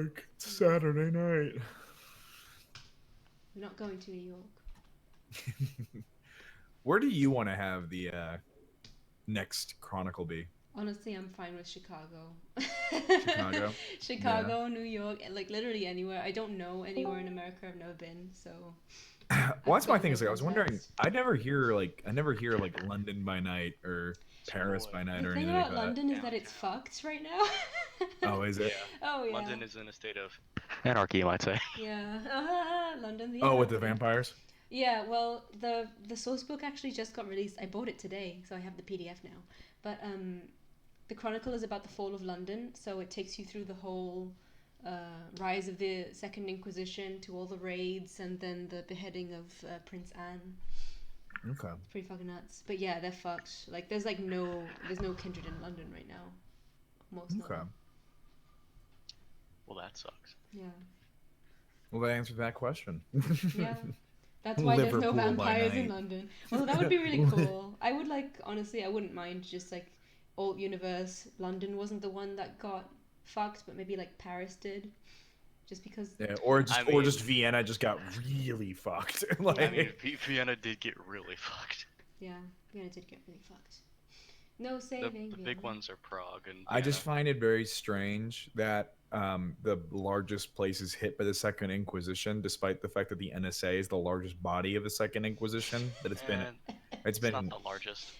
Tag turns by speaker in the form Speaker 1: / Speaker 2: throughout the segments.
Speaker 1: York. It's Saturday night.
Speaker 2: We're not going to New York.
Speaker 1: Where do you want to have the next Chronicle be?
Speaker 2: Honestly, I'm fine with Chicago.
Speaker 1: Chicago? Yeah.
Speaker 2: Chicago, New York, and like literally anywhere. I don't know anywhere in America. I've never been, so
Speaker 1: Well,
Speaker 2: I've
Speaker 1: that's my
Speaker 2: got
Speaker 1: thing.
Speaker 2: no
Speaker 1: Is like I was wondering.
Speaker 2: context.
Speaker 1: I never hear like London by night or
Speaker 3: So do
Speaker 1: Paris
Speaker 3: I.
Speaker 1: by night
Speaker 2: The
Speaker 1: or
Speaker 2: thing
Speaker 1: anything like
Speaker 2: about
Speaker 1: that.
Speaker 2: London is that it's
Speaker 3: Downtown.
Speaker 2: fucked right now.
Speaker 1: Oh, is it?
Speaker 3: Yeah.
Speaker 2: Oh yeah,
Speaker 3: London is in a state of anarchy, you might say.
Speaker 2: yeah. Ah, London, the
Speaker 1: Oh, with the
Speaker 2: anarchy.
Speaker 1: vampires?
Speaker 2: Yeah, well, the source book actually just got released. I bought it today, so I have the PDF now. But the Chronicle is about the fall of London, so it takes you through the whole rise of the Second Inquisition to all the raids and then the beheading of Prince Anne.
Speaker 1: Okay.
Speaker 2: It's pretty fucking nuts. But yeah, they're fucked. Like there's no kindred in London right now. Most
Speaker 1: Okay.
Speaker 2: none.
Speaker 3: Well, that sucks.
Speaker 2: Yeah.
Speaker 1: Well, that answered that question.
Speaker 2: Yeah. That's why there's no
Speaker 1: Liverpool by
Speaker 2: vampires in
Speaker 1: night.
Speaker 2: London. Well, that would be really cool. I would honestly, I wouldn't mind just like alt universe. London wasn't the one that got fucked, but maybe like Paris did, just because.
Speaker 1: Yeah, or just
Speaker 3: I
Speaker 1: or
Speaker 3: mean-
Speaker 1: just Vienna just got really fucked. like,
Speaker 3: I mean, Vienna did get really fucked.
Speaker 2: Yeah, Vienna did get really fucked. No
Speaker 3: The,
Speaker 2: saving.
Speaker 3: the
Speaker 2: Vienna.
Speaker 3: big ones are Prague and
Speaker 1: I just
Speaker 3: Vienna.
Speaker 1: find it very strange that the largest places hit by the Second Inquisition, despite the fact that the NSA is the largest body of the Second Inquisition, that it's
Speaker 3: And
Speaker 1: it's
Speaker 3: it's not
Speaker 1: been
Speaker 3: the largest.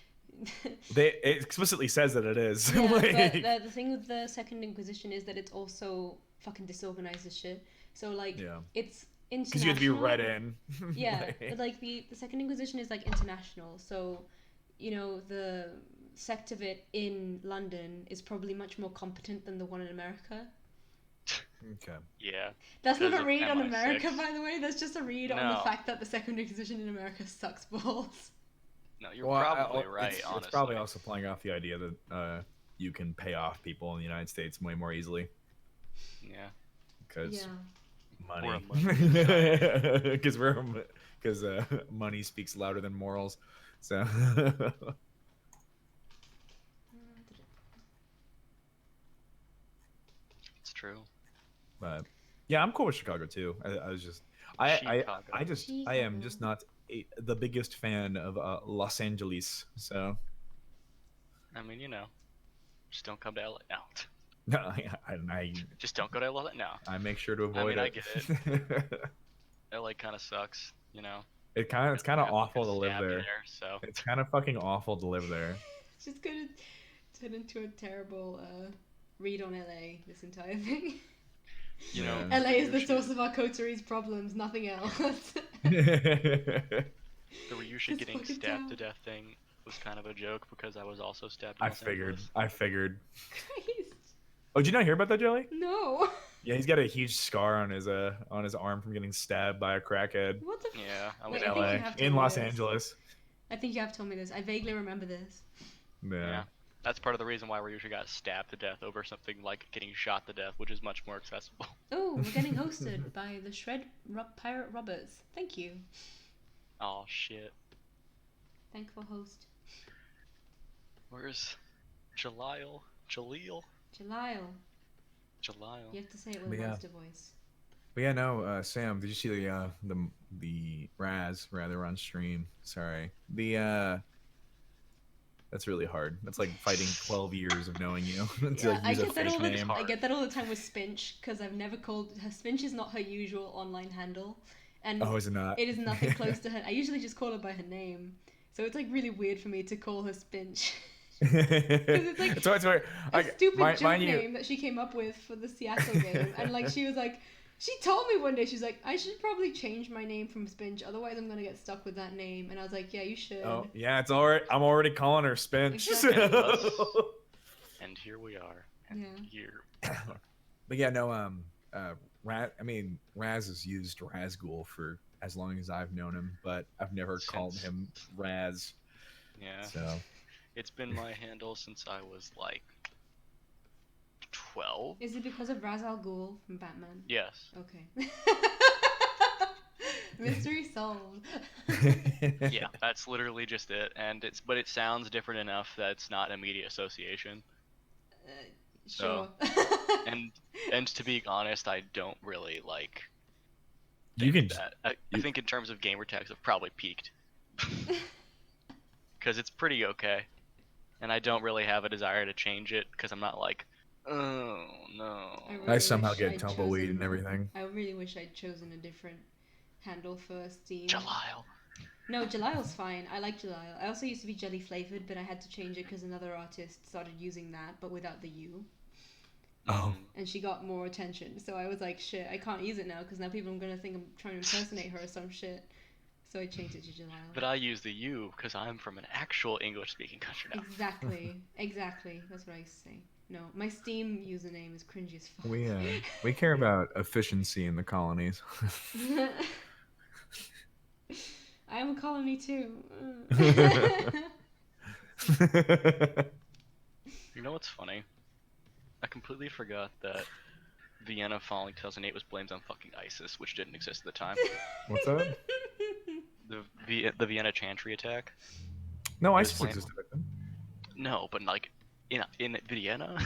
Speaker 1: it explicitly says that it is.
Speaker 2: Yeah,
Speaker 1: Like,
Speaker 2: but the thing with the Second Inquisition is that it's also fucking disorganized as shit. So like,
Speaker 1: yeah,
Speaker 2: it's
Speaker 1: because you have to be
Speaker 2: international.
Speaker 1: read in.
Speaker 2: Yeah,
Speaker 1: Like,
Speaker 2: but like the Second Inquisition is like international, so you know the sect of it in London is probably much more competent than the one in America.
Speaker 1: okay.
Speaker 3: Yeah.
Speaker 2: That's not
Speaker 3: Because
Speaker 2: a
Speaker 3: of
Speaker 2: read on
Speaker 3: MI6.
Speaker 2: America, by the way. That's just a read on the
Speaker 3: No.
Speaker 2: fact that the Second Inquisition in America sucks balls.
Speaker 3: No, you're
Speaker 1: Well,
Speaker 3: probably right,
Speaker 1: it's,
Speaker 3: honestly.
Speaker 1: it's probably also playing off the idea that you can pay off people in the United States way more easily
Speaker 3: Yeah.
Speaker 1: because
Speaker 2: Yeah.
Speaker 1: money.
Speaker 3: We're a money
Speaker 1: Because money speaks louder than morals. So.
Speaker 3: It's true.
Speaker 1: But yeah, I'm cool with Chicago too. I was just I
Speaker 3: Chicago.
Speaker 1: I am just not the biggest fan of Los Angeles. So
Speaker 3: I mean, just don't come to LA. No.
Speaker 1: no, I
Speaker 3: Just don't go to LA. No.
Speaker 1: I make sure to avoid
Speaker 3: I
Speaker 1: it.
Speaker 3: get LA kind of sucks,
Speaker 1: it's kind of
Speaker 3: Everyone
Speaker 1: awful to
Speaker 3: gets
Speaker 1: live
Speaker 3: stabbed
Speaker 1: there.
Speaker 3: So
Speaker 1: It's kind of fucking awful to live there.
Speaker 2: It's just gonna turn into a terrible read on LA, this entire thing.
Speaker 3: you know,
Speaker 1: Yeah.
Speaker 2: LA is the
Speaker 3: Ryushi-
Speaker 2: source of our coteries problems, nothing else.
Speaker 3: the Ryushi
Speaker 2: Just
Speaker 3: getting
Speaker 2: fucking
Speaker 3: stabbed to
Speaker 2: down.
Speaker 3: death thing was kind of a joke because I was also stabbed. In
Speaker 1: I
Speaker 3: Los
Speaker 1: figured.
Speaker 3: Angeles.
Speaker 1: I figured.
Speaker 2: Christ.
Speaker 1: Oh, did you not hear about that, Jelly?
Speaker 2: No.
Speaker 1: Yeah, he's got a huge scar on his arm from getting stabbed by a crackhead
Speaker 2: What the
Speaker 3: Yeah, I
Speaker 2: Wait,
Speaker 3: was
Speaker 1: in
Speaker 2: I think
Speaker 1: LA,
Speaker 2: you have told
Speaker 1: in
Speaker 2: me
Speaker 1: Los
Speaker 2: this.
Speaker 1: Angeles.
Speaker 2: I think you have told me this. I vaguely remember this.
Speaker 3: Yeah. That's part of the reason why Ryushi got stabbed to death over something like getting shot to death, which is much more accessible.
Speaker 2: Oh, we're getting hosted by the Pirate Robbers. Thank you.
Speaker 3: Oh shit.
Speaker 2: Thankful host.
Speaker 3: Where's Jalil? Jalil?
Speaker 2: Jalile.
Speaker 3: Jalil.
Speaker 2: You have to say it with a
Speaker 1: Yeah.
Speaker 2: monster voice.
Speaker 1: But yeah, no, Sam, did you see the Raz rather on stream? Sorry, that's really hard. That's like fighting 12 years of knowing you to
Speaker 2: Yeah, I
Speaker 1: use a
Speaker 2: get that
Speaker 1: fake
Speaker 2: all the
Speaker 1: name.
Speaker 2: I get that all the time with Spinch because I've never called her. Spinch is not her usual online handle, and
Speaker 1: Oh, is it not?
Speaker 2: it is nothing close to her. I usually just call her by her name, so it's like really weird for me to call her Spinch. it's like
Speaker 1: it's weird.
Speaker 2: A stupid joke
Speaker 1: mind you,
Speaker 2: name that she came up with for the Seattle game, and like she was like, she told me one day she's like, I should probably change my name from Spinch, otherwise I'm gonna get stuck with that name. And I was like, yeah, you should.
Speaker 1: oh yeah, it's alright. I'm already calling her Spinch.
Speaker 2: Exactly.
Speaker 3: And here we are. And
Speaker 2: Yeah.
Speaker 3: here.
Speaker 1: But yeah, no, Raz has used Razgul for as long as I've known him, but I've never called
Speaker 3: Since-
Speaker 1: him Raz.
Speaker 3: Yeah.
Speaker 1: So
Speaker 3: It's been my handle since I was like 12.
Speaker 2: Is it because of Ra's al Ghul from Batman?
Speaker 3: Yes.
Speaker 2: Okay. Mystery solved.
Speaker 3: Yeah, that's literally just it. But it sounds different enough that it's not immediate association.
Speaker 2: Sure.
Speaker 3: And to be honest, I don't really like
Speaker 1: You
Speaker 3: think
Speaker 1: can.
Speaker 3: that. I think in terms of gamer tags, I've probably peaked because it's pretty okay, and I don't really have a desire to change it because I'm not like, oh no.
Speaker 1: I
Speaker 2: really
Speaker 1: somehow
Speaker 2: wish
Speaker 1: get
Speaker 2: I'd
Speaker 1: tumbleweed and
Speaker 2: chosen-
Speaker 1: everything.
Speaker 2: I really wish I'd chosen a different handle for Steam.
Speaker 3: Jalile.
Speaker 2: No, Jalile's fine. I like Jalile. I also used to be jelly flavored, but I had to change it because another artist started using that, but without the U.
Speaker 1: Oh.
Speaker 2: And she got more attention. So I was like, shit, I can't use it now because now people are going to think I'm trying to impersonate her or some shit. So I changed it to Jalile.
Speaker 3: But I use the U because I'm from an actual English-speaking country now.
Speaker 2: Exactly. That's what I used to say. No, my Steam username is cringy as fuck.
Speaker 1: We care about efficiency in the colonies.
Speaker 2: I am a colony too.
Speaker 3: You know what's funny? I completely forgot that Vienna falling 2008 was blamed on fucking ISIS, which didn't exist at the time.
Speaker 1: What's that?
Speaker 3: The Vienna Chantry attack.
Speaker 1: No,
Speaker 3: It was
Speaker 1: ISIS
Speaker 3: blamed-
Speaker 1: existed back then.
Speaker 3: No, but like in Vienna.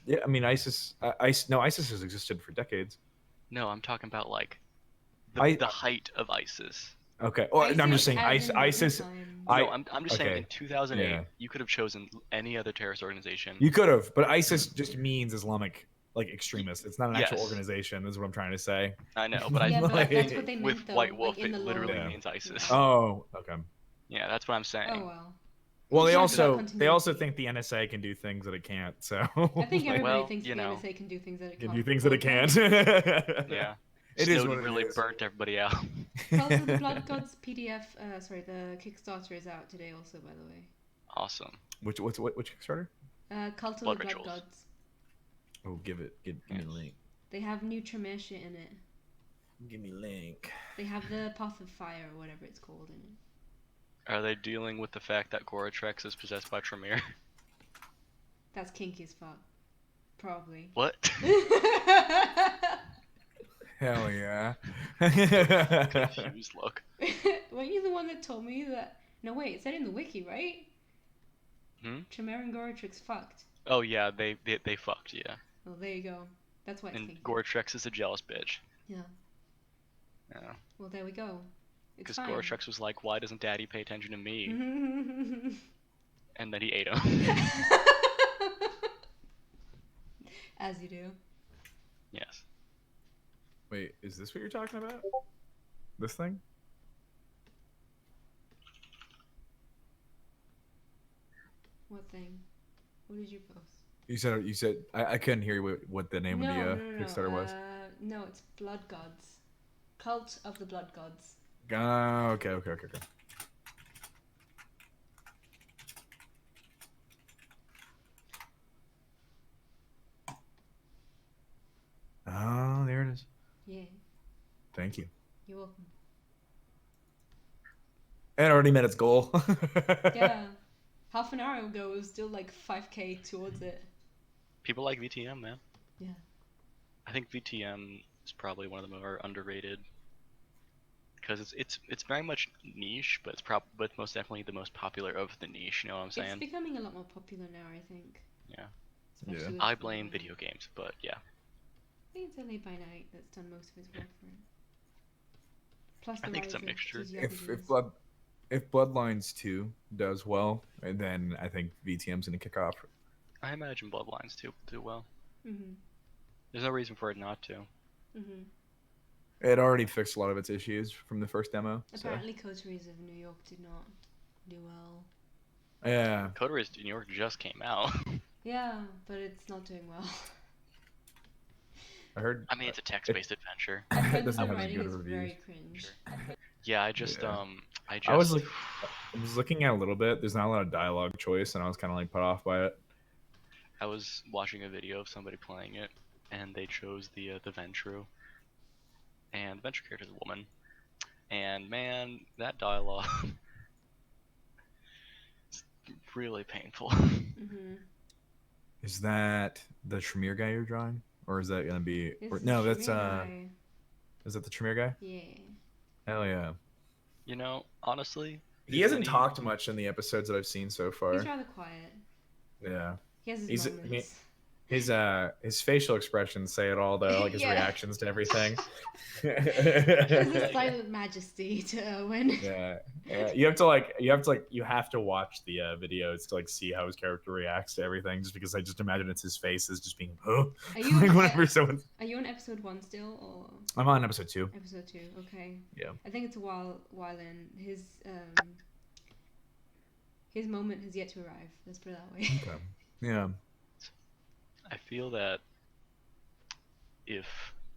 Speaker 1: Yeah, I mean ISIS. ISIS has existed for decades.
Speaker 3: No, I'm talking about like
Speaker 1: I-
Speaker 3: the height of ISIS.
Speaker 1: Okay. Well, no, I'm just saying
Speaker 2: as in
Speaker 1: ISIS.
Speaker 2: modern times.
Speaker 1: I-
Speaker 3: No, I'm just saying
Speaker 1: okay.
Speaker 3: in 2008
Speaker 1: Yeah.
Speaker 3: you could have chosen any other terrorist organization.
Speaker 1: You could have, but ISIS just means Islamic like extremist. It's not an actual
Speaker 3: Yes.
Speaker 1: organization. Is what I'm trying to say.
Speaker 3: I know, but
Speaker 2: Yeah,
Speaker 3: I
Speaker 2: but
Speaker 1: Like-
Speaker 2: that's what they meant
Speaker 3: with
Speaker 2: though.
Speaker 3: White Wolf
Speaker 2: like in
Speaker 3: it
Speaker 2: the
Speaker 3: literally
Speaker 2: lore.
Speaker 1: Yeah.
Speaker 3: means ISIS.
Speaker 2: Yeah.
Speaker 1: Oh, okay.
Speaker 3: Yeah, that's what I'm saying.
Speaker 2: Oh well.
Speaker 1: Well, they
Speaker 2: Sure,
Speaker 1: also
Speaker 2: continuity.
Speaker 1: they also think the NSA can do things that it can't. So
Speaker 2: I think everybody
Speaker 3: Well,
Speaker 2: thinks
Speaker 3: you
Speaker 2: the
Speaker 3: know.
Speaker 2: NSA can do things that it
Speaker 1: can
Speaker 2: can't.
Speaker 1: do things that it can't.
Speaker 3: Yeah.
Speaker 1: It is
Speaker 3: Snowden
Speaker 1: what it
Speaker 3: really
Speaker 1: is.
Speaker 3: burnt everybody out.
Speaker 2: Cult of the Blood Gods PDF. The Kickstarter is out today, also, by the way.
Speaker 3: Awesome.
Speaker 1: Which Kickstarter?
Speaker 2: Cult of
Speaker 3: Blood
Speaker 2: the Blood
Speaker 3: Rituals.
Speaker 2: Gods.
Speaker 1: Oh, give me the link.
Speaker 2: They have new Tremere shit in it.
Speaker 1: Give me link.
Speaker 2: They have the Path of Fire or whatever it's called in it.
Speaker 3: Are they dealing with the fact that Goratrex is possessed by Tremere?
Speaker 2: That's kinky as fuck. Probably.
Speaker 3: What?
Speaker 1: Hell yeah.
Speaker 3: Confused look.
Speaker 2: Weren't you the one that told me that? No, wait, it said in the wiki, right? Tremere and Goratrix fucked.
Speaker 3: Oh yeah, they fucked, yeah.
Speaker 2: Well, there you go. That's why it's
Speaker 3: And
Speaker 2: kinky.
Speaker 3: Goratrex is a jealous bitch.
Speaker 2: Yeah.
Speaker 3: Yeah.
Speaker 2: Well, there we go. It's
Speaker 3: Because
Speaker 2: fine.
Speaker 3: Goratrex was like, why doesn't Daddy pay attention to me? And then he ate him.
Speaker 2: As you do.
Speaker 3: Yes.
Speaker 1: Wait, is this what you're talking about? This thing?
Speaker 2: What thing? What did you post?
Speaker 1: You said I couldn't hear what the name of the Kickstarter was.
Speaker 2: No, it's Blood Gods. Cult of the Blood Gods.
Speaker 1: Okay. Oh, there it is.
Speaker 2: Yeah,
Speaker 1: Thank you.
Speaker 2: you're welcome.
Speaker 1: It already met its goal.
Speaker 2: Yeah. Half an hour ago, it was still like 5k towards it.
Speaker 3: People like VTM, man.
Speaker 2: Yeah.
Speaker 3: I think VTM is probably one of the more underrated. Because it's very much niche, but it's most definitely the most popular of the niche. You know what I'm
Speaker 2: It's
Speaker 3: saying?
Speaker 2: becoming a lot more popular now, I think.
Speaker 3: Yeah.
Speaker 2: Especially
Speaker 1: Yeah.
Speaker 2: with,
Speaker 3: I blame video games, but yeah.
Speaker 2: I think it's LA by Night that's done most of his work for it. Plus
Speaker 3: I
Speaker 2: the
Speaker 3: think it's a
Speaker 2: rise of
Speaker 3: mixture.
Speaker 2: TTRPGs.
Speaker 1: If Bloodlines 2 does well, then I think VTM's gonna kick off.
Speaker 3: I imagine Bloodlines too do well.
Speaker 2: Mhm.
Speaker 3: There's no reason for it not to.
Speaker 2: Mhm.
Speaker 1: It already fixed a lot of its issues from the first demo. So.
Speaker 2: Apparently, Coteries of New York did not do well.
Speaker 1: Yeah.
Speaker 3: Coteries New York just came out.
Speaker 2: Yeah, but it's not doing well.
Speaker 1: I heard.
Speaker 3: I mean, it's a text-based adventure.
Speaker 2: I've
Speaker 1: It
Speaker 2: heard
Speaker 1: doesn't
Speaker 2: the
Speaker 1: have any
Speaker 2: writing
Speaker 1: good
Speaker 2: is
Speaker 1: reviews.
Speaker 2: very cringe.
Speaker 3: Yeah, I just
Speaker 1: Yeah.
Speaker 3: I
Speaker 1: was looking at a little bit. There's not a lot of dialogue choice, and I was kind of like put off by it.
Speaker 3: I was watching a video of somebody playing it, and they chose the Ventru, and the Ventru character is a woman, and man, that dialogue is really painful.
Speaker 2: Mhm.
Speaker 1: Is that the Tremere guy you're drawing, or is that gonna be?
Speaker 2: This
Speaker 1: Or,
Speaker 2: is
Speaker 1: no,
Speaker 2: the
Speaker 1: that's
Speaker 2: Tremere guy.
Speaker 1: Is that the Tremere guy?
Speaker 2: Yeah.
Speaker 1: Hell yeah.
Speaker 3: You know, honestly,
Speaker 1: He hasn't talked much in the episodes that I've seen so far.
Speaker 2: He's rather quiet.
Speaker 1: Yeah.
Speaker 2: He has his
Speaker 1: He's-
Speaker 2: moments.
Speaker 1: his facial expressions say it all though, like his
Speaker 2: Yeah.
Speaker 1: reactions to everything.
Speaker 2: There's
Speaker 3: Yeah,
Speaker 2: a silent majesty to Owen.
Speaker 1: Yeah, you have to watch the videos to like see how his character reacts to everything. Just because I just imagine it's his face is just being, huh?
Speaker 2: Are you
Speaker 1: Like whenever someone.
Speaker 2: Are you on episode 1 still, or
Speaker 1: I'm on episode 2.
Speaker 2: episode 2? Okay.
Speaker 1: Yeah.
Speaker 2: I think it's a while in. His moment has yet to arrive. Let's put it that way.
Speaker 1: Okay. Yeah.
Speaker 3: I feel that if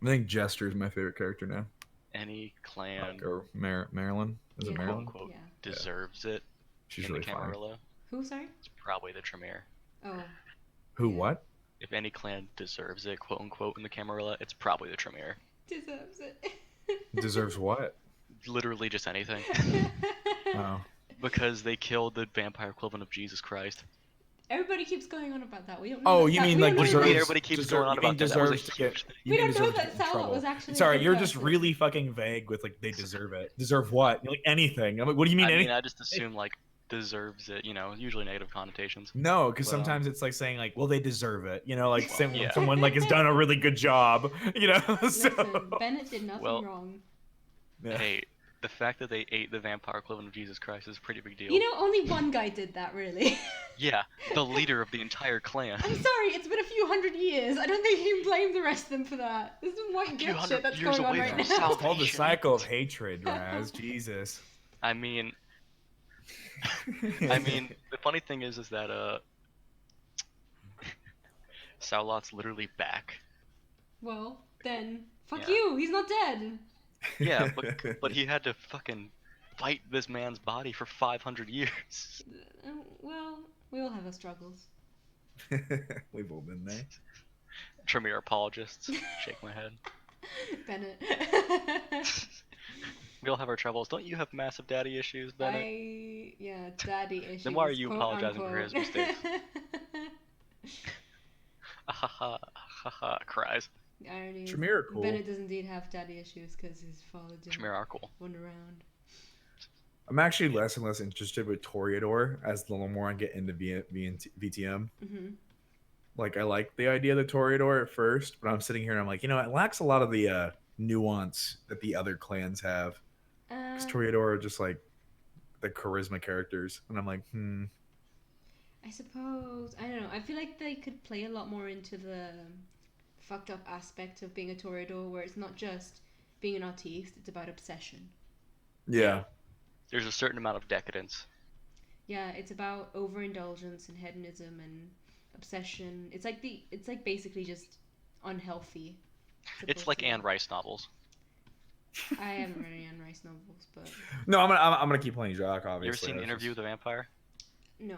Speaker 1: I think Jester is my favorite character now.
Speaker 3: any clan,
Speaker 1: Or Marilyn. Is it
Speaker 2: Yeah.
Speaker 3: quote
Speaker 1: Marilyn?
Speaker 3: unquote,
Speaker 2: Yeah.
Speaker 3: deserves it
Speaker 1: She's
Speaker 3: in
Speaker 1: really
Speaker 3: the
Speaker 1: fine.
Speaker 3: Camarilla,
Speaker 2: Who? Sorry.
Speaker 3: it's probably the Tremere.
Speaker 2: Oh.
Speaker 1: Who?
Speaker 2: Yeah.
Speaker 1: What?
Speaker 3: If any clan deserves it, quote unquote, in the Camarilla, it's probably the Tremere.
Speaker 2: Deserves it.
Speaker 1: Deserves what?
Speaker 3: Literally just anything.
Speaker 1: Oh.
Speaker 3: Because they killed the vampire equivalent of Jesus Christ.
Speaker 2: Everybody keeps going on about that. We don't know.
Speaker 1: Oh,
Speaker 2: that
Speaker 1: you
Speaker 2: Sa-
Speaker 1: mean
Speaker 2: we
Speaker 1: like
Speaker 2: don't know
Speaker 3: deserves-
Speaker 2: that-
Speaker 3: everybody keeps going on
Speaker 1: you mean
Speaker 3: about that. That was a
Speaker 1: deserves to get.
Speaker 3: huge-
Speaker 1: You
Speaker 2: We
Speaker 1: mean
Speaker 2: don't know
Speaker 1: deserves to
Speaker 2: that
Speaker 1: get in
Speaker 2: Salwa
Speaker 1: trouble.
Speaker 2: was actually a
Speaker 1: Sorry,
Speaker 2: good
Speaker 1: you're just
Speaker 2: person.
Speaker 1: really fucking vague with like they deserve it. Deserve what? You're like anything. I'm like, what do you mean
Speaker 3: I
Speaker 1: anything?
Speaker 3: mean, I just assume like deserves it. You know, usually negative connotations.
Speaker 1: No, because
Speaker 3: But,
Speaker 1: sometimes it's like saying like, well, they deserve it. You know, like
Speaker 3: yeah.
Speaker 1: someone like has done a really good job. You know, so
Speaker 2: Listen, Bennett did nothing
Speaker 3: Well,
Speaker 2: wrong.
Speaker 1: yeah.
Speaker 3: Hey, the fact that they ate the vampire equivalent of Jesus Christ is a pretty big deal.
Speaker 2: You know, only one guy did that, really.
Speaker 3: Yeah, the leader of the entire clan.
Speaker 2: I'm sorry, it's been a few hundred years. I don't think you can blame the rest of them for that. There's some white
Speaker 3: few
Speaker 2: guilt
Speaker 3: hundred
Speaker 2: shit that's
Speaker 3: years
Speaker 2: going on
Speaker 3: away
Speaker 2: right
Speaker 3: from
Speaker 2: now.
Speaker 3: South-
Speaker 1: It's called the
Speaker 3: Salvation.
Speaker 1: cycle of hatred, Raz. Jesus.
Speaker 3: I mean, the funny thing is that Saulot's literally back.
Speaker 2: Well, then, fuck
Speaker 3: Yeah.
Speaker 2: you. He's not dead.
Speaker 3: Yeah, but he had to fucking fight this man's body for 500 years.
Speaker 2: Well, we all have our struggles.
Speaker 1: We've all been there.
Speaker 3: Tremere apologists. Shake my head.
Speaker 2: Bennett.
Speaker 3: We all have our troubles. Don't you have massive daddy issues, Bennett?
Speaker 2: Yeah, daddy issues.
Speaker 3: Then why are you
Speaker 2: quote
Speaker 3: apologizing for his
Speaker 2: unquote.
Speaker 3: mistakes? Haha, haha, cries.
Speaker 2: Irony is,
Speaker 1: Tremere are cool.
Speaker 2: Bennett does indeed have daddy issues because his father didn't
Speaker 3: Tremere are cool.
Speaker 2: run around.
Speaker 1: I'm actually less and less interested with Toreador as the more I get into VTM.
Speaker 2: Mm-hmm.
Speaker 1: Like I like the idea of the Toreador at first, but I'm sitting here and I'm like, you know, it lacks a lot of the nuance that the other clans have. Because Toreador are just like the charisma characters, and I'm like,
Speaker 2: I suppose, I don't know. I feel like they could play a lot more into the fucked up aspect of being a Toreador, where it's not just being an artiste; it's about obsession.
Speaker 1: yeah.
Speaker 3: There's a certain amount of decadence.
Speaker 2: Yeah, it's about overindulgence and hedonism and obsession. It's like basically just unhealthy.
Speaker 3: It's like Anne Rice novels.
Speaker 2: I haven't read any Anne Rice novels, but
Speaker 1: No, I'm gonna keep playing Jock. Obviously,
Speaker 3: You ever seen
Speaker 1: That's
Speaker 3: Interview with
Speaker 1: just-
Speaker 3: the Vampire?
Speaker 2: no,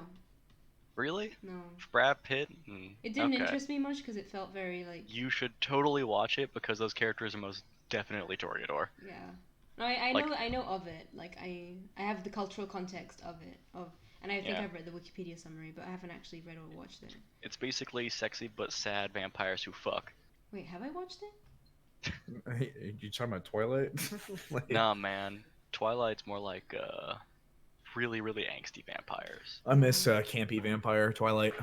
Speaker 3: Really?
Speaker 2: no.
Speaker 3: Brad Pitt?
Speaker 2: It didn't
Speaker 3: Okay.
Speaker 2: interest me much because it felt very like
Speaker 3: You should totally watch it because those characters are most definitely Toreador.
Speaker 2: yeah. No, I
Speaker 3: Like-
Speaker 2: know I know of it. Like I have the cultural context of it and I think
Speaker 3: Yeah.
Speaker 2: I've read the Wikipedia summary, but I haven't actually read or watched it.
Speaker 3: It's basically sexy but sad vampires who fuck.
Speaker 2: Wait, have I watched it?
Speaker 1: Hey, you talking about Twilight? Like,
Speaker 3: Nah, man. Twilight's more like really, really angsty vampires.
Speaker 1: I miss campy vampire Twilight.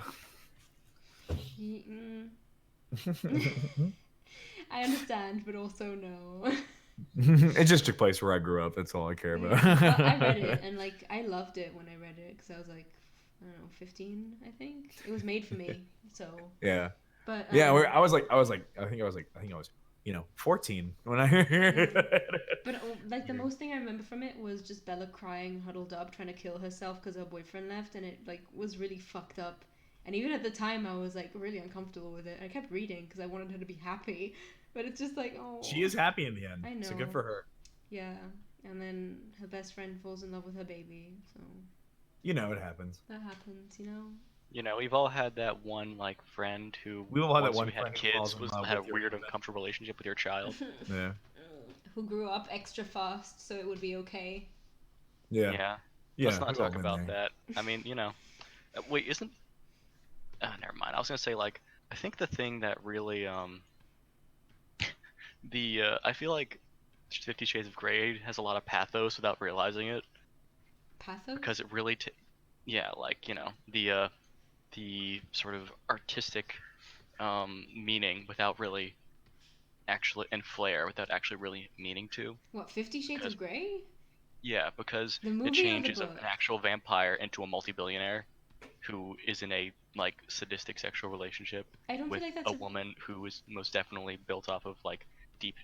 Speaker 2: Mm. I understand, but also no.
Speaker 1: It just took place where I grew up. That's all I care about.
Speaker 2: But I read it and like I loved it when I read it because I was like, I don't know, 15, I think. It was made for me, so.
Speaker 1: Yeah.
Speaker 2: But
Speaker 1: Yeah, I was like, I think I was, 14 when I heard it.
Speaker 2: But like the most thing I remember from it was just Bella crying, huddled up, trying to kill herself because her boyfriend left, and it like was really fucked up. And even at the time, I was like really uncomfortable with it. I kept reading because I wanted her to be happy, but it's just like, oh.
Speaker 1: She is happy in the end.
Speaker 2: I
Speaker 1: So
Speaker 2: know.
Speaker 1: good for her.
Speaker 2: Yeah, and then her best friend falls in love with her baby, so
Speaker 1: You know it happens.
Speaker 2: that happens, you know.
Speaker 3: You know, we've all had that one like friend who
Speaker 1: We've all had that
Speaker 3: once
Speaker 1: one
Speaker 3: we had
Speaker 1: friend who falls
Speaker 3: kids
Speaker 1: in
Speaker 3: was
Speaker 1: love
Speaker 3: had a
Speaker 1: with your
Speaker 3: weird,
Speaker 1: woman.
Speaker 3: uncomfortable relationship with your child.
Speaker 1: Yeah.
Speaker 2: Who grew up extra fast, so it would be okay.
Speaker 1: Yeah.
Speaker 3: Yeah.
Speaker 1: Yeah.
Speaker 3: Let's not
Speaker 1: we've all
Speaker 3: talk
Speaker 1: been
Speaker 3: about
Speaker 1: there.
Speaker 3: that. I mean, you know, wait, isn't? Never mind. I was gonna say like I think the thing that really I feel like 50 Shades of Grey has a lot of pathos without realizing it
Speaker 2: Pathos?
Speaker 3: because it really yeah, like, you know, the sort of artistic meaning without really actually, and flair without actually really meaning to.
Speaker 2: What, 50 Shades
Speaker 3: Because
Speaker 2: of Grey?
Speaker 3: yeah, because
Speaker 2: The
Speaker 3: it
Speaker 2: movie or the
Speaker 3: changes an
Speaker 2: book?
Speaker 3: actual vampire into a multi-billionaire who is in a like sadistic sexual relationship
Speaker 2: I don't feel
Speaker 3: with
Speaker 2: like
Speaker 3: a
Speaker 2: that's a.
Speaker 3: woman who is most definitely built off of like deep,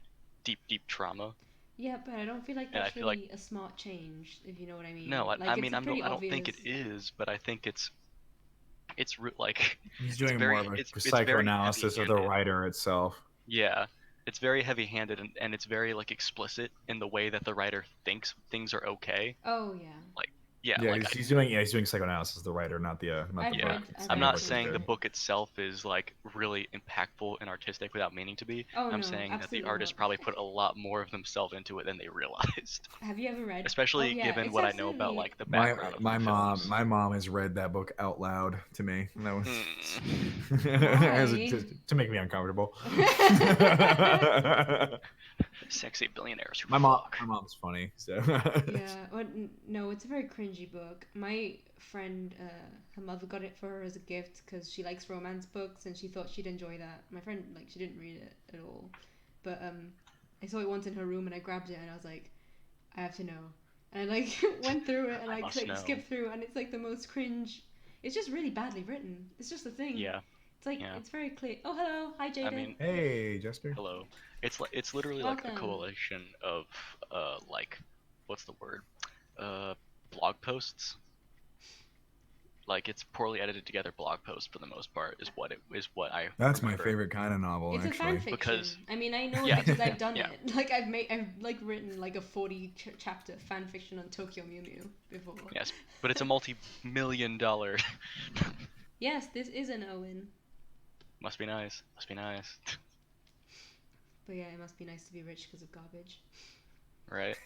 Speaker 3: deep trauma.
Speaker 2: Yeah, but I don't feel like
Speaker 3: And I
Speaker 2: that's
Speaker 3: feel like
Speaker 2: really a smart change, if you know what I mean.
Speaker 3: no,
Speaker 2: Like,
Speaker 3: I
Speaker 2: it's
Speaker 3: mean
Speaker 2: a pretty
Speaker 3: I don't think
Speaker 2: obvious.
Speaker 3: it is, but I think like
Speaker 1: He's doing more of a
Speaker 3: it's very
Speaker 1: psychoanalysis of the
Speaker 3: heavy-handed.
Speaker 1: writer itself.
Speaker 3: Yeah, it's very heavy-handed and it's very like explicit in the way that the writer thinks things are okay.
Speaker 2: Oh, yeah.
Speaker 3: Like yeah,
Speaker 1: Yeah,
Speaker 3: like
Speaker 1: he's doing psychoanalysis of the writer, not the
Speaker 2: I've
Speaker 3: yeah.
Speaker 1: book.
Speaker 2: read
Speaker 1: It's
Speaker 2: I've
Speaker 3: I'm
Speaker 1: not the
Speaker 2: read
Speaker 3: not
Speaker 1: book he's
Speaker 3: saying the
Speaker 1: doing.
Speaker 2: Masquerade.
Speaker 3: book itself is like really impactful and artistic without meaning to be.
Speaker 2: Oh
Speaker 3: I'm
Speaker 2: no,
Speaker 3: saying that the
Speaker 2: absolutely not.
Speaker 3: artist probably put a lot more of themselves into it than they realized.
Speaker 2: Have you ever read? Oh
Speaker 3: Especially
Speaker 2: yeah,
Speaker 3: given
Speaker 2: it's
Speaker 3: what I know about
Speaker 2: absolutely.
Speaker 3: like the background of the films.
Speaker 1: My mom has read that book out loud to me. And that
Speaker 3: Mm.
Speaker 1: was
Speaker 2: Why?
Speaker 1: to make me uncomfortable.
Speaker 3: Sexy billionaires who
Speaker 1: My
Speaker 3: fuck.
Speaker 1: mom's funny, so
Speaker 2: Yeah, well, no, it's a very cringy book. My friend, her mother got it for her as a gift because she likes romance books and she thought she'd enjoy that. My friend, like, she didn't read it at all, but I saw it once in her room and I grabbed it and I was like, I have to know, and I like went through it and
Speaker 3: I
Speaker 2: like
Speaker 3: must know.
Speaker 2: skipped through and it's like the most cringe. It's just really badly written. It's just a thing.
Speaker 3: Yeah,
Speaker 2: It's like
Speaker 3: yeah.
Speaker 2: it's very clear. Oh hello, hi
Speaker 3: I
Speaker 2: Jaden.
Speaker 3: mean,
Speaker 1: hey, Jester.
Speaker 3: hello. It's literally like a
Speaker 2: Welcome.
Speaker 3: coalition of like what's the word? Blog posts. Like it's poorly edited together blog posts for the most part is what I
Speaker 1: That's my
Speaker 3: remember.
Speaker 1: favorite kind of novel,
Speaker 2: It's a fan
Speaker 1: actually.
Speaker 2: fiction.
Speaker 3: Because
Speaker 2: I mean, I know it
Speaker 3: yeah,
Speaker 2: because I've done
Speaker 3: yeah.
Speaker 2: it. Like I've like written like a 40 chapter fan fiction on Tokyo Mew Mew before.
Speaker 3: Yes, but it's a multi-million-dollar.
Speaker 2: Yes, this is an Owen.
Speaker 3: Must be nice. Must be nice.
Speaker 2: But yeah, it must be nice to be rich because of garbage.
Speaker 3: Right?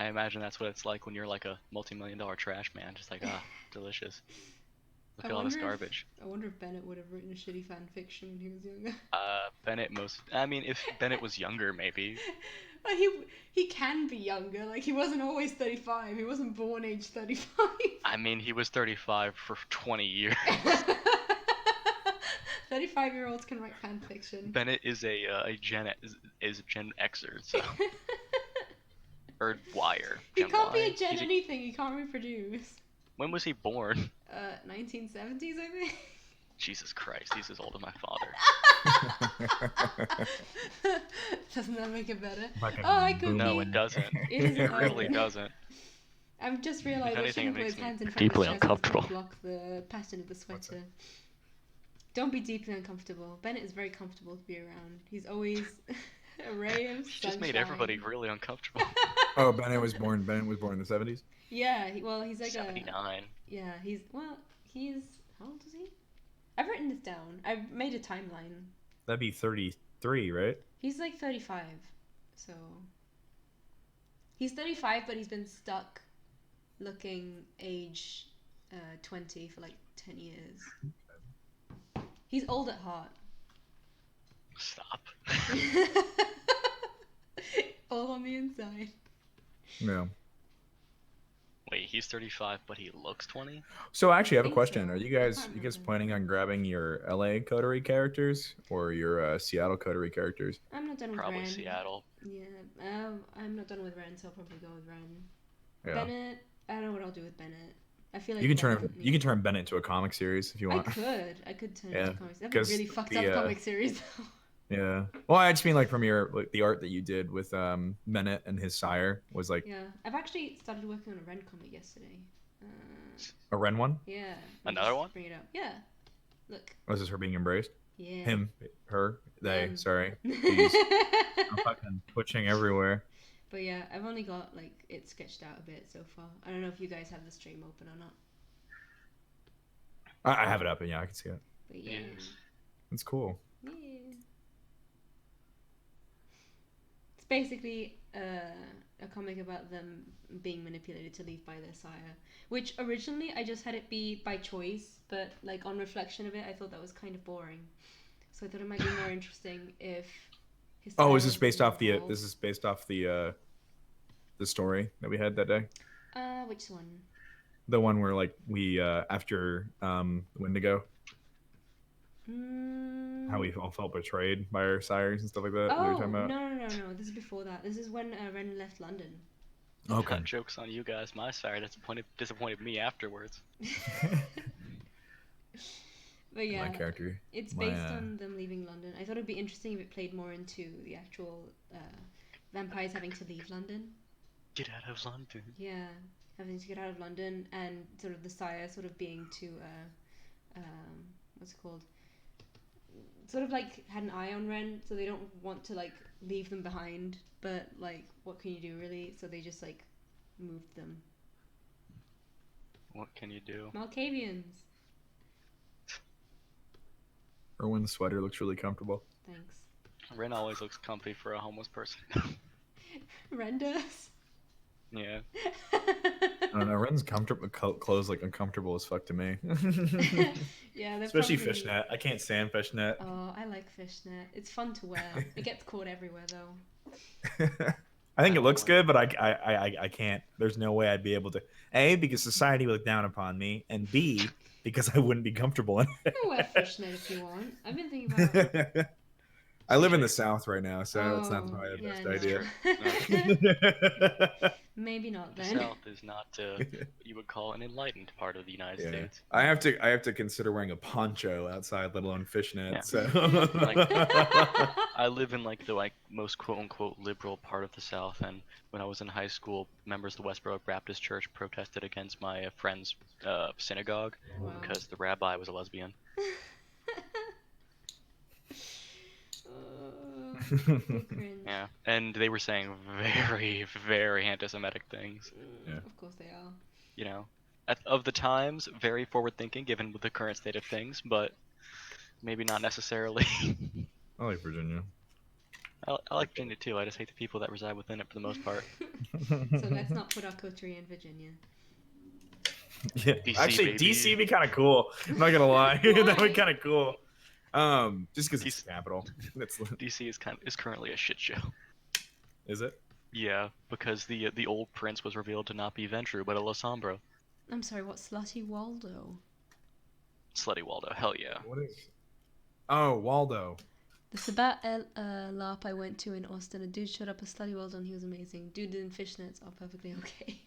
Speaker 3: I imagine that's what it's like when you're like a multi-million-dollar trash man. Just like, ah, delicious. Look
Speaker 2: I
Speaker 3: at all this
Speaker 2: wonder if
Speaker 3: garbage.
Speaker 2: I wonder if Bennett would have written a shitty fan fiction when he was younger.
Speaker 3: I mean, if Bennett was younger, maybe.
Speaker 2: Well, he can be younger. Like he wasn't always 35. He wasn't born age 35.
Speaker 3: I mean, he was 35 for 20 years.
Speaker 2: 35-year-olds can write fan fiction.
Speaker 3: Bennett is a Gen Xer, so or Wire.
Speaker 2: He
Speaker 3: Gen
Speaker 2: can't be
Speaker 3: Y.
Speaker 2: a gen anything. He can't reproduce.
Speaker 3: When was he born?
Speaker 2: 1970s, I think.
Speaker 3: Jesus Christ, he's as old as my father.
Speaker 2: Doesn't that make it better?
Speaker 1: Fucking
Speaker 2: Oh, I could
Speaker 3: No,
Speaker 2: be.
Speaker 3: it doesn't.
Speaker 2: It is
Speaker 3: It
Speaker 2: an
Speaker 3: really
Speaker 2: Owen.
Speaker 3: doesn't.
Speaker 2: I've just realised
Speaker 3: If
Speaker 2: I
Speaker 3: anything, it
Speaker 2: shouldn't put
Speaker 3: makes
Speaker 2: his
Speaker 3: me
Speaker 2: hands in front
Speaker 3: deeply
Speaker 2: of his chest. It's
Speaker 3: uncomfortable.
Speaker 2: gonna block the pattern of the
Speaker 1: What's
Speaker 2: sweater. Don't be deeply uncomfortable. Bennett is very comfortable to be around. He's always a ray of
Speaker 3: He
Speaker 2: sunshine.
Speaker 3: just made everybody really uncomfortable.
Speaker 1: Oh, Bennett was born in the 70s.
Speaker 2: Yeah, well, he's like
Speaker 3: 79.
Speaker 2: Yeah, he's how old is he? I've written this down. I've made a timeline.
Speaker 1: That'd be 33, right?
Speaker 2: He's like 35, so he's 35, but he's been stuck looking age 20 for like 10 years. He's old at heart.
Speaker 3: Stop.
Speaker 2: All on the inside.
Speaker 1: Yeah.
Speaker 3: Wait, he's 35, but he looks 20?
Speaker 1: So actually, I have a
Speaker 2: Think
Speaker 1: question.
Speaker 2: so.
Speaker 1: Are you
Speaker 2: I
Speaker 1: guys
Speaker 2: can't remember.
Speaker 1: planning on grabbing your LA coterie characters or your Seattle coterie characters?
Speaker 2: I'm not done with
Speaker 3: Probably
Speaker 2: Ren.
Speaker 3: Seattle.
Speaker 2: Yeah, I'm not done with Ren, so I'll probably go with Ren.
Speaker 1: Yeah.
Speaker 2: Bennett, I don't know what I'll do with Bennett. I feel like
Speaker 1: You can
Speaker 2: Bennett
Speaker 1: turn Bennett into a comic series if you want.
Speaker 2: I could turn
Speaker 1: Yeah,
Speaker 2: it into comics. That'd be a
Speaker 1: 'cause
Speaker 2: really fucked
Speaker 1: the,
Speaker 2: up comic series. Though.
Speaker 1: Yeah. Well, I just mean like from your the art that you did with Bennett and his sire was like
Speaker 2: Yeah, I've actually started working on a Ren comic yesterday.
Speaker 1: a Ren one.
Speaker 2: Yeah.
Speaker 3: Another one?
Speaker 2: Bring it up. Yeah. Look.
Speaker 1: Was this her being embraced?
Speaker 2: Yeah.
Speaker 1: Him, her, they.
Speaker 2: Them.
Speaker 1: Sorry. Jeez. I'm fucking twitching everywhere.
Speaker 2: But yeah, I've only got like it sketched out a bit so far. I don't know if you guys have the stream open or not.
Speaker 1: I have it up, and yeah, I can see it.
Speaker 2: But yeah.
Speaker 3: Yes.
Speaker 1: It's cool.
Speaker 2: Yeah. It's basically a comic about them being manipulated to leave by their sire. Which originally I just had it be by choice, but like on reflection of it, I thought that was kind of boring. So I thought it might be more interesting if his
Speaker 1: Oh,
Speaker 2: sire
Speaker 1: is this
Speaker 2: was
Speaker 1: based off the?
Speaker 2: involved.
Speaker 1: This is based off the story that we had that day.
Speaker 2: Which one?
Speaker 1: The one where like we after Wendigo. How we all felt betrayed by our sires and stuff like that. Is that what you're
Speaker 2: Oh
Speaker 1: talking about?
Speaker 2: no! This is before that. This is when Ren left London.
Speaker 1: Okay.
Speaker 3: Joke's on you guys. My sire disappointed me afterwards.
Speaker 2: But yeah,
Speaker 1: my character.
Speaker 2: It's based on them leaving London. I thought it'd be interesting if it played more into the actual vampires having to leave London.
Speaker 3: Get out of London.
Speaker 2: Yeah, having to get out of London, and sort of the sire sort of being to what's it called? Sort of like had an eye on Ren, so they don't want to like leave them behind. But like, what can you do really? So they just like moved them.
Speaker 3: What can you do?
Speaker 2: Malkavians.
Speaker 1: Erwin's sweater looks really comfortable.
Speaker 2: Thanks.
Speaker 3: Ren always looks comfy for a homeless person.
Speaker 2: Ren does.
Speaker 3: Yeah.
Speaker 1: I don't know. Ren's clothes look uncomfortable as fuck to me.
Speaker 2: Yeah,
Speaker 1: especially fishnet. I can't stand fishnet.
Speaker 2: Oh, I like fishnet. It's fun to wear. It gets caught everywhere though.
Speaker 1: I think it looks good, but I can't. There's no way I'd be able to. A, because society would look down upon me, and B, because I wouldn't be comfortable in it.
Speaker 2: You can wear fishnet if you want. I've been thinking about.
Speaker 1: I live in the South right now, so it's not probably the best idea.
Speaker 3: No.
Speaker 2: Maybe not then.
Speaker 3: The South is not you would call an enlightened part of the United States.
Speaker 1: I have to consider wearing a poncho outside, let alone fishnet.
Speaker 3: Yeah.
Speaker 1: So
Speaker 3: I live in like the most quote unquote liberal part of the South, and when I was in high school, members of the Westboro Baptist Church protested against my friend's synagogue because the rabbi was a lesbian. Yeah, and they were saying very, very anti-Semitic things.
Speaker 1: Yeah.
Speaker 2: Of course they are.
Speaker 3: You know, of the times, very forward-thinking given the current state of things, but maybe not necessarily.
Speaker 1: I like Virginia.
Speaker 3: I like Virginia too. I just hate the people that reside within it for the most part.
Speaker 2: So let's not put our coterie in Virginia.
Speaker 1: Yeah,
Speaker 3: DC,
Speaker 1: actually,
Speaker 3: baby.
Speaker 1: DC would be kind of cool. I'm not gonna lie, that would be kind of cool. Just because it's the capital.
Speaker 3: DC is currently a shit show.
Speaker 1: Is it?
Speaker 3: Yeah, because the old prince was revealed to not be Ventru, but a Losombro.
Speaker 2: I'm sorry, what, Slutty Waldo?
Speaker 3: Slutty Waldo, hell yeah.
Speaker 1: What is? Oh, Waldo.
Speaker 2: The Sabat LARP I went to in Austin, a dude showed up as Slutty Waldo and he was amazing. Dude in fishnets are perfectly okay.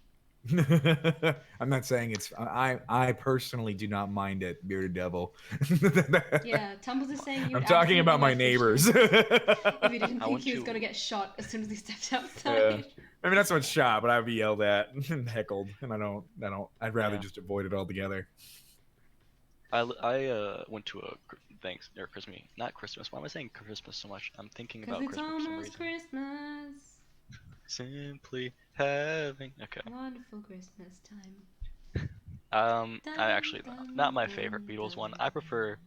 Speaker 1: I'm not saying it's. I personally do not mind it, bearded devil.
Speaker 2: Yeah, Tumbles is saying you.
Speaker 1: I'm talking about my neighbors.
Speaker 2: If you didn't think he was gonna get shot as soon as he stepped outside.
Speaker 1: Yeah. I mean, not so much shot, but I'd be yelled at and heckled, and I don't. I'd rather just avoid it altogether.
Speaker 3: I went to a not Christmas. Why am I saying Christmas so much? I'm thinking about Christmas for some reason.
Speaker 2: Because it's almost Christmas.
Speaker 3: Simply having
Speaker 2: Wonderful Christmas time.
Speaker 3: I actually not my favorite Beatles one. I prefer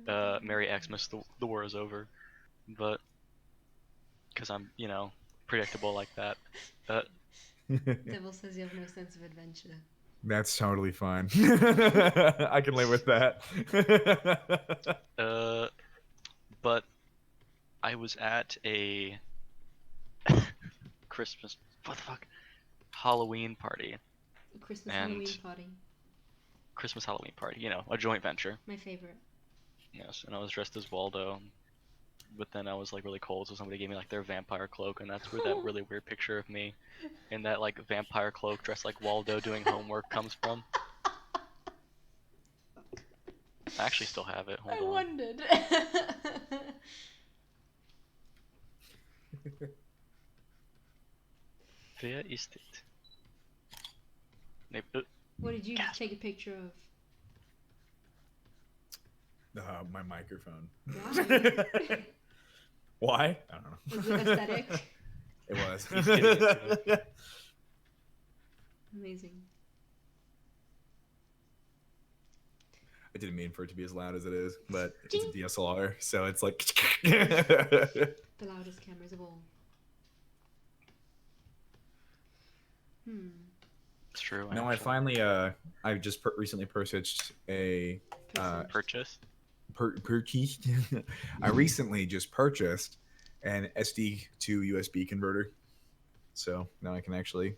Speaker 3: Merry Xmas, the War Is Over, but because I'm predictable like that.
Speaker 2: Devil says you have no sense of adventure.
Speaker 1: That's totally fine. I can live with that.
Speaker 3: But I was at a Christmas, what the fuck, Halloween party.
Speaker 2: Halloween party,
Speaker 3: a joint venture.
Speaker 2: My favorite.
Speaker 3: Yes, and I was dressed as Waldo, but then I was like really cold, so somebody gave me like their vampire cloak, and that's where that really weird picture of me in that like vampire cloak dressed like Waldo doing homework comes from. I actually still have it. Hold on.
Speaker 2: Wondered.
Speaker 3: Where is it?
Speaker 2: What did you take a picture of?
Speaker 1: My microphone.
Speaker 2: Why?
Speaker 1: Why? I don't know.
Speaker 2: Was it aesthetic?
Speaker 1: It was.
Speaker 2: Amazing.
Speaker 1: I didn't mean for it to be as loud as it is, but it's a DSLR, so it's like
Speaker 2: the loudest cameras of all.
Speaker 3: It's true.
Speaker 1: No, I finally I just recently purchased a
Speaker 3: purchased.
Speaker 1: I recently just purchased an SD to USB converter, so now I can actually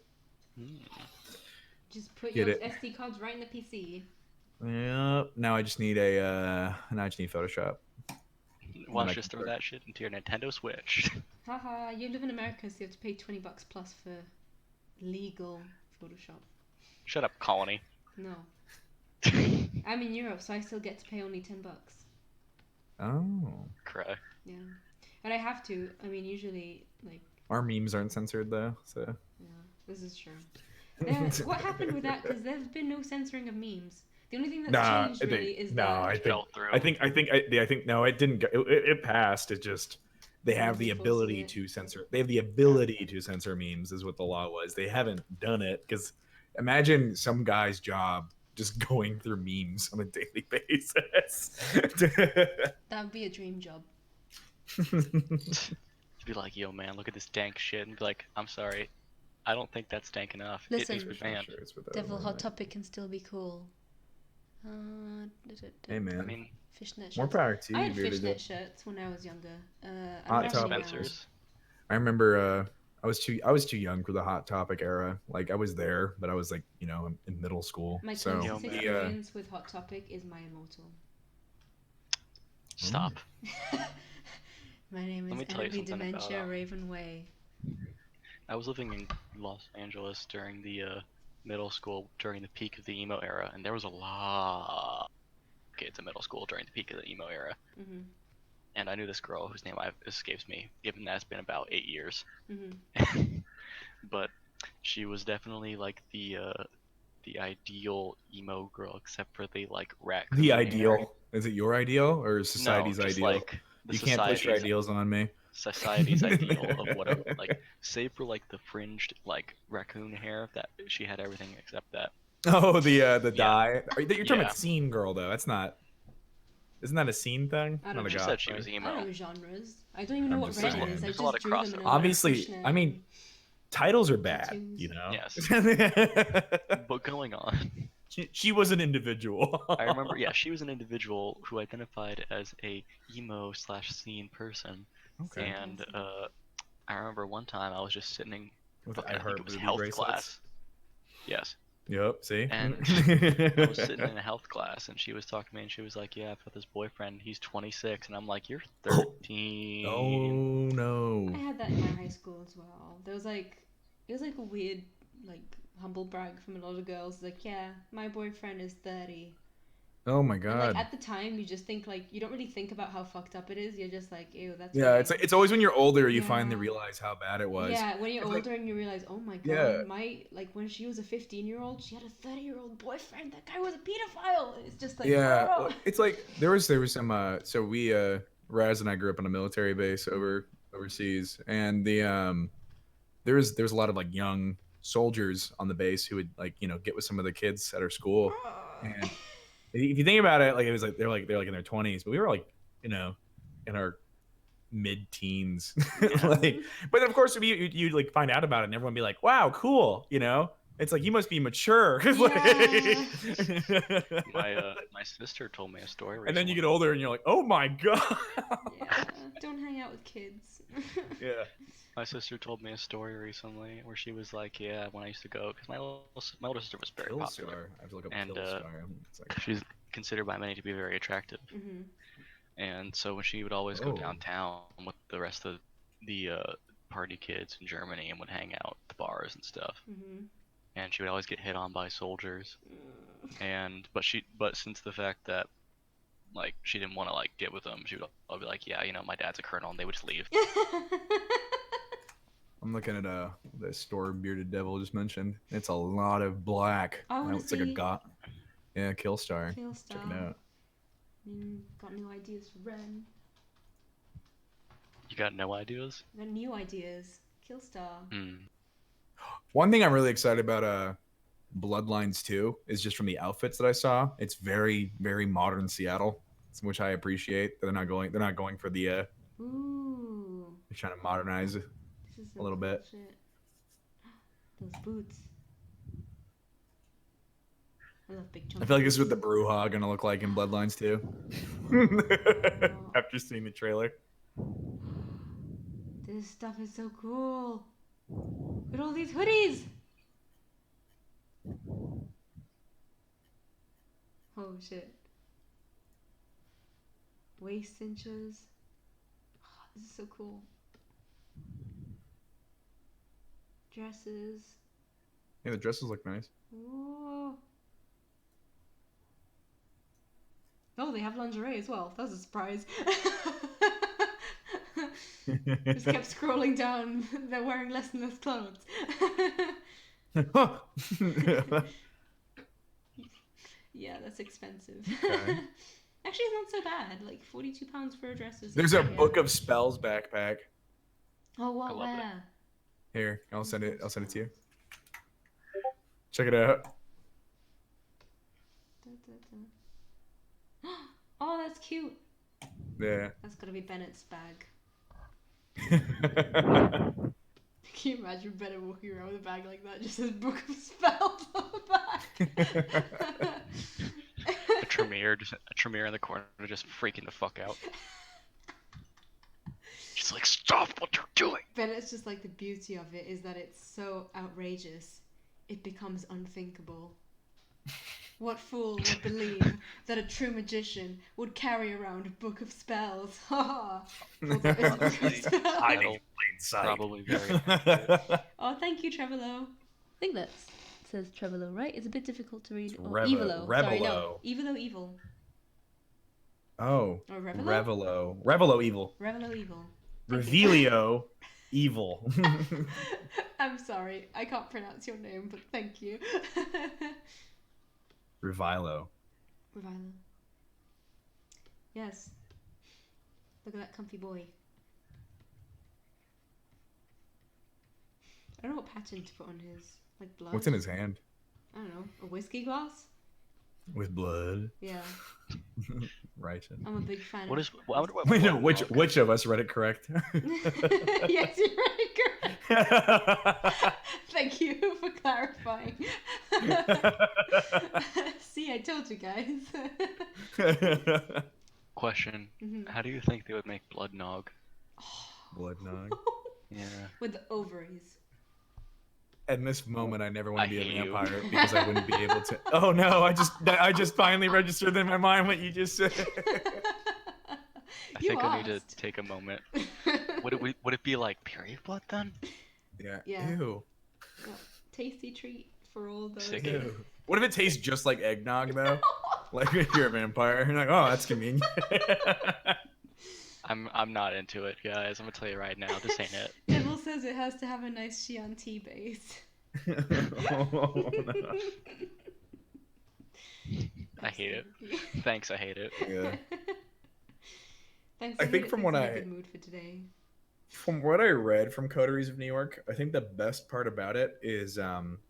Speaker 2: just put your SD cards right in the PC.
Speaker 1: Yep. Now I just need Photoshop.
Speaker 3: Why don't you just throw that shit into your Nintendo Switch?
Speaker 2: Haha, you live in America, so you have to pay $20 plus for legal Photoshop.
Speaker 3: Shut up, Colony.
Speaker 2: No. I'm in Europe, so I still get to pay only $10.
Speaker 1: Oh.
Speaker 3: Cry.
Speaker 2: Yeah. And I have to. I mean, usually, like...
Speaker 1: Our memes aren't censored, though, so...
Speaker 2: Yeah, this is true. What happened with that? Because there's been no censoring of memes. The only thing that's changed really is that...
Speaker 1: I think no, it didn't go, it passed. It just they have the ability to censor. They have the ability to censor memes, is what the law was. They haven't done it because imagine some guy's job just going through memes on a daily basis.
Speaker 2: That would be a dream job.
Speaker 3: To be like, yo, man, look at this dank shit, and be like, I'm sorry, I don't think that's dank enough.
Speaker 2: Listen,
Speaker 3: it's banned.
Speaker 2: Devil Hot Topic can still be cool.
Speaker 1: Hey man,
Speaker 3: I mean,
Speaker 2: fishnet shirts.
Speaker 1: More power to you.
Speaker 2: I had fishnet shirts when I was younger.
Speaker 1: Hot Topics. I remember I was too young for the Hot Topic era. Like I was there, but I was like, you know, in middle school.
Speaker 2: My closest experience with Hot Topic is my immortal.
Speaker 3: Stop.
Speaker 2: My name is Enemy Dementia Raven Way.
Speaker 3: I was living in Los Angeles during the middle school, during the peak of the emo era, and there was a lot of kids in middle school during the peak of the emo era.
Speaker 2: Mm-hmm.
Speaker 3: And I knew this girl whose name escapes me, given that it's been about 8 years.
Speaker 2: Mm-hmm.
Speaker 3: But she was definitely like the ideal emo girl, except for the like raccoon.
Speaker 1: The ideal? Hair. Is it your ideal or society's ideal?
Speaker 3: Like
Speaker 1: you can't push your ideals on me.
Speaker 3: Society's ideal of what, like, save for like the fringed like raccoon hair, that she had everything except that.
Speaker 1: Oh, the dye. You're talking about scene girl though. That's not. Isn't that a scene thing?
Speaker 2: I don't know.
Speaker 3: She said she was emo.
Speaker 2: I don't know genres. I don't even know what red is. I just
Speaker 3: drew
Speaker 2: them in a
Speaker 1: Obviously, I mean, titles are bad, tattoos. You know.
Speaker 3: Yes. But going on.
Speaker 1: She was an individual.
Speaker 3: I remember, yeah, she was an individual who identified as a emo/scene person. Okay. And I remember one time I was just sitting with I think it was health class. Yes.
Speaker 1: Yep. See.
Speaker 3: And I was sitting in a health class, and she was talking to me, and she was like, "Yeah, I've got this boyfriend. He's 26," and I'm like, "You're 13."
Speaker 1: Oh no.
Speaker 2: I had that in my high school as well. There was like, it was like a weird like humble brag from a lot of girls, like, yeah, my boyfriend is 30.
Speaker 1: Oh my god.
Speaker 2: And, like, at the time you just think, like, you don't really think about how fucked up it is. You're just like, ew, that's
Speaker 1: weird. It's always when you're older you finally realize how bad it was.
Speaker 2: Yeah, when you're older and you realize, oh my god, like when she was a 15-year-old, she had a 30-year-old boyfriend. That guy was a pedophile. It's just like,
Speaker 1: oh. It's like there was some so we Raz and I grew up on a military base overseas, and the there was a lot of like young soldiers on the base who would like, you know, get with some of the kids at our school. And if you think about it, like it was like they're like in their 20s, but we were like, you know, in our mid-teens. Like, but of course you like find out about it and everyone be like, wow, cool, you know. It's like, you must be mature.
Speaker 2: Yeah.
Speaker 3: My sister told me a story recently.
Speaker 1: And then you get older and you're like, oh my god.
Speaker 2: Yeah, don't hang out with kids.
Speaker 1: Yeah.
Speaker 3: My sister told me a story recently where she was like, yeah, when I used to go, because my older sister was very popular.
Speaker 1: I have to look up
Speaker 3: and
Speaker 1: like...
Speaker 3: she's considered by many to be very attractive.
Speaker 2: Mm-hmm.
Speaker 3: And so when she would always go downtown with the rest of the party kids in Germany and would hang out at the bars and stuff.
Speaker 2: Mm-hmm.
Speaker 3: And she would always get hit on by soldiers. But since the fact that like she didn't want to like get with them, she would all be like, yeah, you know, my dad's a colonel, and they would just leave.
Speaker 1: I'm looking at the store Bearded Devil just mentioned. It's a lot of black. It's like a got. Yeah, Killstar. Check it out.
Speaker 2: Got new ideas for Ren.
Speaker 3: You got no ideas?
Speaker 2: Got new ideas. Killstar.
Speaker 1: One thing I'm really excited about Bloodlines 2 is just from the outfits that I saw. It's very, very modern Seattle, which I appreciate. They're not going for the
Speaker 2: Ooh.
Speaker 1: They're trying to modernize it a little bit.
Speaker 2: Shit. Those boots. I love big chunky.
Speaker 1: I feel like this is what the Brujah gonna look like in Bloodlines 2. After seeing the trailer.
Speaker 2: This stuff is so cool. Look at all these hoodies. Oh shit. Waist cinches. Oh, this is so cool. Dresses.
Speaker 1: Yeah, the dresses look nice.
Speaker 2: Ooh. Oh, they have lingerie as well. That was a surprise. Just kept scrolling down. They're wearing less and less clothes. Yeah, that's expensive.
Speaker 1: Okay.
Speaker 2: Actually, it's not so bad. Like £42 for a dress is.
Speaker 1: There's a Book of Spells backpack.
Speaker 2: Oh,
Speaker 3: I
Speaker 2: what?
Speaker 3: love it.
Speaker 2: Where?
Speaker 1: Here, I'll send it to you. Check it out.
Speaker 2: Oh, that's cute.
Speaker 1: Yeah.
Speaker 2: That's gotta be Bennett's bag. Can you imagine Bennett walking around with a bag like that? Just says Book of Spells on the back.
Speaker 3: A Tremere in the corner, just freaking the fuck out. She's like, stop what you're doing.
Speaker 2: Bennett's just like, the beauty of it is that it's so outrageous, it becomes unthinkable. What fool would believe that a true magician would carry around a book of spells? Ha
Speaker 3: Idle. Probably very.
Speaker 2: Oh, thank you, Trevolo. I think that says Trevolo, right? It's a bit difficult to read.
Speaker 1: It's
Speaker 2: Oh, Evilo. Sorry, no.
Speaker 1: Revelo.
Speaker 2: Evilo Evil.
Speaker 1: Oh.
Speaker 2: Or Revelo?
Speaker 1: Revelo. Revelo Evil.
Speaker 2: Revelo Evil.
Speaker 1: Revelio Evil.
Speaker 2: I'm sorry, I can't pronounce your name, but thank you.
Speaker 1: Revilo.
Speaker 2: Revilo. Yes. Look at that comfy boy. I don't know what pattern to put on his, like, blood.
Speaker 1: What's in his hand?
Speaker 2: I don't know. A whiskey glass?
Speaker 1: With blood.
Speaker 2: Yeah.
Speaker 1: Right.
Speaker 2: I'm a big fan
Speaker 3: What
Speaker 2: of...
Speaker 3: is? I wonder what.
Speaker 1: Wait, no,
Speaker 3: blood dog-
Speaker 1: which of us read it correct?
Speaker 2: Yes, you're right. Thank you for clarifying. See, I told you guys.
Speaker 3: Question: How do you think they would make blood nog?
Speaker 1: Blood nog.
Speaker 3: Yeah.
Speaker 2: With the ovaries.
Speaker 1: At this moment, I never want
Speaker 3: I
Speaker 1: to be a
Speaker 3: hate you.
Speaker 1: vampire because I wouldn't be able to. Oh no! I just finally registered in my mind what you just said.
Speaker 3: I think I need to take a moment. Would it be like period blood then?
Speaker 1: Yeah.
Speaker 2: Yeah.
Speaker 1: Ew.
Speaker 2: Yeah. Tasty treat for all those.
Speaker 3: Sick.
Speaker 1: Ew. What if it tastes just like eggnog though? Like if you're a vampire, you're like, oh, that's convenient.
Speaker 3: I'm not into it, guys. I'm gonna tell you right now, this ain't it.
Speaker 2: Devil says it has to have a nice Chianti base.
Speaker 1: Oh, no.
Speaker 3: I hate it. Thanks, I hate it.
Speaker 1: Yeah.
Speaker 2: Thanks.
Speaker 1: I think
Speaker 2: from what I good mood for today.
Speaker 1: From what I read from Coteries of New York, I think the best part about it is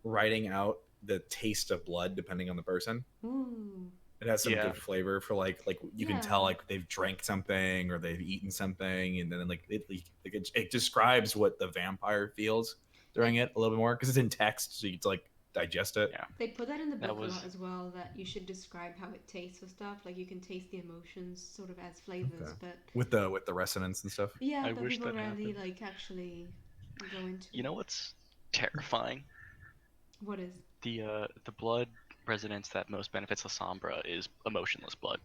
Speaker 1: writing out the taste of blood depending on the person.
Speaker 2: Ooh.
Speaker 1: It has some good flavor for like you can tell like they've drank something or they've eaten something, and then like it describes what the vampire feels during it a little bit more because it's in text, so you get to like digest it.
Speaker 3: Yeah.
Speaker 2: They put that in the book a lot as well, that you should describe how it tastes or stuff. Like you can taste the emotions sort of as flavors, but
Speaker 1: with the resonance and stuff.
Speaker 2: Yeah,
Speaker 3: I
Speaker 2: but
Speaker 3: wish
Speaker 2: people
Speaker 3: that
Speaker 2: rarely
Speaker 3: happened.
Speaker 2: like actually go into.
Speaker 3: You know what's terrifying?
Speaker 2: What is?
Speaker 3: The blood resonance that most benefits La Sombra is emotionless blood.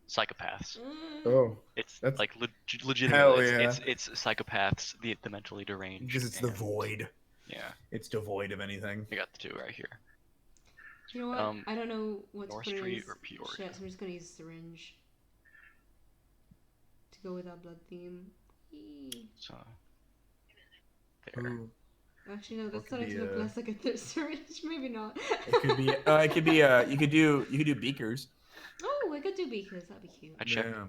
Speaker 3: Psychopaths.
Speaker 1: Oh,
Speaker 3: it's
Speaker 1: that's
Speaker 3: like legitimately.
Speaker 1: yeah.
Speaker 3: It's psychopaths, the mentally deranged.
Speaker 1: Because it's the void.
Speaker 3: Yeah.
Speaker 1: It's devoid of anything.
Speaker 3: I got the two right here.
Speaker 2: You know what? I don't know what
Speaker 3: North
Speaker 2: to put
Speaker 3: Street
Speaker 2: in
Speaker 3: or Peoria.
Speaker 2: shit, so I'm just gonna use a syringe to go with our blood theme.
Speaker 3: So there.
Speaker 1: Ooh.
Speaker 2: Actually, no, that's starting to look less like a syringe. Maybe not.
Speaker 1: It could be. It could be. You could do beakers.
Speaker 2: Oh, I could do beakers. That'd be cute.
Speaker 3: I checked.
Speaker 1: Yeah.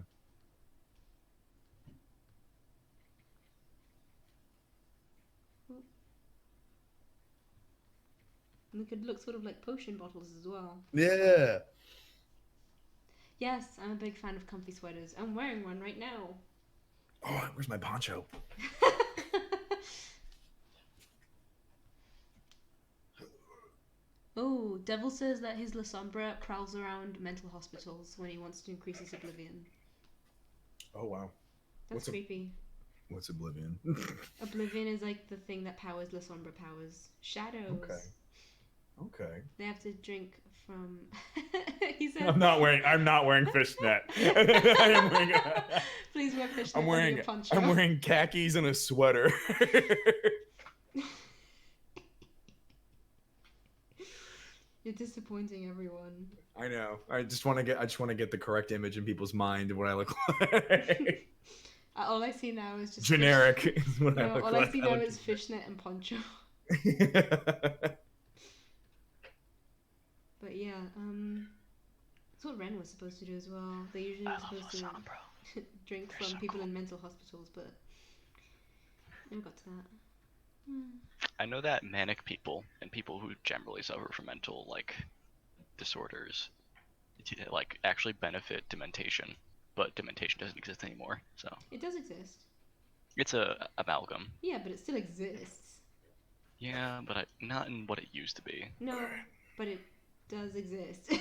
Speaker 2: And they could look sort of like potion bottles as well.
Speaker 1: Yeah.
Speaker 2: Yes, I'm a big fan of comfy sweaters. I'm wearing one right now.
Speaker 1: Oh, where's my poncho?
Speaker 2: Oh, Devil says that his La Sombra prowls around mental hospitals when he wants to increase his oblivion.
Speaker 1: Oh wow.
Speaker 2: That's creepy.
Speaker 1: What's oblivion?
Speaker 2: Oblivion is like the thing that powers La Sombra powers. Shadows.
Speaker 1: Okay. Okay.
Speaker 2: They have to drink from. He said.
Speaker 1: I'm not wearing fishnet. I am wearing.
Speaker 2: Please wear fishnet
Speaker 1: I'm
Speaker 2: under
Speaker 1: wearing.
Speaker 2: your poncho.
Speaker 1: I'm wearing khakis and a sweater.
Speaker 2: You're disappointing everyone.
Speaker 1: I know. I just want to get the correct image in people's mind of what I look like.
Speaker 2: All I see now is just
Speaker 1: Generic is what I
Speaker 2: No,
Speaker 1: look
Speaker 2: all
Speaker 1: like.
Speaker 2: I see now is fishnet and poncho. But yeah, that's what Ren was supposed to do as well. They usually are supposed to drink from
Speaker 3: so
Speaker 2: people
Speaker 3: cool.
Speaker 2: in mental hospitals, but never got to that.
Speaker 3: I know that manic people and people who generally suffer from mental like disorders like actually benefit dementation, but dementation doesn't exist anymore. So
Speaker 2: It does exist.
Speaker 3: it's a amalgam.
Speaker 2: Yeah, but it still exists.
Speaker 3: Yeah, but not in what it used to be.
Speaker 2: No, but it does exist.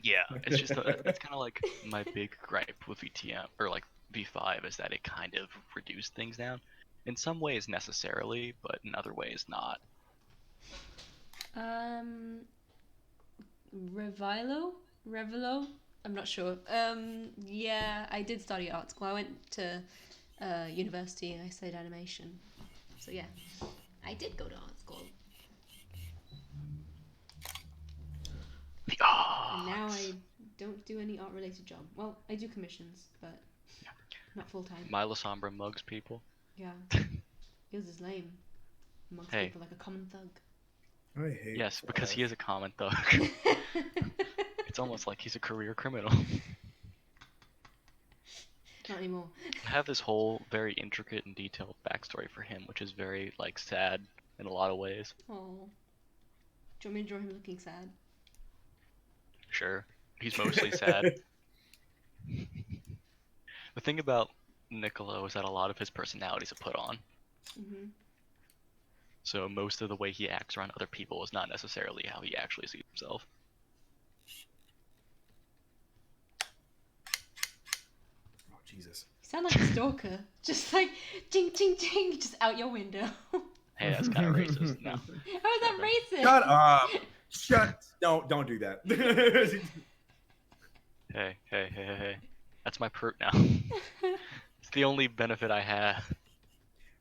Speaker 3: Yeah, it's just that's kind of like my big gripe with VTM or like V5 is that it kind of reduced things down. In some ways necessarily, but in other ways not.
Speaker 2: Revelo? I'm not sure. Yeah, I did study art school. I went to university and I studied animation. So yeah, I did go to art school.
Speaker 3: The
Speaker 2: And now
Speaker 3: arts.
Speaker 2: I don't do any art related job. Well, I do commissions, but not full time.
Speaker 3: My La Sombra mugs people.
Speaker 2: Yeah. Yours is lame. Amongst
Speaker 3: Hey.
Speaker 2: people like a common thug.
Speaker 1: I hate.
Speaker 3: Yes, because he is a common thug. It's almost like he's a career criminal.
Speaker 2: Not anymore.
Speaker 3: I have this whole very intricate and detailed backstory for him, which is very like sad in a lot of ways.
Speaker 2: Oh. Do you want me to draw him looking sad?
Speaker 3: Sure, he's mostly sad. The thing about Niccolo is that a lot of his personality is a put on.
Speaker 2: Mm-hmm.
Speaker 3: So most of the way he acts around other people is not necessarily how he actually sees himself.
Speaker 1: Oh Jesus!
Speaker 2: You sound like a stalker. Just like ting ting ting, just out your window.
Speaker 3: Hey, that's kind of racist. No.
Speaker 2: How is that racist?
Speaker 1: Shut up! Shut! Don't do that.
Speaker 3: Hey. That's my perk now. It's the only benefit I have.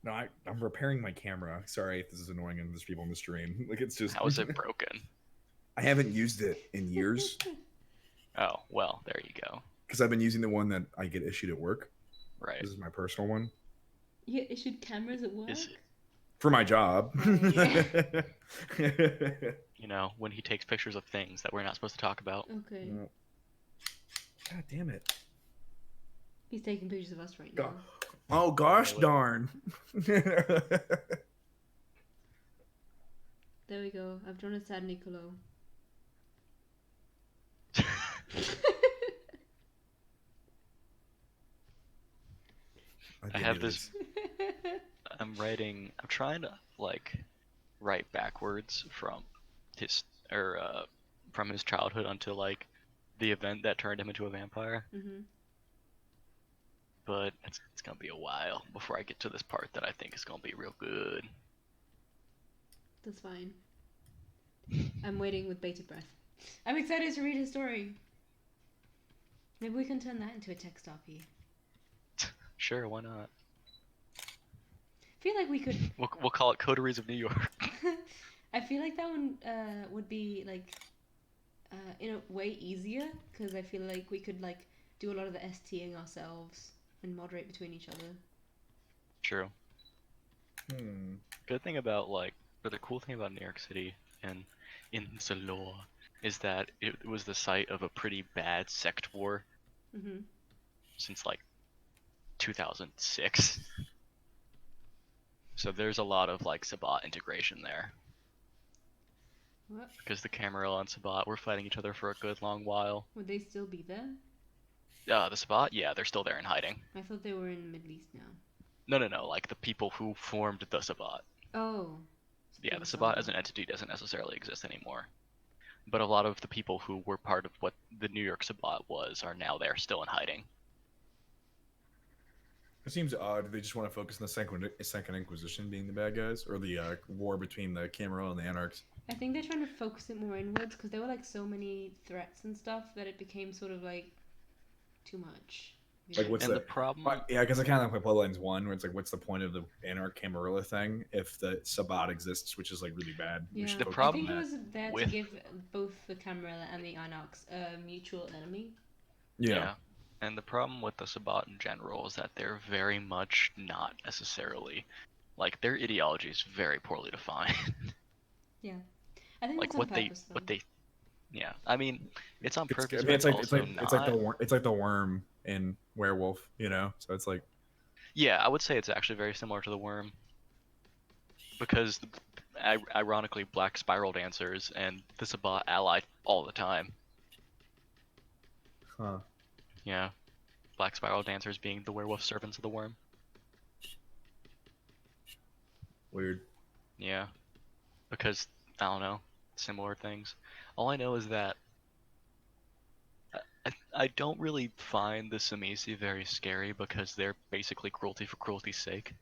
Speaker 1: No, I'm repairing my camera. Sorry if this is annoying and there's people on the stream. Like it's just.
Speaker 3: How is it broken?
Speaker 1: I haven't used it in years
Speaker 3: Oh, well, there you go.
Speaker 1: because I've been using the one that I get issued at work.
Speaker 3: Right.
Speaker 1: This is my personal one
Speaker 2: You get issued cameras at work?
Speaker 3: Is it?
Speaker 1: for my job.
Speaker 3: You know, when he takes pictures of things that we're not supposed to talk about.
Speaker 2: Okay.
Speaker 1: God damn it!
Speaker 2: He's taking pictures of us right now.
Speaker 1: Oh gosh darn!
Speaker 2: There we go. I've drawn a sad Niccolo.
Speaker 3: I have this. I'm trying to like write backwards from his from his childhood until like the event that turned him into a vampire.
Speaker 2: Mm-hmm.
Speaker 3: But it's gonna be a while before I get to this part that I think is gonna be real good.
Speaker 2: That's fine. I'm waiting with bated breath. I'm excited to read his story. Maybe we can turn that into a text RP.
Speaker 3: Sure, why not?
Speaker 2: I feel like we could.
Speaker 3: We'll call it Coteries of New York.
Speaker 2: I feel like that one would be like in a way easier because I feel like we could like do a lot of the STing ourselves and moderate between each other.
Speaker 3: True. Good thing about or the cool thing about New York City and in the law is that it was the site of a pretty bad sect war since like 2006. So there's a lot of like Sabbat integration there.
Speaker 2: What?
Speaker 3: Because the Camarilla and Sabbat were fighting each other for a good long while.
Speaker 2: Would they still be there?
Speaker 3: The Sabbat, yeah, they're still there in hiding.
Speaker 2: I thought they were in the Middle East now.
Speaker 3: No, like the people who formed the Sabbat.
Speaker 2: Oh.
Speaker 3: Yeah, the Sabbat as an entity doesn't necessarily exist anymore. But a lot of the people who were part of what the New York Sabbat was are now there, still in hiding.
Speaker 1: It seems odd. They just want to focus on the Second Inquisition being the bad guys, or the war between the Camarilla and the Anarchs.
Speaker 2: I think they're trying to focus it more inwards because there were like so many threats and stuff that it became sort of like too much.
Speaker 1: Like, what's
Speaker 3: And the
Speaker 1: the?
Speaker 3: problem,
Speaker 1: Yeah, because I kind of like Bloodlines 1, where it's like, what's the point of the Anarch Camarilla thing if the Sabbat exists, which is like really bad. We
Speaker 2: Yeah,
Speaker 1: should
Speaker 3: the
Speaker 1: focus
Speaker 2: I
Speaker 1: on
Speaker 2: think
Speaker 3: problem
Speaker 2: it
Speaker 1: that.
Speaker 2: was there to
Speaker 3: with
Speaker 2: give both the Camarilla and the Inox a mutual enemy.
Speaker 1: Yeah.
Speaker 3: yeah, and the problem with the Sabbat in general is that they're very much not necessarily like their ideology is very poorly defined.
Speaker 2: Yeah, I think that's
Speaker 3: Like
Speaker 2: on purpose though.
Speaker 3: what they yeah. I mean, it's on
Speaker 1: I
Speaker 3: purpose,
Speaker 1: mean,
Speaker 3: but it's also
Speaker 1: it's like
Speaker 3: not.
Speaker 1: it's like the worm in Werewolf, you know. So it's like,
Speaker 3: Yeah, I would say it's actually very similar to the worm because ironically, black spiral dancers and the Sabbat allied all the time.
Speaker 1: huh,
Speaker 3: Yeah, black spiral dancers being the werewolf servants of the worm.
Speaker 1: weird.
Speaker 3: Yeah, because I don't know, similar things. All I know is that I don't really find the Samisi very scary because they're basically cruelty for cruelty's sake.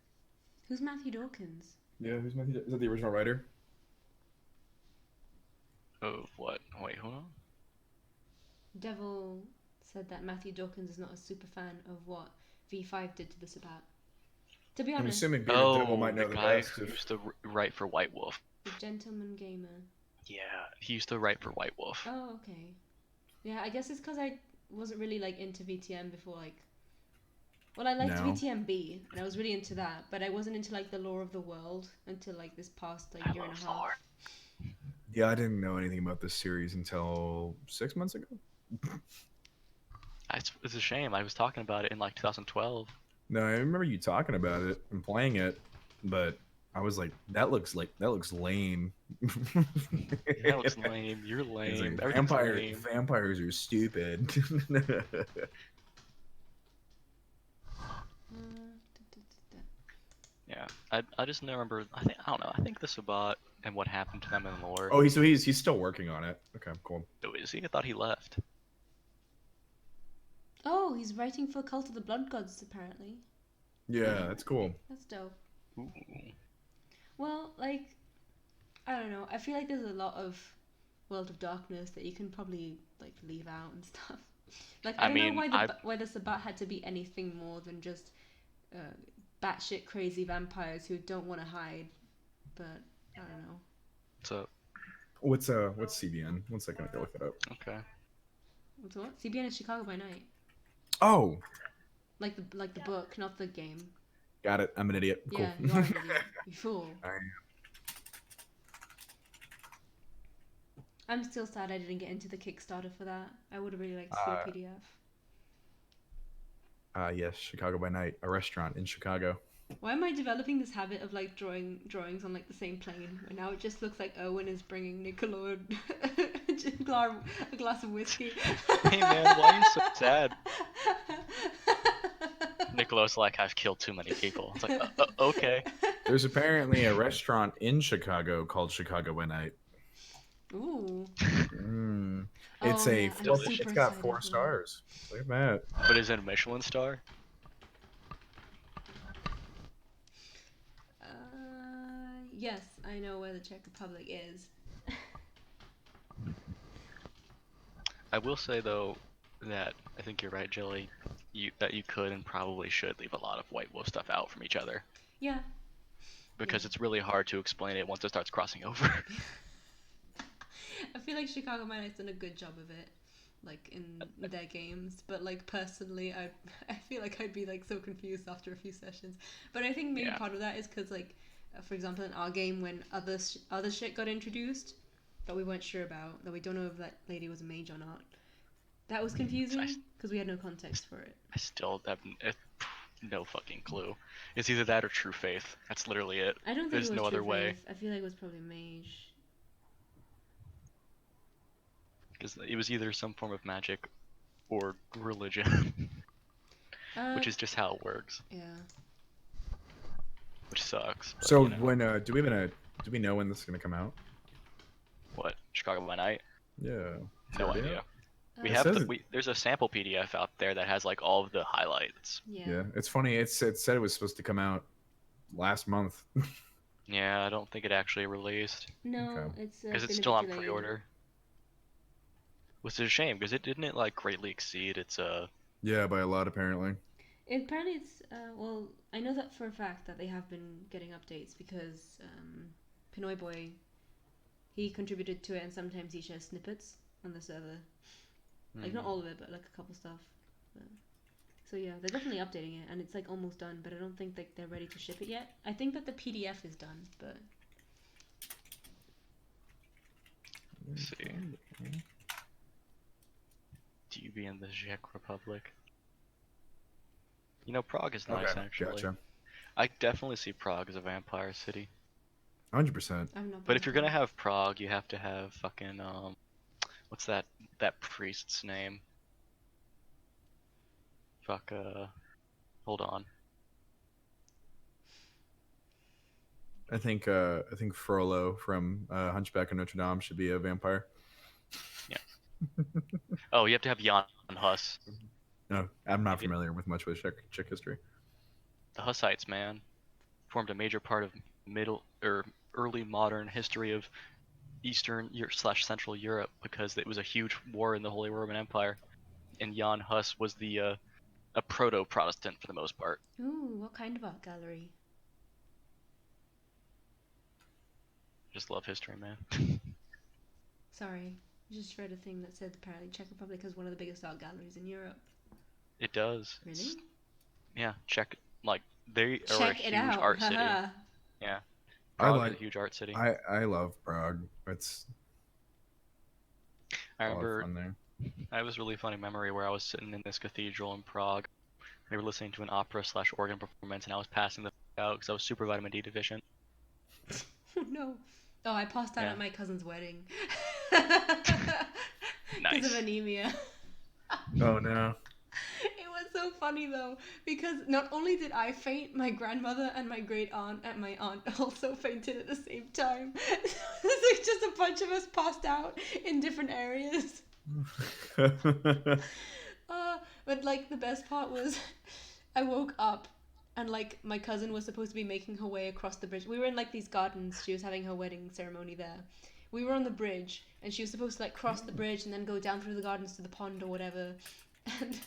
Speaker 2: Who's Matthew Dawkins?
Speaker 1: Yeah, who's Matthew? Is that the original writer?
Speaker 3: Oh, what? Wait, hold on.
Speaker 2: Devil said that Matthew Dawkins is not a super fan of what V5 did to the Sabbat. To be
Speaker 1: I'm
Speaker 2: honest,
Speaker 1: assuming Bearded Devil
Speaker 3: Oh,
Speaker 1: might
Speaker 3: the
Speaker 1: know the
Speaker 3: guy
Speaker 1: best.
Speaker 3: who used to write for White Wolf.
Speaker 2: the Gentleman Gamer.
Speaker 3: Yeah, he used to write for White Wolf.
Speaker 2: Oh, okay. Yeah, I guess it's because I wasn't really like into VTM before. Like, well, I liked
Speaker 1: No.
Speaker 2: VTMB and I was really into that, but I wasn't into like the lore of the world until like this past like
Speaker 3: I
Speaker 2: year and
Speaker 3: love
Speaker 2: a half.
Speaker 3: lore.
Speaker 1: Yeah, I didn't know anything about this series until 6 months ago.
Speaker 3: It's a shame. I was talking about it in like 2012.
Speaker 1: No, I remember you talking about it and playing it, but I was like, that looks lame.
Speaker 3: That looks lame. You're
Speaker 1: It's
Speaker 3: lame.
Speaker 1: like
Speaker 3: Everything's lame.
Speaker 1: vampires are stupid.
Speaker 3: Yeah, I just remember. I don't know. I think the Sabbat and what happened to them in lore.
Speaker 1: Oh, he's still working on it. Okay, cool.
Speaker 3: Oh, is he? I thought he left.
Speaker 2: Oh, he's writing for Cult of the Blood Gods apparently.
Speaker 1: Yeah, that's cool.
Speaker 2: That's dope.
Speaker 3: Ooh.
Speaker 2: Well, like, I don't know. I feel like there's a lot of World of Darkness that you can probably like leave out and stuff. Like, I don't know why the Sabbat had to be anything more than just batshit crazy vampires who don't want to hide. But I don't know.
Speaker 3: So
Speaker 1: What's CBN? 1 second, I gotta look it up.
Speaker 3: okay.
Speaker 2: What's what? CBN is Chicago by Night.
Speaker 1: Oh,
Speaker 2: Like the book, not the game.
Speaker 1: got it. I'm an idiot. Cool.
Speaker 2: Yeah, you are an idiot. You fool. I'm still sad I didn't get into the Kickstarter for that. I would have really liked to see a PDF.
Speaker 1: Yes, Chicago by Night, a restaurant in Chicago.
Speaker 2: Why am I developing this habit of like drawing drawings on like the same plane? Where now it just looks like Owen is bringing Nicola a glass of whiskey.
Speaker 3: Hey man, why are you so sad? Nicholas like I've killed too many people. It's like okay.
Speaker 1: There's apparently a restaurant in Chicago called Chicago by Night.
Speaker 2: Ooh.
Speaker 1: It's
Speaker 2: Oh, yeah,
Speaker 1: it's got 4 stars. Look at that.
Speaker 3: But is it a Michelin star?
Speaker 2: Yes, I know where the Czech Republic is.
Speaker 3: I will say though that I think you're right, Jilly. That you could and probably should leave a lot of White Wolf stuff out from each other.
Speaker 2: Yeah.
Speaker 3: Because it's really hard to explain it once it starts crossing over.
Speaker 2: I feel like Chicago by Night's done a good job of it, like in their games. But like personally, I feel like I'd be like so confused after a few sessions. But I think maybe part of that is because like, for example, in our game when other shit got introduced that we weren't sure about, that we don't know if that lady was a mage or not. That was confusing because we had no context for it.
Speaker 3: I still have no fucking clue. It's either that or True Faith. That's literally it.
Speaker 2: I don't think
Speaker 3: There's
Speaker 2: it was
Speaker 3: no other
Speaker 2: True
Speaker 3: way.
Speaker 2: Faith. I feel like it was probably mage.
Speaker 3: Because it was either some form of magic or religion, which is just how it works.
Speaker 2: Yeah.
Speaker 3: Which sucks. But,
Speaker 1: So
Speaker 3: you know.
Speaker 1: when do we know when this is gonna come out?
Speaker 3: What, Chicago by Night?
Speaker 1: Yeah.
Speaker 3: No idea. We
Speaker 1: It
Speaker 3: have
Speaker 1: says
Speaker 3: there's a sample PDF out there that has like all of the highlights.
Speaker 1: Yeah, it's funny. It said it was supposed to come out last month.
Speaker 3: Yeah, I don't think it actually released
Speaker 2: No,
Speaker 1: Okay.
Speaker 2: it's
Speaker 3: because it's
Speaker 2: been a
Speaker 3: still
Speaker 2: bit
Speaker 3: on
Speaker 2: delayed.
Speaker 3: pre-order. Which is a shame because it didn't like greatly exceed its
Speaker 1: Yeah, by a lot apparently.
Speaker 2: Apparently, it's well, I know that for a fact that they have been getting updates because Pinoy Boy, he contributed to it, and sometimes he shares snippets on the server. Like not all of it, but like a couple stuff. But, so yeah, they're definitely updating it, and it's like almost done. But I don't think like they're ready to ship it yet. I think that the PDF is done, but
Speaker 3: Let's see. Do you be in the Czech Republic? You know, Prague is nice
Speaker 1: Okay,
Speaker 3: actually.
Speaker 1: gotcha.
Speaker 3: I definitely see Prague as a vampire city.
Speaker 1: 100%.
Speaker 2: I've not been.
Speaker 3: But if
Speaker 2: to
Speaker 3: you're gonna
Speaker 2: Prague.
Speaker 3: have Prague, you have to have fucking what's that priest's name? Fuck hold on.
Speaker 1: I think Frollo from Hunchback of Notre Dame should be a vampire.
Speaker 3: Yeah. Oh, you have to have Jan Hus.
Speaker 1: No, I'm not
Speaker 3: If you,
Speaker 1: familiar with much with Czech history.
Speaker 3: the Hussites, man, formed a major part of middle or early modern history of Eastern slash Central Europe because it was a huge war in the Holy Roman Empire, and Jan Hus was the a proto-Protestant for the most part.
Speaker 2: Ooh, what kind of art gallery?
Speaker 3: Just love history, man.
Speaker 2: Sorry, I just read a thing that said apparently Czech Republic has one of the biggest art galleries in Europe.
Speaker 3: It does.
Speaker 2: Really?
Speaker 3: Yeah, Czech, like they are a
Speaker 2: Check it
Speaker 3: huge
Speaker 2: out.
Speaker 3: art city.
Speaker 2: Haha.
Speaker 3: Yeah,
Speaker 1: I
Speaker 3: Prague is
Speaker 1: like
Speaker 3: a huge art city.
Speaker 1: I love Prague. It's
Speaker 3: I
Speaker 1: a lot of
Speaker 3: remember
Speaker 1: fun there.
Speaker 3: I have this really funny memory where I was sitting in this cathedral in Prague. We were listening to an opera slash organ performance, and I was passing the out because I was super vitamin D deficient.
Speaker 2: Oh no. Oh, I passed out
Speaker 3: Yeah,
Speaker 2: at my cousin's wedding. Because of
Speaker 3: nice.
Speaker 2: anemia.
Speaker 1: Oh no.
Speaker 2: It was so funny though, because not only did I faint, my grandmother and my great aunt and my aunt also fainted at the same time. It's like just a bunch of us passed out in different areas. But like the best part was, I woke up and like my cousin was supposed to be making her way across the bridge. We were in like these gardens. She was having her wedding ceremony there. We were on the bridge, and she was supposed to like cross the bridge and then go down through the gardens to the pond or whatever. And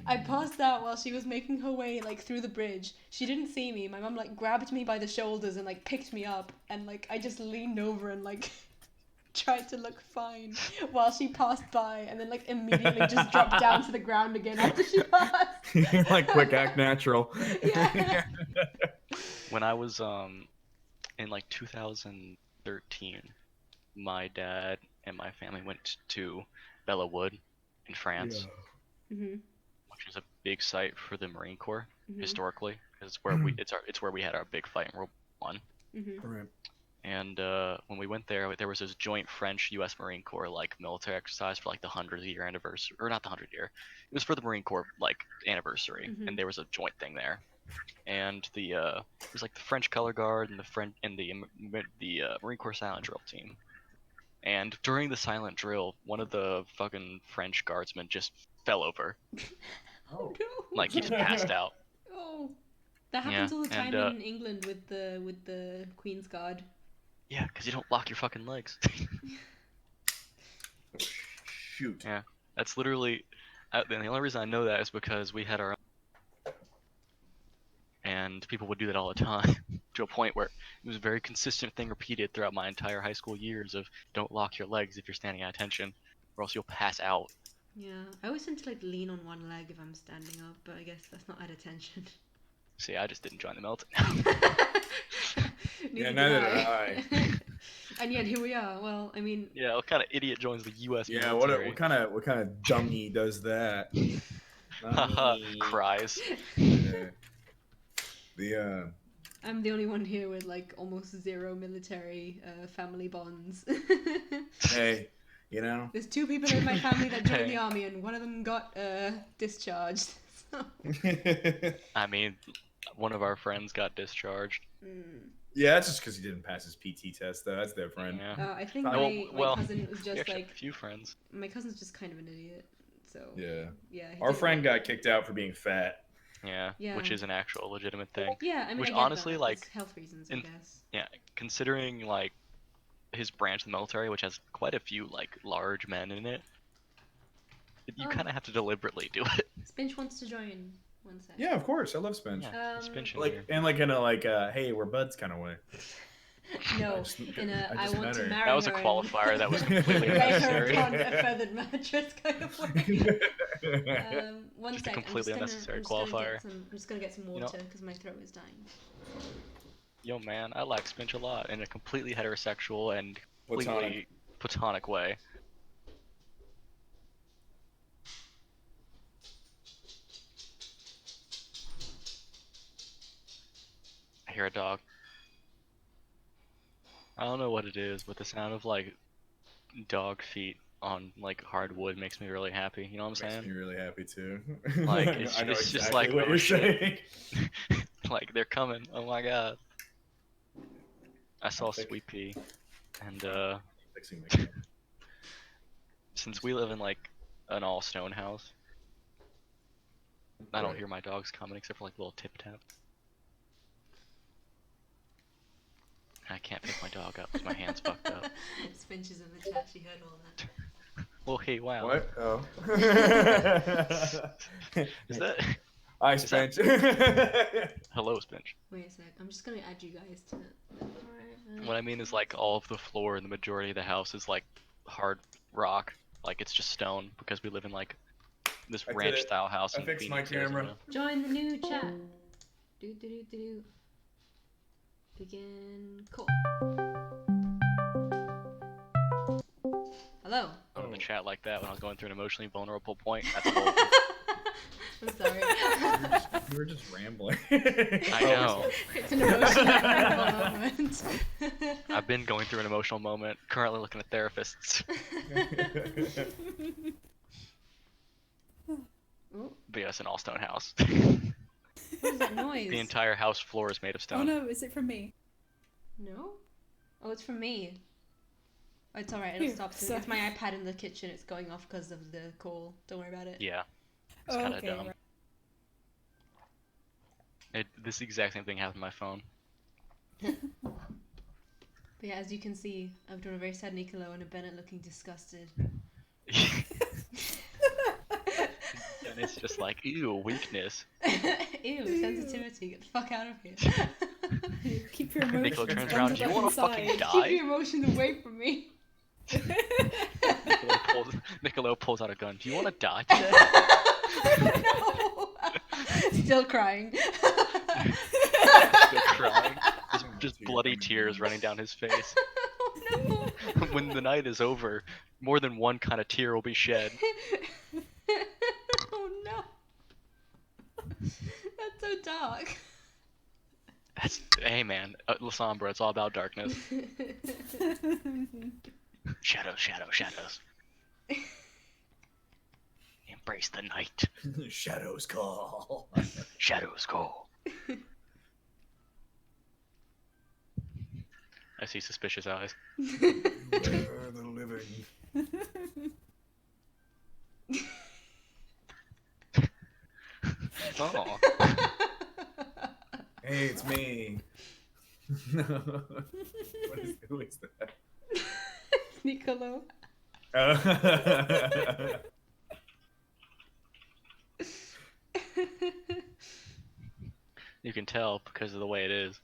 Speaker 2: I passed out while she was making her way like through the bridge. She didn't see me. My mum like grabbed me by the shoulders and like picked me up, and like I just leaned over and like tried to look fine while she passed by, and then like immediately just dropped down to the ground again after she passed.
Speaker 1: You're like quick act natural.
Speaker 2: Yeah.
Speaker 3: When I was in like 2013, my dad and my family went to Bella Wood in France,
Speaker 2: Mhm.
Speaker 3: which is a big site for the Marine Corps
Speaker 2: Mhm.
Speaker 3: historically, because it's where we had our big fight in World War One.
Speaker 2: Mhm.
Speaker 1: Right.
Speaker 3: And when we went there was this joint French-U.S. Marine Corps like military exercise for like the 100th year anniversary, or not the 100th year. It was for the Marine Corps like anniversary,
Speaker 2: Mhm.
Speaker 3: and there was a joint thing there. And it was like the French Color Guard and the Marine Corps Silent Drill team. And during the silent drill, one of the fucking French guardsmen just fell over,
Speaker 2: Oh no.
Speaker 3: like he just passed out.
Speaker 2: Oh, that
Speaker 3: Yeah,
Speaker 2: happens all the
Speaker 3: and
Speaker 2: time in England with the Queen's Guard.
Speaker 3: yeah, because you don't lock your fucking legs.
Speaker 1: Shoot.
Speaker 3: Yeah, that's literally. The only reason I know that is because we had our own, and people would do that all the time, to a point where it was a very consistent thing repeated throughout my entire high school years of don't lock your legs if you're standing at attention, or else you'll pass out.
Speaker 2: Yeah, I always tend to like lean on one leg if I'm standing up, but I guess that's not at attention.
Speaker 3: See, I just didn't join the military.
Speaker 2: Neither
Speaker 1: neither
Speaker 2: did
Speaker 1: did
Speaker 2: I. And yet here we are. Well, I mean,
Speaker 3: Yeah, what kind of idiot joins the U.S.
Speaker 1: Yeah,
Speaker 3: military?
Speaker 1: what kind of dummy does that? Not
Speaker 3: Haha,
Speaker 1: me.
Speaker 3: cries.
Speaker 1: Yeah. The
Speaker 2: I'm the only one here with like almost zero military family bonds.
Speaker 1: hey, you know.
Speaker 2: There's two people in my family that joined
Speaker 3: Hey.
Speaker 2: the army, and one of them got discharged. So.
Speaker 3: I mean, one of our friends got discharged.
Speaker 1: Yeah, that's just because he didn't pass his PT test, though. That's different.
Speaker 3: Yeah.
Speaker 2: I think
Speaker 1: Well,
Speaker 2: my cousin was
Speaker 3: we
Speaker 2: just
Speaker 3: actually have
Speaker 2: like
Speaker 3: a few friends.
Speaker 2: my cousin's just kind of an idiot. So
Speaker 1: Yeah.
Speaker 2: yeah.
Speaker 1: Our friend got kicked out for being fat.
Speaker 3: Yeah,
Speaker 2: Yeah.
Speaker 3: which is an actual legitimate thing.
Speaker 2: Yeah, I mean,
Speaker 3: Which
Speaker 2: I get
Speaker 3: honestly,
Speaker 2: that.
Speaker 3: like,
Speaker 2: It's health reasons, I
Speaker 3: in-
Speaker 2: guess.
Speaker 3: Yeah, considering like his branch of the military, which has quite a few like large men in it, you kind of have to deliberately do it.
Speaker 2: Spinch wants to join. One sec.
Speaker 1: Yeah, of course. I love Spinch.
Speaker 3: Yeah, Spinch in
Speaker 1: Like
Speaker 3: here.
Speaker 1: and like in a like hey, we're buds kind of way.
Speaker 2: No, I want to marry
Speaker 3: That was
Speaker 2: her
Speaker 3: a qualifier that was
Speaker 2: and
Speaker 3: completely
Speaker 2: lay her
Speaker 3: unnecessary.
Speaker 2: upon a feathered mattress kind of way. One
Speaker 3: Just a
Speaker 2: sec.
Speaker 3: completely unnecessary qualifier.
Speaker 2: I'm just gonna get some water because my throat is dying.
Speaker 3: Yo, man, I like Spinch a lot in a completely heterosexual and completely platonic way. I hear a dog. I don't know what it is, but the sound of like dog feet on like hardwood makes me really happy. You know what I'm saying?
Speaker 1: Makes me really happy too.
Speaker 3: Like
Speaker 1: I know
Speaker 3: it's
Speaker 1: exactly
Speaker 3: just like
Speaker 1: what you're saying.
Speaker 3: like they're coming. Oh my god. I saw Sweet Pea, and since we live in like an all stone house, I don't hear my dogs coming except for like little tip tap. I can't pick my dog up because my hand's fucked up.
Speaker 2: Spinch is in the chat. She heard all that.
Speaker 3: Well, hey, wow.
Speaker 1: What? Oh.
Speaker 3: Is that?
Speaker 1: Hi, Spinch.
Speaker 3: Hello, Spinch.
Speaker 2: Wait a sec. I'm just gonna add you guys to.
Speaker 3: What I mean is like all of the floor in the majority of the house is like hard rock, like it's just stone because we live in like this ranch style house in
Speaker 1: fixed my
Speaker 3: Phoenix,
Speaker 1: camera.
Speaker 3: Arizona.
Speaker 2: Join the new chat. Do. Begin call. Hello.
Speaker 3: I'm in the chat like that when I was going through an emotionally vulnerable point. That's bold.
Speaker 2: I'm sorry.
Speaker 1: You were just rambling.
Speaker 3: I know.
Speaker 2: It's an emotional moment.
Speaker 3: I've been going through an emotional moment. Currently looking at therapists. But yeah, it's an all stone house.
Speaker 2: What is that noise?
Speaker 3: The entire house floor is made of stone.
Speaker 4: Oh no, is it from me?
Speaker 2: No? Oh, it's from me. Oh, it's alright, it'll stop soon. It's my iPad in the kitchen, it's going off because of the call. Don't worry about it.
Speaker 3: Yeah. It's kind of dumb. This exact same thing happened to my phone.
Speaker 2: But yeah, as you can see, I've drawn a very sad Nicolo and a Bennett looking disgusted.
Speaker 3: And it's just like, ew, weakness.
Speaker 2: Ew, sensitivity, get the fuck out of here.
Speaker 4: Keep your emotions
Speaker 3: Nicola turns around, do you want to fucking die?
Speaker 2: Keep your emotions away from me.
Speaker 3: Nicola pulls out a gun. Do you want to die today?
Speaker 2: No! Still crying.
Speaker 3: Still crying. Just bloody tears running down his face.
Speaker 2: Oh no!
Speaker 3: When the night is over, more than one kind of tear will be shed.
Speaker 2: Oh no! That's so dark.
Speaker 3: Hey man, La Sombra, it's all about darkness. Shadows, shadows, shadows. Embrace the night.
Speaker 1: Shadows call.
Speaker 3: Shadows call. I see suspicious eyes.
Speaker 1: Where are the living?
Speaker 3: Oh.
Speaker 1: Hey, it's me. Who is that?
Speaker 2: Nicolo.
Speaker 3: You can tell because of the way it is.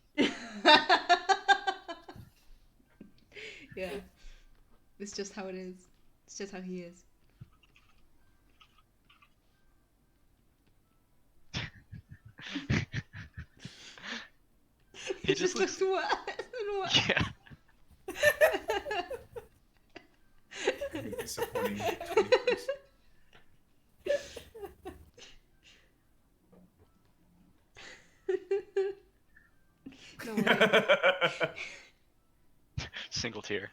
Speaker 2: Yeah. It's just how it is. It's just how he is.
Speaker 3: He just looks
Speaker 2: worse and worse.
Speaker 3: Yeah.
Speaker 1: Disappointing.
Speaker 2: No way.
Speaker 3: Single tear.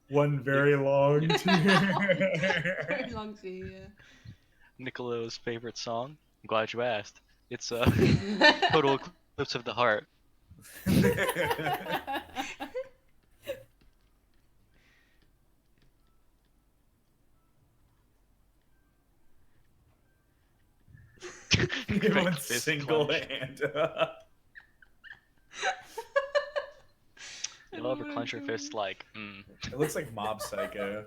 Speaker 1: One very long tear.
Speaker 2: Very long tear, yeah.
Speaker 3: Nicolo's favorite song? I'm glad you asked. It's Total Eclipse of the Heart.
Speaker 1: Everyone
Speaker 3: Quick fist
Speaker 1: single
Speaker 3: clench.
Speaker 1: hand.
Speaker 3: You'll ever clench your fist like,
Speaker 1: It looks like Mob Psycho.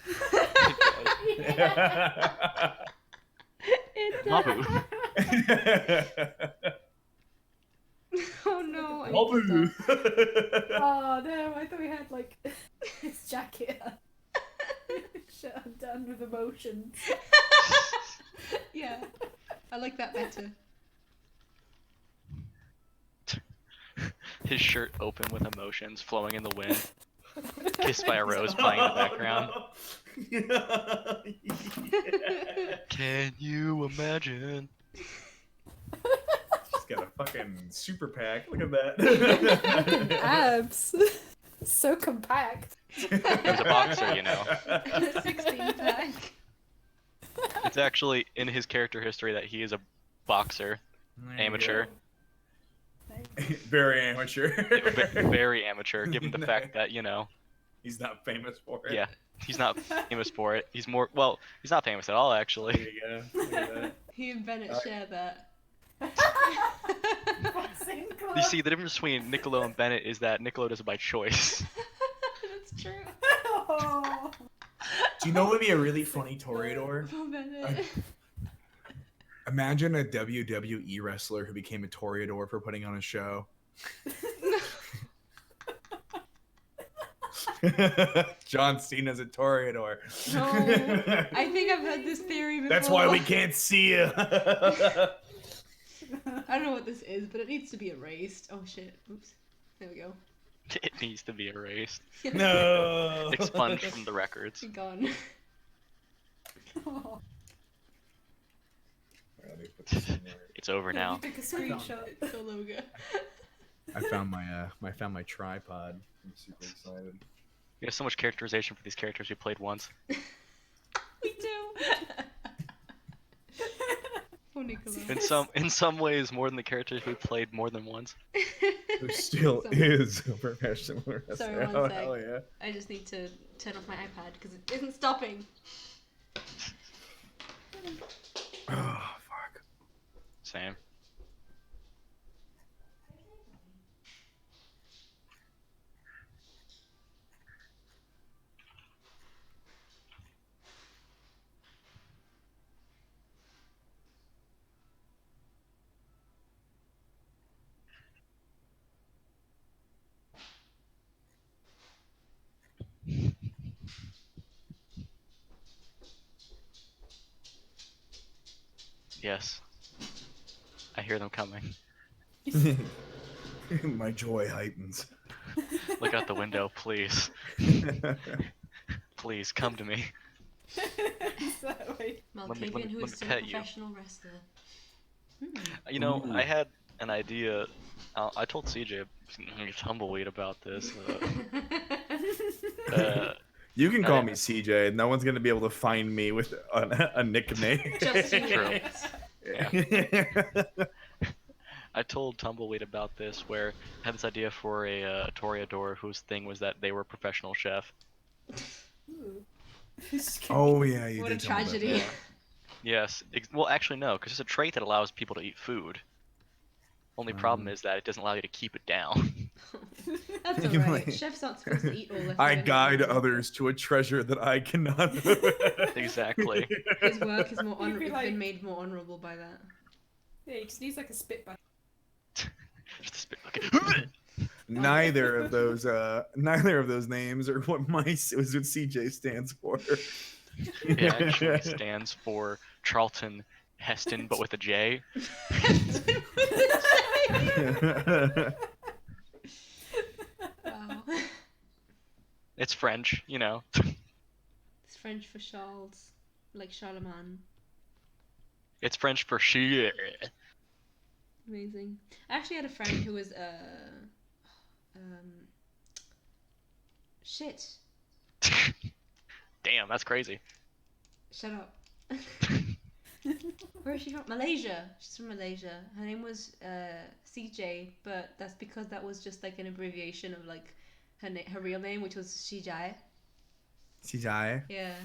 Speaker 3: It does.
Speaker 2: It
Speaker 3: Mabu.
Speaker 2: Oh no, I need to
Speaker 1: Mabu.
Speaker 2: stop.
Speaker 4: Oh no, I thought we had like his jacket on. Shit, I'm done with emotions.
Speaker 2: Yeah, I like that better.
Speaker 3: His shirt open with emotions flowing in the wind. Kissed by a rose playing in the background.
Speaker 1: No.
Speaker 3: Can you imagine?
Speaker 1: She's got a fucking super pack. Look at
Speaker 4: Fucking
Speaker 1: that.
Speaker 4: abs. So compact.
Speaker 3: He was a boxer, you know.
Speaker 2: 16-pack.
Speaker 3: It's actually in his character history that he is a boxer, amateur,
Speaker 1: Very amateur.
Speaker 3: very amateur, given the fact that, you know,
Speaker 1: He's not famous for it.
Speaker 3: yeah, he's not famous for it. He's more, well, he's not famous at all,
Speaker 1: There
Speaker 3: actually.
Speaker 1: you go. Look at that.
Speaker 2: He and Bennett share that.
Speaker 3: You see, the difference between Niccolo and Bennett is that Niccolo does it by choice.
Speaker 2: That's true.
Speaker 4: Oh.
Speaker 1: Do you know what would be a really funny Toreador?
Speaker 2: Poor Bennett.
Speaker 1: Imagine a WWE wrestler who became a Toreador for putting on a show. John Cena's a Toreador.
Speaker 2: No, I think I've heard this theory before.
Speaker 1: That's why we can't see you.
Speaker 2: I don't know what this is, but it needs to be erased. Oh shit. Oops. There we go.
Speaker 3: It needs to be erased,
Speaker 1: No.
Speaker 3: expunged from the records.
Speaker 2: Gone.
Speaker 4: Oh.
Speaker 3: It's over now.
Speaker 4: Take a screenshot.
Speaker 2: The logo.
Speaker 1: I found my tripod. I'm super excited.
Speaker 3: We have so much characterization for these characters we played once.
Speaker 2: We do. Oh, Nicola.
Speaker 3: In some ways, more than the characters we played more than once.
Speaker 1: Who still is a professional wrestler.
Speaker 2: Sorry, one
Speaker 1: Oh,
Speaker 2: sec.
Speaker 1: hell yeah.
Speaker 2: I just need to turn off my iPad because it isn't stopping.
Speaker 1: Oh, fuck.
Speaker 3: Same. Yes. I hear them coming.
Speaker 1: My joy heightens.
Speaker 3: Look out the window, please. Please, come to me.
Speaker 4: Is that way?
Speaker 2: Malkavian, who
Speaker 3: let
Speaker 2: is
Speaker 3: me
Speaker 2: still a
Speaker 3: pet you.
Speaker 2: professional wrestler.
Speaker 3: You know,
Speaker 1: Ooh.
Speaker 3: I had an idea. I told CJ Tumbleweed about this.
Speaker 1: You can
Speaker 3: I
Speaker 1: call
Speaker 3: didn't-
Speaker 1: me CJ. No one's gonna be able to find me with a nickname.
Speaker 2: Just
Speaker 3: True.
Speaker 2: you.
Speaker 3: I told Tumbleweed about this, where I had this idea for a Toreador whose thing was that they were a professional chef.
Speaker 4: Ooh.
Speaker 1: Oh yeah, you
Speaker 2: What
Speaker 1: did
Speaker 2: a
Speaker 1: tell me about
Speaker 2: tragedy.
Speaker 1: that.
Speaker 3: Yes. Well, actually, no, because it's a trait that allows people to eat food. Only problem is that it doesn't allow you to keep it down.
Speaker 2: That's
Speaker 1: You're
Speaker 2: alright.
Speaker 1: like-
Speaker 2: Chefs aren't supposed to eat all left.
Speaker 1: I guide others to a treasure that I cannot.
Speaker 3: Exactly.
Speaker 2: His work is more
Speaker 4: You'd be like-
Speaker 2: been made more honourable by that.
Speaker 4: Yeah, he just needs like a spit bag.
Speaker 3: Just a spit bucket.
Speaker 1: Neither of those names are what is what CJ stands for.
Speaker 3: It actually stands for Charlton Heston, but with a J.
Speaker 2: Wow.
Speaker 3: It's French, you know.
Speaker 2: It's French for Charles, like Charlemagne.
Speaker 3: It's French for shit.
Speaker 2: Amazing. I actually had a friend who was shit.
Speaker 3: Damn, that's crazy.
Speaker 2: Shut up. Where is she from? Malaysia. She's from Malaysia. Her name was CJ, but that's because that was just like an abbreviation of like her real name, which was Shijai.
Speaker 1: CJ.
Speaker 2: Yeah.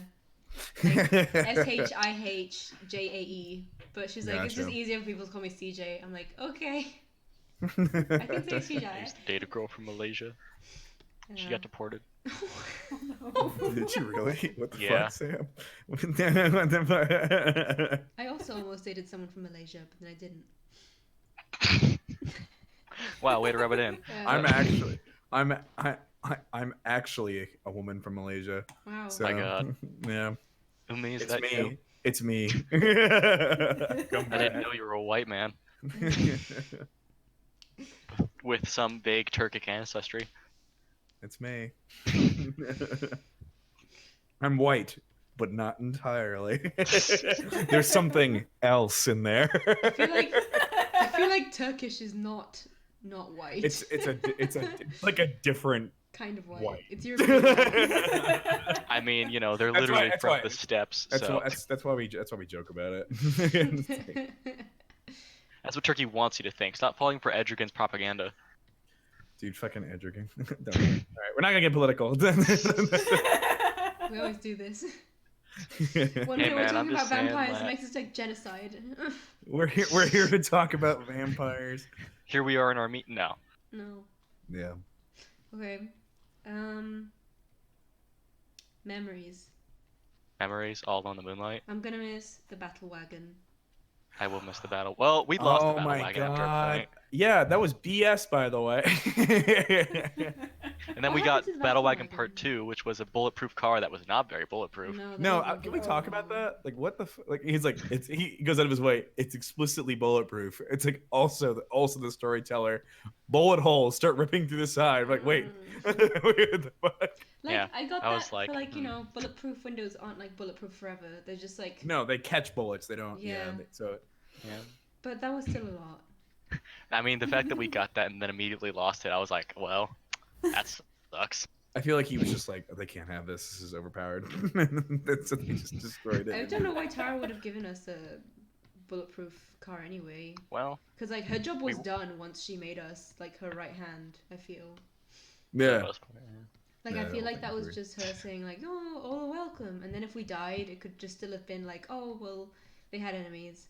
Speaker 2: Like SHIHJAE. But she's like, it's just
Speaker 1: Gotcha.
Speaker 2: easier for people to call me CJ. I'm like, okay. I can say
Speaker 3: I
Speaker 2: CJ.
Speaker 3: used to date a girl from Malaysia. She got deported.
Speaker 4: Oh no.
Speaker 1: Did you really? What the
Speaker 3: Yeah.
Speaker 1: fuck, Sam? What the fuck?
Speaker 2: I also almost dated someone from Malaysia, but then I didn't.
Speaker 3: Wow, way to rub it in.
Speaker 1: I'm actually a woman from Malaysia.
Speaker 2: Wow.
Speaker 1: So
Speaker 3: My God.
Speaker 1: yeah,
Speaker 3: Umi, is
Speaker 1: it's
Speaker 3: that
Speaker 1: me.
Speaker 3: you?
Speaker 1: It's me. Come
Speaker 3: I didn't
Speaker 1: back.
Speaker 3: know you were a white man with some vague Turkic ancestry.
Speaker 1: It's me. I'm white, but not entirely. There's something else in there.
Speaker 2: I feel like Turkish is not white.
Speaker 1: It's like a different
Speaker 2: kind of white.
Speaker 1: white.
Speaker 2: It's European white.
Speaker 3: I mean, you know, they're
Speaker 1: That's
Speaker 3: literally
Speaker 1: why-
Speaker 3: from
Speaker 1: that's
Speaker 3: the
Speaker 1: why-
Speaker 3: steppes,
Speaker 1: That's
Speaker 3: so
Speaker 1: why that's why we joke about it.
Speaker 3: that's what Turkey wants you to think. Stop falling for Erdogan's propaganda.
Speaker 1: Dude, fucking Edgerton. All right, we're not gonna get political.
Speaker 2: We always do this. One
Speaker 3: Hey,
Speaker 2: day we're
Speaker 3: man, I'm
Speaker 2: talking about
Speaker 3: just saying
Speaker 2: vampires,
Speaker 3: that-
Speaker 2: and next it's like genocide.
Speaker 1: we're here to talk about vampires.
Speaker 3: Here we are in our meet. No.
Speaker 2: No.
Speaker 1: Yeah.
Speaker 2: Okay. Memories.
Speaker 3: Memories all on the moonlight.
Speaker 2: I'm gonna miss the battle wagon.
Speaker 3: I will miss the battle. Well, we lost the
Speaker 1: Oh
Speaker 3: battle
Speaker 1: my
Speaker 3: wagon after a
Speaker 1: god.
Speaker 3: point.
Speaker 1: Yeah, that was BS, by the way.
Speaker 3: And then
Speaker 2: What
Speaker 3: we
Speaker 2: happened
Speaker 3: got
Speaker 2: to the
Speaker 3: Battle
Speaker 2: battle
Speaker 3: Wagon
Speaker 2: wagon?
Speaker 3: Part 2, which was a bulletproof car that was not very bulletproof.
Speaker 1: No,
Speaker 2: that
Speaker 1: can we
Speaker 2: wasn't
Speaker 1: talk
Speaker 2: cool.
Speaker 1: about that? Like, what the like? He's like, he goes out of his way. It's explicitly bulletproof. It's like also the storyteller, bullet holes start ripping through the side. I'm like, wait, what the fuck?
Speaker 2: Like,
Speaker 3: Yeah,
Speaker 2: I got
Speaker 3: I
Speaker 2: that
Speaker 3: was like,
Speaker 2: for like, you know, bulletproof windows aren't like bulletproof forever. They're just like,
Speaker 1: No, they catch bullets. They don't.
Speaker 2: Yeah.
Speaker 1: So
Speaker 3: Yeah.
Speaker 2: but that was still a lot.
Speaker 3: I mean, the fact that we got that and then immediately lost it, I was like, well, that sucks.
Speaker 1: I feel like he was just like, oh, they can't have this. This is overpowered. That's they just destroyed it.
Speaker 2: I don't know why Tara would have given us a bulletproof car anyway.
Speaker 3: Well,
Speaker 2: Because like her job was
Speaker 3: We-
Speaker 2: done once she made us like her right hand. I feel.
Speaker 3: for the
Speaker 1: Yeah.
Speaker 3: most part, yeah.
Speaker 2: Like
Speaker 1: Yeah,
Speaker 2: I
Speaker 1: I
Speaker 2: feel
Speaker 1: don't
Speaker 2: like
Speaker 1: think
Speaker 2: that
Speaker 1: I
Speaker 2: was
Speaker 1: agree.
Speaker 2: just her saying like, "Oh, all are welcome," and then if we died, it could just still have been like, "Oh, well, they had enemies."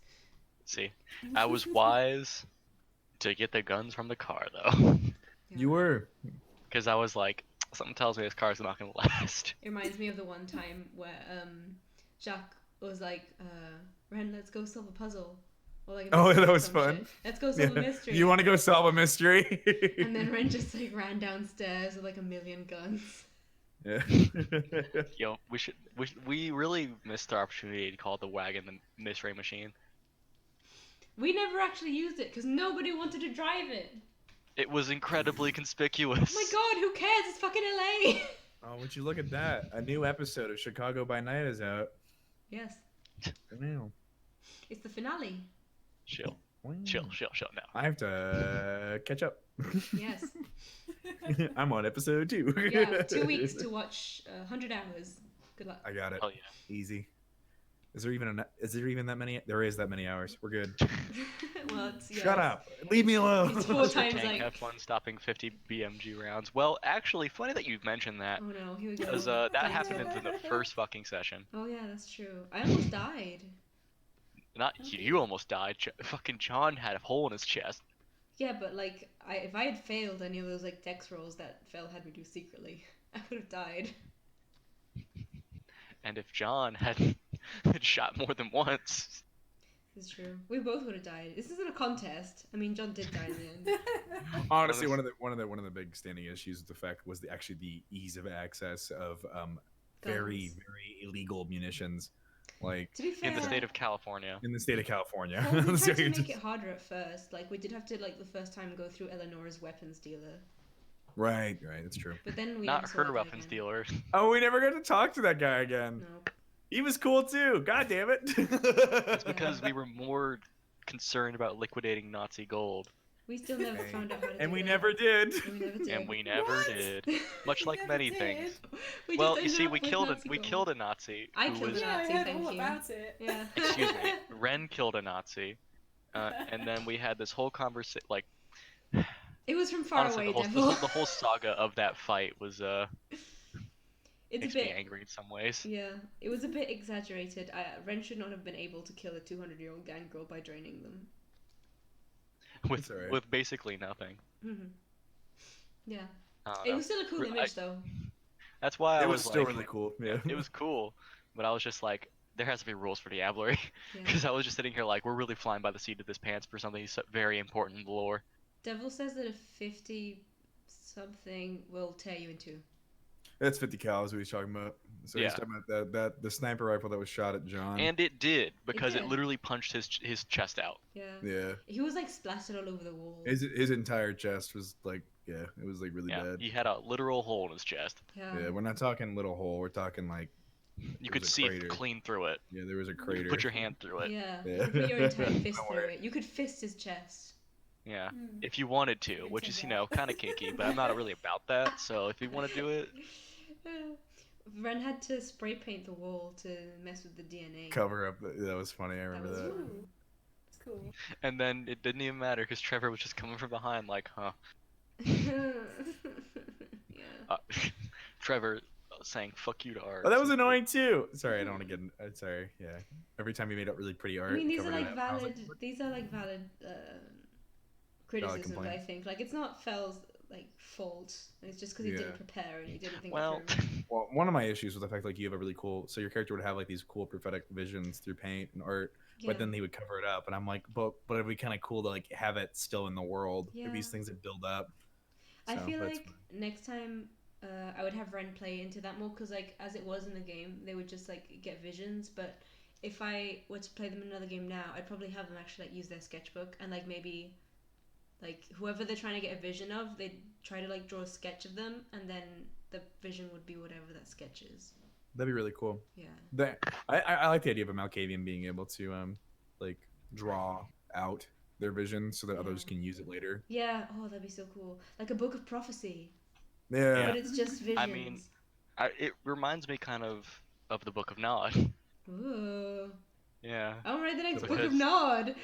Speaker 3: See, I was wise to get the guns from the car, though.
Speaker 1: You were.
Speaker 3: Because I was like, something tells me this car's not going to last.
Speaker 2: It reminds me of the one time where Jacques was like, "Ren, let's go solve a puzzle." Or, like, a
Speaker 1: Oh,
Speaker 2: mystery
Speaker 1: that
Speaker 2: or
Speaker 1: was
Speaker 2: some
Speaker 1: fun.
Speaker 2: shit. Let's go solve a mystery.
Speaker 1: You want to go solve a mystery?
Speaker 2: And then Ren just like ran downstairs with like a million guns.
Speaker 1: Yeah.
Speaker 3: Yo, we really missed our opportunity to call the wagon the mystery machine.
Speaker 2: We never actually used it because nobody wanted to drive it.
Speaker 3: It was incredibly
Speaker 2: Oh
Speaker 3: conspicuous.
Speaker 2: my god, who cares? It's fucking LA.
Speaker 1: Oh, would you look at that? A new episode of Chicago by Night is out.
Speaker 2: Yes,
Speaker 1: Now.
Speaker 2: it's the finale.
Speaker 3: Chill,
Speaker 1: Wow.
Speaker 3: chill now.
Speaker 1: I have to catch up.
Speaker 2: Yes.
Speaker 1: I'm on episode 2.
Speaker 2: Yeah, 2 weeks to watch 100 hours. Good luck.
Speaker 1: I got it.
Speaker 3: Oh yeah.
Speaker 1: Easy. Is there even that many? There is that many hours. We're good.
Speaker 2: Well, it's, yeah,
Speaker 1: Shut up. Leave me alone.
Speaker 2: It's 4
Speaker 3: Does your
Speaker 2: times
Speaker 3: tank
Speaker 2: like.
Speaker 3: have fun stopping 50 BMG rounds? Well, actually, funny that you mentioned that.
Speaker 2: Oh no, here we go.
Speaker 3: Because that
Speaker 2: Thanks.
Speaker 3: happened in the first fucking session.
Speaker 2: Oh yeah, that's true. I almost died.
Speaker 3: Not you almost died. Fucking John had a hole in his chest.
Speaker 2: Yeah, but like, if I had failed any of those like dex rolls that Fel had me do secretly, I would have died.
Speaker 3: And if John had shot more than once,
Speaker 2: It's true. We both would have died. This isn't a contest. I mean, John did die in the end.
Speaker 1: Honestly, one of the big standing issues with the fact was actually the ease of access of very
Speaker 2: Guns.
Speaker 1: illegal munitions, like
Speaker 2: To be fair,
Speaker 3: in the state of California.
Speaker 1: in the state of California.
Speaker 2: well, we
Speaker 1: So
Speaker 2: tried to
Speaker 1: you
Speaker 2: make
Speaker 1: just-
Speaker 2: it harder at first. Like, we did have to, like, the first time go through Eleanor's weapons dealer.
Speaker 1: right, that's true.
Speaker 2: But then we
Speaker 3: Not
Speaker 2: never saw
Speaker 3: her
Speaker 2: that
Speaker 3: weapons
Speaker 2: again.
Speaker 3: dealer.
Speaker 1: Oh, we never got to talk to that guy again.
Speaker 2: No.
Speaker 1: He was cool too. God damn it.
Speaker 3: It's because we were more concerned about liquidating Nazi gold.
Speaker 2: We still never
Speaker 1: Hey.
Speaker 2: found out how to
Speaker 1: and
Speaker 2: do
Speaker 1: we
Speaker 2: that.
Speaker 1: never did.
Speaker 2: And we never did.
Speaker 3: And we never
Speaker 4: What?
Speaker 3: did. Much like
Speaker 4: Never
Speaker 3: many
Speaker 4: did.
Speaker 3: things.
Speaker 2: We
Speaker 3: Well,
Speaker 2: just
Speaker 3: you see,
Speaker 2: ended
Speaker 3: we
Speaker 2: up with
Speaker 3: killed
Speaker 2: Nazi gold.
Speaker 3: killed a Nazi
Speaker 2: I
Speaker 3: who
Speaker 2: killed
Speaker 3: was
Speaker 2: a
Speaker 4: Yeah, I
Speaker 2: Nazi,
Speaker 4: heard
Speaker 2: thank
Speaker 4: all
Speaker 2: you.
Speaker 4: about it.
Speaker 2: Yeah.
Speaker 3: excuse me, Ren killed a Nazi, and then we had this whole conversation. Like,
Speaker 2: It was from far
Speaker 3: honestly,
Speaker 2: away,
Speaker 3: the
Speaker 2: Devil.
Speaker 3: whole saga of that fight was
Speaker 2: It's a
Speaker 3: Makes me
Speaker 2: bit.
Speaker 3: angry in some ways.
Speaker 2: Yeah, it was a bit exaggerated. Ren should not have been able to kill a 200-year-old gang girl by draining them.
Speaker 3: With
Speaker 1: It's alright.
Speaker 3: with basically nothing.
Speaker 2: Yeah.
Speaker 3: I don't
Speaker 2: It
Speaker 3: know.
Speaker 2: was still a cool image, though.
Speaker 3: That's why I
Speaker 1: It was
Speaker 3: was
Speaker 1: still
Speaker 3: like,
Speaker 1: really cool. Yeah.
Speaker 3: it was cool, but I was just like, there has to be rules for Diablerie,
Speaker 2: Yeah.
Speaker 3: because I was just sitting here like, we're really flying by the seat of this pants for something very important in the lore.
Speaker 2: Devil says that a 50 something will tear you in two.
Speaker 1: That's 50 cal is what he's talking about. So he's
Speaker 3: Yeah.
Speaker 1: talking about that the sniper rifle that was shot at John.
Speaker 3: And it did, because it
Speaker 2: did.
Speaker 3: literally punched his chest out.
Speaker 2: Yeah.
Speaker 1: Yeah.
Speaker 2: He was like splattered all over the wall.
Speaker 1: His entire chest was like, yeah, it was like really
Speaker 3: Yeah,
Speaker 1: bad.
Speaker 3: he had a literal hole in his chest.
Speaker 1: Yeah, we're not talking little hole. We're talking like
Speaker 3: You could see it clean through it.
Speaker 1: Yeah, there was a
Speaker 3: You
Speaker 1: crater.
Speaker 3: could put your hand through it.
Speaker 2: Yeah.
Speaker 1: Yeah.
Speaker 2: You could put your entire fist
Speaker 1: Don't
Speaker 2: through
Speaker 1: worry.
Speaker 2: it. You could fist his chest.
Speaker 3: Yeah, if you wanted to, which is, kind of kinky, but I'm not really about that, so if you want to do it...
Speaker 2: Ren had to spray paint the wall to mess with the DNA.
Speaker 1: Cover up. That was funny. I remember that.
Speaker 4: It's cool.
Speaker 3: And then it didn't even matter, because Trevor was just coming from behind like, huh.
Speaker 2: Yeah.
Speaker 3: Trevor saying fuck you to art.
Speaker 1: Oh, that was annoying too. Sorry, I don't want to get. Sorry, yeah. Every time he made up really pretty art.
Speaker 2: I mean, these are
Speaker 1: covered it
Speaker 2: like
Speaker 1: up, I was
Speaker 2: valid. These are like valid criticisms. I
Speaker 1: complaints.
Speaker 2: think like it's not Fell's like fault. It's just because he didn't prepare and he didn't think
Speaker 3: Well,
Speaker 2: it through.
Speaker 1: Well, one of my issues with the fact like you have a really cool, so your character would have like these cool prophetic visions through paint and art, but then he would cover it up, and I'm like, but it'd be kind of cool to like have it still in the world.
Speaker 2: Yeah.
Speaker 1: These things that build up.
Speaker 2: I
Speaker 1: So,
Speaker 2: feel
Speaker 1: that's
Speaker 2: like next time I would have Ren play into that more because like as it was in the game, they would just like get visions. But if I were to play them in another game now, I'd probably have them actually like use their sketchbook and like maybe like whoever they're trying to get a vision of, they'd try to like draw a sketch of them, and then the vision would be whatever that sketch is.
Speaker 1: That'd be really cool.
Speaker 2: Yeah.
Speaker 1: I like the idea of a Malkavian being able to like draw out their vision so that others can use it later.
Speaker 2: Yeah. Oh, that'd be so cool. Like a book of prophecy.
Speaker 1: Yeah.
Speaker 2: But it's just visions.
Speaker 3: I mean, it reminds me kind of the Book of Nod.
Speaker 2: Ooh.
Speaker 3: Yeah.
Speaker 2: I'll write the next Book of
Speaker 3: Because-
Speaker 2: Nod.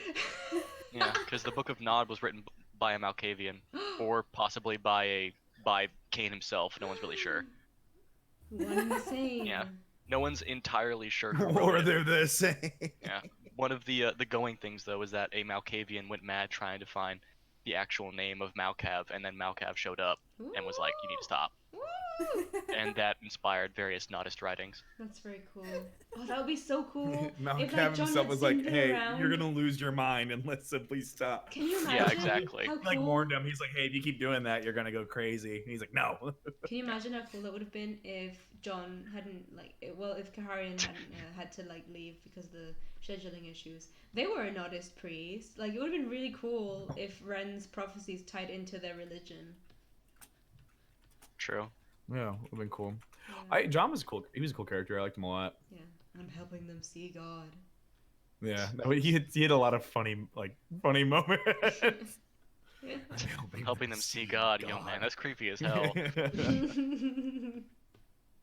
Speaker 3: Yeah, because the Book of Nod was written by a Malkavian, or possibly by Cain himself. No one's really sure.
Speaker 2: One and the same.
Speaker 3: Yeah. No one's entirely sure who
Speaker 1: Or
Speaker 3: wrote it.
Speaker 1: they're the same.
Speaker 3: Yeah. One of the going things though is that a Malkavian went mad trying to find the actual name of Malkav, and then Malkav showed up and was like, "You need to stop,"
Speaker 2: Woo!
Speaker 3: and that inspired various Nodist writings.
Speaker 2: That's very cool. Oh, that would be so cool.
Speaker 1: Malkav
Speaker 2: if, like, John
Speaker 1: himself
Speaker 2: had
Speaker 1: was like,
Speaker 2: seen them
Speaker 1: "Hey,
Speaker 2: around.
Speaker 1: you're gonna lose your mind unless simply stop."
Speaker 2: Can you imagine?
Speaker 3: Yeah, exactly.
Speaker 2: How cool?
Speaker 1: Like warned him. He's like, "Hey, if you keep doing that, you're gonna go crazy." And he's like, "No."
Speaker 2: Can you imagine how cool it would have been if John hadn't if Kaharian hadn't had to like leave because of the scheduling issues? They were a Nodist priest. Like it would have been really cool if Ren's prophecies tied into their religion.
Speaker 3: True.
Speaker 1: Yeah, would have been cool.
Speaker 2: Yeah.
Speaker 1: John was cool. He was a cool character. I liked him a lot.
Speaker 2: Yeah. I'm helping them see God.
Speaker 1: Yeah, he had a lot of funny moments.
Speaker 2: Yeah.
Speaker 3: Helping them see God, yo man, that's creepy as hell.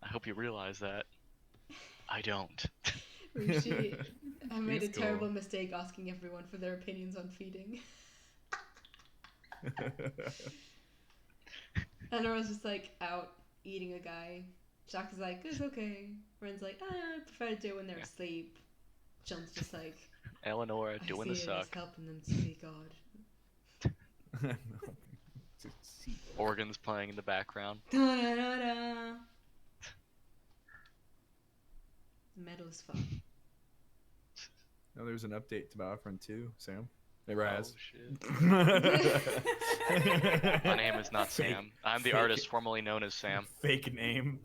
Speaker 3: I hope you realize that. I don't.
Speaker 2: Rishi, I made a
Speaker 1: He's cool.
Speaker 2: terrible mistake asking everyone for their opinions on feeding. And I was just like out eating a guy. Jack is like, it's okay. Ren's like, I prefer to do it when they're asleep. John's just like,
Speaker 3: Eleanor
Speaker 2: I
Speaker 3: doing
Speaker 2: see
Speaker 3: the
Speaker 2: it
Speaker 3: suck.
Speaker 2: as helping them to see God.
Speaker 3: Organs playing in the background.
Speaker 2: Da-da-da-da. Metal is fun.
Speaker 1: No, there's an update to Battlefront 2, Sam. Never
Speaker 3: Oh
Speaker 1: has.
Speaker 3: shit. My name is not Sam. I'm the
Speaker 1: Fake
Speaker 3: artist
Speaker 1: it.
Speaker 3: formerly known as Sam.
Speaker 1: Fake name.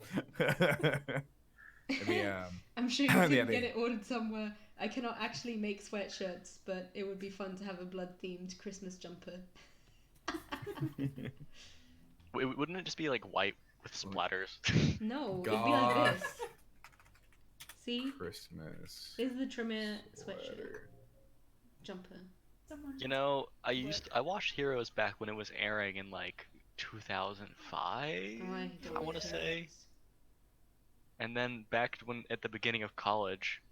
Speaker 2: I'm sure you
Speaker 1: Yeah,
Speaker 2: can
Speaker 1: they-
Speaker 2: get it ordered somewhere. I cannot actually make sweatshirts, but it would be fun to have a blood-themed Christmas jumper.
Speaker 3: Wouldn't it just be like white with splatters?
Speaker 2: No, it'd be
Speaker 1: God.
Speaker 2: like this. See?
Speaker 1: Christmas.
Speaker 2: This is the Tremere sweatshirt. Jumper.
Speaker 4: Someone.
Speaker 3: You know, I watched Heroes back when it was airing in like 2005. I want to say. And then back when at the beginning of college,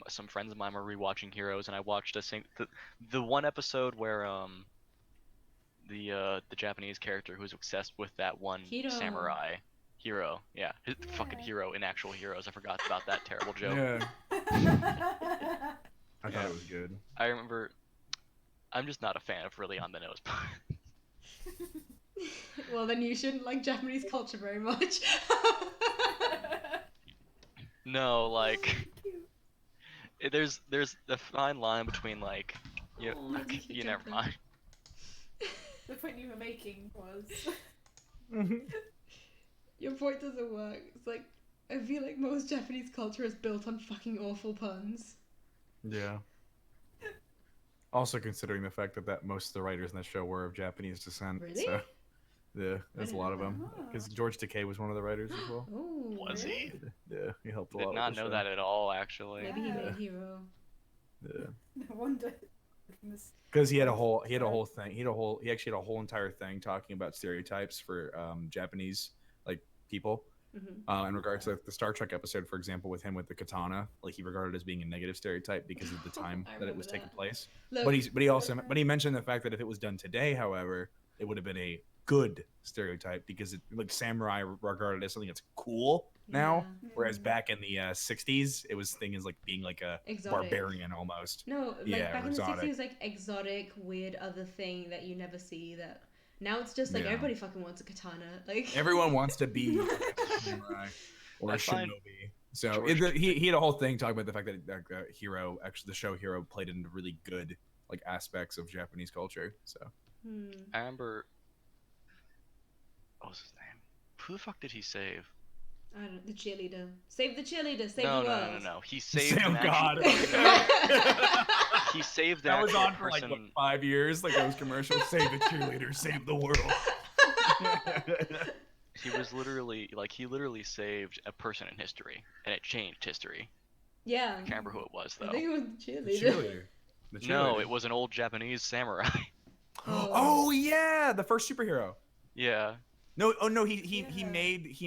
Speaker 3: some friends of mine were rewatching Heroes, and I watched the one episode where the Japanese character who's obsessed with that one
Speaker 2: Hiro.
Speaker 3: samurai, Hero. Yeah, fucking Hero in actual Heroes. I forgot about that terrible joke.
Speaker 1: Yeah,
Speaker 4: Yeah.
Speaker 1: I thought it was good.
Speaker 3: I remember. I'm just not a fan of really on the nose.
Speaker 2: Well, then you shouldn't like Japanese culture very much.
Speaker 3: No, like
Speaker 4: Cute.
Speaker 3: there's a fine line between like you.
Speaker 2: Oh,
Speaker 3: Okay,
Speaker 2: you
Speaker 3: you never
Speaker 2: jumped
Speaker 3: mind.
Speaker 4: The point you were making was.
Speaker 2: Your point doesn't work. It's like, I feel like most Japanese culture is built on fucking awful puns.
Speaker 1: Yeah. Also considering the fact that most of the writers in that show were of Japanese descent.
Speaker 2: Really?
Speaker 1: So, yeah, there's a
Speaker 2: didn't
Speaker 1: lot
Speaker 2: know
Speaker 1: of them.
Speaker 4: that.
Speaker 1: Because George Takei was one of the writers as well.
Speaker 2: Oh,
Speaker 3: Was he?
Speaker 1: Yeah, he helped a
Speaker 3: Did
Speaker 1: lot
Speaker 3: not
Speaker 1: with the
Speaker 3: know
Speaker 1: show.
Speaker 3: that at all, actually.
Speaker 2: maybe he
Speaker 4: Yeah.
Speaker 2: made Hero.
Speaker 1: Yeah.
Speaker 4: No wonder.
Speaker 1: Because he actually had a whole entire thing talking about stereotypes for Japanese like people.
Speaker 2: Mm-hmm.
Speaker 1: In regards to the Star Trek episode, for example, with him with the katana, like he regarded it as being a negative stereotype because of the time
Speaker 2: I
Speaker 1: that it
Speaker 2: remember
Speaker 1: was taking
Speaker 2: that.
Speaker 1: place.
Speaker 2: Look,
Speaker 1: But he mentioned the fact that if it was done today, however, it would have been a good stereotype because it like samurai regarded as something that's cool now,
Speaker 2: yeah.
Speaker 1: whereas back in the 60s, it was thing as like being like a
Speaker 2: Exotic.
Speaker 1: barbarian almost.
Speaker 2: No, like
Speaker 1: Yeah,
Speaker 2: back
Speaker 1: or
Speaker 2: in the 60s, it
Speaker 1: exotic.
Speaker 2: was like exotic, weird other thing that you never see. That now it's just like
Speaker 1: Yeah.
Speaker 2: everybody fucking wants a katana. Like
Speaker 1: Everyone wants to be a samurai or a
Speaker 3: I find
Speaker 1: shinobi. So
Speaker 3: George-
Speaker 1: he had a whole thing talking about the fact that Hero, actually the show Hero, played into really good like aspects of Japanese culture. So
Speaker 3: I remember. What was his name? Who the fuck did he save?
Speaker 2: I don't. The cheerleader. Save the cheerleader. Save
Speaker 3: No,
Speaker 2: the
Speaker 3: no,
Speaker 2: world.
Speaker 3: no, no, no. He saved
Speaker 1: oh
Speaker 3: an
Speaker 1: God,
Speaker 3: actual. He saved an
Speaker 1: that was
Speaker 3: actual
Speaker 1: on for like
Speaker 3: person.
Speaker 1: what, 5 years. Like those commercials, save the cheerleader, save the world.
Speaker 3: He was literally like he literally saved a person in history, and it changed history.
Speaker 2: Yeah.
Speaker 3: I can't remember who it was
Speaker 2: I
Speaker 3: though.
Speaker 2: think it was the
Speaker 1: The
Speaker 2: cheerleader.
Speaker 1: cheerleader. The cheerleader.
Speaker 3: No, it was an old Japanese samurai.
Speaker 1: Oh yeah, the first superhero.
Speaker 3: Yeah.
Speaker 1: No, oh no, he
Speaker 4: Yeah.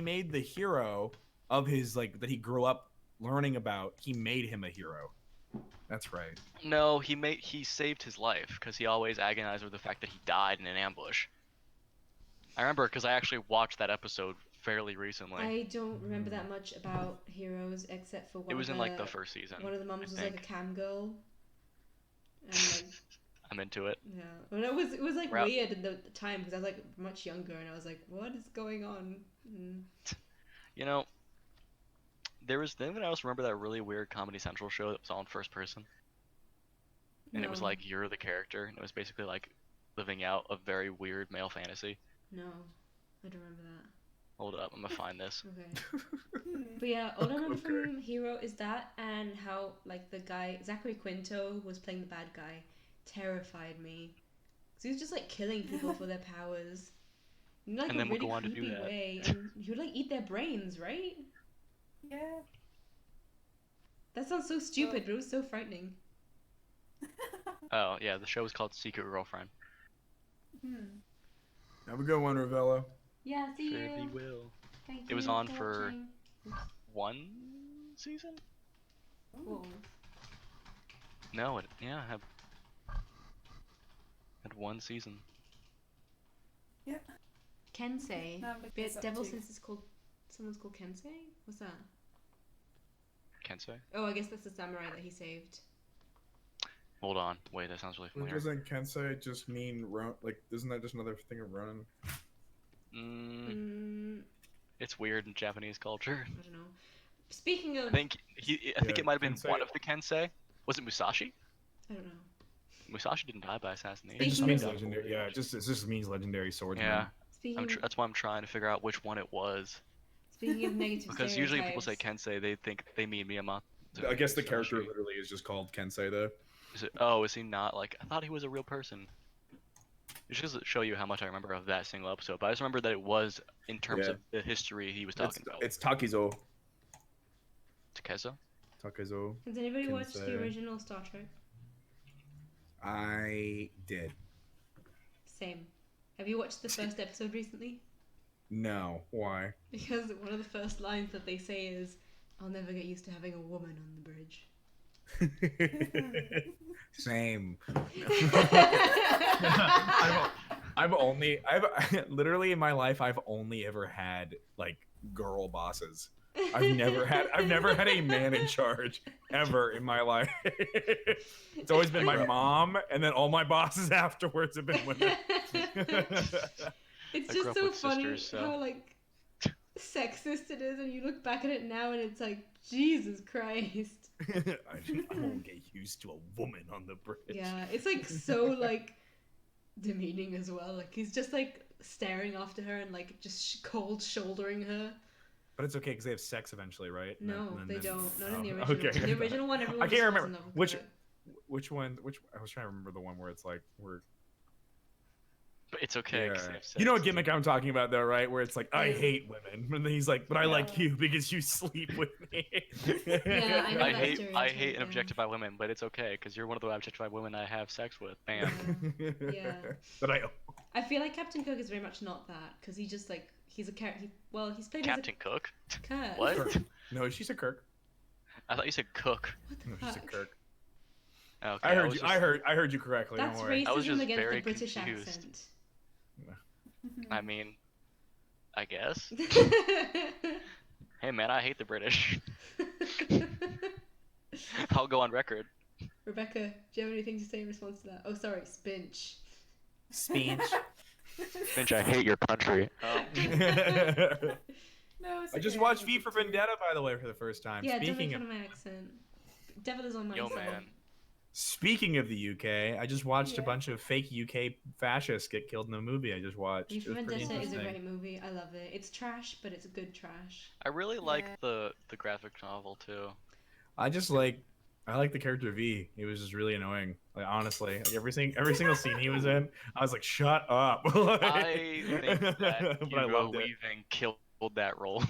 Speaker 1: made the hero of his like that he grew up learning about. He made him a hero. That's right.
Speaker 3: No, he saved his life because he always agonized over the fact that he died in an ambush. I remember because I actually watched that episode fairly recently.
Speaker 2: I don't remember that much about Heroes except for one
Speaker 3: It was
Speaker 2: of
Speaker 3: in
Speaker 2: the,
Speaker 3: like the first season.
Speaker 2: one of the mums
Speaker 3: I
Speaker 2: was like a
Speaker 3: think.
Speaker 2: cam girl. And like
Speaker 3: I'm into it.
Speaker 2: yeah, well, it was like
Speaker 3: We're out-
Speaker 2: weird at the time because I was like much younger and I was like, what is going on? Mm.
Speaker 3: You know, there was then I also remember that really weird Comedy Central show that was all in first person, and it was
Speaker 2: No.
Speaker 3: like you're the character, and it was basically like living out a very weird male fantasy.
Speaker 2: No, I don't remember that.
Speaker 3: Hold up, I'm gonna find this.
Speaker 2: Okay. But yeah, all I remember from Hero is that and how like the guy Zachary Quinto was playing the bad guy terrified me. 'Cause he was just like killing people for their powers. In like
Speaker 3: And
Speaker 2: a
Speaker 3: then would
Speaker 2: really
Speaker 3: go on to do
Speaker 2: creepy
Speaker 3: that.
Speaker 2: way, and he would like eat their brains, right?
Speaker 4: Yeah.
Speaker 2: That sounds so stupid, but it was so frightening.
Speaker 3: Oh yeah, the show was called Secret Girlfriend.
Speaker 1: Have a good one, Ravello.
Speaker 2: Yeah, see
Speaker 3: Fare
Speaker 2: you.
Speaker 3: thee well.
Speaker 2: Thank
Speaker 3: It was
Speaker 2: you
Speaker 3: on
Speaker 2: for
Speaker 3: for-
Speaker 2: watching.
Speaker 3: One season?
Speaker 2: Whoa.
Speaker 3: No, it had one season.
Speaker 2: Kensei.
Speaker 4: Now I'm looking
Speaker 2: But
Speaker 4: this up
Speaker 2: Devil
Speaker 4: too.
Speaker 2: Sense is called. Someone's called Kensei? What's that?
Speaker 3: Kensei?
Speaker 2: Oh, I guess that's the samurai that he saved.
Speaker 3: Hold on, wait, that sounds really familiar.
Speaker 1: Doesn't Kensei just mean run? Like, isn't that just another thing of running?
Speaker 3: It's weird in Japanese culture.
Speaker 2: I don't know. Speaking of.
Speaker 3: I think
Speaker 1: Yeah,
Speaker 3: it might have been
Speaker 1: Kensei.
Speaker 3: one of the Kensei. Was it Musashi?
Speaker 2: I don't know.
Speaker 3: Musashi didn't die by assassination.
Speaker 1: It just
Speaker 2: Speaking
Speaker 1: means
Speaker 2: of-
Speaker 1: legendary. Yeah, it just means legendary swordsman.
Speaker 3: Yeah,
Speaker 2: Speaking
Speaker 3: that's why I'm trying to figure out which one it was.
Speaker 2: Speaking of negative
Speaker 3: Because usually when people say
Speaker 2: stereotypes,
Speaker 3: Kensei, they think they mean Miyamoto.
Speaker 1: I guess the character
Speaker 3: Musashi.
Speaker 1: literally is just called Kensei, though.
Speaker 3: Is he not? Like, I thought he was a real person. It just doesn't show you how much I remember of that single episode, but I just remember that it was, in terms
Speaker 1: Yeah.
Speaker 3: of the history he was talking about.
Speaker 1: It's Takizo.
Speaker 3: Takezo?
Speaker 1: Takizo.
Speaker 2: has anybody watched the
Speaker 1: Kensei.
Speaker 2: original Star Trek?
Speaker 1: I did.
Speaker 2: Same. Have you watched the first episode recently?
Speaker 1: No. Why?
Speaker 2: Because one of the first lines that they say is, "I'll never get used to having a woman on the bridge."
Speaker 1: Same. I've literally in my life I've only ever had like girl bosses. I've never had a man in charge ever in my life. It's always been my mom, and then all my bosses afterwards have been women.
Speaker 2: It's
Speaker 3: I grew
Speaker 2: just
Speaker 3: up
Speaker 2: so
Speaker 3: with
Speaker 2: funny
Speaker 3: sisters, so-
Speaker 2: how like sexist it is, and you look back at it now, and it's like Jesus Christ.
Speaker 1: I won't get used to a woman on the bridge.
Speaker 2: Yeah, it's like so like demeaning as well. Like he's just like staring after her and like just cold shouldering her.
Speaker 1: But it's okay because they have sex eventually, right?
Speaker 2: No,
Speaker 1: And
Speaker 2: they
Speaker 1: then-
Speaker 2: don't. Not in the
Speaker 1: oh,
Speaker 2: original.
Speaker 1: okay.
Speaker 2: In the original one, everyone
Speaker 1: I
Speaker 2: just
Speaker 1: can't
Speaker 2: falls
Speaker 1: remember
Speaker 2: in love with
Speaker 1: which
Speaker 2: her.
Speaker 1: one. Which I was trying to remember the one where it's like we're.
Speaker 3: But it's okay. 'cause
Speaker 1: Yeah.
Speaker 3: they have sex.
Speaker 1: You know what gimmick I'm talking about, though, right? Where it's like I
Speaker 2: Yeah.
Speaker 1: hate women, and then he's like, "But I like you because you sleep with me."
Speaker 2: Yeah, I know
Speaker 3: I
Speaker 2: that
Speaker 3: hate
Speaker 2: stereotype,
Speaker 3: and
Speaker 2: yeah.
Speaker 3: objectify women, but it's okay because you're one of the objectified women I have sex with. Bam.
Speaker 2: Yeah.
Speaker 1: But
Speaker 2: I feel like Captain Cook is very much not that because he just like he's a character. He's played
Speaker 3: Captain Cook?
Speaker 2: as a Kirk.
Speaker 3: What?
Speaker 1: Kirk. No, she's a Kirk.
Speaker 3: I thought you said cook.
Speaker 2: What the
Speaker 1: No, she's a
Speaker 2: fuck?
Speaker 1: Kirk.
Speaker 3: Okay,
Speaker 1: I heard
Speaker 3: was
Speaker 1: you.
Speaker 3: just-
Speaker 1: I heard you correctly.
Speaker 2: That's
Speaker 1: don't worry.
Speaker 3: I was
Speaker 2: racism
Speaker 3: just
Speaker 2: against
Speaker 3: very
Speaker 2: the British
Speaker 3: confused.
Speaker 2: accent.
Speaker 3: I mean, I guess. Hey man, I hate the British. I'll go on record.
Speaker 2: Rebecca, do you have anything to say in response to that? Oh, sorry, Spinch.
Speaker 1: Speech.
Speaker 3: Finch, I hate your country.
Speaker 4: No, it's
Speaker 1: I just
Speaker 4: okay,
Speaker 1: watched
Speaker 4: I
Speaker 1: V
Speaker 4: did
Speaker 1: for
Speaker 4: too.
Speaker 1: Vendetta, by the way, for the first time.
Speaker 2: Yeah, don't make
Speaker 1: speaking
Speaker 2: fun
Speaker 1: of
Speaker 2: of my accent. Devil is on my
Speaker 3: Yo
Speaker 2: soul.
Speaker 3: man.
Speaker 1: speaking of the UK, I just watched a
Speaker 4: Yeah.
Speaker 1: bunch of fake UK fascists get killed in the movie I just watched.
Speaker 2: V
Speaker 1: It
Speaker 2: for
Speaker 1: was pretty
Speaker 2: Vendetta is a
Speaker 1: interesting.
Speaker 2: great movie. I love it. It's trash, but it's good trash.
Speaker 3: I really like
Speaker 4: Yeah.
Speaker 3: the graphic novel too.
Speaker 1: I like the character V. He was just really annoying. Like honestly, like every single scene he was in, I was like, "Shut up!"
Speaker 3: I think that
Speaker 1: but I
Speaker 3: Hugo
Speaker 1: loved it.
Speaker 3: Weaving killed that role.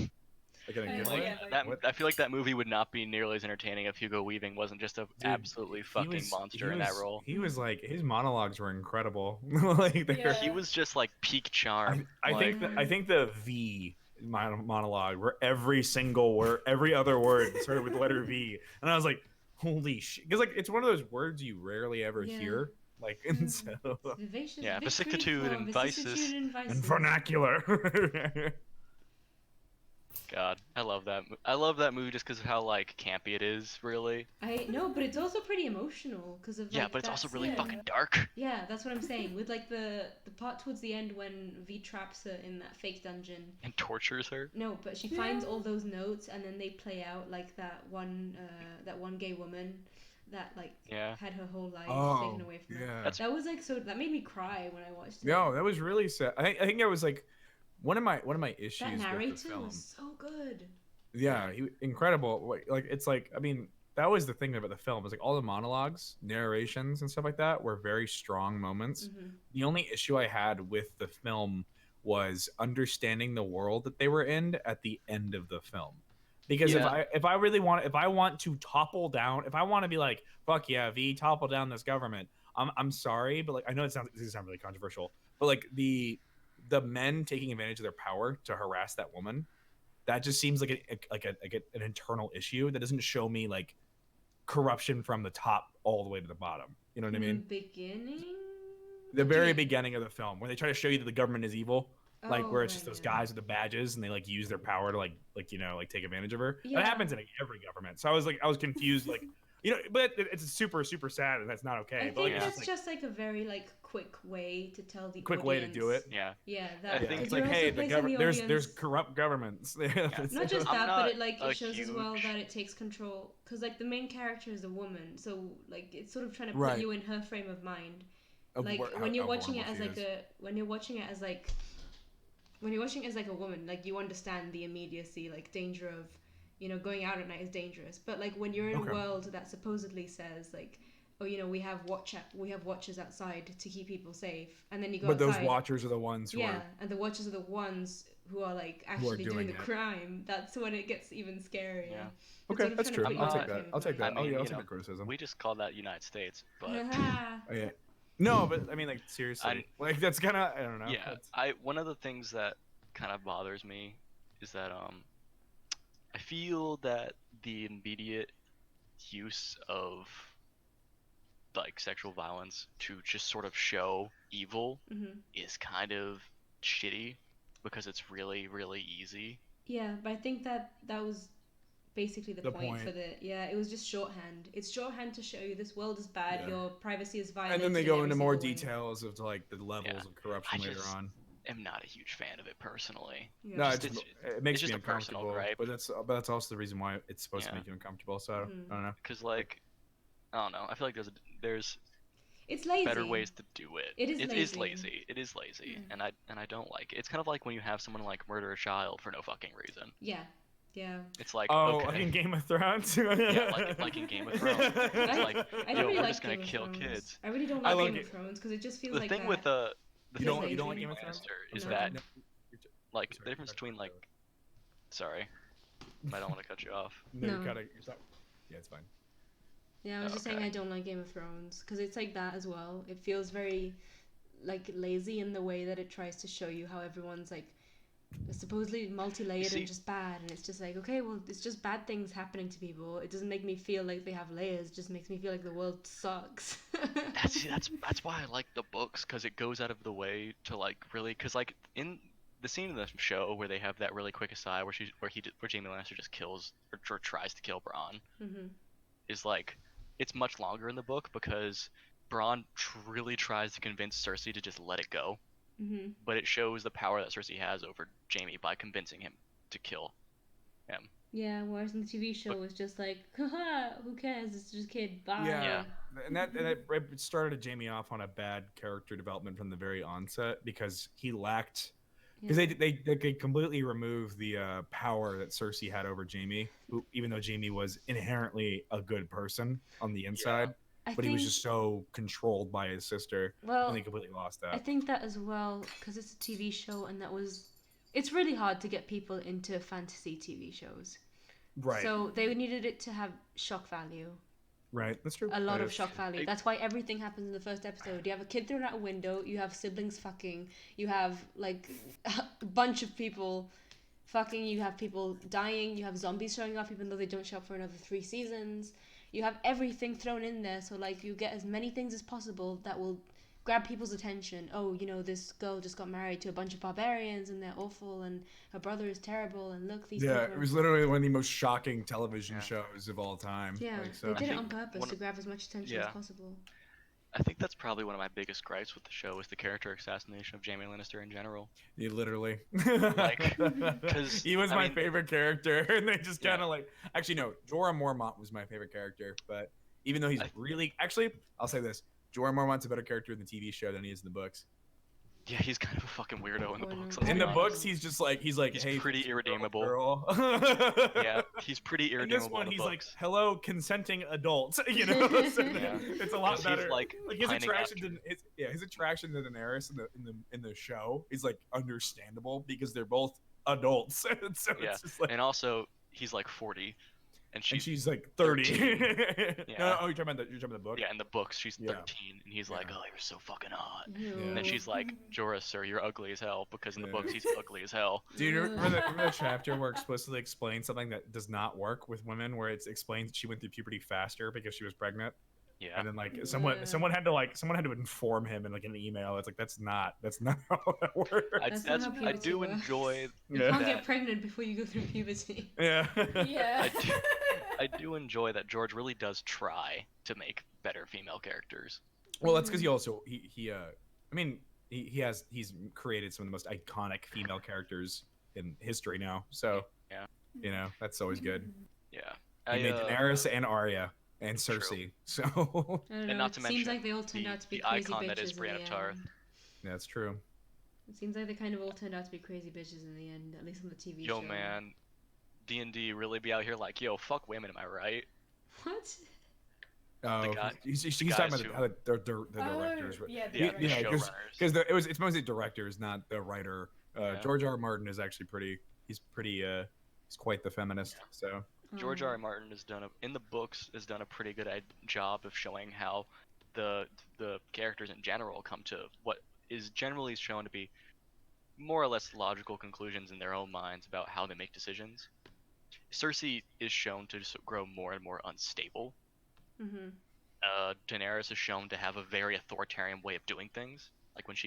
Speaker 1: Like in a
Speaker 4: Oh,
Speaker 1: good
Speaker 3: Like
Speaker 1: way.
Speaker 4: yeah,
Speaker 3: that,
Speaker 1: What?
Speaker 3: I feel like that movie would not be nearly as entertaining if Hugo Weaving wasn't just a
Speaker 1: Dude,
Speaker 3: absolutely fucking monster in that role.
Speaker 1: He was like his monologues were incredible. Like they're-
Speaker 4: Yeah.
Speaker 3: He was just like peak charm.
Speaker 1: I think the V monologue where every single word, every other word started with the letter V, and I was like, "Holy shit!" Because like it's one of those words you rarely ever
Speaker 2: Yeah.
Speaker 1: hear. Like and so
Speaker 2: Vivacious
Speaker 3: Yeah,
Speaker 2: victory
Speaker 3: vicissitude
Speaker 2: for
Speaker 3: and vices.
Speaker 2: vicissitude and vices.
Speaker 1: and vernacular.
Speaker 3: God, I love that. I love that movie just because of how like campy it is. Really.
Speaker 2: I know, but it's also pretty emotional because of
Speaker 3: Yeah,
Speaker 2: like,
Speaker 3: but it's also
Speaker 2: that's-
Speaker 3: really
Speaker 4: yeah.
Speaker 3: fucking dark.
Speaker 2: Yeah, that's what I'm saying. With like the part towards the end when V traps her in that fake dungeon.
Speaker 3: And tortures her.
Speaker 2: No, but she finds all those notes, and then they play out like that one gay woman that like
Speaker 3: Yeah.
Speaker 2: had her whole life
Speaker 1: Oh,
Speaker 2: taken away from her.
Speaker 1: yeah.
Speaker 3: That's-
Speaker 2: That was like so. That made me cry when I watched it.
Speaker 1: No, that was really sad. I think that was like one of my issues
Speaker 2: that
Speaker 1: with the
Speaker 2: narrator
Speaker 1: film.
Speaker 2: was so good.
Speaker 1: Yeah, incredible. Like it's like I mean that was the thing about the film is like all the monologues, narrations, and stuff like that were very strong moments.
Speaker 2: Mhm.
Speaker 1: The only issue I had with the film was understanding the world that they were in at the end of the film. Because
Speaker 3: Yeah.
Speaker 1: if I want to topple down, if I want to be like fuck yeah, V topple down this government, I'm sorry, but like I know this is not really controversial, but like the men taking advantage of their power to harass that woman, that just seems like an internal issue that doesn't show me like corruption from the top all the way to the bottom. You know what I mean?
Speaker 2: Beginning.
Speaker 1: The very
Speaker 2: Yeah.
Speaker 1: beginning of the film, where they try to show you that the government is evil, like
Speaker 2: Oh,
Speaker 1: where it's
Speaker 2: right,
Speaker 1: just those
Speaker 2: yeah.
Speaker 1: guys with the badges and they like use their power to like take advantage of her.
Speaker 2: Yeah.
Speaker 1: That happens in every government. So I was confused, like but it's super sad and that's not okay.
Speaker 2: I
Speaker 1: but
Speaker 2: think
Speaker 1: like,
Speaker 3: yeah.
Speaker 2: that's
Speaker 1: it's
Speaker 2: just like a very like quick way to tell the
Speaker 1: quick way to do
Speaker 2: audience-
Speaker 1: it.
Speaker 3: Yeah.
Speaker 2: Yeah,
Speaker 3: I
Speaker 2: that
Speaker 3: think
Speaker 1: It's
Speaker 2: because
Speaker 1: like
Speaker 2: you're
Speaker 1: hey,
Speaker 2: also placing the
Speaker 1: there's
Speaker 2: audience.
Speaker 1: corrupt governments.
Speaker 2: Not just
Speaker 3: I'm
Speaker 2: that,
Speaker 3: not
Speaker 2: but it like
Speaker 3: a
Speaker 2: it shows as well
Speaker 3: huge-
Speaker 2: that it takes control because like the main character is a woman, so like it's sort of trying to put
Speaker 1: Right.
Speaker 2: you in her frame of mind.
Speaker 1: Of
Speaker 2: Like
Speaker 1: where-
Speaker 2: when you're
Speaker 1: how
Speaker 2: watching it
Speaker 1: vulnerable
Speaker 2: as
Speaker 1: she
Speaker 2: like
Speaker 1: is.
Speaker 2: when you're watching it as like when you're watching it as like a woman, like you understand the immediacy, like danger of going out at night is dangerous. But like when you're in
Speaker 1: Okay.
Speaker 2: a world that supposedly says like, oh, we have watchers outside to keep people safe, and then you go
Speaker 1: But
Speaker 2: outside.
Speaker 1: those watchers are the ones who
Speaker 2: Yeah,
Speaker 1: are
Speaker 2: and the watchers are the ones who are like
Speaker 1: Who are
Speaker 2: actually doing
Speaker 1: doing
Speaker 2: the
Speaker 1: it.
Speaker 2: crime. That's when it gets even scarier.
Speaker 3: Yeah.
Speaker 2: It's
Speaker 1: okay.
Speaker 2: sort of
Speaker 1: That's
Speaker 2: trying
Speaker 1: true.
Speaker 2: to
Speaker 3: I'm
Speaker 2: put you
Speaker 1: I'll
Speaker 2: in
Speaker 1: take
Speaker 2: her
Speaker 1: that. I'll take
Speaker 2: frame
Speaker 1: that.
Speaker 2: of
Speaker 3: I mean,
Speaker 1: I'll
Speaker 3: you
Speaker 1: take
Speaker 3: know,
Speaker 1: that criticism.
Speaker 3: We just call that United States, but
Speaker 2: mind.
Speaker 1: Oh, yeah. No, but I mean, like seriously, like that's kind of I don't know.
Speaker 3: yeah,
Speaker 1: That's-
Speaker 3: one of the things that kind of bothers me is that I feel that the immediate use of like sexual violence to just sort of show evil
Speaker 2: Mhm.
Speaker 3: is kind of shitty because it's really really easy.
Speaker 2: Yeah, but I think that was basically the
Speaker 1: The
Speaker 2: point for
Speaker 1: point.
Speaker 2: the it was just shorthand. It's shorthand to show you this world is bad,
Speaker 1: Yeah.
Speaker 2: your privacy is
Speaker 1: And then
Speaker 2: violated
Speaker 1: they
Speaker 2: in
Speaker 1: go
Speaker 2: every
Speaker 1: into more
Speaker 2: single way.
Speaker 1: details of like the
Speaker 3: Yeah.
Speaker 1: levels of
Speaker 3: I
Speaker 1: corruption later
Speaker 3: just
Speaker 1: on.
Speaker 3: am not a huge fan of it personally.
Speaker 2: Yeah.
Speaker 1: No,
Speaker 3: Just
Speaker 1: it
Speaker 3: it's
Speaker 1: makes me
Speaker 3: just a personal
Speaker 1: uncomfortable.
Speaker 3: gripe.
Speaker 1: But that's also the reason why it's supposed to
Speaker 3: Yeah.
Speaker 1: make you uncomfortable. So I don't know.
Speaker 3: Because like I don't know. I feel like there's
Speaker 2: It's
Speaker 3: better
Speaker 2: lazy.
Speaker 3: ways to do it.
Speaker 2: It is
Speaker 3: It is
Speaker 2: lazy.
Speaker 3: lazy. It is lazy, and I don't like it. It's kind of like when you have someone like murder a child for no fucking reason.
Speaker 2: Yeah. Yeah.
Speaker 3: It's like,
Speaker 1: Oh, like
Speaker 3: okay,
Speaker 1: in Game of Thrones.
Speaker 3: yeah, like in Game of Thrones. It's like,
Speaker 2: I don't
Speaker 3: yo,
Speaker 2: really
Speaker 3: we're
Speaker 2: like
Speaker 3: just gonna
Speaker 2: Game of
Speaker 3: kill
Speaker 2: Thrones.
Speaker 3: kids.
Speaker 2: I really don't
Speaker 1: I
Speaker 2: like
Speaker 1: love
Speaker 2: Game of
Speaker 1: it.
Speaker 2: Thrones because it just feels
Speaker 3: The
Speaker 2: like
Speaker 3: thing
Speaker 2: that.
Speaker 3: with
Speaker 1: You
Speaker 2: Feels
Speaker 1: don't like
Speaker 2: lazy.
Speaker 1: Game of Thrones?
Speaker 3: Lannister is
Speaker 2: No.
Speaker 3: that
Speaker 1: No,
Speaker 3: like
Speaker 1: sorry,
Speaker 3: the difference between like, sorry, I don't want to cut you off.
Speaker 1: No,
Speaker 2: No.
Speaker 1: you're cutting. Yeah, it's fine.
Speaker 2: Yeah, I was just saying
Speaker 3: Okay.
Speaker 2: I don't like Game of Thrones because it's like that as well. It feels very like lazy in the way that it tries to show you how everyone's like supposedly multi-layered
Speaker 3: see-
Speaker 2: and just bad, and it's just like, okay, well, it's just bad things happening to people. It doesn't make me feel like they have layers. It just makes me feel like the world sucks.
Speaker 3: That's why I like the books, because it goes out of the way to like really, because like in the scene in the show where they have that really quick aside where where Jaime Lannister just kills or tries to kill Bronn is like, it's much longer in the book because Bronn really tries to convince Cersei to just let it go, but it shows the power that Cersei has over Jaime by convincing him to kill him.
Speaker 2: Yeah, whereas in the TV show it's just like, haha, who cares? It's just a kid. Bye.
Speaker 1: Yeah, and that it started Jamie off on a bad character development from the very onset because he lacked. Because they completely removed the power that Cersei had over Jaime, who even though Jaime was inherently a good person on the inside, but he was just so controlled by his sister, and they completely lost that.
Speaker 2: I think that as well because it's a TV show, and it's really hard to get people into fantasy TV shows.
Speaker 1: Right.
Speaker 2: So they needed it to have shock value.
Speaker 1: Right, that's true.
Speaker 2: A lot of shock value. That's why everything happens in the first episode. You have a kid thrown out a window, you have siblings fucking, you have like a bunch of people fucking, you have people dying, you have zombies showing up even though they don't show up for another 3 seasons. You have everything thrown in there, so like you get as many things as possible that will grab people's attention. Oh, you know, this girl just got married to a bunch of barbarians and they're awful and her brother is terrible and look, these people.
Speaker 1: It was literally one of the most shocking television shows of all time.
Speaker 2: Yeah,
Speaker 1: like, so.
Speaker 2: they did it on purpose to grab as much attention as possible.
Speaker 3: I think that's probably one of my biggest gripes with the show is the character assassination of Jaime Lannister in general.
Speaker 1: Yeah, literally.
Speaker 3: Like, because
Speaker 1: he was my favorite character, and they just kind of like. Actually, no, Jorah Mormont was my favorite character, but even though he's actually, I'll say this: Jorah Mormont's a better character in the TV show than he is in the books.
Speaker 3: Yeah, he's kind of a fucking weirdo in the books.
Speaker 1: In the books, he's just like he's
Speaker 3: hey, pretty irredeemable.
Speaker 1: Girl.
Speaker 3: Yeah, he's pretty irredeemable.
Speaker 1: In this one, he's like, hello, consenting adults. You know, so it's a lot better.
Speaker 3: Like
Speaker 1: his attraction to Daenerys in the show is like understandable because they're both adults. So it's just like,
Speaker 3: and also he's like 40. And she's
Speaker 1: like 30.
Speaker 3: Yeah.
Speaker 1: No, you're talking about the book?
Speaker 3: Yeah, in the books, she's 13. And he's like, oh, you're so fucking hot.
Speaker 2: Yeah.
Speaker 3: And then she's like, Jorah, sir, you're ugly as hell. Because in the books, he's ugly as hell.
Speaker 1: Do you remember the chapter where it explicitly explains something that does not work with women, where it explains she went through puberty faster because she was pregnant?
Speaker 3: Yeah.
Speaker 1: And then like someone had to inform him in like an email. It's like that's not how that works.
Speaker 3: I do enjoy.
Speaker 2: You can't get pregnant before you go through puberty.
Speaker 1: Yeah.
Speaker 4: Yeah.
Speaker 3: I do enjoy that George really does try to make better female characters.
Speaker 1: Well, that's because he's created some of the most iconic female characters in history now. So
Speaker 3: yeah,
Speaker 1: you know that's always good.
Speaker 3: Yeah.
Speaker 1: He made Daenerys and Arya. And Cersei,
Speaker 2: so. I don't know.
Speaker 3: And not to mention,
Speaker 2: seems like they all turned out to be crazy
Speaker 3: icon
Speaker 2: bitches
Speaker 3: that is Brienne of Tarth.
Speaker 1: Yeah, that's true.
Speaker 2: It seems like they kind of all turned out to be crazy bitches in the end, at least on the TV show.
Speaker 3: Yo, man, D&D really be out here like, yo, fuck women, am I right?
Speaker 2: What?
Speaker 1: Oh, he's talking about the directors.
Speaker 4: Yeah,
Speaker 3: the showrunners.
Speaker 1: Because it's mostly directors, not the writer. George R. R. Martin is actually he's quite the feminist.
Speaker 3: Yeah.
Speaker 1: So.
Speaker 3: George R. R. Martin has done a pretty good job of showing how the characters in general come to what is generally shown to be more or less logical conclusions in their own minds about how they make decisions. Cersei is shown to just grow more and more unstable. Daenerys is shown to have a very authoritarian way of doing things. Like when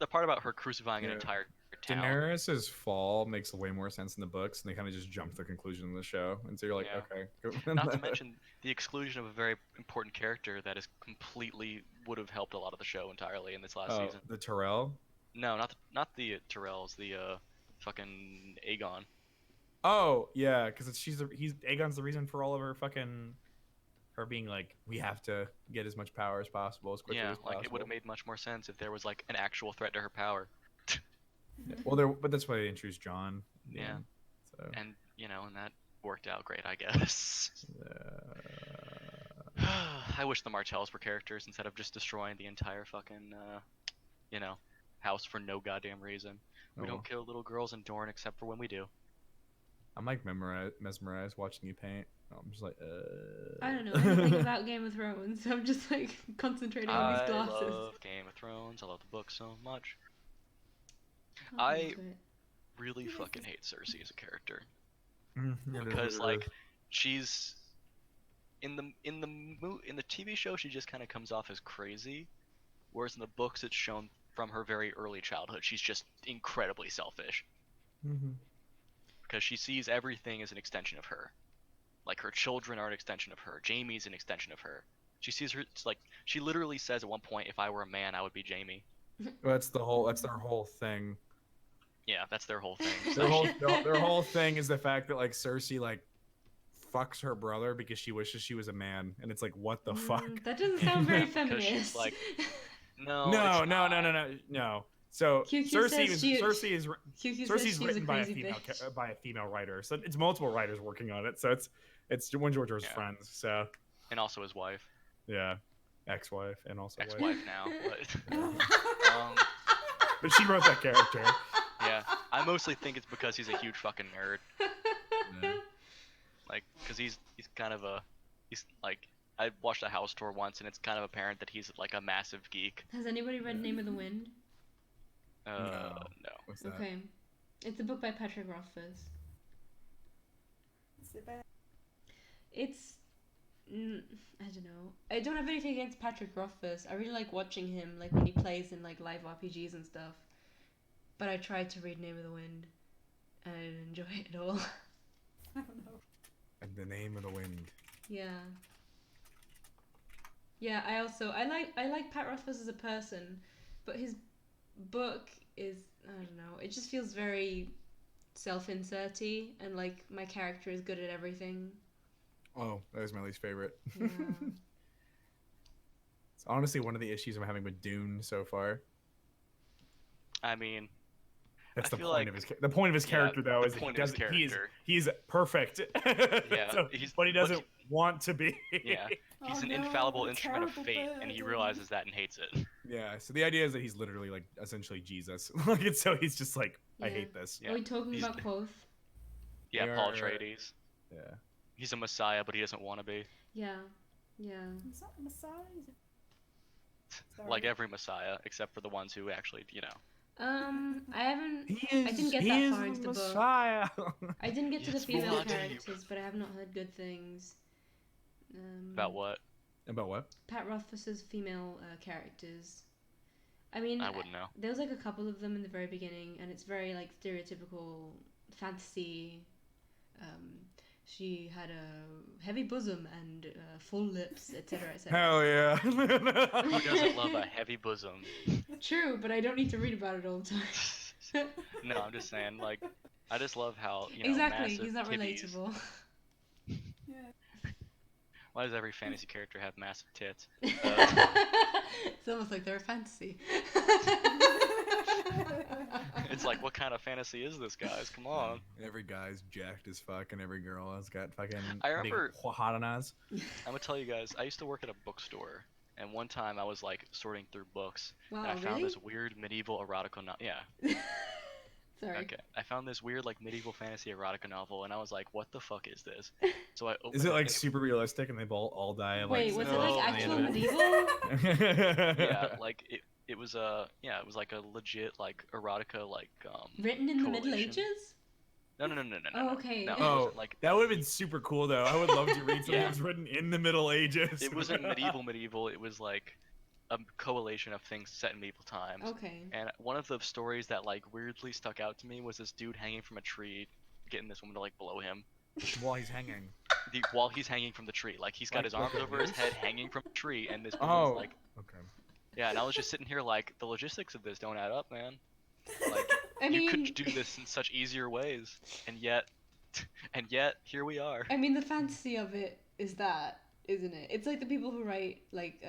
Speaker 3: the part about her crucifying an
Speaker 1: Yeah.
Speaker 3: entire town.
Speaker 1: Daenerys's fall makes way more sense in the books, and they kind of just jump to the conclusion in the show, and so you're like,
Speaker 3: Yeah.
Speaker 1: okay.
Speaker 3: Not to mention the exclusion of a very important character that is completely would have helped a lot of the show entirely in this last season.
Speaker 1: The Tyrell.
Speaker 3: No, not the Tyrells, the fucking Aegon.
Speaker 1: Oh yeah, because Aegon's the reason for all of her being like, we have to get as much power as possible as quickly
Speaker 3: Yeah,
Speaker 1: as possible.
Speaker 3: like it would have made much more sense if there was like an actual threat to her power.
Speaker 1: Yeah. Well, but that's why they introduced Jon.
Speaker 3: Yeah.
Speaker 1: So.
Speaker 3: And and that worked out great, I guess. I wish the Martells were characters instead of just destroying the entire fucking, house for no goddamn reason. We don't kill little girls in Dorne except for when we do.
Speaker 1: I'm like mesmerized watching you paint. I'm just like,
Speaker 2: I don't know anything about Game of Thrones, so I'm just like concentrating on these glasses.
Speaker 3: I love Game of Thrones. I love the book so much.
Speaker 2: I'll
Speaker 3: I
Speaker 2: into it.
Speaker 3: really fucking hate Cersei as a character
Speaker 1: yeah,
Speaker 3: because like she's in the TV show she just kind of comes off as crazy, whereas in the books it's shown from her very early childhood she's just incredibly selfish. Because she sees everything as an extension of her. Like her children are an extension of her. Jaime's an extension of her. She sees her. It's like she literally says at one point, "If I were a man, I would be Jaime."
Speaker 1: That's their whole thing.
Speaker 3: Yeah, that's their whole thing.
Speaker 1: Their whole thing is the fact that like Cersei like fucks her brother because she wishes she was a man, and it's like, what the fuck?
Speaker 2: That doesn't sound very
Speaker 3: Because
Speaker 2: feminist.
Speaker 3: she's like, no.
Speaker 1: So
Speaker 2: QQ
Speaker 1: Cersei is
Speaker 2: QQ says
Speaker 1: Cersei's
Speaker 2: she's
Speaker 1: written
Speaker 2: a
Speaker 1: by a
Speaker 2: crazy
Speaker 1: female
Speaker 2: bitch.
Speaker 1: by a female writer, so it's multiple writers working on it. So it's one George Orwell's friends. So
Speaker 3: And also his wife.
Speaker 1: yeah, ex-wife and also wife.
Speaker 3: Ex-wife now, but
Speaker 1: But she wrote that character.
Speaker 3: yeah, I mostly think it's because he's a huge fucking nerd.
Speaker 1: Yeah.
Speaker 3: Like, because he's like, I watched a house tour once, and it's kind of apparent that he's like a massive geek.
Speaker 2: Has anybody read Name of the Wind?
Speaker 3: No.
Speaker 1: What's that?
Speaker 2: Okay. It's a book by Patrick Rothfuss. It's... I don't know. I don't have anything against Patrick Rothfuss. I really like watching him, like when he plays in like live RPGs and stuff. But I tried to read Name of the Wind, and I didn't enjoy it at all.
Speaker 4: I don't know.
Speaker 1: And the Name of the Wind.
Speaker 2: Yeah. Yeah, I like Pat Rothfuss as a person, but his book is, I don't know, it just feels very self-inserty, and like my character is good at everything.
Speaker 1: Oh, that was my least favorite.
Speaker 2: Yeah.
Speaker 1: It's honestly one of the issues I'm having with Dune so far.
Speaker 3: I mean,
Speaker 1: That's
Speaker 3: I
Speaker 1: the
Speaker 3: feel
Speaker 1: point
Speaker 3: like-
Speaker 1: of his the point of his character though
Speaker 3: the
Speaker 1: is that
Speaker 3: point of his character.
Speaker 1: he's perfect.
Speaker 3: Yeah,
Speaker 1: So, but he doesn't want to be.
Speaker 3: Yeah, he's
Speaker 4: Oh
Speaker 3: an
Speaker 4: no,
Speaker 3: infallible
Speaker 4: a
Speaker 3: instrument of
Speaker 4: terrible
Speaker 3: fate, and he
Speaker 4: burden.
Speaker 3: realizes that and hates it.
Speaker 1: Yeah, so the idea is that he's literally like essentially Jesus. Like, and so he's just like, I
Speaker 2: Yeah.
Speaker 1: hate this.
Speaker 3: Yeah,
Speaker 2: Are we talking
Speaker 3: he's-
Speaker 2: about Quoth?
Speaker 3: Yeah,
Speaker 1: Yeah,
Speaker 3: Paul
Speaker 1: right.
Speaker 3: Atreides.
Speaker 1: Yeah.
Speaker 3: He's a messiah, but he doesn't want to be.
Speaker 2: Yeah. Yeah.
Speaker 4: Is that Messiah? Is it? Sorry.
Speaker 3: Like every messiah, except for the ones who actually,
Speaker 2: I haven't...
Speaker 1: He
Speaker 2: I didn't get
Speaker 1: he
Speaker 2: that
Speaker 1: is
Speaker 2: far into the book.
Speaker 1: Messiah.
Speaker 2: I didn't get to the
Speaker 3: Yes,
Speaker 2: female
Speaker 3: Vladi.
Speaker 2: characters, but I have not heard good things.
Speaker 3: About what?
Speaker 1: About what?
Speaker 2: Pat Rothfuss's female characters. I mean,
Speaker 3: I wouldn't know.
Speaker 2: there was like a couple of them in the very beginning, and it's very like stereotypical fantasy. She had a heavy bosom and full lips, etc., etc.
Speaker 1: Hell yeah.
Speaker 3: Who doesn't love a heavy bosom?
Speaker 2: True, but I don't need to read about it all the time.
Speaker 3: No, I'm just saying, like, I just love how,
Speaker 2: Exactly,
Speaker 3: massive
Speaker 2: he's not
Speaker 3: titties.
Speaker 2: relatable.
Speaker 4: Yeah.
Speaker 3: Why does every fantasy character have massive tits?
Speaker 2: It's almost like they're a fantasy.
Speaker 3: It's like, what kind of fantasy is this, guys? Come on.
Speaker 1: Every guy's jacked as fuck, and every girl has got fucking
Speaker 3: I remember-
Speaker 1: big hot on eyes.
Speaker 3: I'm gonna tell you guys, I used to work at a bookstore, and one time I was, like, sorting through books,
Speaker 2: Wow,
Speaker 3: and I found
Speaker 2: really?
Speaker 3: this weird medieval erotica novel. Yeah,
Speaker 2: Sorry.
Speaker 3: okay. I found this weird, like, medieval fantasy erotica novel, and I was like, what the fuck is this? So I opened
Speaker 1: Is it like
Speaker 3: and
Speaker 1: super realistic and they all die of
Speaker 2: Wait,
Speaker 1: like
Speaker 2: was it
Speaker 3: No,
Speaker 2: like
Speaker 3: man.
Speaker 2: actual medieval?
Speaker 3: yeah, like, it was it was like a legit, like, erotica, like,
Speaker 2: Written in the Middle
Speaker 3: Correlation.
Speaker 2: Ages?
Speaker 3: No.
Speaker 2: Oh, okay.
Speaker 3: No, it
Speaker 1: Oh,
Speaker 3: wasn't, like,
Speaker 1: that would have been super cool though. I would love to read something
Speaker 3: Yeah.
Speaker 1: that was written in the Middle Ages.
Speaker 3: it wasn't medieval. It was like a coalition of things set in medieval times.
Speaker 2: Okay.
Speaker 3: And one of the stories that like weirdly stuck out to me was this dude hanging from a tree, getting this woman to like blow him
Speaker 1: While he's hanging.
Speaker 3: while he's hanging from the tree. Like he's got his arms
Speaker 1: a
Speaker 3: over his
Speaker 1: noose?
Speaker 3: head, hanging from a tree, and this woman's
Speaker 1: Oh.
Speaker 3: like,
Speaker 1: Okay.
Speaker 3: yeah. And I was just sitting here like, the logistics of this don't add up, man. Like
Speaker 2: I
Speaker 3: you
Speaker 2: mean,
Speaker 3: could do this in such easier ways, and yet here we are.
Speaker 2: I mean, the fantasy of it is that, isn't it? It's like the people who write like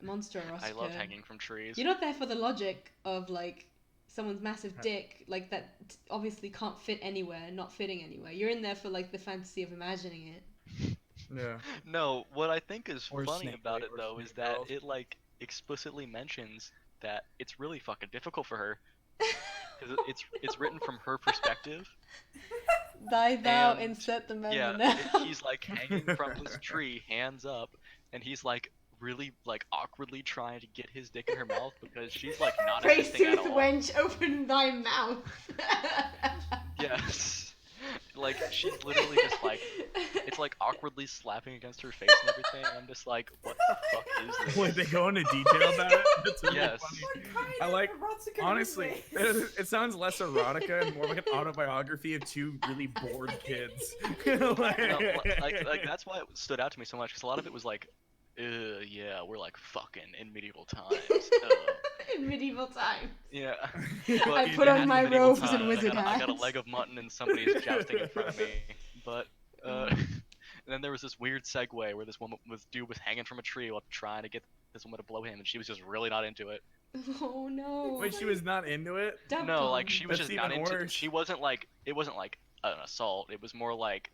Speaker 2: monster erotica.
Speaker 3: I love hanging from trees.
Speaker 2: You're not there for the logic of like someone's massive dick, like that obviously can't fit anywhere, not fitting anywhere. You're in there for like the fantasy of imagining it.
Speaker 1: Yeah.
Speaker 3: No, what I think is
Speaker 1: Or
Speaker 3: funny
Speaker 1: snake
Speaker 3: about
Speaker 1: bait,
Speaker 3: it
Speaker 1: or
Speaker 3: though
Speaker 1: snake
Speaker 3: is that
Speaker 1: girls.
Speaker 3: it like explicitly mentions that it's really fucking difficult for her because it's written from her perspective.
Speaker 2: Thy thou
Speaker 3: And,
Speaker 2: insert the member
Speaker 3: Yeah,
Speaker 2: now.
Speaker 3: he's like hanging from this tree, hands up, and he's like really like awkwardly trying to get his dick in her mouth because she's like not
Speaker 2: Pray
Speaker 3: assisting at
Speaker 2: sooth
Speaker 3: all.
Speaker 2: wench, open thy mouth.
Speaker 3: Yes. Like she's literally just like, it's like awkwardly slapping against her face and everything. I'm just like, what the fuck is this?
Speaker 1: Wait, they go into detail about it? That's really
Speaker 3: Yes.
Speaker 1: funny.
Speaker 4: What kind
Speaker 1: I
Speaker 4: of
Speaker 1: like-
Speaker 4: erotica
Speaker 1: Honestly,
Speaker 4: is
Speaker 1: it sounds less erotica and more like an autobiography of two really bored kids.
Speaker 3: No, like that's why it stood out to me so much because a lot of it was like, yeah, we're like fucking in medieval times.
Speaker 2: In medieval times.
Speaker 3: Yeah.
Speaker 2: I
Speaker 3: But
Speaker 2: put
Speaker 3: it
Speaker 2: on
Speaker 3: had
Speaker 2: my
Speaker 3: medieval
Speaker 2: robes and
Speaker 3: times.
Speaker 2: wizard
Speaker 3: I got a
Speaker 2: hats.
Speaker 3: leg of mutton and somebody's jousting in front of me. But and then there was this weird segue where this dude was hanging from a tree while trying to get this woman to blow him, and she was just really not into it.
Speaker 2: Oh no.
Speaker 1: Wait, she was not into it?
Speaker 3: No, like she was
Speaker 1: That's
Speaker 3: just not
Speaker 1: even
Speaker 3: into.
Speaker 1: worse.
Speaker 3: She wasn't like, it wasn't like an assault. It was more like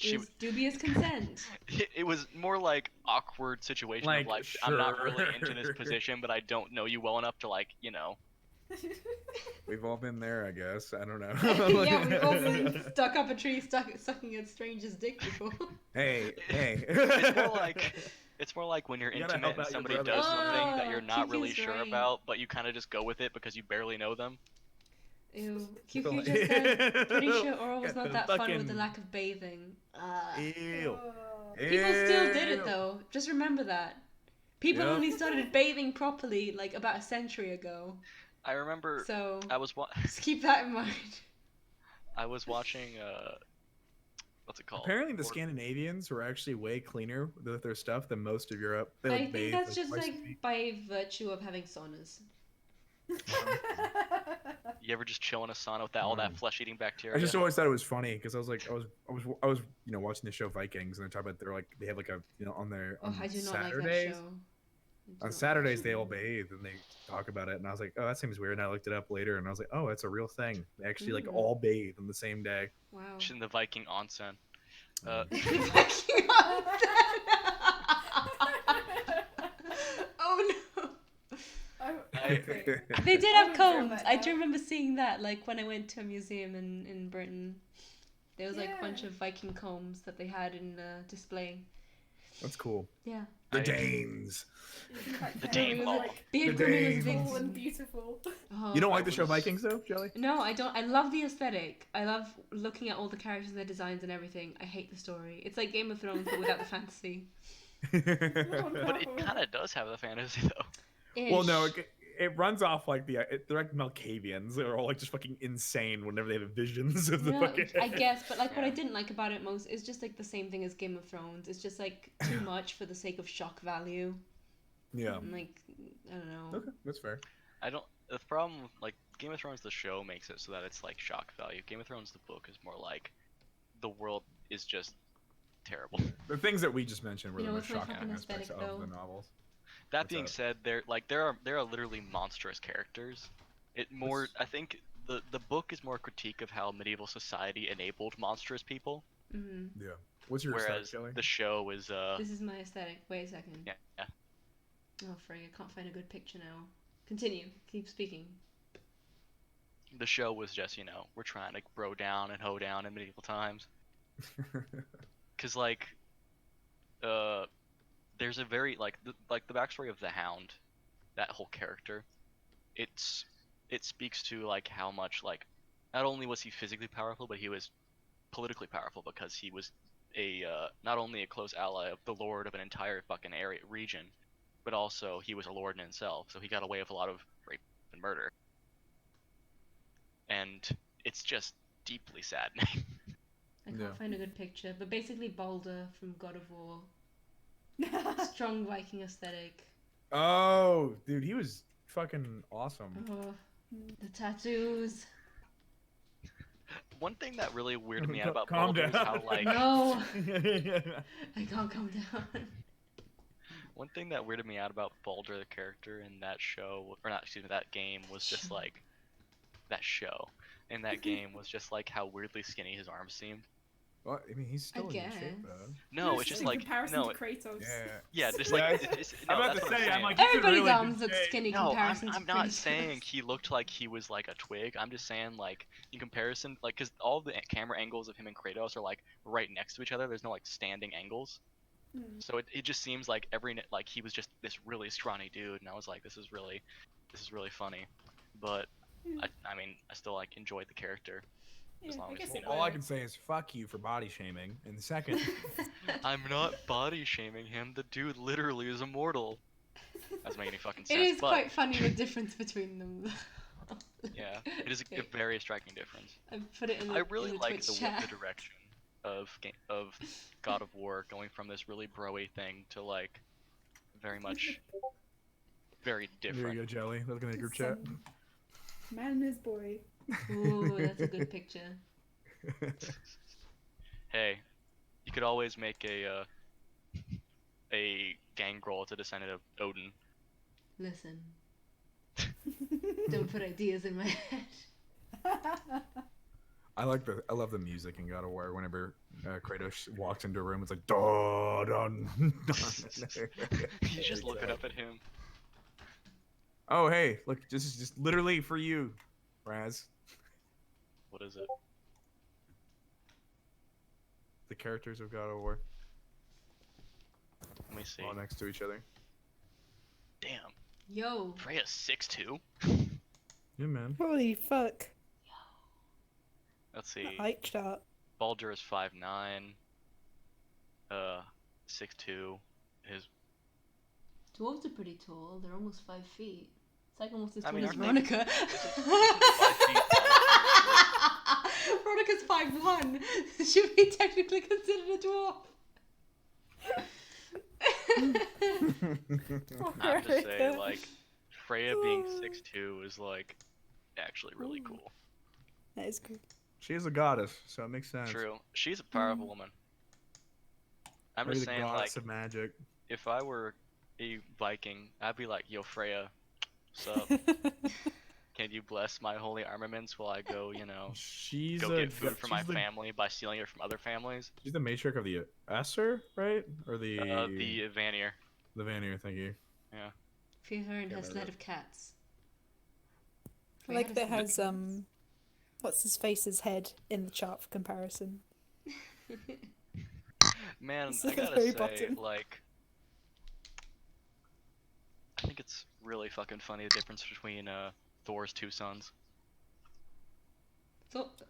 Speaker 2: It was dubious consent.
Speaker 3: it was more like awkward situation
Speaker 1: Like,
Speaker 3: of like, I'm not really
Speaker 1: sure.
Speaker 3: into this position, but I don't know you well enough to like, you know.
Speaker 1: We've all been there, I guess. I don't know.
Speaker 2: Yeah, we've all been stuck up a tree, sucking a stranger's dick before.
Speaker 1: Hey.
Speaker 3: It's more like when you're
Speaker 1: You gotta
Speaker 3: intimate
Speaker 1: help
Speaker 3: and
Speaker 1: out your
Speaker 3: somebody
Speaker 1: brother.
Speaker 3: does something that you're not really
Speaker 2: Kiki's
Speaker 3: sure
Speaker 2: right.
Speaker 3: about, but you kind of just go with it because you barely know them.
Speaker 2: Ew.
Speaker 1: Feel
Speaker 2: QQ
Speaker 1: like-
Speaker 2: just said, pretty sure oral was
Speaker 1: Got
Speaker 2: not
Speaker 1: the
Speaker 2: that fun with
Speaker 1: fucking-
Speaker 2: the lack of bathing.
Speaker 1: Ew.
Speaker 2: People still did
Speaker 1: Ew.
Speaker 2: it though. Just remember that. People
Speaker 1: Yep.
Speaker 2: only started bathing properly like about a century ago.
Speaker 3: I remember
Speaker 2: So
Speaker 3: I was
Speaker 2: just keep that in mind.
Speaker 3: I was watching what's it called?
Speaker 1: Apparently, the
Speaker 3: Or-
Speaker 1: Scandinavians were actually way cleaner with their stuff than most of Europe. They
Speaker 2: I
Speaker 1: like
Speaker 2: think
Speaker 1: bathe,
Speaker 2: that's just
Speaker 1: twice a
Speaker 2: like
Speaker 1: week.
Speaker 2: by virtue of having saunas.
Speaker 3: You ever just chill in a sauna with all that
Speaker 1: Mm.
Speaker 3: flesh-eating bacteria?
Speaker 1: I just always thought it was funny because I was watching the show Vikings and they're talking about they have like a on their
Speaker 2: Oh,
Speaker 1: on
Speaker 2: I do not
Speaker 1: Saturdays.
Speaker 2: like that show. I do
Speaker 1: On
Speaker 2: not
Speaker 1: Saturdays
Speaker 2: like
Speaker 1: they all
Speaker 2: that
Speaker 1: bathe and they talk about it and I was like, oh, that seems weird. And I looked it up later and I was like, oh, that's a real thing. They actually like
Speaker 2: Mm.
Speaker 1: all bathe on the same day.
Speaker 2: show. Wow.
Speaker 3: Just in the Viking onsen.
Speaker 2: Oh no.
Speaker 4: Okay.
Speaker 2: They did
Speaker 4: I
Speaker 2: have
Speaker 4: don't
Speaker 2: combs.
Speaker 4: remember
Speaker 2: I
Speaker 4: that.
Speaker 2: do remember seeing that, like when I went to a museum in Britain. There was like a bunch
Speaker 4: Yeah.
Speaker 2: of Viking combs that they had in display.
Speaker 1: That's cool.
Speaker 2: Yeah.
Speaker 1: The
Speaker 3: I-
Speaker 1: Danes.
Speaker 3: The
Speaker 2: It
Speaker 3: Dane
Speaker 2: was
Speaker 3: Law.
Speaker 2: like Beard
Speaker 1: The
Speaker 2: grooming was a
Speaker 1: Danes.
Speaker 2: big.
Speaker 4: Tall and beautiful.
Speaker 2: Oh.
Speaker 1: You don't
Speaker 3: I
Speaker 1: like the show
Speaker 3: was-
Speaker 1: Vikings though, Jelly?
Speaker 2: No, I don't. I love the aesthetic. I love looking at all the characters and their designs and everything. I hate the story. It's like Game of Thrones but without the fantasy.
Speaker 4: Oh,
Speaker 3: But it
Speaker 4: no.
Speaker 3: kind of does have the fantasy though.
Speaker 1: Well, no,
Speaker 2: Ish.
Speaker 1: it runs off like they're like Malkavians. They're all like just fucking insane whenever they have visions of the
Speaker 2: No,
Speaker 1: fucking.
Speaker 2: I guess, but like what I
Speaker 3: Yeah.
Speaker 2: didn't like about it most is just like the same thing as Game of Thrones. It's just like too much for the sake of shock value.
Speaker 1: Yeah.
Speaker 2: And, like I don't know.
Speaker 1: Okay, that's fair.
Speaker 3: I don't. The problem, like Game of Thrones, the show makes it so that it's like shock value. Game of Thrones, the book, is more like the world is just terrible.
Speaker 1: The things that we just mentioned were
Speaker 2: You know
Speaker 1: the most
Speaker 2: what's my
Speaker 1: shocking
Speaker 2: fucking
Speaker 1: aspects
Speaker 2: aesthetic,
Speaker 1: of
Speaker 2: though?
Speaker 1: the novels.
Speaker 3: That
Speaker 1: What's
Speaker 3: being
Speaker 1: up?
Speaker 3: said, there are literally monstrous characters. It more, I think the book is more a critique of how medieval society enabled monstrous people,
Speaker 2: Hmm.
Speaker 1: Yeah. What's your aesthetic,
Speaker 3: whereas
Speaker 1: Jelly?
Speaker 3: the show is
Speaker 2: This is my aesthetic. Wait a second.
Speaker 3: yeah.
Speaker 2: Oh, frig, I can't find a good picture now. Continue. Keep speaking.
Speaker 3: The show was just, we're trying to bro down and hoe down in medieval times. Cause like, there's a very the backstory of the Hound, that whole character. It speaks to like how much like, not only was he physically powerful, but he was politically powerful because he was a not only a close ally of the lord of an entire fucking region, but also he was a lord in himself, so he got away with a lot of rape and murder. And it's just deeply saddening.
Speaker 2: I can't
Speaker 1: Yeah.
Speaker 2: find a good picture, but basically Balder from God of War. Strong Viking aesthetic.
Speaker 1: Oh, dude, he was fucking awesome.
Speaker 2: Oh, the tattoos.
Speaker 3: One thing that really weirded me out about
Speaker 1: Calm
Speaker 3: Baldur is
Speaker 1: down.
Speaker 3: how, like...
Speaker 2: No, I can't calm down.
Speaker 3: One thing that weirded me out about Baldur, the character in that show, or not, excuse me, that game, was just
Speaker 2: Show.
Speaker 3: like... That show. In that game was just like how weirdly skinny his arms seemed.
Speaker 1: Well, I mean, he's still
Speaker 2: I
Speaker 1: in good shape,
Speaker 2: guess.
Speaker 1: though.
Speaker 3: No, it's just
Speaker 4: in
Speaker 3: like...
Speaker 4: comparison
Speaker 3: No,
Speaker 4: to Kratos.
Speaker 3: yeah, just
Speaker 1: Yeah,
Speaker 3: like... It's,
Speaker 1: I'm
Speaker 3: no,
Speaker 1: about
Speaker 3: that's
Speaker 1: to
Speaker 3: what I'm
Speaker 1: say, I'm
Speaker 3: saying.
Speaker 1: like, he's in
Speaker 2: Everybody's
Speaker 1: really
Speaker 2: arms
Speaker 1: good
Speaker 2: look
Speaker 1: shape.
Speaker 2: skinny in
Speaker 3: No,
Speaker 2: comparison
Speaker 3: I'm
Speaker 2: to
Speaker 3: not
Speaker 2: Kratos.
Speaker 3: saying he looked like he was like a twig. I'm just saying, like, in comparison, like, because all the camera angles of him and Kratos are like right next to each other. There's no like standing angles, so it just seems like like he was just this really scrawny dude, and I was like, this is really funny, but I mean, I still like enjoyed the character as
Speaker 4: Yeah,
Speaker 3: long
Speaker 4: I
Speaker 3: as
Speaker 4: guess
Speaker 3: you
Speaker 4: it
Speaker 3: know.
Speaker 1: All I can say is fuck you for body shaming. And the second,
Speaker 3: I'm not body shaming him. The dude literally is immortal. That's making any fucking sense.
Speaker 2: It is
Speaker 3: but
Speaker 2: quite funny the difference between them.
Speaker 3: yeah, it is a very striking difference.
Speaker 2: I put it in the,
Speaker 3: I really
Speaker 2: in the
Speaker 3: like
Speaker 2: Twitch
Speaker 3: the
Speaker 2: chat.
Speaker 3: direction of God of War, going from this really bro-y thing to like very much very
Speaker 1: there
Speaker 3: different.
Speaker 1: you go, Jelly. Looking at the group chat.
Speaker 4: Man and his boy.
Speaker 2: Ooh, that's a good picture.
Speaker 3: Hey, you could always make a gangrel as a descendant of Odin.
Speaker 2: Listen, don't put ideas in my head.
Speaker 1: I love the music in God of War. Whenever Kratos walks into a room, it's like da dun.
Speaker 3: You just look it up at him.
Speaker 1: Oh hey, look, this is just literally for you, Raz.
Speaker 3: What is it?
Speaker 1: The characters of God of War
Speaker 3: Let me see.
Speaker 1: all next to each other.
Speaker 3: Damn,
Speaker 2: Yo,
Speaker 3: Freya's 6'2".
Speaker 1: Yeah, man.
Speaker 5: Holy fuck.
Speaker 3: Let's see.
Speaker 5: Height chart.
Speaker 3: Baldur is 5'9". 6'2". His
Speaker 2: dwarves are pretty tall. They're almost 5 feet. It's like almost as
Speaker 3: I
Speaker 2: tall
Speaker 3: mean,
Speaker 2: as
Speaker 3: aren't they-
Speaker 2: Veronica.
Speaker 3: isn't 5 feet
Speaker 2: Veronica's 5'1". Should be technically considered a dwarf.
Speaker 3: I have to say, like, Freya being 6'2" is like actually really cool.
Speaker 5: That is cool.
Speaker 1: She is a goddess, so it makes sense.
Speaker 3: True. She's a powerful woman. I'm
Speaker 1: Maybe
Speaker 3: just
Speaker 1: the
Speaker 3: saying,
Speaker 1: goddess
Speaker 3: like,
Speaker 1: of magic.
Speaker 3: if I were a Viking, I'd be like, yo, Freya, sup? Can you bless my holy armaments while I go, you know,
Speaker 1: She's
Speaker 3: go get food for my
Speaker 1: she's the-
Speaker 3: family by stealing it from other families?
Speaker 1: She's the matriarch of the Esser, right? Or the
Speaker 3: The Vanir.
Speaker 1: the Vanir. Thank you.
Speaker 2: Fear her and
Speaker 1: Yeah,
Speaker 2: her
Speaker 1: right,
Speaker 2: sled
Speaker 1: right.
Speaker 2: of cats.
Speaker 5: I like
Speaker 2: Freya
Speaker 5: that
Speaker 2: has
Speaker 5: has what's his face's head in the chart for comparison.
Speaker 3: Man,
Speaker 5: It's
Speaker 3: I
Speaker 5: at the
Speaker 3: gotta
Speaker 5: very
Speaker 3: say,
Speaker 5: bottom.
Speaker 3: like, I think it's really fucking funny the difference between Thor's two sons.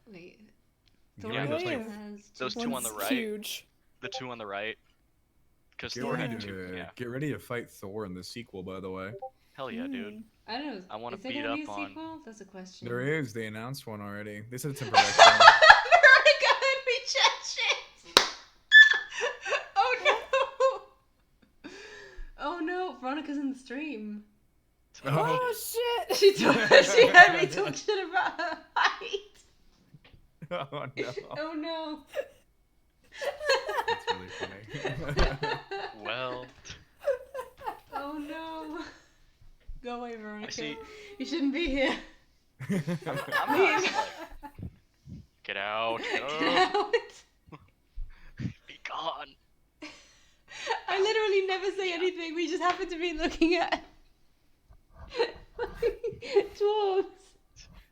Speaker 2: Wait.
Speaker 1: Get
Speaker 3: Yeah,
Speaker 1: ready
Speaker 3: those
Speaker 1: to
Speaker 5: yeah.
Speaker 1: fight-
Speaker 2: Has
Speaker 3: Those
Speaker 2: two
Speaker 3: two on the
Speaker 5: One's
Speaker 3: right.
Speaker 5: huge.
Speaker 3: The two on the right. Because
Speaker 1: Get
Speaker 3: Thor
Speaker 1: ready
Speaker 3: had
Speaker 1: to
Speaker 3: two. Yeah.
Speaker 1: get ready to fight Thor in the sequel. By the way,
Speaker 3: Hell yeah, dude.
Speaker 2: I don't know.
Speaker 3: I wanna
Speaker 2: is there
Speaker 3: beat
Speaker 2: gonna be
Speaker 3: up
Speaker 2: a
Speaker 3: on-
Speaker 2: sequel? That's a question.
Speaker 1: there is. They announced one already. They said it's in production.
Speaker 2: Veronica heard me chat shit. Oh no! Oh no! Veronica's in the stream.
Speaker 1: Oh,
Speaker 5: Oh shit!
Speaker 2: She heard me talk shit about her height.
Speaker 1: oh no,
Speaker 2: Oh no!
Speaker 1: that's really funny.
Speaker 3: Well,
Speaker 2: Oh no! Go away, Veronica.
Speaker 3: I see.
Speaker 2: You shouldn't be here.
Speaker 3: I'm not like, get out.
Speaker 2: Get
Speaker 3: Oh,
Speaker 2: out.
Speaker 3: be gone.
Speaker 2: I literally never say anything. We just happen to be looking at dwarves.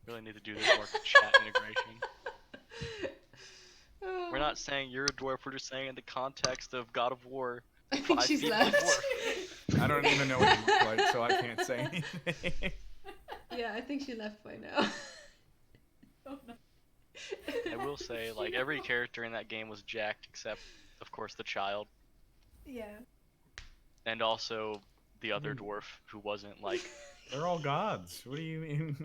Speaker 3: Really need to do this more chat integration.
Speaker 2: Oh.
Speaker 3: We're not saying you're a dwarf. We're just saying in the context of God of War.
Speaker 2: I think
Speaker 3: 5
Speaker 2: she's
Speaker 3: feet
Speaker 2: left.
Speaker 3: dwarf.
Speaker 1: I don't even know what you look like, so I can't say anything.
Speaker 2: Yeah, I think she left by now.
Speaker 4: Oh no.
Speaker 3: I will say, like, every character in that game was jacked except, of course, the child.
Speaker 4: Yeah.
Speaker 3: And also the other dwarf who wasn't like.
Speaker 1: They're all gods. What do you mean?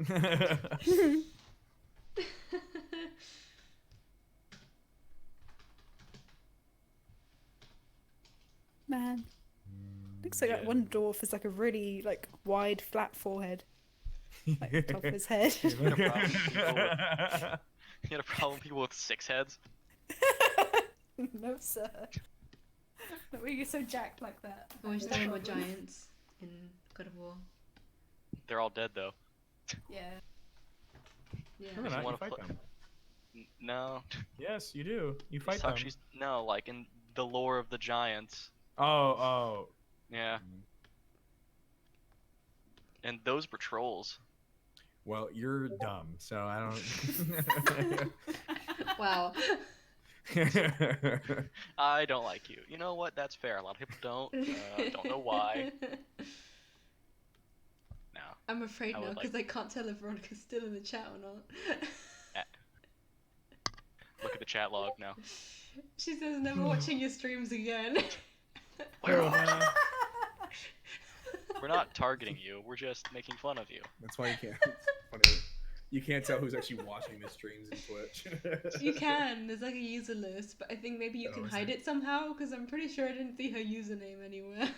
Speaker 5: Man. Looks like that one dwarf has like a really like wide, flat forehead. Like the top of his head.
Speaker 3: You had a problem with people with 6 heads?
Speaker 5: No, sir.
Speaker 4: But we get so jacked like that.
Speaker 2: I wish there were more giants in God of War.
Speaker 3: They're all dead though.
Speaker 4: Yeah.
Speaker 2: Yeah.
Speaker 1: No, they're not. You
Speaker 3: wanna
Speaker 1: fight
Speaker 3: pl-
Speaker 1: them.
Speaker 3: No.
Speaker 1: Yes, you do. You fight them.
Speaker 3: No, like in the lore of the giants.
Speaker 1: Oh.
Speaker 3: Yeah. And those were trolls.
Speaker 1: Well, you're dumb, so I don't.
Speaker 2: Wow.
Speaker 3: I don't like you. You know what? That's fair. A lot of people don't. Don't know why. No.
Speaker 2: I'm afraid
Speaker 3: I
Speaker 2: now
Speaker 3: would
Speaker 2: because I can't tell if Veronica's still in the chat or not.
Speaker 3: Look at the chat log now.
Speaker 2: She says never watching your streams again.
Speaker 3: We're not targeting you. We're just making fun of you.
Speaker 1: That's why you can't. You can't tell who's actually watching the streams in Twitch.
Speaker 2: You can. There's like a user list, but I think maybe you can hide it somehow because I'm pretty sure I didn't see her username anywhere.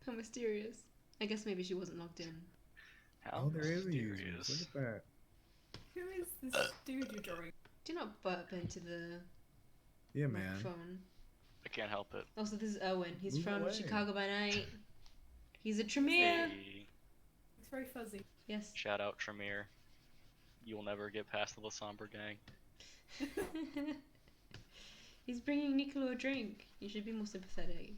Speaker 2: How mysterious. I guess maybe she wasn't logged in.
Speaker 3: How
Speaker 1: there is a user.
Speaker 3: mysterious.
Speaker 1: Look at that.
Speaker 4: Who is this dude you're drawing?
Speaker 2: Do not burp into the
Speaker 1: Yeah, man.
Speaker 2: microphone.
Speaker 3: I can't help it.
Speaker 2: Also, this is Owen. He's
Speaker 1: Move
Speaker 2: from
Speaker 1: away.
Speaker 2: Chicago by night. He's a Tremere.
Speaker 3: Hey,
Speaker 4: It's very fuzzy.
Speaker 2: Yes.
Speaker 3: shout out Tremere. You will never get past the Lasombra gang.
Speaker 2: He's bringing Nicolo a drink. You should be more sympathetic.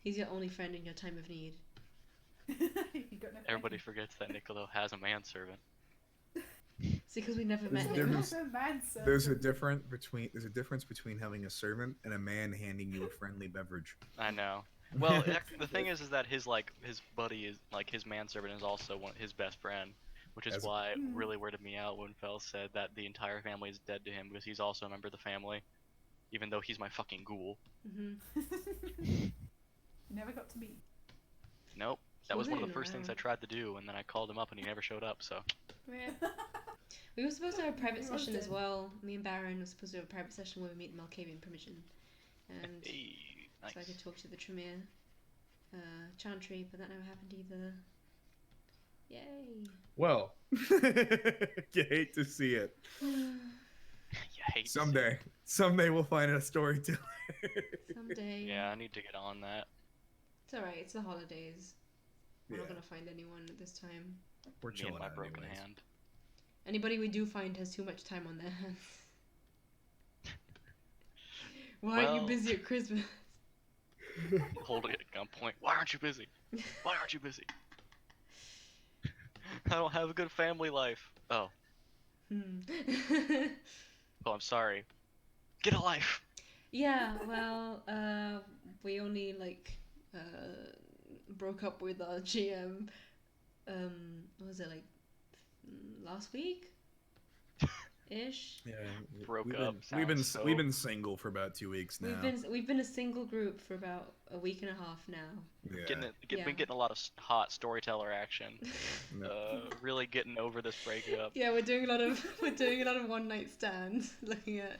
Speaker 2: He's your only friend in your time of need.
Speaker 4: You got no
Speaker 3: Everybody forgets that Niccolo has a manservant.
Speaker 2: It's because we never met
Speaker 1: There's
Speaker 2: him.
Speaker 1: difference. There's a difference between having a servant and a man handing you a friendly beverage.
Speaker 3: I know. Well, the thing is that his buddy is like his manservant is also his best friend, which is why it really weirded me out when Fel said that the entire family is dead to him because he's also a member of the family, even though he's my fucking ghoul.
Speaker 2: Mm-hmm.
Speaker 4: You never got to meet.
Speaker 3: Nope. That was one of the
Speaker 2: Wasn't
Speaker 3: first things I
Speaker 2: around.
Speaker 3: tried to do, and then I called him up and he never showed up. So
Speaker 2: Yeah. We were supposed to have a private
Speaker 4: He was
Speaker 2: session as
Speaker 4: dead.
Speaker 2: well. Me and Baron were supposed to have a private session where we meet the Malkavian permission. And
Speaker 3: hey, nice.
Speaker 2: so I could talk to the Tremere Chantry, but that never happened either. Yay.
Speaker 1: Well, you hate to see it.
Speaker 3: You hate to see it.
Speaker 1: Someday we'll find a storyteller.
Speaker 2: Someday.
Speaker 3: Yeah, I need to get on that.
Speaker 2: It's alright, it's the holidays. We're not
Speaker 1: Yeah.
Speaker 2: gonna find anyone at this time.
Speaker 1: We're
Speaker 3: Me
Speaker 1: chilling
Speaker 3: and my
Speaker 1: out
Speaker 3: broken
Speaker 1: anyways.
Speaker 3: hand.
Speaker 2: Anybody we do find has too much time on their hands. Why are you
Speaker 3: Well-
Speaker 2: busy at Christmas?
Speaker 3: Holding it at gunpoint. Why aren't you busy? Why aren't you busy? I don't have a good family life. Oh, I'm sorry. Get a life.
Speaker 2: Yeah, well, we only broke up with our GM. What was it last week? Ish.
Speaker 1: Yeah,
Speaker 3: Broke
Speaker 1: we've
Speaker 3: up
Speaker 1: Been,
Speaker 3: sounds
Speaker 1: we've
Speaker 3: so-
Speaker 1: been single for about 2 weeks now.
Speaker 2: We've been a single group for about a week and a half now.
Speaker 1: Yeah.
Speaker 2: Yeah.
Speaker 3: Been getting a lot of hot storyteller action.
Speaker 1: No.
Speaker 3: Really getting over this breakup.
Speaker 2: Yeah, we're doing a lot of one night stands, looking at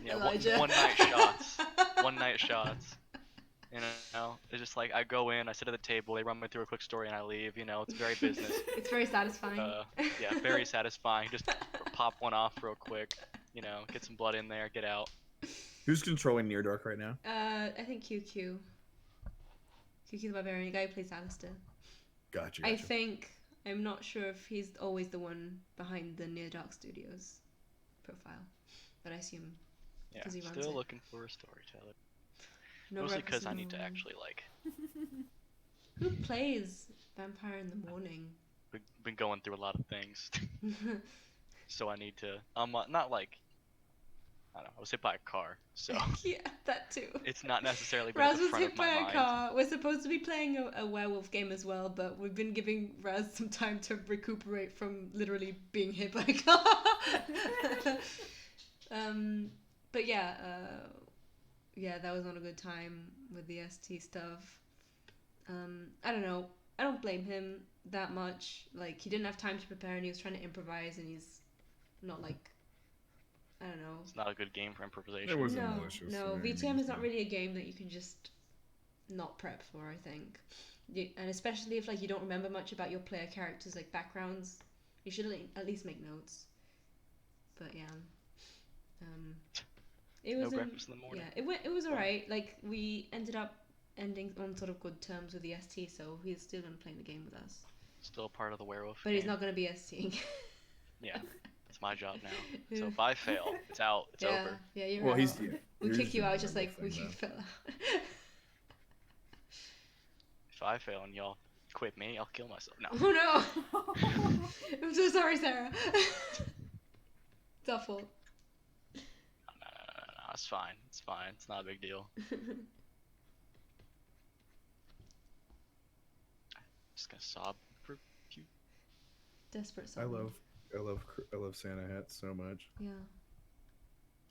Speaker 3: Yeah,
Speaker 2: Elijah.
Speaker 3: one night shots. One night shots. You know, it's just like I go in, I sit at the table, they run me through a quick story, and I leave. You know, it's very business.
Speaker 2: It's very satisfying.
Speaker 3: Yeah, very satisfying. Just pop one off real quick. You know, get some blood in there, get out.
Speaker 1: Who's controlling Near Dark right now?
Speaker 2: I think QQ the Barbarian, the guy who plays Alistair.
Speaker 1: Gotcha.
Speaker 2: I think, I'm not sure if he's always the one behind the Near Dark Studios profile, but I assume
Speaker 3: Yeah,
Speaker 2: 'cause he runs
Speaker 3: still
Speaker 2: it.
Speaker 3: looking for a storyteller.
Speaker 2: no
Speaker 3: Mostly
Speaker 2: reference
Speaker 3: because
Speaker 2: in
Speaker 3: I
Speaker 2: the
Speaker 3: need to
Speaker 2: morning.
Speaker 3: actually like
Speaker 2: Who plays Vampire in the Morning?
Speaker 3: been going through a lot of things, so I need to. Not like I don't know. I was hit by a car, so
Speaker 2: Yeah, that too.
Speaker 3: it's not necessarily been
Speaker 2: Raz
Speaker 3: at the
Speaker 2: was
Speaker 3: front
Speaker 2: hit
Speaker 3: of my
Speaker 2: by a
Speaker 3: mind.
Speaker 2: car. We're supposed to be playing a werewolf game as well, but we've been giving Raz some time to recuperate from literally being hit by a car. But yeah, yeah, that was not a good time with the ST stuff. I don't know. I don't blame him that much. Like, he didn't have time to prepare and he was trying to improvise and he's not like, I don't know.
Speaker 3: It's not a good game for improvisation.
Speaker 1: It wasn't
Speaker 2: No,
Speaker 1: malicious.
Speaker 2: no.
Speaker 1: by any
Speaker 2: VTM
Speaker 1: means,
Speaker 2: is not
Speaker 1: no.
Speaker 2: really a game that you can just not prep for, I think. And especially if like you don't remember much about your player characters, like backgrounds, you should at least make notes. But yeah, it was
Speaker 3: No breakfast in the morning.
Speaker 2: yeah, it was alright. Like we ended up ending on sort of good terms with the ST, so he's still gonna play the game with us.
Speaker 3: Still part of the werewolf.
Speaker 2: But he's not gonna be STing.
Speaker 3: Yeah, it's my job now. So if I fail, it's out. It's
Speaker 2: yeah,
Speaker 3: over.
Speaker 2: yeah, you're
Speaker 1: Well,
Speaker 2: right.
Speaker 1: he's. Yeah,
Speaker 2: We
Speaker 1: yours
Speaker 2: kick you
Speaker 1: is
Speaker 2: out just
Speaker 1: a
Speaker 2: like we
Speaker 1: thing,
Speaker 2: kick Phil out.
Speaker 3: If I fail and y'all quit me, I'll kill myself. No.
Speaker 2: Oh no! I'm so sorry, Sarah. It's our fault.
Speaker 3: No. It's fine. It's fine. It's not a big deal. Just gonna sob for a few.
Speaker 2: Desperate
Speaker 1: I
Speaker 2: someone.
Speaker 1: love Santa hats so much.
Speaker 2: Yeah.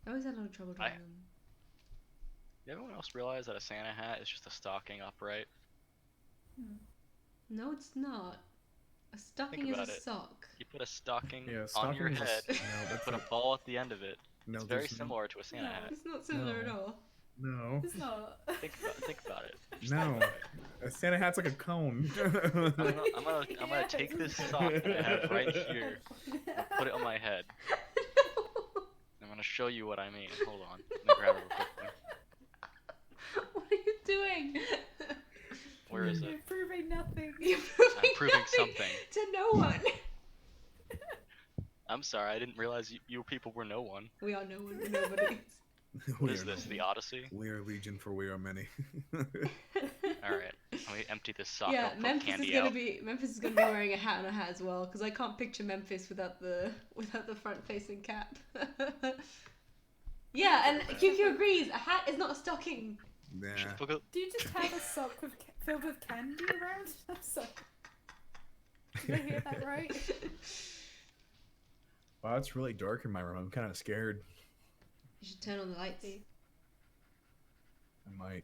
Speaker 2: I always had a lot of trouble drawing them.
Speaker 3: Did everyone else realize that a Santa hat is just a stocking upright?
Speaker 2: No, it's not. A stocking is
Speaker 3: about
Speaker 2: a
Speaker 3: it.
Speaker 2: sock.
Speaker 3: You put a stocking
Speaker 1: Yeah,
Speaker 3: on your
Speaker 1: stocking is
Speaker 3: head,
Speaker 1: no,
Speaker 3: and
Speaker 1: that's
Speaker 3: put a
Speaker 1: not,
Speaker 3: ball at the end of it.
Speaker 1: no,
Speaker 3: It's very
Speaker 1: there's
Speaker 3: similar to a Santa
Speaker 4: No.
Speaker 3: hat.
Speaker 2: It's not similar at
Speaker 1: No.
Speaker 2: all.
Speaker 1: No,
Speaker 4: It's not.
Speaker 3: Think about it. Just
Speaker 1: no.
Speaker 3: think about it.
Speaker 1: A Santa hat's like a cone.
Speaker 3: I'm gonna take this sock that I have right here, and put it on my head. I'm gonna show you what I mean. Hold on. Let me grab it real quickly.
Speaker 2: What are you doing?
Speaker 3: Where is
Speaker 4: You're
Speaker 3: it?
Speaker 4: proving nothing.
Speaker 2: You're
Speaker 3: I'm proving
Speaker 2: nothing
Speaker 3: something.
Speaker 2: to no one.
Speaker 3: I'm sorry, I didn't realize you people were no one.
Speaker 2: We are no one. We're nobody.
Speaker 3: What is this? The Odyssey?
Speaker 1: We are legion, for we are many.
Speaker 3: Alright, let me empty this sock.
Speaker 2: Yeah,
Speaker 3: I'll put
Speaker 2: Memphis is
Speaker 3: candy
Speaker 2: gonna
Speaker 3: out.
Speaker 2: be wearing a hat and a hat as well because I can't picture Memphis without the front facing cap. Yeah, and QQ agrees. A hat is not a stocking.
Speaker 1: Nah.
Speaker 4: Do you just have a sock with filled with candy around? So, did I hear that right?
Speaker 1: Wow, it's really dark in my room. I'm kind of scared.
Speaker 2: You should turn on the lights.
Speaker 1: I might.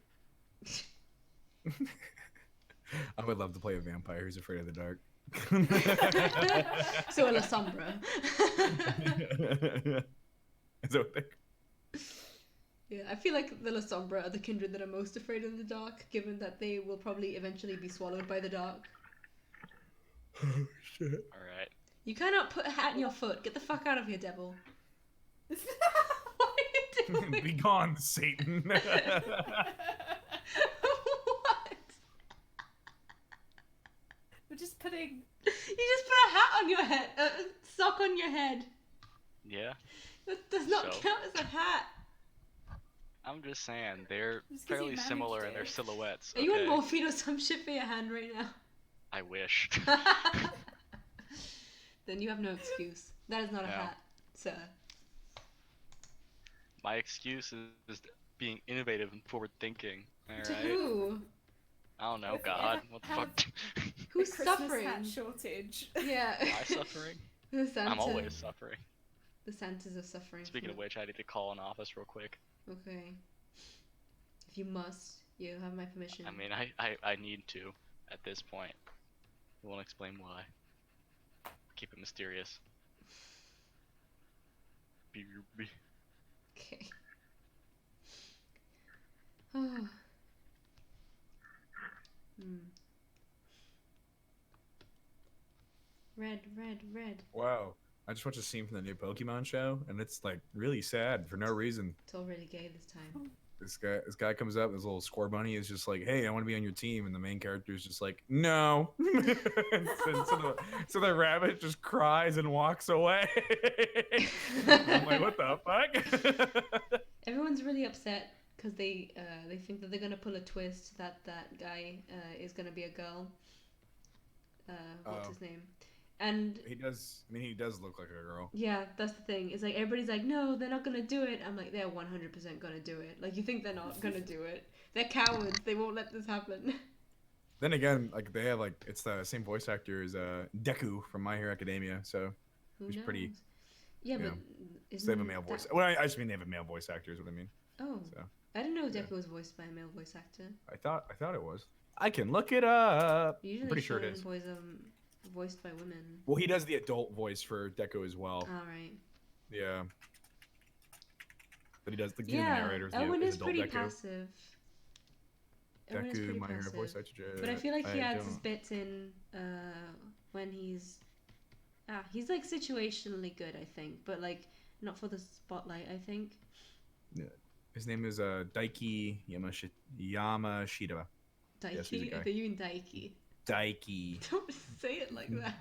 Speaker 1: I would love to play a vampire who's afraid of the dark.
Speaker 2: So a La Sombra.
Speaker 1: Is that what they...
Speaker 2: Yeah, I feel like the La Sombra are the kindred that are most afraid of the dark, given that they will probably eventually be swallowed by the dark.
Speaker 1: Oh, shit.
Speaker 3: Alright.
Speaker 2: You cannot put a hat in your foot. Get the fuck out of here, devil. What are you doing?
Speaker 1: Be gone, Satan.
Speaker 2: What?
Speaker 4: We're just putting.
Speaker 2: You just put a hat on your head, a sock on your head.
Speaker 3: Yeah?
Speaker 2: That does not
Speaker 3: So?
Speaker 2: count as a hat.
Speaker 3: I'm just saying, they're
Speaker 4: Just 'cause you
Speaker 3: fairly
Speaker 4: managed
Speaker 3: similar in their
Speaker 4: it.
Speaker 3: silhouettes.
Speaker 2: Are you on
Speaker 3: okay?
Speaker 2: morphine or some shit for your hand right now?
Speaker 3: I wish.
Speaker 2: Then you have no excuse. That is not a
Speaker 3: No.
Speaker 2: hat, sir.
Speaker 3: My excuse is being innovative and forward thinking.
Speaker 2: To
Speaker 3: Alright?
Speaker 2: who?
Speaker 3: I don't know,
Speaker 4: If we
Speaker 3: God.
Speaker 4: ever
Speaker 3: What the
Speaker 4: have
Speaker 3: fuck?
Speaker 2: Who's
Speaker 4: a Christmas
Speaker 2: suffering?
Speaker 4: hat shortage.
Speaker 2: Yeah.
Speaker 3: Am I suffering?
Speaker 2: The Santa.
Speaker 3: I'm always suffering.
Speaker 2: The Santas are suffering.
Speaker 3: Speaking of which, I need to call an office real quick.
Speaker 2: Okay. If you must, you have my permission.
Speaker 3: I mean, I need to at this point. I won't explain why. Keep it mysterious.
Speaker 2: Okay. Oh. Red, red, red.
Speaker 1: Wow. I just watched a scene from the new Pokemon show, and it's like really sad for no reason.
Speaker 2: It's all really gay this time.
Speaker 1: This guy comes up, this little score bunny is just like, "Hey, I want to be on your team," and the main character is just like, "No." so the rabbit just cries and walks away. I'm like, what the fuck?
Speaker 2: Everyone's really upset because they think that they're gonna pull a twist that guy is gonna be a girl. What's his name? And
Speaker 1: He does. I mean, he does look like a girl.
Speaker 2: yeah, that's the thing. It's like everybody's like, no, they're not gonna do it. I'm like, they're 100% gonna do it. Like, you think they're not gonna do it? They're cowards. They won't let this happen.
Speaker 1: Then again, like they have like it's the same voice actor as Deku from My Hero Academia, so
Speaker 2: Who
Speaker 1: He's
Speaker 2: knows?
Speaker 1: pretty-
Speaker 2: Yeah,
Speaker 1: you
Speaker 2: but
Speaker 1: know,
Speaker 2: isn't
Speaker 1: they have a male
Speaker 2: that-
Speaker 1: voice. Well, I just mean they have a male voice actor is what I mean.
Speaker 2: Oh,
Speaker 1: So
Speaker 2: I didn't know
Speaker 1: Yeah.
Speaker 2: Deku was voiced by a male voice actor.
Speaker 1: I thought it was. I can look it up.
Speaker 2: Usually
Speaker 1: I'm pretty sure it
Speaker 2: shonen
Speaker 1: is.
Speaker 2: boys are voiced by women.
Speaker 1: Well, he does the adult voice for Deku as well.
Speaker 2: All right.
Speaker 1: Yeah. But he does the
Speaker 2: Yeah,
Speaker 1: narrator is
Speaker 2: Owen is
Speaker 1: adult
Speaker 2: pretty
Speaker 1: Deku.
Speaker 2: passive. Owen is
Speaker 1: Deku,
Speaker 2: pretty
Speaker 1: my hero
Speaker 2: passive.
Speaker 1: voice actor.
Speaker 2: But I feel like he adds his
Speaker 1: don't-
Speaker 2: bits in when he's like situationally good, I think, but like not for the spotlight, I think.
Speaker 1: His name is Daiki Yamashita.
Speaker 2: Daiki?
Speaker 1: Yes, he's a guy.
Speaker 2: I thought you mean Daiki.
Speaker 1: Daiki.
Speaker 2: Don't say it like that.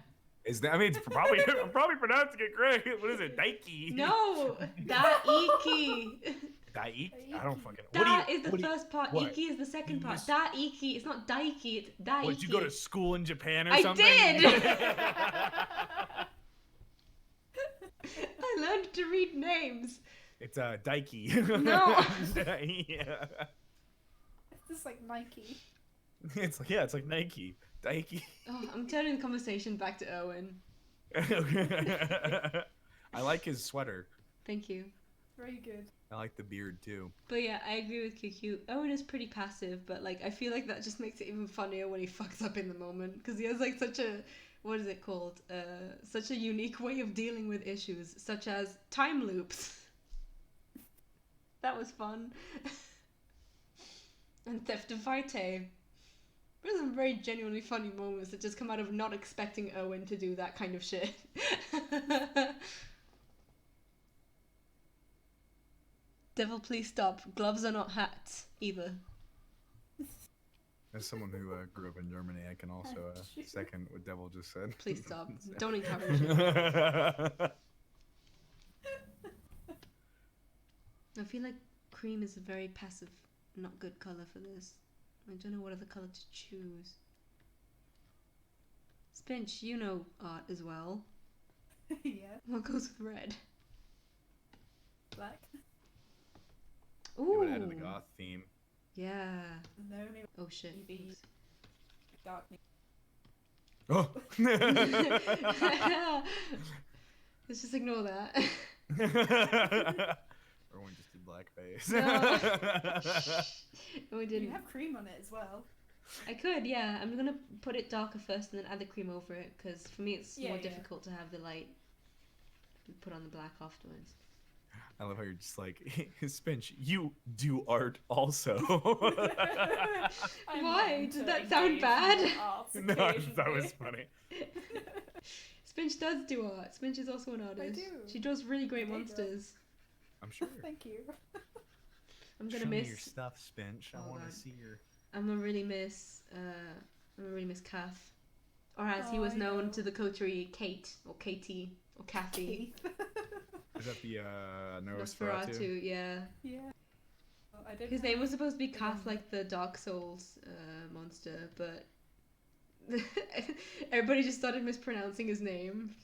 Speaker 1: Is that? I mean, it's probably I'm probably pronouncing it correct. What is it? Daiki.
Speaker 2: No! Daiki!
Speaker 1: Daiki. I don't fucking.
Speaker 2: Da is the first part,
Speaker 1: what?
Speaker 2: Iki is the second
Speaker 1: You
Speaker 2: part.
Speaker 1: just-
Speaker 2: Daiki, it's not Daiki, it's Daiki.
Speaker 1: What, did you go to school in Japan or
Speaker 2: I
Speaker 1: something?
Speaker 2: did! I learned to read names.
Speaker 1: It's Daiki.
Speaker 2: No.
Speaker 1: Yeah.
Speaker 4: It's just like Nike.
Speaker 1: It's like Nike. Daiki.
Speaker 2: Oh, I'm turning the conversation back to Owen.
Speaker 1: I like his sweater.
Speaker 2: Thank you.
Speaker 4: Very good.
Speaker 1: I like the beard too.
Speaker 2: But yeah, I agree with QQ. Owen is pretty passive, but like I feel like that just makes it even funnier when he fucks up in the moment because he has like such a what is it called? Such a unique way of dealing with issues, such as time loops. That was fun. And theft of vitae. There's some very genuinely funny moments that just come out of not expecting Owen to do that kind of shit. Devil, please stop. Gloves are not hats either.
Speaker 1: As someone who grew up in Germany, I can also second what Devil just said.
Speaker 2: Please stop. Don't encourage it. I feel like cream is a very passive, not good colour for this. I don't know what other colour to choose. Spinch, you know art as well.
Speaker 4: Yeah.
Speaker 2: What goes with red?
Speaker 4: Black.
Speaker 1: It
Speaker 2: Ooh.
Speaker 1: would add to the goth theme.
Speaker 2: Yeah.
Speaker 4: And the only
Speaker 2: Oh shit.
Speaker 4: Maybe. dark.
Speaker 1: Oh.
Speaker 2: Let's just ignore that.
Speaker 1: Everyone just did blackface.
Speaker 2: No, we
Speaker 4: You
Speaker 2: didn't.
Speaker 4: have cream on it as well.
Speaker 2: I could, yeah. I'm gonna put it darker first and then add the cream over it because for me it's more
Speaker 4: Yeah.
Speaker 2: difficult to have the light put on the black afterwards.
Speaker 1: I love how you're just like, Spinch, you do art also.
Speaker 2: Why? Did that sound bad?
Speaker 1: No, I just thought it was funny.
Speaker 2: Spinch does do art. Spinch is also an artist.
Speaker 4: do.
Speaker 2: She draws really great
Speaker 4: I do.
Speaker 2: monsters.
Speaker 1: I'm sure.
Speaker 4: Thank you.
Speaker 2: I'm gonna
Speaker 1: Show me
Speaker 2: miss.
Speaker 1: your stuff, Spinch. I
Speaker 2: Oh,
Speaker 1: want
Speaker 2: God.
Speaker 1: to see your.
Speaker 2: I'm gonna really miss. Kath, or as he
Speaker 4: Oh,
Speaker 2: was
Speaker 4: I
Speaker 2: known
Speaker 4: know.
Speaker 2: to the coterie, Kate or Katie or Kathy.
Speaker 1: Is that the
Speaker 2: Nosferatu,
Speaker 1: Nosferatu?
Speaker 2: yeah.
Speaker 4: Yeah. Well, I don't
Speaker 2: His
Speaker 4: know.
Speaker 2: name was supposed to be Kath,
Speaker 4: remember.
Speaker 2: like the Dark Souls monster, but everybody just started mispronouncing his name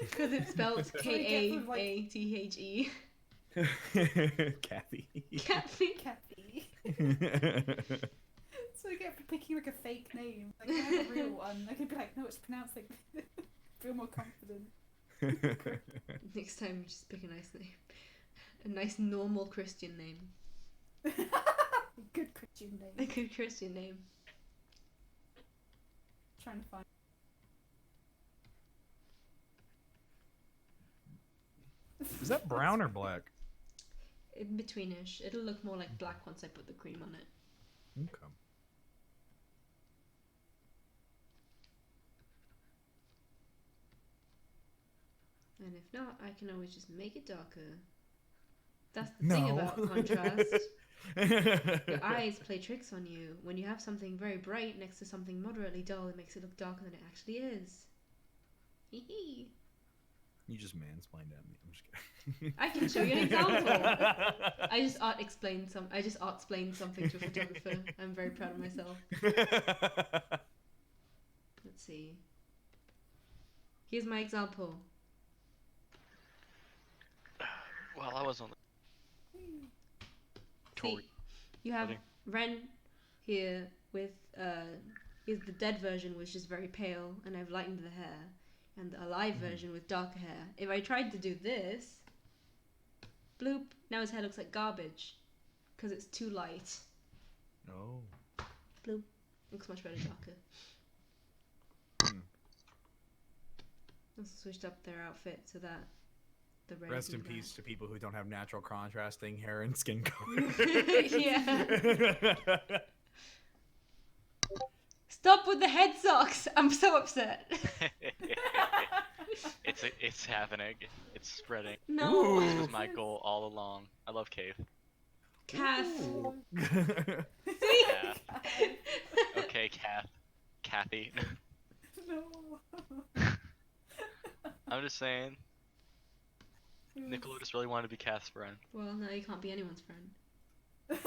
Speaker 2: because it's spelled
Speaker 4: That's what you get with, like-
Speaker 2: Kathe.
Speaker 1: Kathy.
Speaker 2: Kathy.
Speaker 4: Kathy. So I get for picking like a fake name. Like I have a real one. I could be like, no, it's pronounced like. Feel more confident.
Speaker 2: Next time, just pick a nice name, a nice normal Christian name,
Speaker 4: Good Christian
Speaker 2: a
Speaker 4: name.
Speaker 2: good Christian name.
Speaker 4: Trying to find.
Speaker 1: Is that brown or black?
Speaker 2: In betweenish. It'll look more like black once I put the cream on it.
Speaker 1: Okay.
Speaker 2: And if not, I can always just make it darker. That's the thing
Speaker 1: No.
Speaker 2: about contrast. Your eyes play tricks on you. When you have something very bright next to something moderately dull, it makes it look darker than it actually is. Hee hee.
Speaker 1: You just mansplained at me. I'm just kidding.
Speaker 2: I can show you an example. I just art explained something to a photographer. I'm very proud of myself. Let's see. Here's my example.
Speaker 3: Well, I was on the
Speaker 2: See, you have
Speaker 3: Pudding.
Speaker 2: Ren here with here's the dead version, which is very pale, and I've lightened the hair, and the alive version with darker hair. If I tried to do this, bloop, now his hair looks like garbage. because it's too light.
Speaker 1: Oh.
Speaker 2: Blue looks much better darker. Also switched up their outfit so that the red.
Speaker 1: Rest in peace to people who don't have natural contrasting hair and skin color.
Speaker 2: Yeah. Stop with the head socks! I'm so upset.
Speaker 3: It's happening. It's spreading.
Speaker 2: No.
Speaker 3: This was my goal all along. I love cave.
Speaker 2: Calf.
Speaker 3: Kath. Okay, Kath. Kathy.
Speaker 4: No.
Speaker 3: I'm just saying. Nicola just really wanted to be Kath's friend.
Speaker 2: Well, no, you can't be anyone's friend.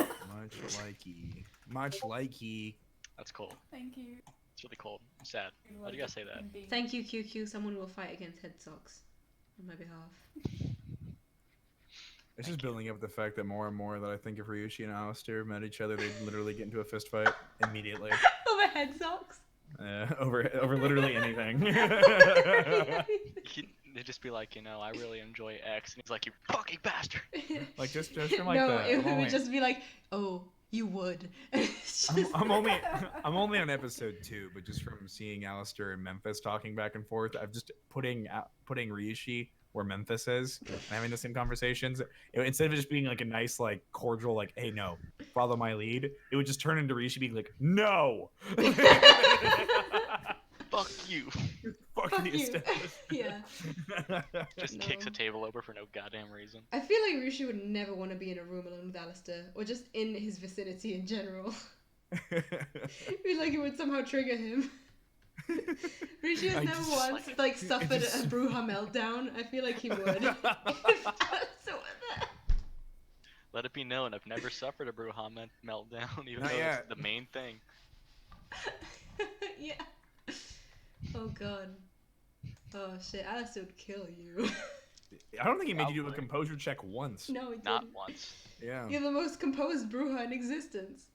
Speaker 1: Much likey.
Speaker 3: That's cool.
Speaker 4: Thank you.
Speaker 3: It's really cold. I'm sad. Why do you guys say that?
Speaker 2: Thank you, QQ. Someone will fight against head socks on my behalf.
Speaker 1: It's just building up the fact that more and more that I think if Ryushi and Alistair met each other, they'd literally get into a fist fight immediately.
Speaker 2: Over head socks?
Speaker 1: Over literally anything.
Speaker 3: They'd just be like, I really enjoy X, and he's like, you fucking bastard.
Speaker 1: Like just from like
Speaker 2: no,
Speaker 1: that.
Speaker 2: it would just be like, oh, you would.
Speaker 1: I'm only on episode 2, but just from seeing Alistair and Memphis talking back and forth, I've just putting Ryushi where Memphis is and having the same conversations. Instead of it just being like a nice, like cordial, like, hey, no, follow my lead, it would just turn into Ryushi being like, no.
Speaker 3: Fuck you.
Speaker 1: Fuck the establishment.
Speaker 2: Yeah.
Speaker 3: Just kicks a table over for no goddamn reason.
Speaker 2: I feel like Rishi would never want to be in a room alone with Alistair, or just in his vicinity in general. I feel like it would somehow trigger him. Rishi has never once suffered a Bruja meltdown. I feel like he would. If Alistair were there.
Speaker 3: Let it be known, I've never suffered a Bruja meltdown, even
Speaker 1: Not
Speaker 3: though
Speaker 1: yet.
Speaker 3: it's the main thing.
Speaker 2: Yeah. Oh god. Oh shit, Alistair would kill you.
Speaker 1: I don't think he made you do a composure check once.
Speaker 2: No, he didn't.
Speaker 3: Not once.
Speaker 1: Yeah.
Speaker 2: You're the most composed Bruja in existence.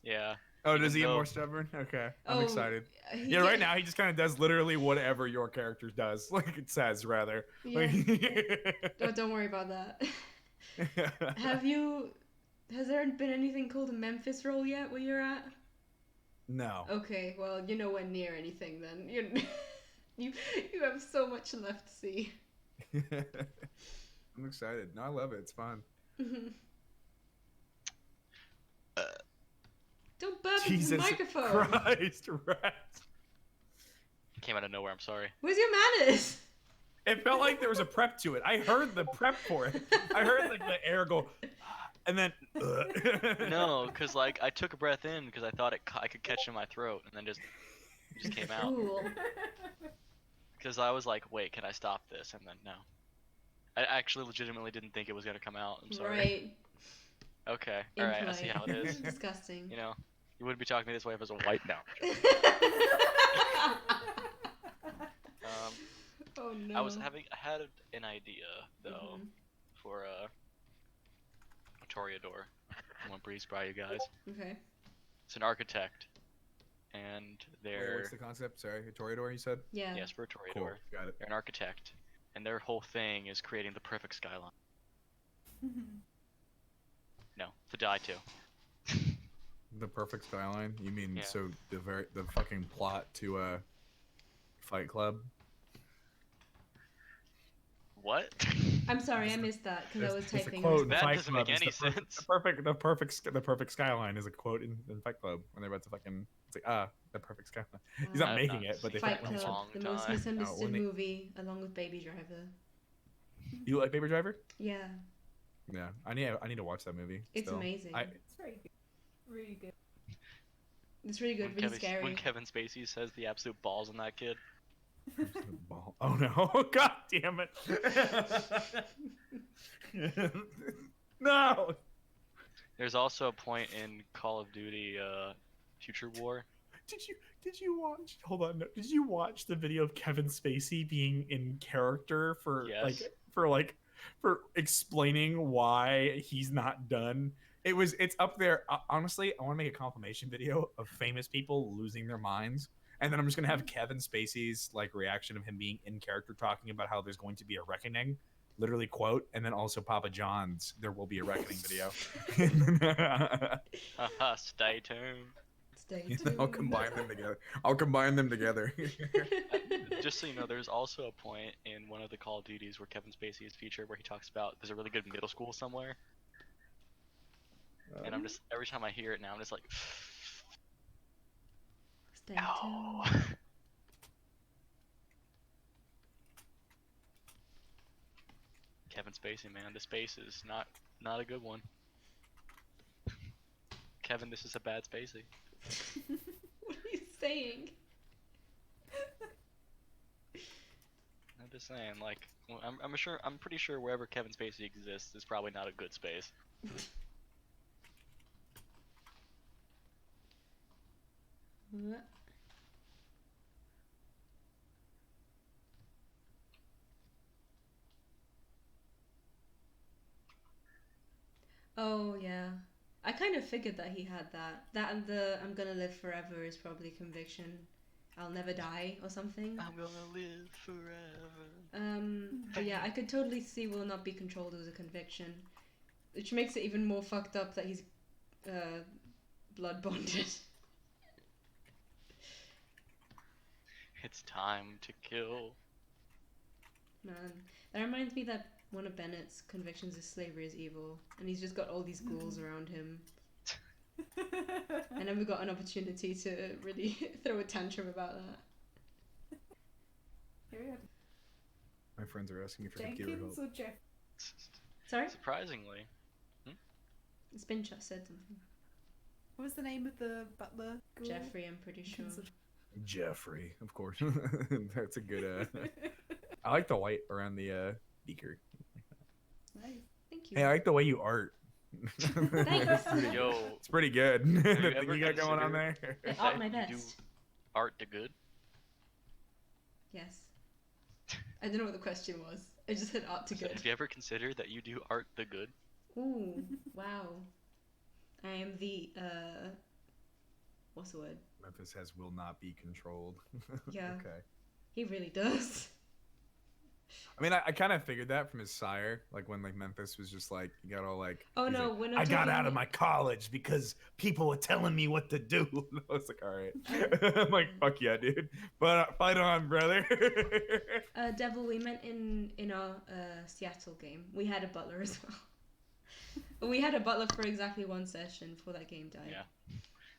Speaker 3: Yeah.
Speaker 1: Oh, does he get
Speaker 3: though-
Speaker 1: more stubborn? Okay, I'm
Speaker 2: Oh,
Speaker 1: excited.
Speaker 2: he
Speaker 1: Yeah, right
Speaker 2: get-
Speaker 1: now he just kind of does literally whatever your character does, like it says rather.
Speaker 2: Yeah. Oh, don't worry about that. Has there been anything called a Memphis roll yet where you're at?
Speaker 1: No.
Speaker 2: Okay, well, you're nowhere near anything then. You have so much left to see.
Speaker 1: I'm excited. No, I love it. It's fun.
Speaker 2: Don't burp into the
Speaker 1: Jesus
Speaker 2: microphone.
Speaker 1: Christ, Rat.
Speaker 3: Came out of nowhere, I'm sorry.
Speaker 2: Where's your manners?
Speaker 1: It felt like there was a prep to it. I heard the prep for it. I heard like the air go, and then.
Speaker 3: No, because I took a breath in because I thought I could catch in my throat, and then it just came out.
Speaker 2: Cool.
Speaker 3: Because I was like, wait, can I stop this? And then no. I actually legitimately didn't think it was gonna come out. I'm sorry.
Speaker 2: Right.
Speaker 3: Okay. All right. I see how it is.
Speaker 2: Disgusting.
Speaker 3: You wouldn't be talking to me this way if it was a white now.
Speaker 2: Oh no.
Speaker 3: I had an idea though for a Toreador. I want to breeze by you guys.
Speaker 2: Okay.
Speaker 3: It's an architect, and
Speaker 1: Wait,
Speaker 3: they're
Speaker 1: what's the concept? Sorry, a Toreador, you said?
Speaker 2: Yeah.
Speaker 3: yes for a Toreador.
Speaker 1: Cool. Got it.
Speaker 3: They're an architect, and their whole thing is creating the perfect skyline. No, to die to.
Speaker 1: The perfect skyline? You mean
Speaker 3: Yeah.
Speaker 1: so the fucking plot to Fight Club?
Speaker 3: What?
Speaker 2: I'm sorry, I missed that because I was
Speaker 1: It's a
Speaker 2: typing.
Speaker 1: quote in
Speaker 3: That
Speaker 1: Fight
Speaker 3: doesn't
Speaker 1: Club.
Speaker 3: make
Speaker 1: It's
Speaker 3: any
Speaker 1: the
Speaker 3: sense.
Speaker 1: The perfect skyline is a quote in Fight Club when they're about to fucking. It's like the perfect skyline. He's not
Speaker 3: I've
Speaker 1: making
Speaker 3: not
Speaker 1: it, but they
Speaker 3: seen
Speaker 2: Fight
Speaker 3: that in a
Speaker 2: Club,
Speaker 3: long
Speaker 2: the most
Speaker 3: time.
Speaker 2: misunderstood
Speaker 1: when they-
Speaker 2: movie, along with Baby Driver.
Speaker 1: You like Baby Driver?
Speaker 2: Yeah,
Speaker 1: Yeah, I need to watch that movie.
Speaker 2: it's
Speaker 1: still.
Speaker 2: amazing.
Speaker 4: It's very good. Really good.
Speaker 2: It's really good, really scary.
Speaker 3: When Kevin Spacey says the absolute balls on that kid.
Speaker 1: Ball. Oh no! God damn it! No!
Speaker 3: There's also a point in Call of Duty Future War.
Speaker 1: Did you watch? Hold on. No, did you watch the video of Kevin Spacey being in character for
Speaker 3: Yes.
Speaker 1: for explaining why he's not done? It's up there. Honestly, I want to make a confirmation video of famous people losing their minds, and then I'm just gonna have Kevin Spacey's reaction of him being in character talking about how there's going to be a reckoning literally quote, and then also Papa John's "There Will Be a Reckoning" video.
Speaker 3: Haha, stay tuned.
Speaker 2: Stay tuned.
Speaker 1: I'll combine them together. I'll combine them together.
Speaker 3: Just so you know, there's also a point in one of the Call of Duties where Kevin Spacey is featured where he talks about there's a really good middle school somewhere. And I'm just, every time I hear it now, I'm just like,
Speaker 2: Stay
Speaker 3: ow.
Speaker 2: tuned.
Speaker 3: Kevin Spacey, man, the space is not a good one. Kevin, this is a bad Spacey.
Speaker 2: What are you saying?
Speaker 3: I'm just saying, like, well, I'm pretty sure wherever Kevin Spacey exists is probably not a good space.
Speaker 2: What? Oh yeah, I kind of figured that he had that. That and the "I'm gonna live forever" is probably conviction. I'll never die or something.
Speaker 3: I'm gonna live forever.
Speaker 2: But yeah, I could totally see "will not be controlled" as a conviction, which makes it even more fucked up that he's blood bonded.
Speaker 3: It's time to kill.
Speaker 2: Man, that reminds me that one of Bennett's convictions is slavery is evil, and he's just got all these ghouls around him. I never got an opportunity to really throw a tantrum about that.
Speaker 4: Here we are.
Speaker 1: My friends are asking me for computer
Speaker 4: Jenkins
Speaker 1: help.
Speaker 4: or Jeff?
Speaker 2: Sorry?
Speaker 3: Surprisingly.
Speaker 2: Spinshot said something.
Speaker 4: What was the name of the butler? Ghoul?
Speaker 2: Jeffrey, I'm pretty sure.
Speaker 1: Jeffrey, of course. That's a good. I like the white around the beaker.
Speaker 4: Nice.
Speaker 2: Thank you.
Speaker 1: Hey, I like the way you art.
Speaker 2: Thanks.
Speaker 3: Yo,
Speaker 1: It's pretty good.
Speaker 3: you
Speaker 1: The thing
Speaker 3: ever
Speaker 1: you got going on there.
Speaker 2: I art my
Speaker 3: that you
Speaker 2: best.
Speaker 3: do art to good?
Speaker 2: Yes. I don't know what the question was. I just said art to
Speaker 3: So
Speaker 2: good.
Speaker 3: have you ever considered that you do art the good?
Speaker 2: Ooh, wow. I am the, what's the word?
Speaker 1: Memphis has "will not be controlled."
Speaker 2: Yeah.
Speaker 1: Okay.
Speaker 2: He really does.
Speaker 1: I mean, I kind of figured that from his sire, like when like Memphis was just like, you got all like,
Speaker 2: Oh
Speaker 1: he's
Speaker 2: no,
Speaker 1: like,
Speaker 2: we're not
Speaker 1: I got
Speaker 2: talking-
Speaker 1: out of my college because people were telling me what to do. I was like, all right. I'm like, fuck yeah, dude. But fight on, brother.
Speaker 2: Devil, we meant in our Seattle game. We had a butler as well. We had a butler for exactly one session before that game died.
Speaker 3: Yeah.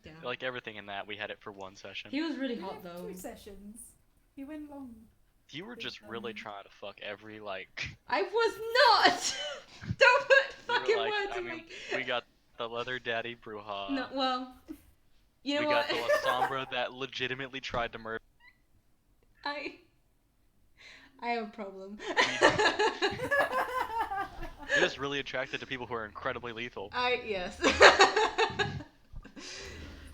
Speaker 2: Yeah.
Speaker 3: Like everything in that, we had it for one session.
Speaker 2: He was really
Speaker 4: We
Speaker 2: hot
Speaker 4: had
Speaker 2: though.
Speaker 4: 2 sessions. He went long.
Speaker 3: You were just really trying to fuck every, like...
Speaker 2: I was not! Don't put
Speaker 3: we were
Speaker 2: fucking
Speaker 3: like,
Speaker 2: words
Speaker 3: I
Speaker 2: in
Speaker 3: mean,
Speaker 2: my...
Speaker 3: we got the Leather Daddy Bruja.
Speaker 2: No, well... You know
Speaker 3: we
Speaker 2: what?
Speaker 3: got the La Sombra that legitimately tried to murder.
Speaker 2: I have a problem.
Speaker 3: You're just really attracted to people who are incredibly lethal.
Speaker 2: Yes.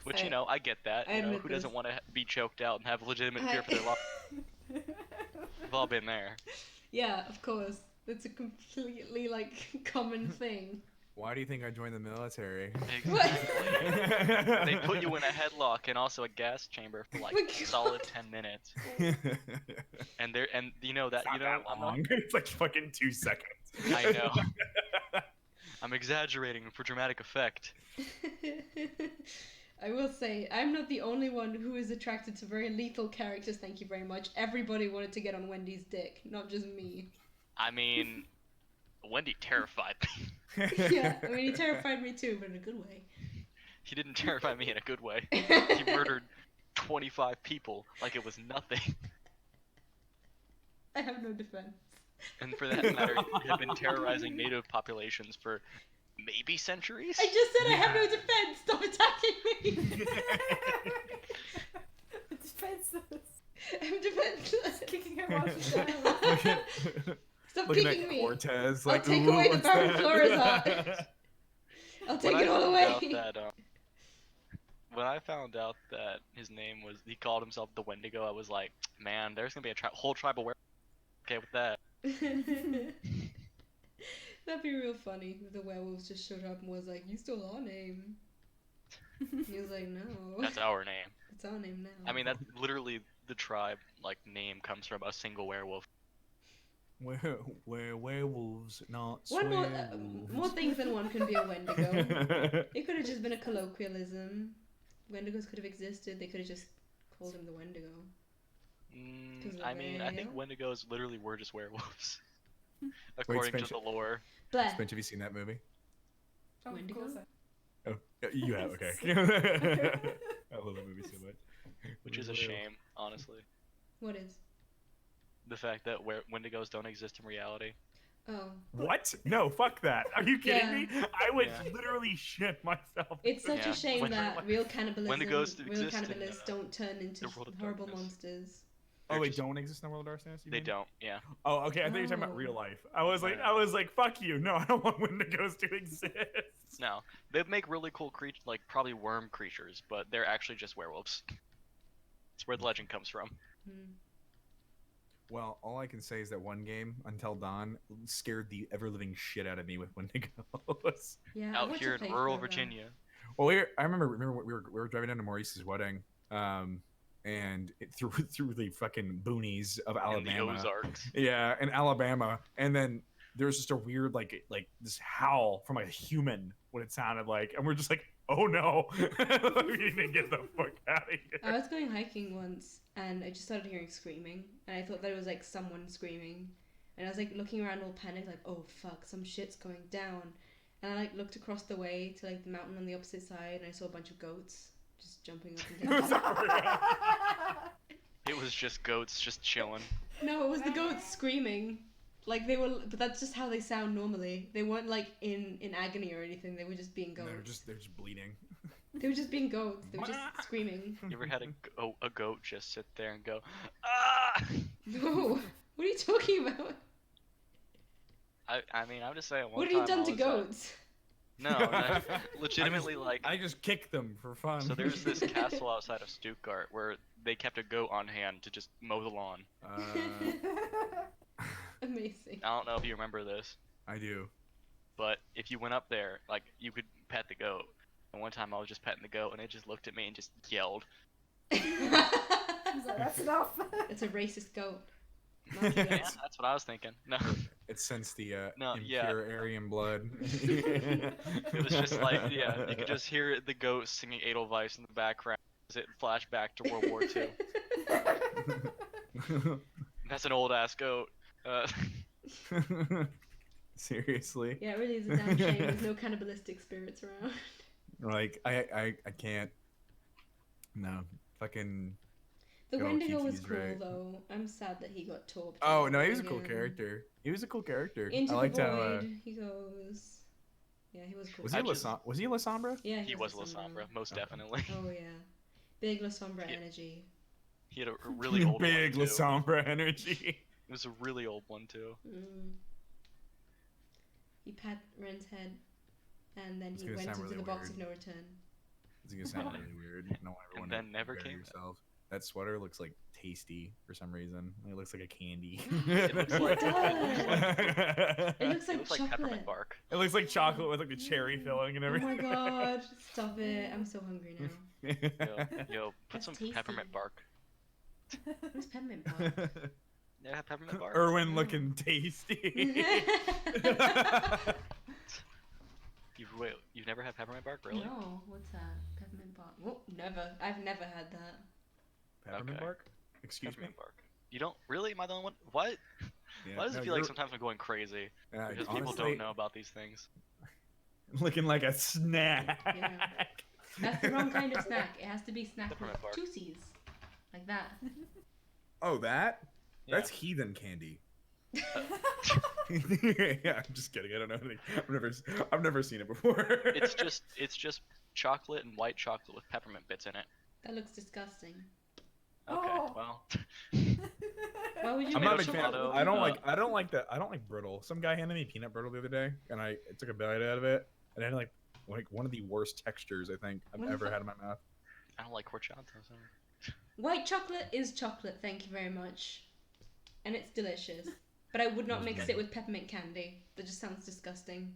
Speaker 3: Which, you know, I get that.
Speaker 2: I
Speaker 3: You know,
Speaker 2: admit
Speaker 3: who
Speaker 2: this.
Speaker 3: doesn't want to be choked out and have legitimate fear for their life? We've all been there.
Speaker 2: Yeah, of course. It's a completely, like, common thing.
Speaker 1: Why do you think I joined the military?
Speaker 3: Exactly. They put you in a headlock and also a gas chamber for like
Speaker 2: Oh my
Speaker 3: solid
Speaker 2: God.
Speaker 3: 10 minutes.
Speaker 1: It's
Speaker 3: And you know that,
Speaker 1: not
Speaker 3: you know,
Speaker 1: that
Speaker 3: I'm not,
Speaker 1: long. It's like fucking 2 seconds.
Speaker 3: I know. I'm exaggerating for dramatic effect.
Speaker 2: I will say, I'm not the only one who is attracted to very lethal characters, thank you very much. Everybody wanted to get on Wendy's dick, not just me.
Speaker 3: I mean, Wendy terrified me.
Speaker 2: Yeah, I mean, he terrified me too, but in a good way.
Speaker 3: He didn't terrify me in a good way. He murdered 25 people like it was nothing.
Speaker 2: I have no defense.
Speaker 3: And for that matter, he had been terrorizing native populations for maybe centuries?
Speaker 2: I just said I have no defense! Stop attacking me!
Speaker 4: Defenseless.
Speaker 2: I'm defenseless.
Speaker 4: Kicking him while she's down.
Speaker 2: Stop
Speaker 1: Looking
Speaker 2: kicking
Speaker 1: at
Speaker 2: me!
Speaker 1: Cortez,
Speaker 2: I'll
Speaker 1: like,
Speaker 2: take
Speaker 1: ooh,
Speaker 2: away the
Speaker 1: what's
Speaker 2: Baron
Speaker 1: that?
Speaker 2: Florazar. I'll take it all away.
Speaker 3: When I found out that his name was, he called himself the Wendigo, I was like, man, there's gonna be a whole tribal werewolf. Okay with that.
Speaker 2: That'd be real funny if the werewolves just showed up and was like, you stole our name. He was like, no.
Speaker 3: That's our name.
Speaker 2: It's our name now.
Speaker 3: I mean, that's literally the tribe, like, name comes from a single werewolf.
Speaker 1: We're werewolves, not
Speaker 2: One more,
Speaker 1: swearwolves.
Speaker 2: more things than one can be a Wendigo. It could have just been a colloquialism. Wendigos could have existed. They could have just called him the Wendigo.
Speaker 3: I mean, I think Wendigos literally were just werewolves, according to
Speaker 1: Spencer-
Speaker 3: the lore.
Speaker 2: Bleh.
Speaker 1: Spencer, have you seen that movie?
Speaker 4: Oh, of
Speaker 2: Wendigo?
Speaker 4: course
Speaker 1: Oh, you have. Okay. I love that movie so much.
Speaker 3: Which is a shame, honestly.
Speaker 2: What is?
Speaker 3: The fact that Wendigos don't exist in reality.
Speaker 2: Oh.
Speaker 1: What? No, fuck that. Are you kidding me? I would
Speaker 3: Yeah.
Speaker 1: literally shit myself.
Speaker 2: It's such
Speaker 3: Yeah.
Speaker 2: a shame that real cannibalism,
Speaker 3: Wendigos
Speaker 2: real
Speaker 3: exist in,
Speaker 2: cannibalists don't turn into
Speaker 3: the World of
Speaker 2: horrible
Speaker 3: Darkness.
Speaker 2: monsters.
Speaker 1: Oh, they
Speaker 3: just-
Speaker 1: don't exist in the World of Darkness? You
Speaker 3: They
Speaker 1: mean?
Speaker 3: don't, yeah.
Speaker 1: Oh, okay. I thought you were talking about
Speaker 2: Oh.
Speaker 1: real life. I was like, fuck you. No, I don't want Wendigos to exist.
Speaker 3: No, they make really cool creatures, like probably worm creatures, but they're actually just werewolves. That's where the legend comes from.
Speaker 2: Hmm.
Speaker 1: Well, all I can say is that one game, Until Dawn, scared the ever-living shit out of me with Wendigos.
Speaker 2: Yeah. I
Speaker 3: Out
Speaker 2: watched
Speaker 3: here
Speaker 2: a
Speaker 3: in
Speaker 2: playthrough
Speaker 3: rural
Speaker 2: of that.
Speaker 3: Virginia.
Speaker 1: Well, I remember we were driving down to Maurice's wedding, and through the fucking boonies of
Speaker 3: In
Speaker 1: Alabama.
Speaker 3: the Ozarks.
Speaker 1: Yeah, in Alabama, and then there was just a weird like this howl from a human, what it sounded like, and we're just like, oh no, we need to get the fuck out of here.
Speaker 2: I was going hiking once and I just started hearing screaming and I thought that it was like someone screaming and I was like looking around all panicked like, oh fuck, some shit's going down, and I like looked across the way to like the mountain on the opposite side and I saw a bunch of goats just jumping up and down.
Speaker 3: It was just goats just chilling.
Speaker 2: No, it was the goats screaming. Like they were, but that's just how they sound normally. They weren't like in agony or anything. They were just being goats.
Speaker 1: They're just bleeding.
Speaker 2: They were just being goats. They were just screaming.
Speaker 3: You ever had a goat just sit there and go, ah?
Speaker 2: No, what are you talking about?
Speaker 3: I mean, I'm just saying.
Speaker 2: What have you done to goats?
Speaker 3: No, legitimately, like.
Speaker 1: I just kicked them for fun.
Speaker 3: So there's this castle outside of Stuttgart where they kept a goat on hand to just mow the lawn.
Speaker 2: Amazing.
Speaker 3: I don't know if you remember this,
Speaker 1: I do.
Speaker 3: but if you went up there, like, you could pet the goat. And one time I was just petting the goat and it just looked at me and just yelled.
Speaker 4: He's like, that's enough.
Speaker 2: It's a racist goat. Not
Speaker 3: Yeah,
Speaker 2: you guys.
Speaker 3: that's what I was thinking. No,
Speaker 1: It sensed the
Speaker 3: No, yeah.
Speaker 1: impure Aryan blood.
Speaker 3: it was just like, yeah, you could just hear the goat singing Edelweiss in the background as it flashed back to World War II. That's an old ass goat.
Speaker 1: Seriously,
Speaker 2: Yeah, it really is a damn shame. There's no cannibalistic spirits around.
Speaker 1: like I can't. No, fucking.
Speaker 2: The
Speaker 1: Oh,
Speaker 2: Wendigo was
Speaker 1: Kiki's
Speaker 2: cool
Speaker 1: right.
Speaker 2: though. I'm sad that he got torped.
Speaker 1: Oh no, he was a cool
Speaker 2: Again.
Speaker 1: character. He was a cool character.
Speaker 2: Into
Speaker 1: I liked
Speaker 2: the
Speaker 1: how.
Speaker 2: void, he goes. Yeah, he was cool.
Speaker 1: Was he
Speaker 3: I
Speaker 1: a
Speaker 3: just-
Speaker 1: Was he a La Sombra?
Speaker 2: Yeah,
Speaker 3: He was La Sombra, most definitely.
Speaker 2: Oh yeah, big La Sombra
Speaker 3: Yeah.
Speaker 2: energy.
Speaker 3: He had a really old
Speaker 1: Big
Speaker 3: one,
Speaker 1: La
Speaker 3: too.
Speaker 1: Sombra energy.
Speaker 3: It was a really old one, too.
Speaker 2: Mm. He pat Ren's head, and then
Speaker 1: It's
Speaker 2: he
Speaker 1: gonna
Speaker 2: went
Speaker 1: sound
Speaker 2: into
Speaker 1: really
Speaker 2: the box
Speaker 1: weird.
Speaker 2: of no return.
Speaker 1: It's gonna sound really weird. I don't want everyone
Speaker 3: then
Speaker 1: to
Speaker 3: never
Speaker 1: compare
Speaker 3: came.
Speaker 1: yourself. That sweater looks like tasty for some reason. It looks like a candy.
Speaker 3: It looks like,
Speaker 2: It looks
Speaker 3: it
Speaker 2: like
Speaker 3: looks like
Speaker 2: chocolate.
Speaker 3: peppermint bark.
Speaker 1: It looks like chocolate with like the cherry filling and
Speaker 2: Oh
Speaker 1: everything.
Speaker 2: my god! Stop it! I'm so hungry now.
Speaker 3: Yo, put
Speaker 2: That's
Speaker 3: some
Speaker 2: tasty.
Speaker 3: peppermint bark.
Speaker 2: What's peppermint bark?
Speaker 3: Yeah, peppermint bark.
Speaker 1: Erwin looking tasty.
Speaker 3: You've never had peppermint bark, really?
Speaker 2: No, what's that? Peppermint bark? Oh, never. I've never had that.
Speaker 1: Peppermint
Speaker 3: Okay.
Speaker 1: bark? Excuse me.
Speaker 3: Peppermint bark. You don't really? Am I the only one? What?
Speaker 1: Yeah,
Speaker 3: Why does it
Speaker 1: no,
Speaker 3: feel like
Speaker 1: you're-
Speaker 3: sometimes I'm going crazy
Speaker 1: yeah,
Speaker 3: because people
Speaker 1: honestly,
Speaker 3: don't know about these things?
Speaker 1: Looking like a snack.
Speaker 2: Yeah. That's the wrong kind of snack. It has to be snack with
Speaker 3: Peppermint bark.
Speaker 2: juicies. Like that.
Speaker 1: Oh, that?
Speaker 3: Yeah.
Speaker 1: That's heathen candy. Yeah, I'm just kidding. I don't know anything. I've never seen it before.
Speaker 3: It's just chocolate and white chocolate with peppermint bits in it.
Speaker 2: That looks disgusting.
Speaker 3: Okay,
Speaker 4: Oh.
Speaker 3: well,
Speaker 2: Why would you
Speaker 1: I'm
Speaker 3: Tomato,
Speaker 1: not a big fan.
Speaker 3: tomato,
Speaker 1: I don't like that. I don't like brittle. Some guy handed me peanut brittle the other day, and I took a bite out of it, and it had like one of the worst textures I think I've
Speaker 2: What the
Speaker 1: ever
Speaker 2: fuck?
Speaker 1: had in my mouth.
Speaker 3: I don't like horchata. So.
Speaker 2: White chocolate is chocolate, thank you very much. And it's delicious. But I would not mix it with peppermint candy. That just sounds disgusting.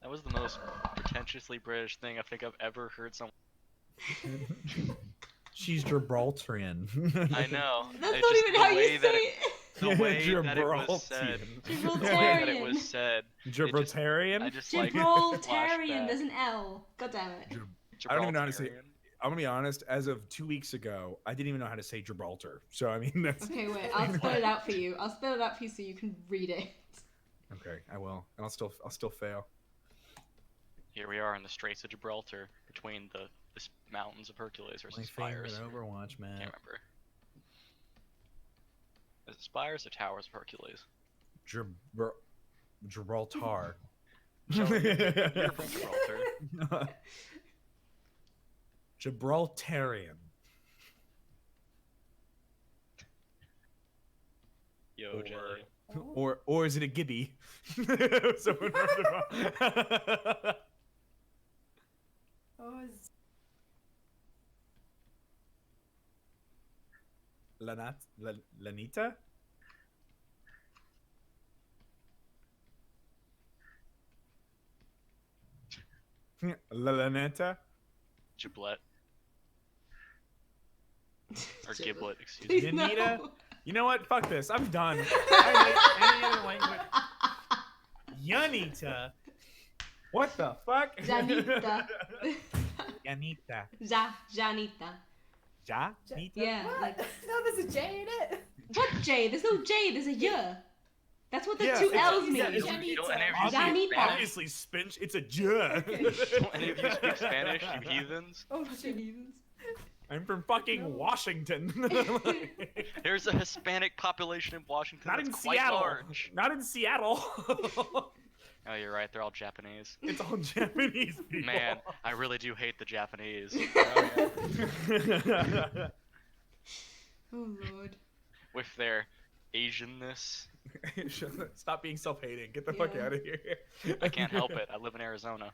Speaker 3: That was the most pretentiously British thing I think I've ever heard someone.
Speaker 1: She's Gibraltarian.
Speaker 3: I know.
Speaker 2: That's
Speaker 3: It's
Speaker 2: not
Speaker 3: just
Speaker 2: even
Speaker 3: the
Speaker 2: how
Speaker 3: way
Speaker 2: you
Speaker 3: that
Speaker 2: say
Speaker 3: it-
Speaker 2: it.
Speaker 3: the way that it was said.
Speaker 1: Gibraltian.
Speaker 3: The way that it was said.
Speaker 1: Gibraltarian?
Speaker 3: I just like
Speaker 2: Gibraltarian. There's an L. God damn it.
Speaker 1: I don't even know how to say it. I'm gonna be honest. As of 2 weeks ago, I didn't even know how to say Gibraltar. So I mean, that's
Speaker 2: Okay, wait. I'll spell it out for you. I'll spell it out for you so you can read it.
Speaker 1: okay. I will, and I'll still fail.
Speaker 3: Here we are in the Straits of Gibraltar, between the mountains of Hercules or spires.
Speaker 1: Overwatch, man.
Speaker 3: Can't remember. Is it spires or towers of Hercules?
Speaker 1: Gibraltar.
Speaker 3: You're from Gibraltar.
Speaker 1: Gibraltarian.
Speaker 3: Yo, Jelly.
Speaker 1: Or is it a gibby? Someone
Speaker 4: Oh, it's
Speaker 1: Lanita? Lanita?
Speaker 3: Giblet. Or giblet, excuse me.
Speaker 2: Please,
Speaker 1: Yanita?
Speaker 2: no.
Speaker 1: You know what? Fuck this. I'm done. I hate any other language. Yanita? What the fuck?
Speaker 2: Janita.
Speaker 1: Yanita.
Speaker 2: Janita.
Speaker 1: Janita?
Speaker 2: Yeah.
Speaker 4: what?
Speaker 2: Like,
Speaker 4: No, there's a J in it.
Speaker 2: what J? There's no J. There's a Y. That's what the
Speaker 1: Yeah,
Speaker 2: two
Speaker 1: it's-
Speaker 2: L's mean.
Speaker 1: yeah,
Speaker 3: Don't any of you
Speaker 2: Janita.
Speaker 3: speak Spanish?
Speaker 1: Obviously, Spinch. It's a J.
Speaker 3: Don't any of you speak Spanish, you heathens?
Speaker 4: Oh shit.
Speaker 1: I'm from fucking Washington.
Speaker 3: There's a Hispanic population in Washington
Speaker 1: Not in
Speaker 3: that's quite
Speaker 1: Seattle.
Speaker 3: large.
Speaker 1: Not in Seattle.
Speaker 3: Oh, you're right, they're all Japanese.
Speaker 1: It's all Japanese people.
Speaker 3: Man, I really do hate the Japanese.
Speaker 2: Oh lord.
Speaker 3: With their Asianness.
Speaker 1: Stop being self-hating. Get the fuck
Speaker 2: Yeah.
Speaker 1: out of here.
Speaker 3: I can't help it, I live in Arizona.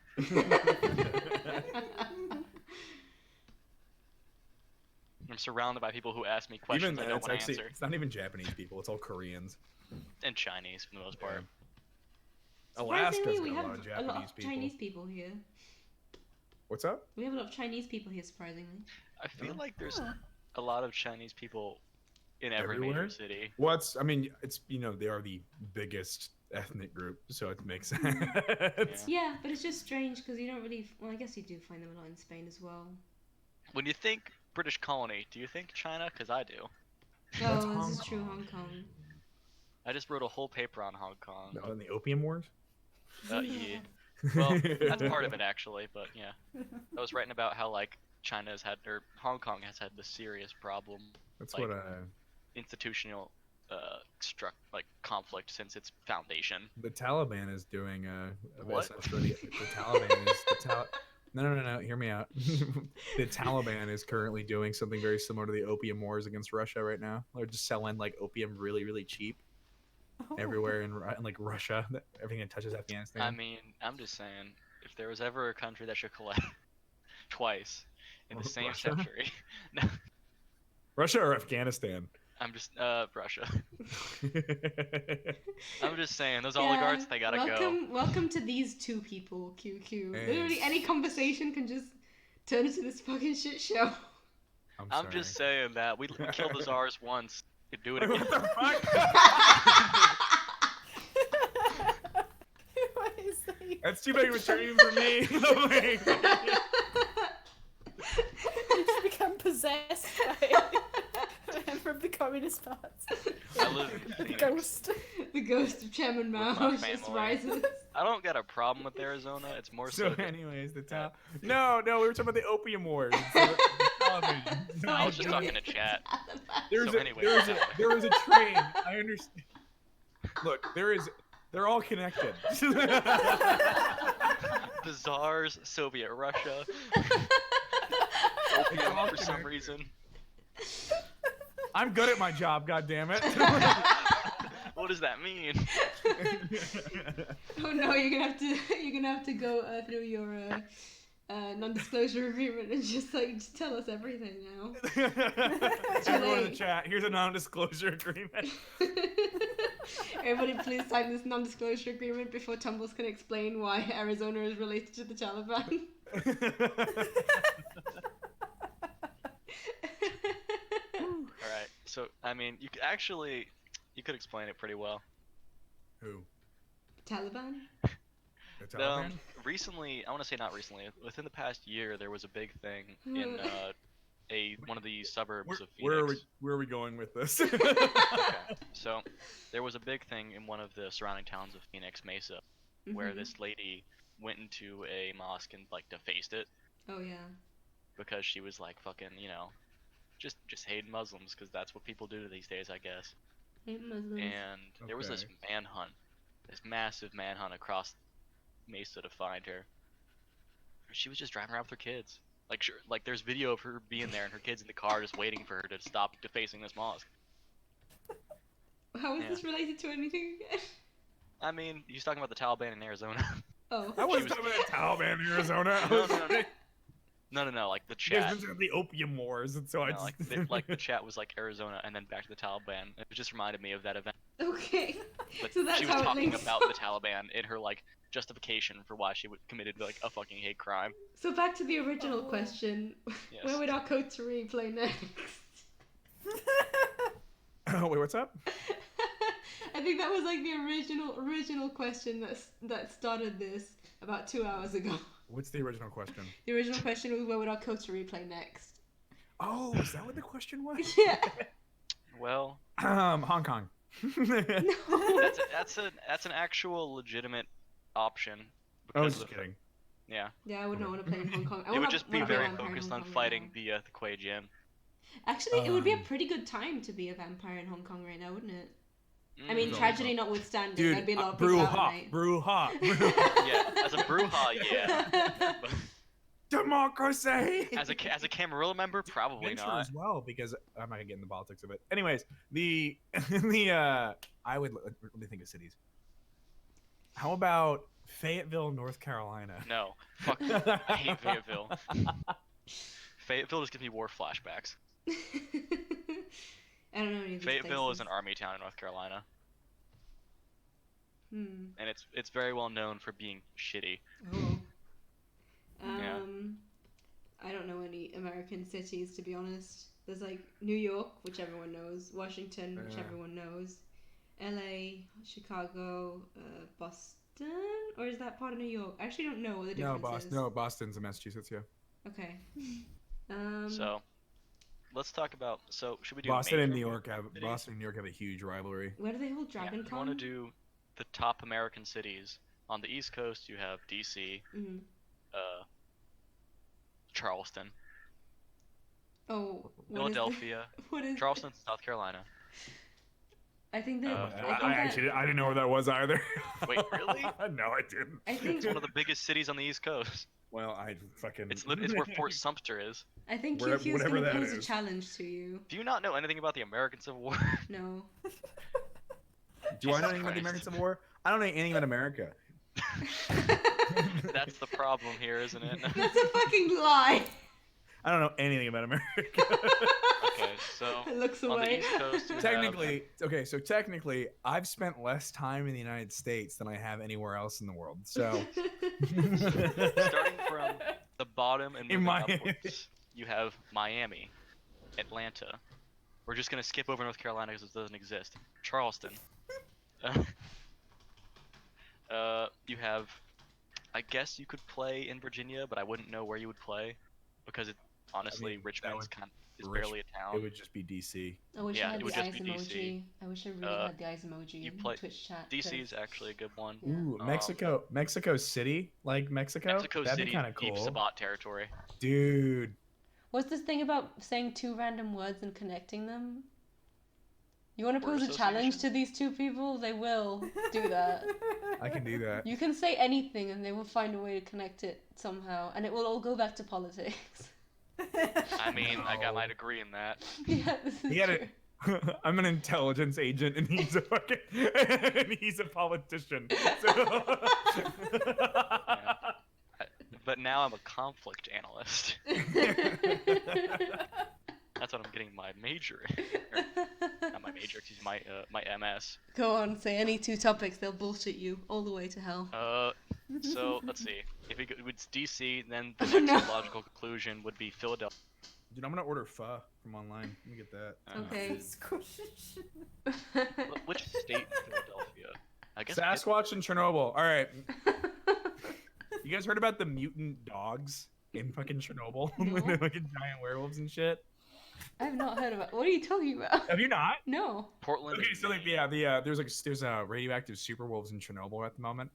Speaker 3: I'm surrounded by people who ask me
Speaker 1: Even
Speaker 3: questions I
Speaker 1: then,
Speaker 3: don't
Speaker 1: it's
Speaker 3: want to
Speaker 1: actually
Speaker 3: answer.
Speaker 1: it's not even Japanese people. It's all Koreans.
Speaker 3: And Chinese, for the most part.
Speaker 1: Alaska's
Speaker 2: Surprisingly,
Speaker 1: got
Speaker 2: we
Speaker 1: a
Speaker 2: have
Speaker 1: lot of
Speaker 2: a
Speaker 1: Japanese
Speaker 2: lot of
Speaker 1: people.
Speaker 2: Chinese people here.
Speaker 1: What's up?
Speaker 2: We have a lot of Chinese people here, surprisingly.
Speaker 3: I feel
Speaker 1: Oh.
Speaker 3: like there's a lot of Chinese people in every
Speaker 1: Everywhere?
Speaker 3: major city.
Speaker 1: I mean, it's they are the biggest ethnic group, so it makes sense.
Speaker 2: Yeah, but it's just strange because you don't really. Well, I guess you do find them a lot in Spain as well.
Speaker 3: When you think British colony, do you think China? Because I do.
Speaker 1: That's
Speaker 2: Oh,
Speaker 1: Hong
Speaker 2: this is true,
Speaker 1: Kong.
Speaker 2: Hong Kong.
Speaker 3: I just wrote a whole paper on Hong Kong.
Speaker 1: Oh, in the Opium Wars.
Speaker 3: Yeah. Well, that's part of it actually, but yeah. I was writing about how like China's had, or Hong Kong has had this serious problem,
Speaker 1: That's
Speaker 3: like,
Speaker 1: what
Speaker 3: institutional conflict since its foundation.
Speaker 1: the Taliban is doing.
Speaker 3: What?
Speaker 1: Essentially, the Taliban is No. Hear me out. The Taliban is currently doing something very similar to the Opium Wars against Russia right now. They're just selling like opium really, really cheap everywhere in like Russia. Everything that touches Afghanistan.
Speaker 3: I mean, I'm just saying, if there was ever a country that should collapse twice in the same
Speaker 1: Russia?
Speaker 3: century, no,
Speaker 1: Russia or Afghanistan?
Speaker 3: I'm just Russia. I'm just saying, those oligarchs, they gotta go.
Speaker 2: Welcome to these two people, QQ.
Speaker 1: Hey.
Speaker 2: Literally, any conversation can just turn into this fucking shit show.
Speaker 1: I'm
Speaker 3: I'm just saying that we killed the czars once. We could do it
Speaker 1: Wait,
Speaker 3: again.
Speaker 1: what the fuck?
Speaker 4: What is that?
Speaker 1: That's too big of a turn for me.
Speaker 4: You just become possessed by a member of the Communist Party.
Speaker 3: I live in
Speaker 4: The
Speaker 3: Phoenix.
Speaker 4: ghost.
Speaker 2: The ghost of Chairman
Speaker 3: my
Speaker 2: Mao just
Speaker 3: family.
Speaker 2: rises.
Speaker 3: I don't got a problem with Arizona. It's more so.
Speaker 1: So, anyways, the No, we were talking about the Opium Wars. instead of the television.
Speaker 2: So
Speaker 3: I was just
Speaker 2: anyway.
Speaker 3: talking to chat.
Speaker 1: There's
Speaker 3: So
Speaker 1: a
Speaker 3: anyway,
Speaker 1: there was a train. I understand. Look, they're all connected.
Speaker 3: The czars, Soviet Russia, opium for some reason.
Speaker 1: I'm good at my job, goddammit.
Speaker 3: What does that mean?
Speaker 2: Oh no, you're gonna have to go through your non-disclosure agreement and just tell us everything now.
Speaker 1: Everyone in the chat, here's a non-disclosure agreement.
Speaker 2: Everybody, please sign this non-disclosure agreement before Tumbles can explain why Arizona is related to the Taliban.
Speaker 3: Alright, so, I mean, you could actually, You could explain it pretty well.
Speaker 1: Who?
Speaker 2: Taliban?
Speaker 1: The Taliban?
Speaker 3: Recently, I want to say not recently. Within the past year, there was a big thing in one of the suburbs of Phoenix.
Speaker 1: Where are we going with this?
Speaker 3: Okay, so there was a big thing in one of the surrounding towns of Phoenix, Mesa, where this lady went into a mosque and like defaced it.
Speaker 2: Oh yeah.
Speaker 3: Because she was like fucking, just hating Muslims, because that's what people do these days, I guess.
Speaker 2: Hate Muslims.
Speaker 3: And there was this manhunt, this massive manhunt across Mesa to find her. She was just driving around with her kids. Like, sure, like there's video of her being there and her kids in the car just waiting for her to stop defacing this mosque.
Speaker 2: How is this related to anything again?
Speaker 3: I mean, he's talking about the Taliban in Arizona.
Speaker 2: Oh.
Speaker 1: I wasn't talking about the Taliban in Arizona.
Speaker 3: No, like the chat.
Speaker 1: You guys the opium wars, and so I just...
Speaker 3: like the chat was like Arizona and then back to the Taliban. It just reminded me of that event.
Speaker 2: Okay.
Speaker 3: But
Speaker 2: so that's
Speaker 3: she was
Speaker 2: how
Speaker 3: talking
Speaker 2: it links.
Speaker 3: about the Taliban in her like justification for why she committed like a fucking hate crime.
Speaker 2: So back to the original question.
Speaker 3: Yes.
Speaker 2: Where would our coterie play next?
Speaker 1: Oh wait, what's up?
Speaker 2: I think that was like the original question that started this about 2 hours ago.
Speaker 1: What's the original question?
Speaker 2: The original question was where would our coterie play next?
Speaker 1: Oh, is that what the question was?
Speaker 2: Yeah.
Speaker 3: Well,
Speaker 1: Hong Kong.
Speaker 2: No.
Speaker 3: that's an actual legitimate option.
Speaker 1: I was just kidding.
Speaker 3: Yeah.
Speaker 2: Yeah, I would not want to play in Hong Kong.
Speaker 3: It would just be very focused on fighting the Kuei Jin.
Speaker 2: Actually, it would be a pretty good time to be a vampire in Hong Kong right now, wouldn't it? I mean, tragedy notwithstanding,
Speaker 1: dude,
Speaker 2: there'd be a lot of people out at night.
Speaker 1: Brouhaha.
Speaker 3: Yeah, as a brouhaha, yeah.
Speaker 1: Democracy.
Speaker 3: As a Camarilla member, probably
Speaker 1: Venture
Speaker 3: not.
Speaker 1: as well, because I'm not gonna get in the politics of it. Anyways, I would let me think of cities. How about Fayetteville, North Carolina?
Speaker 3: No, fuck. I hate Fayetteville. Fayetteville just gives me war flashbacks.
Speaker 2: I don't know any of these
Speaker 3: Fayetteville
Speaker 2: places.
Speaker 3: is an army town in North Carolina.
Speaker 2: Hmm.
Speaker 3: And it's very well known for being shitty.
Speaker 2: Oh.
Speaker 3: Yeah.
Speaker 2: I don't know any American cities, to be honest. There's like New York, which everyone knows, Washington, which everyone knows, LA, Chicago, Boston, or is that part of New York? I actually don't know what the difference is.
Speaker 1: No, Boston's in Massachusetts, yeah.
Speaker 2: Okay.
Speaker 3: So, let's talk about. So, should we do
Speaker 1: Boston and New
Speaker 3: major
Speaker 1: York have
Speaker 3: cities?
Speaker 1: a huge rivalry.
Speaker 2: Where do they hold Dragon
Speaker 3: Yeah,
Speaker 2: Con?
Speaker 3: you want to do the top American cities. On the East Coast, you have DC, Charleston,
Speaker 2: Oh,
Speaker 3: Philadelphia,
Speaker 2: what is
Speaker 3: Charleston, South Carolina.
Speaker 2: I think they.
Speaker 1: I didn't know where that was either.
Speaker 3: Wait, really?
Speaker 1: No, I didn't.
Speaker 2: I think
Speaker 3: It's one of the biggest cities on the East Coast.
Speaker 1: Well, I fucking.
Speaker 3: It's where Fort Sumter is.
Speaker 2: I think
Speaker 1: Where-
Speaker 2: QQ is
Speaker 1: whatever
Speaker 2: going to
Speaker 1: that
Speaker 2: pose a
Speaker 1: is.
Speaker 2: challenge to you.
Speaker 3: Do you not know anything about the American Civil War?
Speaker 2: No.
Speaker 1: Do I know
Speaker 3: Jesus
Speaker 1: anything about the
Speaker 3: Christ.
Speaker 1: American Civil War? I don't know anything about America.
Speaker 3: That's the problem here, isn't it?
Speaker 2: That's a fucking lie.
Speaker 1: I don't know anything about America.
Speaker 3: Okay, so
Speaker 2: It looks
Speaker 3: on the
Speaker 2: away.
Speaker 3: East Coast, you
Speaker 1: technically, I've spent less time in the United States than I have anywhere else in the world. So,
Speaker 3: have, starting from the bottom and
Speaker 1: In
Speaker 3: moving
Speaker 1: Miami.
Speaker 3: upwards, you have Miami, Atlanta. We're just gonna skip over North Carolina because it doesn't exist. Charleston. You have, I guess you could play in Virginia, but I wouldn't know where you would play because honestly,
Speaker 1: that
Speaker 3: Richmond's
Speaker 1: would-
Speaker 3: is barely a town.
Speaker 1: it would just be DC.
Speaker 2: I wish
Speaker 3: Yeah,
Speaker 2: I had
Speaker 3: it would
Speaker 2: the
Speaker 3: just
Speaker 2: eyes
Speaker 3: be
Speaker 2: emoji.
Speaker 3: DC.
Speaker 2: I wish I really had the eyes emoji
Speaker 3: you
Speaker 2: in
Speaker 3: play-
Speaker 2: Twitch chat.
Speaker 3: DC is actually a good one.
Speaker 2: Yeah.
Speaker 1: Ooh, Mexico City, like Mexico.
Speaker 3: Mexico
Speaker 1: That'd
Speaker 3: City,
Speaker 1: be kind of
Speaker 3: deep
Speaker 1: cool,
Speaker 3: Sabbat territory.
Speaker 1: dude.
Speaker 2: What's this thing about saying two random words and connecting them? You want to
Speaker 3: Word
Speaker 2: pose a challenge
Speaker 3: association?
Speaker 2: to these two people? They will do that.
Speaker 1: I can do that.
Speaker 2: You can say anything and they will find a way to connect it somehow, and it will all go back to politics.
Speaker 3: I mean, I got my
Speaker 1: No.
Speaker 3: degree in that.
Speaker 2: Yeah, this is
Speaker 1: He had
Speaker 2: true.
Speaker 1: it. I'm an intelligence agent, and he's a fucking, and he's a politician. So.
Speaker 3: But now I'm a conflict analyst. That's what I'm getting my major in. Or, not my major, excuse me, my MS.
Speaker 2: Go on, say any two topics, they'll bullshit you all the way to hell.
Speaker 3: So let's see. If it's DC, then the
Speaker 2: Oh,
Speaker 3: next
Speaker 2: no.
Speaker 3: logical conclusion would be Philadelphia.
Speaker 1: Dude, I'm gonna order pho from online. Let me get that.
Speaker 2: Okay.
Speaker 4: Squish.
Speaker 3: Which state in Philadelphia? I guess
Speaker 1: Sasquatch and Chernobyl. All right. You guys heard about the mutant dogs in fucking Chernobyl?
Speaker 2: No.
Speaker 1: The fucking giant werewolves and shit.
Speaker 2: I have not heard about. What are you talking about?
Speaker 1: Have you not?
Speaker 2: No.
Speaker 3: Portland.
Speaker 1: Okay, so like there's radioactive super wolves in Chernobyl at the moment,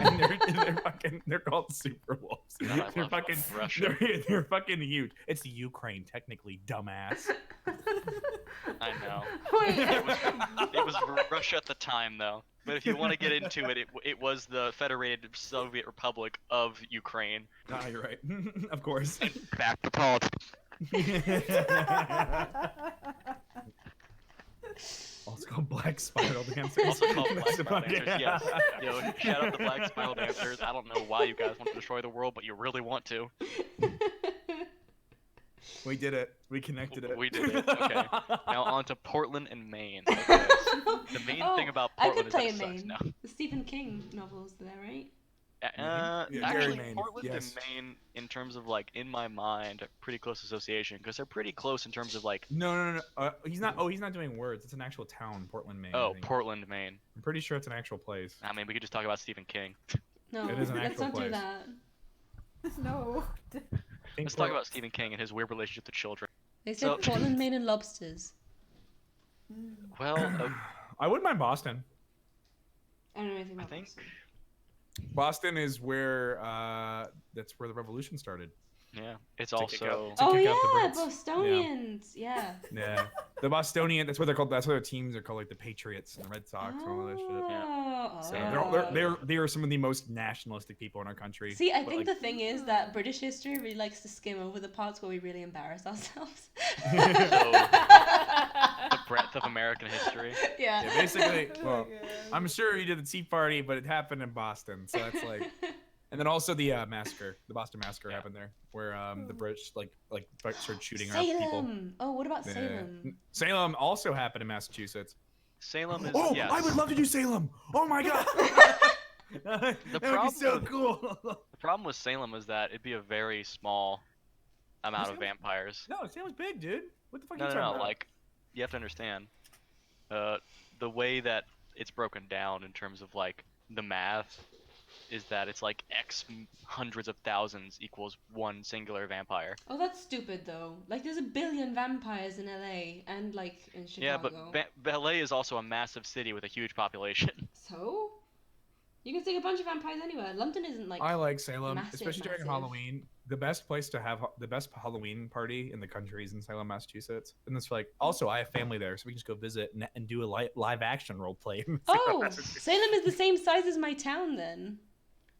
Speaker 1: and they're called super wolves.
Speaker 3: God, I
Speaker 1: They're
Speaker 3: love
Speaker 1: fucking
Speaker 3: Russia.
Speaker 1: they're fucking huge. It's the Ukraine, technically, dumbass.
Speaker 3: I know.
Speaker 2: Wait.
Speaker 3: It was Russia at the time, though. But if you want to get into it, it was the Federated Soviet Republic of Ukraine.
Speaker 1: Ah, you're right. Of course.
Speaker 3: Back to politics.
Speaker 1: Also called black spiral dancers.
Speaker 3: Also called Black Spiral Dancers, yes. Yo, shout out to Black Spiral Dancers. I don't know why you guys want to destroy the world, but you really want to.
Speaker 1: We did it. We connected it.
Speaker 3: We did it. Okay. Now on to Portland and Maine. Okay. The main thing about
Speaker 2: I
Speaker 3: Portland
Speaker 2: could
Speaker 3: is
Speaker 2: play
Speaker 3: that
Speaker 2: in
Speaker 3: it sucks
Speaker 2: Maine.
Speaker 3: now.
Speaker 2: The Stephen King novels there, right?
Speaker 1: Yeah,
Speaker 3: Actually,
Speaker 1: Maine,
Speaker 3: Portland
Speaker 1: yes.
Speaker 3: and Maine, in terms of like, in my mind, are pretty close association because they're pretty close in terms of like.
Speaker 1: No. He's not. Oh, he's not doing words. It's an actual town, Portland, Maine. I
Speaker 3: Oh,
Speaker 1: think.
Speaker 3: Portland, Maine.
Speaker 1: I'm pretty sure it's an actual place.
Speaker 3: I mean, we could just talk about Stephen King.
Speaker 2: No,
Speaker 1: It is an
Speaker 2: let's
Speaker 1: actual
Speaker 2: not do
Speaker 1: place.
Speaker 2: that.
Speaker 4: No.
Speaker 3: Let's talk about Stephen King and his weird relationship to children.
Speaker 2: They said
Speaker 3: So-
Speaker 2: Portland, Maine, and lobsters.
Speaker 3: Well,
Speaker 1: I wouldn't mind Boston.
Speaker 2: I don't know anything
Speaker 3: I
Speaker 2: about
Speaker 3: think.
Speaker 2: Boston.
Speaker 1: Boston is where that's where the revolution started.
Speaker 3: Yeah, it's
Speaker 1: To kick
Speaker 3: also.
Speaker 1: To
Speaker 2: Oh
Speaker 1: kick out the
Speaker 2: yeah,
Speaker 1: Brits.
Speaker 2: Bostonians. Yeah.
Speaker 1: Yeah, the Bostonian. That's what they're called. That's what their teams are called, like the Patriots and the Red Sox and all that shit.
Speaker 2: Oh,
Speaker 1: So
Speaker 2: oh.
Speaker 1: they are some of the most nationalistic people in our country.
Speaker 2: See, I
Speaker 1: But,
Speaker 2: think
Speaker 1: like,
Speaker 2: the thing is that British history really likes to skim over the parts where we really embarrass ourselves.
Speaker 3: The breadth of American history.
Speaker 2: Yeah.
Speaker 1: yeah, basically.
Speaker 4: Oh my
Speaker 1: Well,
Speaker 4: God.
Speaker 1: I'm sure you did the Tea Party, but it happened in Boston, so that's like. And then also the massacre, the Boston massacre happened there, where the British like started shooting our people.
Speaker 2: Salem. Oh, what about
Speaker 1: Yeah.
Speaker 2: Salem?
Speaker 1: Salem also happened in Massachusetts.
Speaker 3: Salem is.
Speaker 1: Oh,
Speaker 3: yes.
Speaker 1: I would love to do Salem. Oh my god. That would be
Speaker 3: problem
Speaker 1: so
Speaker 3: with-
Speaker 1: cool.
Speaker 3: The problem with Salem is that it'd be a very small amount of
Speaker 1: Salem?
Speaker 3: vampires.
Speaker 1: No, Salem's big, dude. What the fuck
Speaker 3: No,
Speaker 1: are you
Speaker 3: no,
Speaker 1: talking
Speaker 3: no.
Speaker 1: about?
Speaker 3: Like, you have to understand. The way that it's broken down in terms of like the math is that it's like hundreds of thousands equals one singular vampire.
Speaker 2: Oh, that's stupid though. Like, there's a billion vampires in LA and like in
Speaker 3: Yeah,
Speaker 2: Chicago.
Speaker 3: but LA is also a massive city with a huge population.
Speaker 2: So, you can stick a bunch of vampires anywhere. London isn't like.
Speaker 1: I like Salem,
Speaker 2: massive,
Speaker 1: especially during
Speaker 2: massive.
Speaker 1: Halloween. The best place to have the best Halloween party in the country is in Salem, Massachusetts. And it's like, also, I have family there, so we can just go visit and do a live action role play. in Salem,
Speaker 2: Oh,
Speaker 1: Massachusetts.
Speaker 2: Salem is the same size as my town then.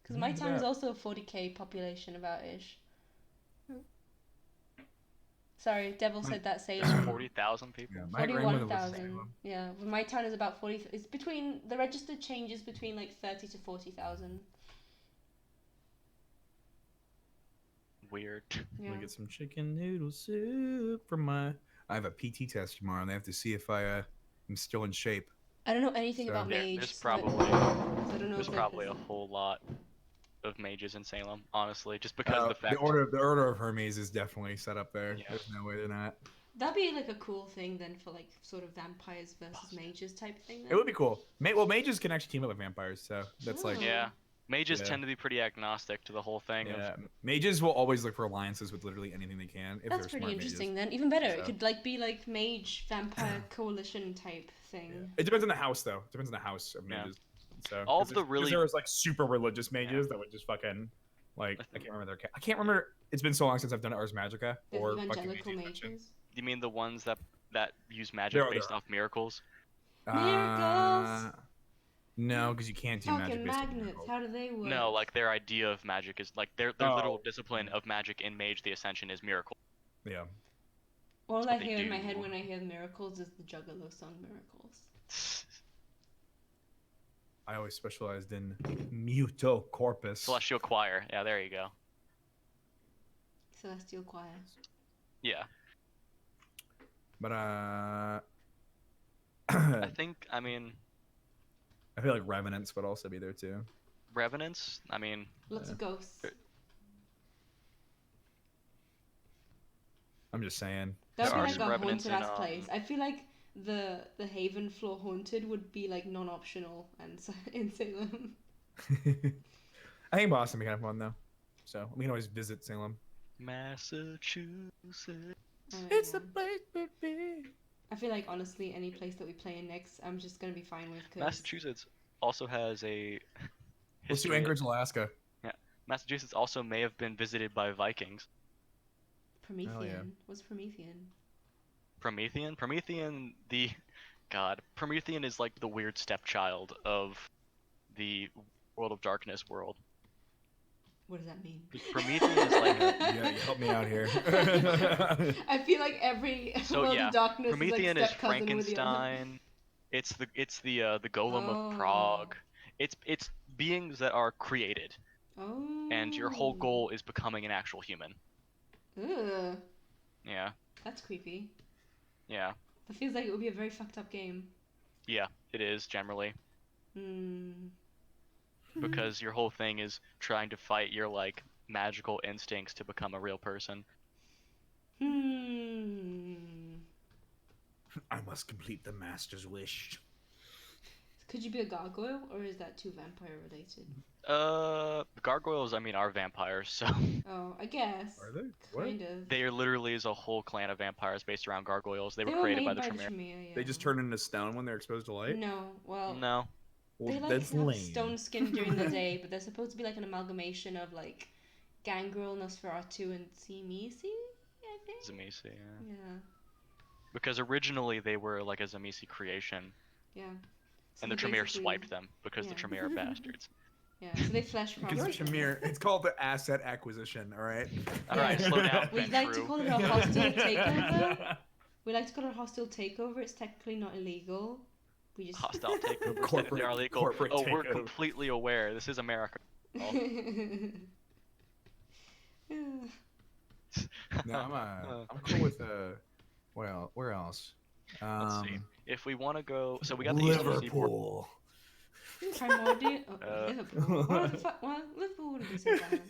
Speaker 2: Because my
Speaker 1: Look at
Speaker 2: town is
Speaker 1: that.
Speaker 2: also a 40k population about ish. Sorry, Devil said that
Speaker 3: There's
Speaker 2: Salem.
Speaker 3: 40,000 people.
Speaker 1: Yeah, my grandmother was
Speaker 2: 41,000.
Speaker 1: Salem.
Speaker 2: Yeah, well, my town is about 40. It's between the registered changes between like 30 to 40,000.
Speaker 3: Weird.
Speaker 2: Yeah.
Speaker 1: I'm gonna get some chicken noodle soup for my. I have a PT test tomorrow, and they have to see if I am still in shape.
Speaker 2: I don't know anything
Speaker 1: So-
Speaker 2: about
Speaker 3: Yeah,
Speaker 2: mage.
Speaker 3: there's
Speaker 2: so I-
Speaker 3: probably
Speaker 2: so I don't know
Speaker 3: there's
Speaker 2: if
Speaker 3: probably a
Speaker 2: there's-
Speaker 3: whole lot of mages in Salem, honestly, just because of the fact.
Speaker 1: the order of Hermes is definitely set up there.
Speaker 3: Yeah.
Speaker 1: There's no way they're not.
Speaker 2: That'd be like a cool thing then for like sort of vampires versus mages type thing. Then.
Speaker 1: It would be cool. Well, mages can actually team up with vampires, so that's like.
Speaker 2: Oh.
Speaker 3: Yeah, mages
Speaker 1: Yeah.
Speaker 3: tend to be pretty agnostic to the whole thing.
Speaker 1: Yeah, mages will always look for alliances with literally anything they can. If
Speaker 2: That's
Speaker 1: they're
Speaker 2: pretty
Speaker 1: smart
Speaker 2: interesting
Speaker 1: mages.
Speaker 2: then. Even better, it
Speaker 1: So-
Speaker 2: could like be like mage vampire coalition type thing.
Speaker 1: Yeah. It depends on the house, though. It depends on the house of
Speaker 3: Yeah.
Speaker 1: mages. So
Speaker 3: All
Speaker 1: 'cause
Speaker 3: of the
Speaker 1: there's- 'cause
Speaker 3: really-
Speaker 1: there was like super religious mages that would just fucking like I can't remember their. I can't remember. It's been so long since I've done Ars Magica
Speaker 2: The
Speaker 1: or fucking
Speaker 2: evangelical
Speaker 1: Mage Extinction.
Speaker 2: mages.
Speaker 3: You mean the ones that use magic
Speaker 1: There are-
Speaker 3: based off miracles?
Speaker 2: Miracles!
Speaker 1: No, because you can't do
Speaker 2: Fucking
Speaker 1: magic based on
Speaker 2: magnets,
Speaker 1: miracles.
Speaker 2: how do they work?
Speaker 3: No, like their idea of magic is like their
Speaker 1: Oh.
Speaker 3: literal discipline of magic in Mage the Ascension is miracle.
Speaker 1: Yeah.
Speaker 2: All
Speaker 3: That's
Speaker 2: I
Speaker 3: what they
Speaker 2: hear in my
Speaker 3: do.
Speaker 2: head when I hear miracles is the Juggalo song Miracles.
Speaker 1: I always specialized in Muto Corpus.
Speaker 3: Celestial Choir. Yeah, there you go.
Speaker 2: Celestial Choir.
Speaker 3: Yeah,
Speaker 1: But
Speaker 3: I think. I mean,
Speaker 1: I feel like Revenants would also be there too.
Speaker 3: Revenants. I mean,
Speaker 2: Lots of ghosts.
Speaker 1: I'm just saying.
Speaker 2: That would
Speaker 3: There
Speaker 2: be
Speaker 3: are
Speaker 2: like
Speaker 3: some
Speaker 2: a
Speaker 3: revenants
Speaker 2: haunted
Speaker 3: in
Speaker 2: ass place. I feel like the Haven floor haunted would be like non-optional and in Salem.
Speaker 1: I think Boston would be kind of fun though. So we can always visit Salem.
Speaker 3: Massachusetts.
Speaker 1: It's
Speaker 2: Yeah.
Speaker 1: the place to be.
Speaker 2: I feel like honestly, any place that we play in next, I'm just gonna be fine with. Cause
Speaker 3: Massachusetts also has a
Speaker 1: Let's do
Speaker 3: history.
Speaker 1: Anchorage, Alaska.
Speaker 3: Yeah, Massachusetts also may have been visited by Vikings.
Speaker 2: Promethean. What's Promethean?
Speaker 3: Promethean, the god. Promethean is like the weird stepchild of the World of Darkness world.
Speaker 2: What does that mean?
Speaker 3: Promethean is like
Speaker 1: Yeah, you help me out here.
Speaker 2: I feel like every
Speaker 3: so
Speaker 2: World
Speaker 3: yeah.
Speaker 2: of Darkness
Speaker 3: Promethean
Speaker 2: is like
Speaker 3: is
Speaker 2: step cousin with the other.
Speaker 3: Frankenstein. It's the golem
Speaker 2: Oh.
Speaker 3: of Prague. It's beings that are created,
Speaker 2: Oh.
Speaker 3: and your whole goal is becoming an actual human.
Speaker 2: Ugh.
Speaker 3: Yeah,
Speaker 2: That's creepy.
Speaker 3: yeah,
Speaker 2: That feels like it would be a very fucked up game.
Speaker 3: yeah. It is generally
Speaker 2: Hmm.
Speaker 3: because your whole thing is trying to fight your like magical instincts to become a real person.
Speaker 1: I must complete the master's wish.
Speaker 2: Could you be a gargoyle, or is that too vampire related?
Speaker 3: Gargoyles, I mean, are vampires, so
Speaker 2: Oh, I guess.
Speaker 1: Are they? What?
Speaker 2: Kind of.
Speaker 3: there literally is a whole clan of vampires based around gargoyles. They were
Speaker 2: They were
Speaker 3: created
Speaker 2: made
Speaker 3: by the
Speaker 2: by
Speaker 3: Tremere.
Speaker 2: Tremere, yeah.
Speaker 1: They just turn into stone when they're exposed to light?
Speaker 2: No, well,
Speaker 3: No,
Speaker 1: Well,
Speaker 2: they like
Speaker 1: that's
Speaker 2: have
Speaker 1: lame.
Speaker 2: stone skin during the day, but they're supposed to be like an amalgamation of like Gangrel, Nosferatu, and Tzimisce, I think.
Speaker 3: Zamisi, yeah.
Speaker 2: Yeah,
Speaker 3: Because originally they were like a Zamisi creation,
Speaker 2: yeah. So
Speaker 3: and the
Speaker 2: they
Speaker 3: Tremere
Speaker 2: basically-
Speaker 3: swiped them because the
Speaker 2: yeah.
Speaker 3: Tremere are bastards.
Speaker 2: Yeah, so they flesh
Speaker 1: Because
Speaker 2: cross.
Speaker 1: Tremere, it's called the asset acquisition, alright?
Speaker 3: Alright, slow down,
Speaker 2: We
Speaker 3: Ben
Speaker 2: like to
Speaker 3: True.
Speaker 2: call it a hostile takeover. We like to call it a hostile takeover. It's technically not illegal. We just
Speaker 3: Hostile takeover.
Speaker 1: Corporate-
Speaker 3: They are legal.
Speaker 1: corporate
Speaker 3: Oh, we're
Speaker 1: takeover.
Speaker 3: completely aware. This is America.
Speaker 1: No, I'm cool with well, where else?
Speaker 3: Let's see. If we want to go, so we got the Eastern Seaboard.
Speaker 1: Liverpool.
Speaker 2: Primordial. Liverpool. What the fuck? What? Liverpool wouldn't be so bad.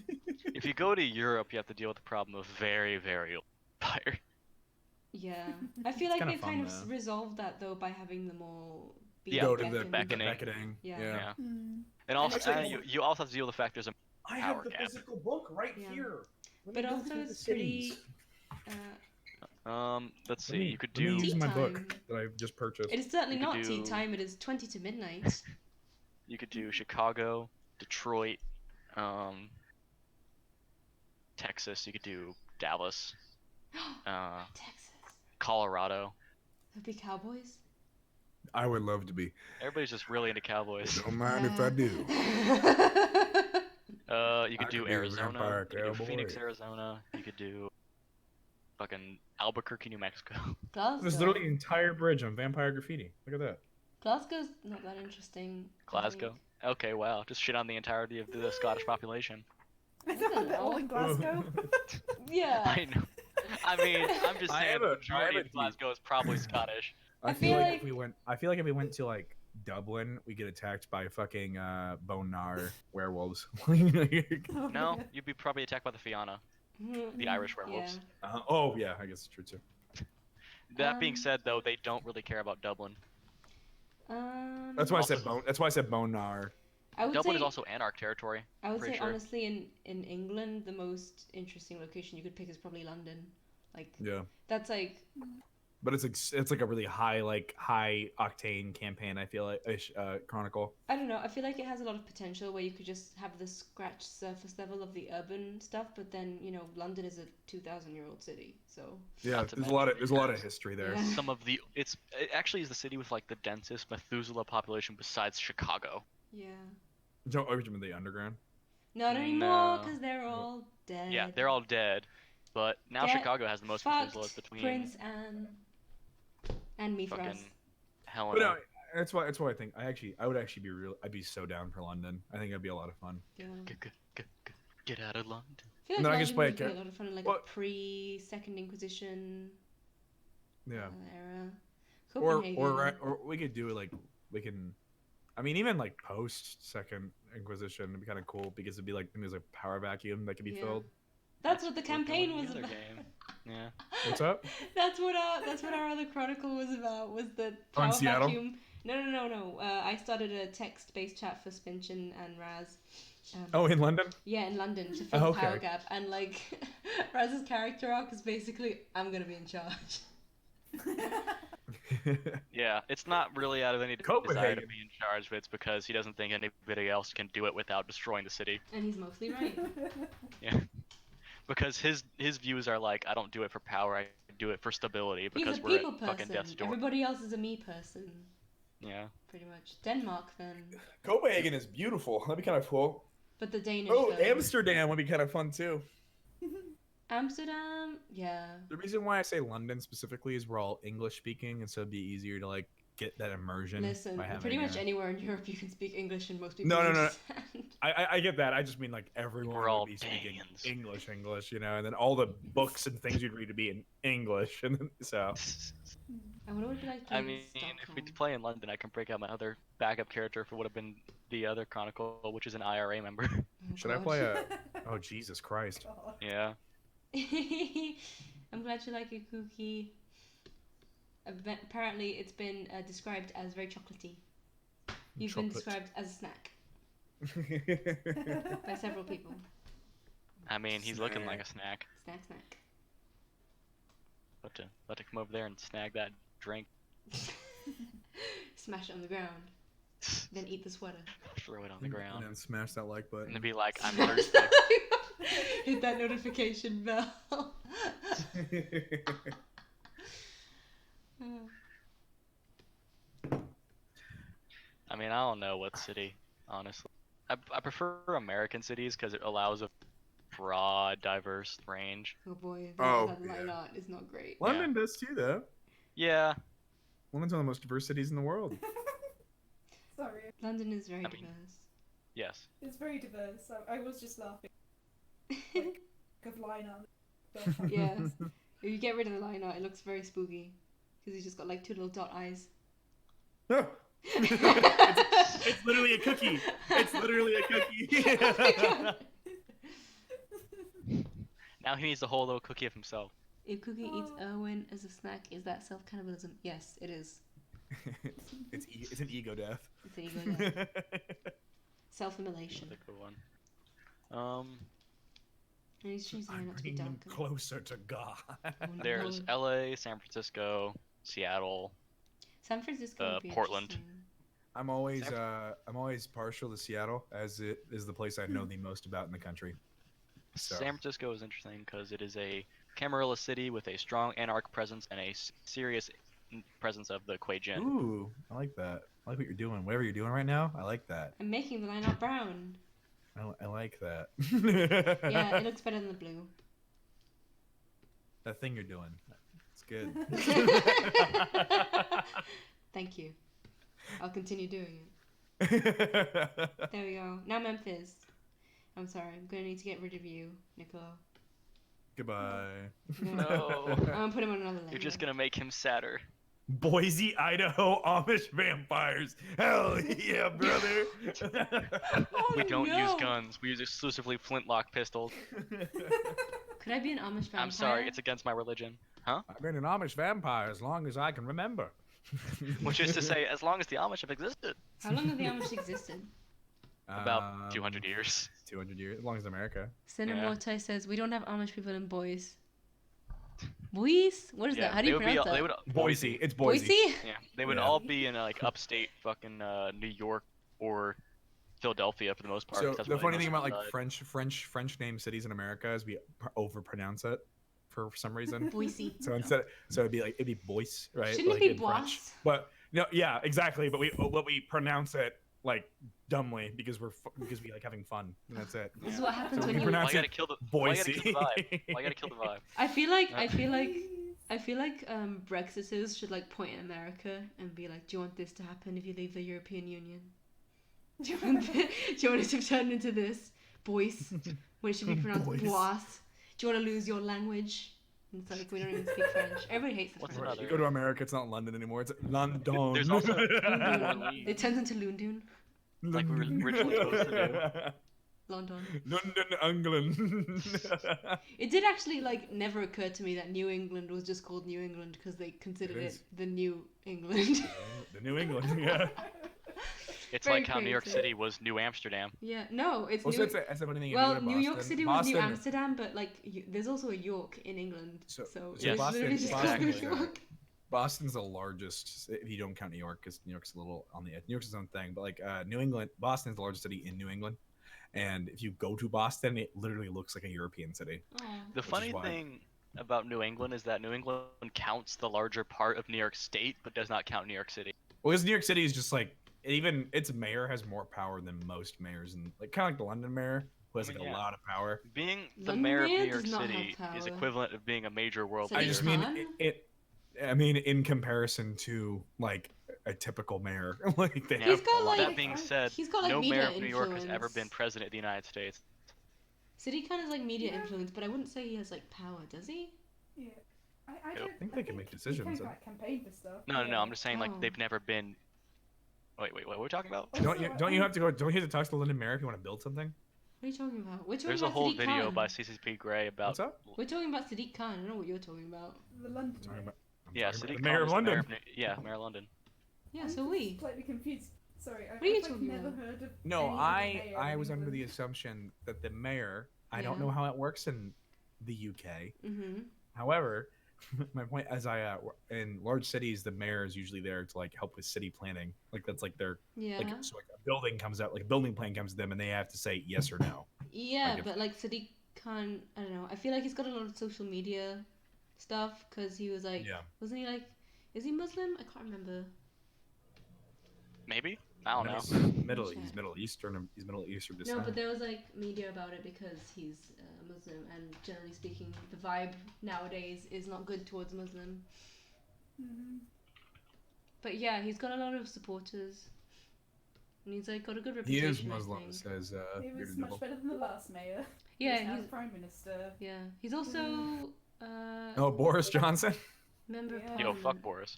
Speaker 3: If you go to Europe, you have to deal with the problem of very, very old empire.
Speaker 2: Yeah, I feel
Speaker 1: It's
Speaker 2: like
Speaker 1: kinda
Speaker 2: they've
Speaker 1: fun,
Speaker 2: kind of
Speaker 1: though.
Speaker 2: resolved that though by having them all be
Speaker 3: Yeah,
Speaker 1: Go to the
Speaker 2: beckoned.
Speaker 3: beckoning.
Speaker 1: beckoning.
Speaker 2: Yeah.
Speaker 3: Yeah.
Speaker 5: Mm.
Speaker 3: And also,
Speaker 1: actually-
Speaker 3: you also have to deal with the fact there's a
Speaker 1: I
Speaker 3: have the
Speaker 1: physical book right
Speaker 2: Yeah.
Speaker 1: here.
Speaker 2: But also it's pretty.
Speaker 3: let's see. You could
Speaker 1: Let me
Speaker 3: do
Speaker 1: use my
Speaker 2: Tea
Speaker 1: book
Speaker 2: time.
Speaker 1: that I just purchased.
Speaker 2: It is certainly
Speaker 3: You could
Speaker 2: not tea
Speaker 3: do-
Speaker 2: time. It is 20 to midnight.
Speaker 3: Chicago, Detroit, Texas. You could do Dallas,
Speaker 2: Texas.
Speaker 3: Colorado.
Speaker 2: The big cowboys.
Speaker 1: I would love to be.
Speaker 3: Everybody's just really into cowboys.
Speaker 1: Don't mind if I do.
Speaker 3: You could
Speaker 1: I
Speaker 3: do
Speaker 1: could be a
Speaker 3: Arizona.
Speaker 1: vampire
Speaker 3: You could do
Speaker 1: cowboy.
Speaker 3: Phoenix, Arizona. You could do fucking Albuquerque, New Mexico.
Speaker 2: Glasgow.
Speaker 1: There's literally an entire bridge on vampire graffiti. Look at that.
Speaker 2: Glasgow's not that interesting. I
Speaker 3: Glasgow. Okay, wow. Just shit on the entirety of the Scottish population.
Speaker 5: I know they're all in Glasgow.
Speaker 2: think. Yeah.
Speaker 3: I know. I mean, I'm just
Speaker 1: I
Speaker 3: saying
Speaker 1: have
Speaker 3: the
Speaker 1: a- I
Speaker 3: majority
Speaker 1: have
Speaker 3: of
Speaker 1: a
Speaker 3: Glasgow is probably Scottish.
Speaker 2: I
Speaker 1: I
Speaker 2: feel
Speaker 1: feel like
Speaker 2: like-
Speaker 1: if we went, I feel like if we went to like Dublin, we get attacked by fucking Bonar werewolves.
Speaker 5: Oh,
Speaker 3: No,
Speaker 5: yeah.
Speaker 3: you'd be probably attacked by the Fianna, the Irish werewolves.
Speaker 1: Oh yeah, I guess it's true too.
Speaker 3: That being
Speaker 2: Um,
Speaker 3: said, though, they don't really care about Dublin.
Speaker 2: Yeah.
Speaker 1: That's why I
Speaker 3: Also-
Speaker 1: said bone. That's why I said Bonar.
Speaker 2: I would
Speaker 3: Dublin
Speaker 2: say,
Speaker 3: is also Anarch territory.
Speaker 2: I would
Speaker 3: pretty
Speaker 2: say
Speaker 3: sure.
Speaker 2: honestly, in England, the most interesting location you could pick is probably London. Like
Speaker 1: Yeah,
Speaker 2: that's like
Speaker 1: but it's like a really high octane campaign. I feel like chronicle.
Speaker 2: I don't know. I feel like it has a lot of potential where you could just have the scratch surface level of the urban stuff, but then London is a 2,000-year-old city, so
Speaker 1: Yeah,
Speaker 3: Not to
Speaker 1: there's a lot of
Speaker 3: mention
Speaker 1: history there.
Speaker 2: Yeah.
Speaker 3: Some of the it actually is the city with like the densest Methuselah population besides Chicago.
Speaker 2: yeah.
Speaker 1: Don't remember the underground.
Speaker 2: Not anymore
Speaker 3: No.
Speaker 2: because they're all dead.
Speaker 3: Yeah, they're all dead, but now
Speaker 2: Get
Speaker 3: Chicago has the most
Speaker 2: fucked,
Speaker 3: Methuselahs between
Speaker 2: Prince Anne and Mithras.
Speaker 3: fucking
Speaker 1: But
Speaker 3: Helena.
Speaker 1: no, that's why I think I would actually be real. I'd be so down for London. I think it'd be a lot of fun.
Speaker 2: Yeah.
Speaker 3: Get out of London.
Speaker 2: I feel like
Speaker 1: No, I
Speaker 2: London
Speaker 1: guess play
Speaker 2: would be
Speaker 1: a
Speaker 2: a
Speaker 1: ca-
Speaker 2: lot of fun, like
Speaker 1: Well-
Speaker 2: a pre-Second Inquisition
Speaker 1: Yeah.
Speaker 2: era.
Speaker 1: Or
Speaker 2: Copenhagen.
Speaker 1: or we could do it like we can. I mean, even like post Second Inquisition, it'd be kind of cool because it'd be like there's a power vacuum that could be
Speaker 2: Yeah.
Speaker 1: filled.
Speaker 2: That's what the
Speaker 3: we're doing
Speaker 2: campaign
Speaker 3: the
Speaker 2: was
Speaker 3: other
Speaker 2: about.
Speaker 3: game. Yeah.
Speaker 1: What's up?
Speaker 2: That's what our other chronicle was about. Was the
Speaker 1: Oh, in
Speaker 2: power
Speaker 1: Seattle?
Speaker 2: vacuum? No. I started a text-based chat for Spinchin and Raz.
Speaker 1: In London?
Speaker 2: Yeah, in London to fill
Speaker 1: Oh,
Speaker 2: the power
Speaker 1: okay.
Speaker 2: gap, and like Raz's character arc is basically I'm gonna be in charge.
Speaker 3: Yeah, it's not really out of any desire to
Speaker 1: Copenhagen.
Speaker 3: be in charge, but it's because he doesn't think anybody else can do it without destroying the city.
Speaker 2: And he's mostly right.
Speaker 3: Yeah. Because his views are like, I don't do it for power, I do it for stability
Speaker 2: He's
Speaker 3: because
Speaker 2: a
Speaker 3: we're at
Speaker 2: people
Speaker 3: fucking
Speaker 2: person.
Speaker 3: death's door.
Speaker 2: Everybody else is a me person.
Speaker 3: Yeah.
Speaker 2: Pretty much. Denmark then.
Speaker 1: Copenhagen is beautiful. That'd be kind of cool.
Speaker 2: But the Danish
Speaker 1: Oh,
Speaker 2: version.
Speaker 1: Amsterdam would be kind of fun too.
Speaker 2: Amsterdam, yeah.
Speaker 1: The reason why I say London specifically is we're all English speaking, and so it'd be easier to like get that immersion.
Speaker 2: Listen,
Speaker 1: by having
Speaker 2: pretty much
Speaker 1: a-
Speaker 2: anywhere in Europe you can speak English and most people
Speaker 1: No.
Speaker 2: understand.
Speaker 1: I get that. I just mean like everyone
Speaker 3: We're all
Speaker 1: would be speaking
Speaker 3: Danians.
Speaker 1: English, you know, and then all the books and things you'd read to be in English, and then, so.
Speaker 2: I wonder what it'd be like
Speaker 3: I
Speaker 2: playing
Speaker 3: mean, if we
Speaker 2: Stockholm.
Speaker 3: play in London, I can break out my other backup character for what would have been the other Chronicle, which is an IRA member.
Speaker 2: Oh,
Speaker 1: Should I
Speaker 2: God.
Speaker 1: play a? Oh Jesus Christ!
Speaker 4: God.
Speaker 3: Yeah.
Speaker 2: I'm glad you like it, Cookie. Apparently, it's been described as very chocolatey. You've been
Speaker 1: Chocolate.
Speaker 2: described as a snack by several people.
Speaker 3: I mean, he's looking like a snack.
Speaker 2: Snack.
Speaker 3: About to come over there and snag that drink.
Speaker 2: Smash it on the ground. Then eat the sweater.
Speaker 3: Throw it on the ground.
Speaker 1: And then smash that like
Speaker 3: And
Speaker 1: button.
Speaker 3: then be like, I'm thirsty.
Speaker 2: Hit that notification bell.
Speaker 3: I mean, I don't know what city, honestly. I prefer American cities because it allows a broad, diverse range.
Speaker 2: Oh boy,
Speaker 1: Oh,
Speaker 2: that
Speaker 1: yeah.
Speaker 2: lineup is not great.
Speaker 1: London does too, though.
Speaker 3: Yeah,
Speaker 1: London's one of the most diverse cities in the world.
Speaker 4: Sorry,
Speaker 2: London is very
Speaker 3: I mean-
Speaker 2: diverse.
Speaker 3: yes.
Speaker 4: it's very diverse. I was just laughing. Like, of lineup.
Speaker 2: Yes. If you get rid of the liner, it looks very spooky. Because he's just got like two little dot eyes.
Speaker 1: It's literally a cookie. It's literally a cookie.
Speaker 2: Oh my God.
Speaker 3: Now he needs a whole little cookie of himself.
Speaker 2: If Cookie eats Erwin as a snack, is that self-cannibalism? Yes, it is.
Speaker 1: It's an ego death.
Speaker 2: It's an ego death. Self-immolation.
Speaker 3: That's a good one.
Speaker 2: And he's choosing
Speaker 1: I'm
Speaker 2: not to be
Speaker 1: bringing them
Speaker 2: darker.
Speaker 1: closer to God.
Speaker 2: Oh,
Speaker 3: There's
Speaker 2: no.
Speaker 3: LA, San Francisco, Seattle.
Speaker 2: San Francisco would be
Speaker 3: Portland.
Speaker 2: interesting.
Speaker 1: I'm always partial to Seattle, as it is the place I know the most about in the country. So.
Speaker 3: San Francisco is interesting because it is a Camarilla city with a strong anarch presence and a serious presence of the Kuei-jin.
Speaker 1: Ooh, I like that. I like what you're doing. Whatever you're doing right now, I like that.
Speaker 2: I'm making the lineup brown.
Speaker 1: I like that.
Speaker 2: Yeah, it looks better than the blue.
Speaker 1: That thing you're doing. It's good.
Speaker 2: Thank you. I'll continue doing it. There we go. Now Memphis. I'm sorry. I'm gonna need to get rid of you, Niccolo.
Speaker 1: Goodbye.
Speaker 3: No.
Speaker 2: I'm gonna put him on another layer.
Speaker 3: You're just gonna make him sadder.
Speaker 1: Boise, Idaho, Amish vampires. Hell yeah, brother.
Speaker 2: Oh,
Speaker 3: We don't use
Speaker 2: no.
Speaker 3: guns. We use exclusively flintlock pistols.
Speaker 2: Could I be an Amish vampire?
Speaker 3: I'm sorry, it's against my religion. Huh?
Speaker 1: I've been an Amish vampire as long as I can remember.
Speaker 3: Which is to say, as long as the Amish have existed.
Speaker 2: How long have the Amish existed?
Speaker 3: About 200 years.
Speaker 1: 200 years, as long as America.
Speaker 2: Cinemortai says we don't have Amish people in Boise. Boise? What is
Speaker 3: Yeah,
Speaker 2: that? How do you
Speaker 3: they would be.
Speaker 2: pronounce that?
Speaker 3: They would.
Speaker 1: Boise. It's Boise.
Speaker 2: Boise?
Speaker 3: Yeah, they would
Speaker 1: Yeah.
Speaker 3: all be in like upstate fucking New York or Philadelphia for the most part.
Speaker 1: So
Speaker 3: 'cause that's
Speaker 1: the
Speaker 3: where
Speaker 1: funny
Speaker 3: most
Speaker 1: thing about like
Speaker 3: reside.
Speaker 1: French name cities in America is we overpronounce it for some reason.
Speaker 2: Boise.
Speaker 1: So it'd be Boise, right?
Speaker 2: Shouldn't
Speaker 1: like
Speaker 2: it be
Speaker 1: in French.
Speaker 2: Boise?
Speaker 1: But no, yeah, exactly. But we pronounce it like dumbly because because we like having fun, and that's it.
Speaker 2: This is what happens
Speaker 1: So
Speaker 2: when
Speaker 1: we
Speaker 2: you.
Speaker 1: pronounce
Speaker 3: Why you
Speaker 1: it
Speaker 3: gotta kill the? Why you gotta
Speaker 1: Boise.
Speaker 3: kill the vibe? Why you gotta kill the vibe?
Speaker 2: I feel like Brexiters should like point at America and be like, "Do you want this to happen if you leave the European Union? Do you want it to turn into this Boise when it should be pronounced
Speaker 1: Boise.
Speaker 2: Boise? Do you want to lose your language?" And it's like we don't even speak French. Everybody hates the
Speaker 3: What's
Speaker 2: French.
Speaker 3: another-
Speaker 1: You go to America, it's not London anymore. It's London.
Speaker 3: There's also
Speaker 2: Lundun.
Speaker 3: Orleans.
Speaker 2: It turns into Lundun.
Speaker 3: Like we were originally supposed to
Speaker 2: London.
Speaker 1: London, England.
Speaker 2: It did actually like never occur to me that New England was just called New England because they considered
Speaker 1: It
Speaker 2: it
Speaker 1: is.
Speaker 2: the New England.
Speaker 1: The New England, yeah.
Speaker 3: It's
Speaker 2: Very
Speaker 3: like how New York
Speaker 2: creative.
Speaker 3: City was New Amsterdam.
Speaker 2: Yeah, no, it's
Speaker 1: Also,
Speaker 2: New.
Speaker 1: that's a funny thing. If you
Speaker 2: Well,
Speaker 1: go to
Speaker 2: New York
Speaker 1: Boston,
Speaker 2: City was New
Speaker 1: Boston,
Speaker 2: Amsterdam, but like there's also a York in England,
Speaker 1: So-
Speaker 2: so
Speaker 1: so
Speaker 2: it's
Speaker 3: Boston-
Speaker 2: literally just called New
Speaker 3: exactly.
Speaker 2: York.
Speaker 1: Boston's the largest, if you don't count New York, because New York's a little on the edge. New York's its own thing, but like New England, Boston's the largest city in New England, and if you go to Boston, it literally looks like a European city.
Speaker 2: Aw.
Speaker 3: The funny
Speaker 1: why-
Speaker 3: thing about New England is that New England counts the larger part of New York State, but does not count New York City.
Speaker 1: Well, because New York City is just like even its mayor has more power than most mayors, and like kind of like the London mayor who has
Speaker 3: I mean,
Speaker 1: like a
Speaker 3: yeah.
Speaker 1: lot of power.
Speaker 3: Being the
Speaker 2: London
Speaker 3: mayor of
Speaker 2: mayor
Speaker 3: New York
Speaker 2: does not have
Speaker 3: City is
Speaker 2: power.
Speaker 3: equivalent of being a major world
Speaker 2: So
Speaker 1: I
Speaker 3: leader.
Speaker 1: just mean
Speaker 2: Fun.
Speaker 1: I mean, in comparison to like a typical mayor, like they
Speaker 3: Yeah,
Speaker 2: He's
Speaker 1: have
Speaker 2: got,
Speaker 1: a lot
Speaker 2: like-
Speaker 1: of-
Speaker 3: that being said,
Speaker 2: He's got like
Speaker 3: no
Speaker 2: media
Speaker 3: mayor of New York has ever
Speaker 2: influence.
Speaker 3: been president of the United States.
Speaker 2: City kind of like media
Speaker 4: Yeah.
Speaker 2: influence, but I wouldn't say he has like power, does he?
Speaker 4: Yeah. I
Speaker 3: Yep.
Speaker 4: don't
Speaker 1: I think they can make decisions.
Speaker 4: He can like campaign for stuff.
Speaker 3: No, I'm just saying
Speaker 2: Oh.
Speaker 3: like they've never been. Wait, what are we talking about?
Speaker 1: Don't you have to go? Don't you have to talk to the London mayor if you want to build something?
Speaker 2: What are you talking about? We're talking
Speaker 3: There's a
Speaker 2: about
Speaker 3: whole
Speaker 2: Sadiq
Speaker 3: video
Speaker 2: Khan.
Speaker 3: by CCP Grey about.
Speaker 1: What's up?
Speaker 2: We're talking about Sadiq Khan. I don't know what you're talking about.
Speaker 4: The London.
Speaker 1: I'm talking about, I'm
Speaker 3: Yeah,
Speaker 1: talking about
Speaker 3: Sadiq
Speaker 1: the mayor
Speaker 3: Khan
Speaker 1: of
Speaker 3: is the
Speaker 1: London.
Speaker 3: mayor of Mayor of London.
Speaker 2: Yeah,
Speaker 4: I'm
Speaker 2: so
Speaker 4: just
Speaker 2: we.
Speaker 4: slightly confused. Sorry, I've
Speaker 2: are you
Speaker 4: like
Speaker 2: talking
Speaker 4: never
Speaker 2: about?
Speaker 4: heard of.
Speaker 1: No,
Speaker 4: any other mayor
Speaker 1: I
Speaker 4: in
Speaker 1: was under the
Speaker 4: England.
Speaker 1: assumption that the mayor. I don't
Speaker 2: Yeah.
Speaker 1: know how it works in the UK.
Speaker 2: Mm-hmm.
Speaker 1: However, my point as in large cities, the mayor is usually there to like help with city planning. Like that's like their
Speaker 2: Yeah.
Speaker 1: like so like a building comes out, like a building plan comes to them, and they have to say yes or no.
Speaker 2: Yeah,
Speaker 1: Like if-
Speaker 2: but like Sadiq Khan, I don't know. I feel like he's got a lot of social media stuff because he was like,
Speaker 1: Yeah.
Speaker 2: wasn't he like, is he Muslim? I can't remember.
Speaker 3: Maybe? I don't know.
Speaker 1: He's
Speaker 2: Check.
Speaker 1: Middle Eastern. He's Middle Eastern
Speaker 2: No,
Speaker 1: descent.
Speaker 2: but there was like media about it because he's Muslim, and generally speaking, the vibe nowadays is not good towards Muslim.
Speaker 4: Mhm.
Speaker 2: But yeah, he's got a lot of supporters, and he's like got a good
Speaker 1: He
Speaker 2: reputation.
Speaker 1: is
Speaker 2: I
Speaker 1: Muslim,
Speaker 2: think.
Speaker 1: says
Speaker 4: He was
Speaker 1: Bearded
Speaker 4: much
Speaker 1: Nibble.
Speaker 4: better than the last mayor.
Speaker 2: Yeah,
Speaker 4: He's now
Speaker 2: he's
Speaker 4: prime minister.
Speaker 2: yeah, he's also
Speaker 1: Oh, Boris Johnson,
Speaker 2: member of
Speaker 4: Yeah.
Speaker 2: parliament.
Speaker 3: Yo, fuck Boris.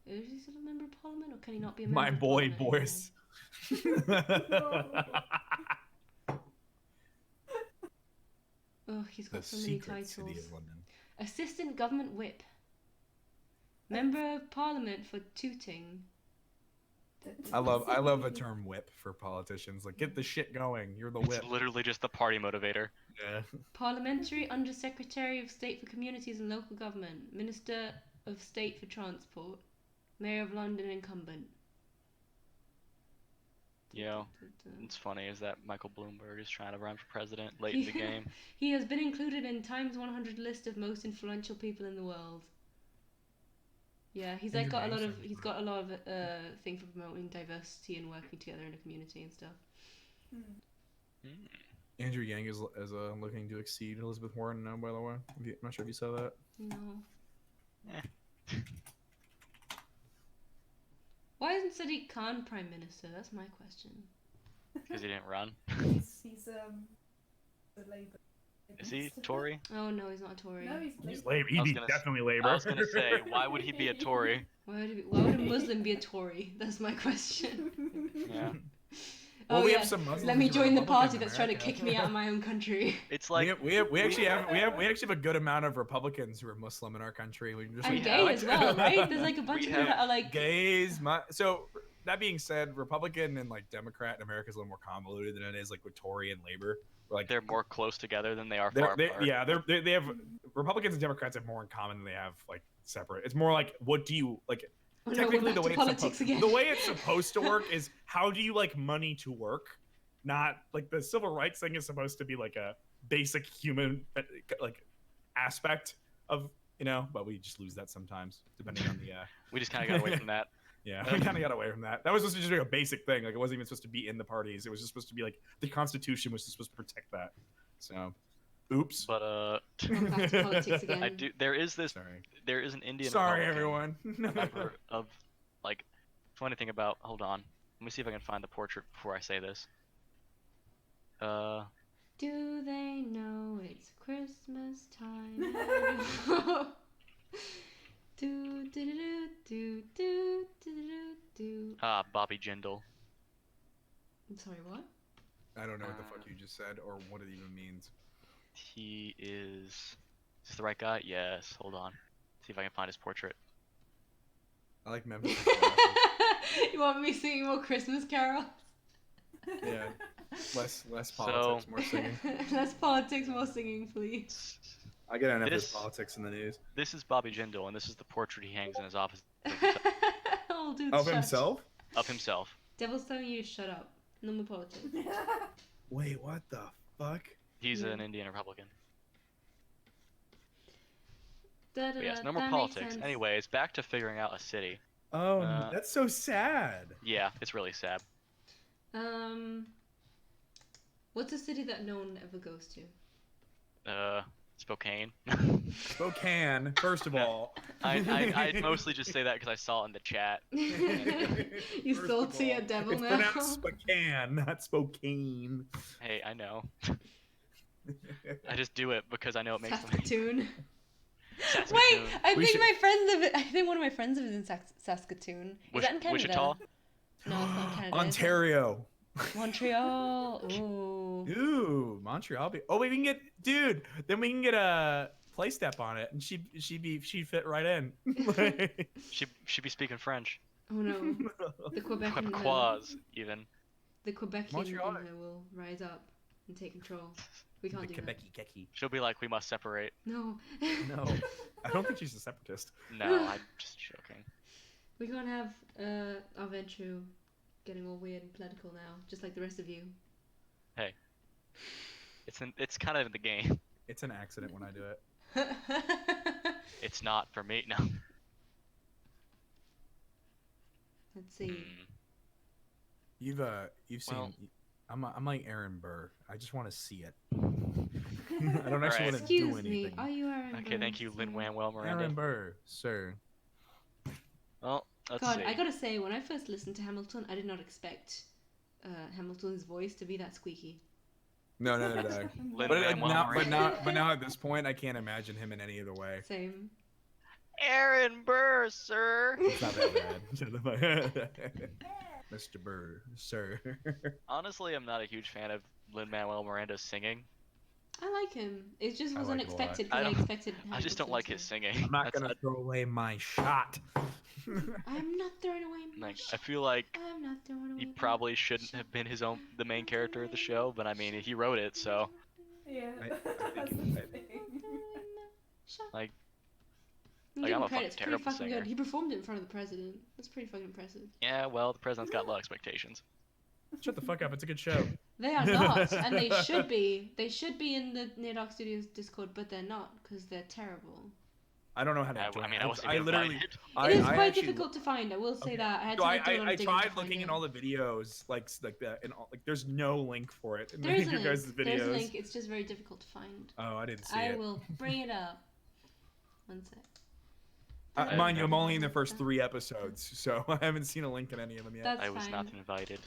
Speaker 2: Is he still a member of parliament, or can he not be a member?
Speaker 1: my
Speaker 2: of
Speaker 1: boy
Speaker 2: parliament
Speaker 1: Boris.
Speaker 2: anymore? Oh, he's got
Speaker 1: The
Speaker 2: so many
Speaker 1: secret
Speaker 2: titles.
Speaker 1: city of London.
Speaker 2: Assistant Government Whip. Member of Parliament for Tooting.
Speaker 1: I love the term whip for politicians. Like, get the shit going. You're the whip.
Speaker 3: It's literally just the party motivator.
Speaker 1: Yeah.
Speaker 2: Parliamentary Undersecretary of State for Communities and Local Government. Minister of State for Transport. Mayor of London incumbent.
Speaker 3: Yo, it's funny is that Michael Bloomberg is trying to run for president late in the game.
Speaker 2: He has been included in Times 100 list of most influential people in the world. Yeah, he's like got a lot of thing for promoting diversity and working together in a community and stuff.
Speaker 1: Andrew Yang is looking to exceed Elizabeth Warren now. By the way, I'm not sure if you saw that.
Speaker 2: No.
Speaker 3: Eh.
Speaker 2: Why isn't Sadiq Khan prime minister? That's my question.
Speaker 3: Because he didn't run.
Speaker 4: He's the Labour.
Speaker 3: Is he
Speaker 4: minister.
Speaker 3: Tory?
Speaker 2: Oh no, he's not a Tory.
Speaker 4: No, he's
Speaker 1: He's
Speaker 4: Labour.
Speaker 1: labor. He'd
Speaker 3: I was
Speaker 1: be
Speaker 3: gonna-
Speaker 1: definitely labor.
Speaker 3: I was gonna say, why would he be a Tory?
Speaker 2: Why would a Muslim be a Tory? That's my question.
Speaker 3: Yeah.
Speaker 1: Well,
Speaker 2: Oh
Speaker 1: we
Speaker 2: yeah.
Speaker 1: have some Muslims
Speaker 2: Let me
Speaker 1: who are
Speaker 2: join the
Speaker 1: Republicans
Speaker 2: party
Speaker 1: in
Speaker 2: that's trying to
Speaker 1: America.
Speaker 2: kick me out of my own country.
Speaker 3: It's like
Speaker 1: we actually have a good amount of Republicans who are Muslim in our country. We just
Speaker 2: And
Speaker 3: We
Speaker 2: gay
Speaker 3: have-
Speaker 2: as well, right? There's like a bunch
Speaker 3: We
Speaker 2: of people that
Speaker 3: have
Speaker 2: are like
Speaker 1: gays. So that being said, Republican and like Democrat in America is a little more convoluted than it is like with Tory and Labor. Like
Speaker 3: they're more close together than they are far apart.
Speaker 1: they have Republicans and Democrats have more in common than they have like separate. It's more like what do you like?
Speaker 2: oh, no,
Speaker 1: Technically,
Speaker 2: we're
Speaker 1: the
Speaker 2: back
Speaker 1: way
Speaker 2: to politics again.
Speaker 1: the way it's supposed to work is how do you like money to work? Not like the civil rights thing is supposed to be like a basic human like aspect of but we just lose that sometimes depending on the
Speaker 3: We just kind of got away from that.
Speaker 1: yeah, we kind of got away from that. That was supposed to just be a basic thing. Like it wasn't even supposed to be in the parties. It was just supposed to be like the Constitution was just supposed to protect that. So, oops.
Speaker 3: But
Speaker 2: We're back to politics again.
Speaker 3: I do. There is
Speaker 1: Sorry.
Speaker 3: an Indian.
Speaker 1: Sorry,
Speaker 3: Republican
Speaker 1: everyone.
Speaker 3: member of like. Funny thing about. Hold on. Let me see if I can find the portrait before I say this.
Speaker 2: Do they know it's Christmas time? do do do do do do do do.
Speaker 3: Bobby Jindal.
Speaker 2: I'm sorry, what?
Speaker 1: I don't know what the fuck you just said or what it even means.
Speaker 3: He is. Is this the right guy? Yes. Hold on. See if I can find his portrait.
Speaker 1: I like Memphis.
Speaker 2: You want me singing more Christmas carols?
Speaker 1: Yeah. Less
Speaker 3: So-
Speaker 1: politics, more singing.
Speaker 2: Less politics, more singing, please.
Speaker 1: I get enough
Speaker 3: This-
Speaker 1: politics in the news.
Speaker 3: This is Bobby Jindal, and this is the portrait he hangs in his office
Speaker 2: Oh, dude,
Speaker 1: Of
Speaker 2: shut.
Speaker 1: himself?
Speaker 3: of himself.
Speaker 2: Devil's telling you to shut up. No more politics.
Speaker 1: Wait, what the fuck?
Speaker 3: He's
Speaker 2: Yeah.
Speaker 3: an Indian Republican.
Speaker 2: Da, da,
Speaker 3: But yes,
Speaker 2: da,
Speaker 3: no more
Speaker 2: that makes
Speaker 3: politics.
Speaker 2: sense.
Speaker 3: Anyways, back to figuring out a city.
Speaker 1: Oh,
Speaker 3: Uh,
Speaker 1: that's so sad.
Speaker 3: Yeah, it's really sad.
Speaker 2: What's a city that no one ever goes to?
Speaker 3: Spokane.
Speaker 1: Spokane, first of all.
Speaker 3: I mostly just say that because I saw it in the chat.
Speaker 2: You
Speaker 1: First of
Speaker 2: salty
Speaker 1: all,
Speaker 2: at devil
Speaker 1: it's
Speaker 2: now?
Speaker 1: pronounced Spokane, not Spokane.
Speaker 3: Hey, I know. I just do it because I know it makes them.
Speaker 2: Saskatoon.
Speaker 3: Saskatoon.
Speaker 2: Wait, I
Speaker 1: We
Speaker 2: think
Speaker 1: should-
Speaker 2: my friend live. I think one of my friends lives in Saskatoon. Is that in Canada?
Speaker 3: Wichita?
Speaker 2: No, it's not Canada. is it?
Speaker 1: Ontario.
Speaker 2: Montreal. Ooh.
Speaker 1: Ooh, Montreal. Oh, we can get, dude. Then we can get a play step on it, and she'd fit right in.
Speaker 3: She be speaking French.
Speaker 2: Oh no. The Quebec.
Speaker 3: Quebecois, even.
Speaker 2: The Quebec
Speaker 1: Montreal.
Speaker 2: in her will rise up and take control. We can't do that.
Speaker 1: Quebec Keki.
Speaker 3: She'll be like, we must separate.
Speaker 2: No.
Speaker 1: No, I don't think she's a separatist.
Speaker 3: No, I'm just joking.
Speaker 2: We can't have our venture getting all weird and political now, just like the rest of you.
Speaker 3: It's kind of in the game.
Speaker 1: It's an accident when I do it.
Speaker 3: It's not for me. No.
Speaker 2: Let's see.
Speaker 1: You've seen.
Speaker 3: Well-
Speaker 1: I'm like Aaron Burr. I just want to see it. I don't actually
Speaker 3: Alright.
Speaker 1: want to do
Speaker 2: Excuse me,
Speaker 1: anything.
Speaker 2: are you Aaron
Speaker 3: Okay, thank you,
Speaker 2: Burns?
Speaker 3: Lin-Manuel Miranda.
Speaker 1: Aaron Burr, sir.
Speaker 3: Well, let's
Speaker 2: God,
Speaker 3: see.
Speaker 2: I gotta say, when I first listened to Hamilton, I did not expect Hamilton's voice to be that squeaky.
Speaker 1: No.
Speaker 3: Lin-Manuel
Speaker 1: But now at this point, I can't imagine him in any other way.
Speaker 2: Same.
Speaker 3: Aaron Burr, sir.
Speaker 1: It's not that bad. Shut the fuck- Mr. Burr, sir.
Speaker 3: Honestly, I'm not a huge fan of Lin-Manuel Miranda's singing.
Speaker 2: I like him. It just
Speaker 1: I
Speaker 2: was
Speaker 1: like it a lot.
Speaker 2: unexpected
Speaker 3: I
Speaker 2: because I
Speaker 3: don't-
Speaker 2: expected.
Speaker 3: I just don't
Speaker 2: Hamilton
Speaker 3: like
Speaker 2: to-
Speaker 3: his singing.
Speaker 1: I'm not
Speaker 3: That's-
Speaker 1: gonna throw away my shot.
Speaker 2: I'm not throwing away my
Speaker 3: Like, I
Speaker 2: shot.
Speaker 3: feel like
Speaker 2: I'm not throwing away
Speaker 3: he
Speaker 2: my
Speaker 3: probably shouldn't have been the main character of the show, but I mean, he wrote it, so
Speaker 4: Yeah.
Speaker 1: I
Speaker 4: That's
Speaker 1: think-
Speaker 4: the
Speaker 1: I-
Speaker 4: thing.
Speaker 2: shot.
Speaker 3: like,
Speaker 2: You
Speaker 3: like,
Speaker 2: give
Speaker 3: I'm
Speaker 2: him
Speaker 3: a
Speaker 2: credit,
Speaker 3: fucking
Speaker 2: it's pretty
Speaker 3: terrible
Speaker 2: fucking
Speaker 3: singer.
Speaker 2: good. He performed it in front of the president. That's pretty fucking impressive.
Speaker 3: yeah, well, the president's got low expectations.
Speaker 1: Shut the fuck up. It's a good show.
Speaker 2: They are not, and they should be. They should be in the Near Dark Studios Discord, but they're not because they're terrible.
Speaker 1: I don't know how to.
Speaker 3: I
Speaker 1: join.
Speaker 3: mean, I wasn't
Speaker 1: I
Speaker 3: even
Speaker 1: literally.
Speaker 3: invited.
Speaker 2: It is
Speaker 1: I
Speaker 2: quite
Speaker 1: actually-
Speaker 2: difficult to find. I will say
Speaker 1: Okay.
Speaker 2: that. I had
Speaker 1: So
Speaker 2: to like, do a lot of
Speaker 1: I
Speaker 2: digging
Speaker 1: tried
Speaker 2: to find
Speaker 1: looking
Speaker 2: it.
Speaker 1: in all the videos, like that, and all, like there's no link for it in
Speaker 2: There is a
Speaker 1: your
Speaker 2: link.
Speaker 1: guys' videos.
Speaker 2: There's a link. It's just very difficult to find.
Speaker 1: Oh, I didn't see
Speaker 2: I
Speaker 1: it.
Speaker 2: will bring it up. One sec.
Speaker 1: Mind you, I'm only in the first 3 episodes, so I haven't seen a link in any of them yet.
Speaker 2: That's
Speaker 3: I was
Speaker 2: fine.
Speaker 3: not invited.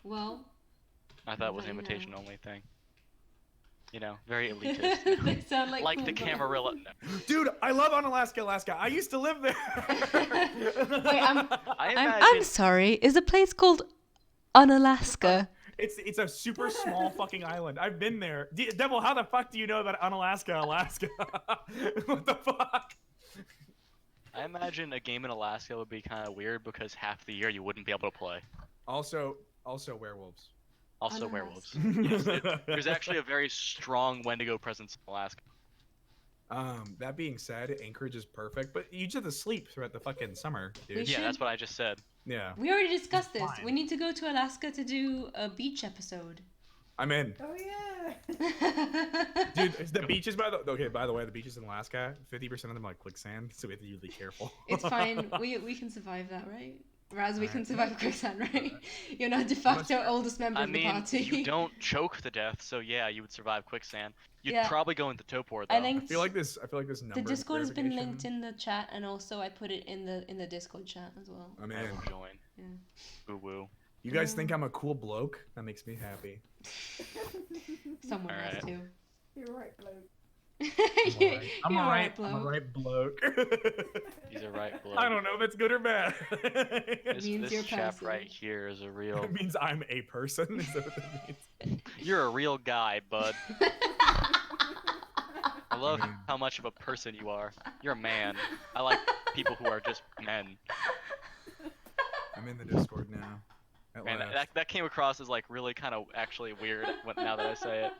Speaker 2: Well,
Speaker 3: I thought it was an
Speaker 2: Let you know.
Speaker 3: invitation only thing. You know, very elitist. You know?
Speaker 2: they sound like
Speaker 3: Like
Speaker 2: cool
Speaker 3: the
Speaker 2: guys.
Speaker 3: Camarilla.
Speaker 1: Dude, I love Unalaska, Alaska. I used to live there.
Speaker 2: Wait,
Speaker 3: I
Speaker 2: I'm
Speaker 3: imagine.
Speaker 2: sorry. Is a place called Unalaska?
Speaker 1: It's a super small fucking island. I've been there. Devil, how the fuck do you know about Unalaska, Alaska? What the fuck?
Speaker 3: I imagine a game in Alaska would be kind of weird because half the year you wouldn't be able to play.
Speaker 1: Also werewolves.
Speaker 3: Also,
Speaker 2: Unalaska.
Speaker 3: werewolves. Yes, there's actually a very strong Wendigo presence in Alaska.
Speaker 1: That being said, Anchorage is perfect, but you just have to sleep throughout the fucking summer,
Speaker 2: We
Speaker 1: dude.
Speaker 3: Yeah,
Speaker 2: should-
Speaker 3: that's what I just said.
Speaker 1: Yeah,
Speaker 2: We already discussed this.
Speaker 1: Fine.
Speaker 2: We need to go to Alaska to do a beach episode.
Speaker 1: I'm in.
Speaker 4: Oh yeah.
Speaker 1: Dude, the beaches by the way, the beaches in Alaska, 50% of them are like quicksand, so we have to be really careful.
Speaker 2: It's fine. We can survive that, right? Raz, we can
Speaker 1: Alright.
Speaker 2: survive quicksand, right? You're now de facto
Speaker 1: Unless-
Speaker 2: oldest member
Speaker 3: I
Speaker 2: of the
Speaker 3: mean,
Speaker 2: party.
Speaker 3: you don't choke to death, so yeah, you would survive quicksand. You'd
Speaker 2: Yeah.
Speaker 3: probably go into Topor though.
Speaker 2: I
Speaker 1: I
Speaker 2: linked
Speaker 1: feel like this number
Speaker 2: the Discord has been
Speaker 1: verification-
Speaker 2: linked in the chat, and also I put it in the Discord chat as well.
Speaker 1: I'm
Speaker 3: I
Speaker 1: in.
Speaker 3: will join.
Speaker 2: Yeah.
Speaker 3: Woo woo.
Speaker 1: You guys think I'm a cool bloke? That makes me happy.
Speaker 2: Someone has
Speaker 3: Alright.
Speaker 2: to.
Speaker 4: You're right, bloke.
Speaker 2: You're
Speaker 1: I'm
Speaker 2: a
Speaker 1: alright.
Speaker 2: bloke.
Speaker 1: I'm a right bloke.
Speaker 3: He's a right, Blood.
Speaker 1: I don't know if it's good or bad.
Speaker 2: Means you're
Speaker 3: This chap
Speaker 2: passive.
Speaker 3: right here is a real.
Speaker 1: It means I'm a person. Is that what that means?
Speaker 3: You're a real guy, bud. I love
Speaker 1: mean-
Speaker 3: how much of a person you are. You're a man. I like people who are just men.
Speaker 1: I'm in the Discord now. At
Speaker 3: Man,
Speaker 1: last.
Speaker 3: that came across as like really kind of actually weird now that I say it.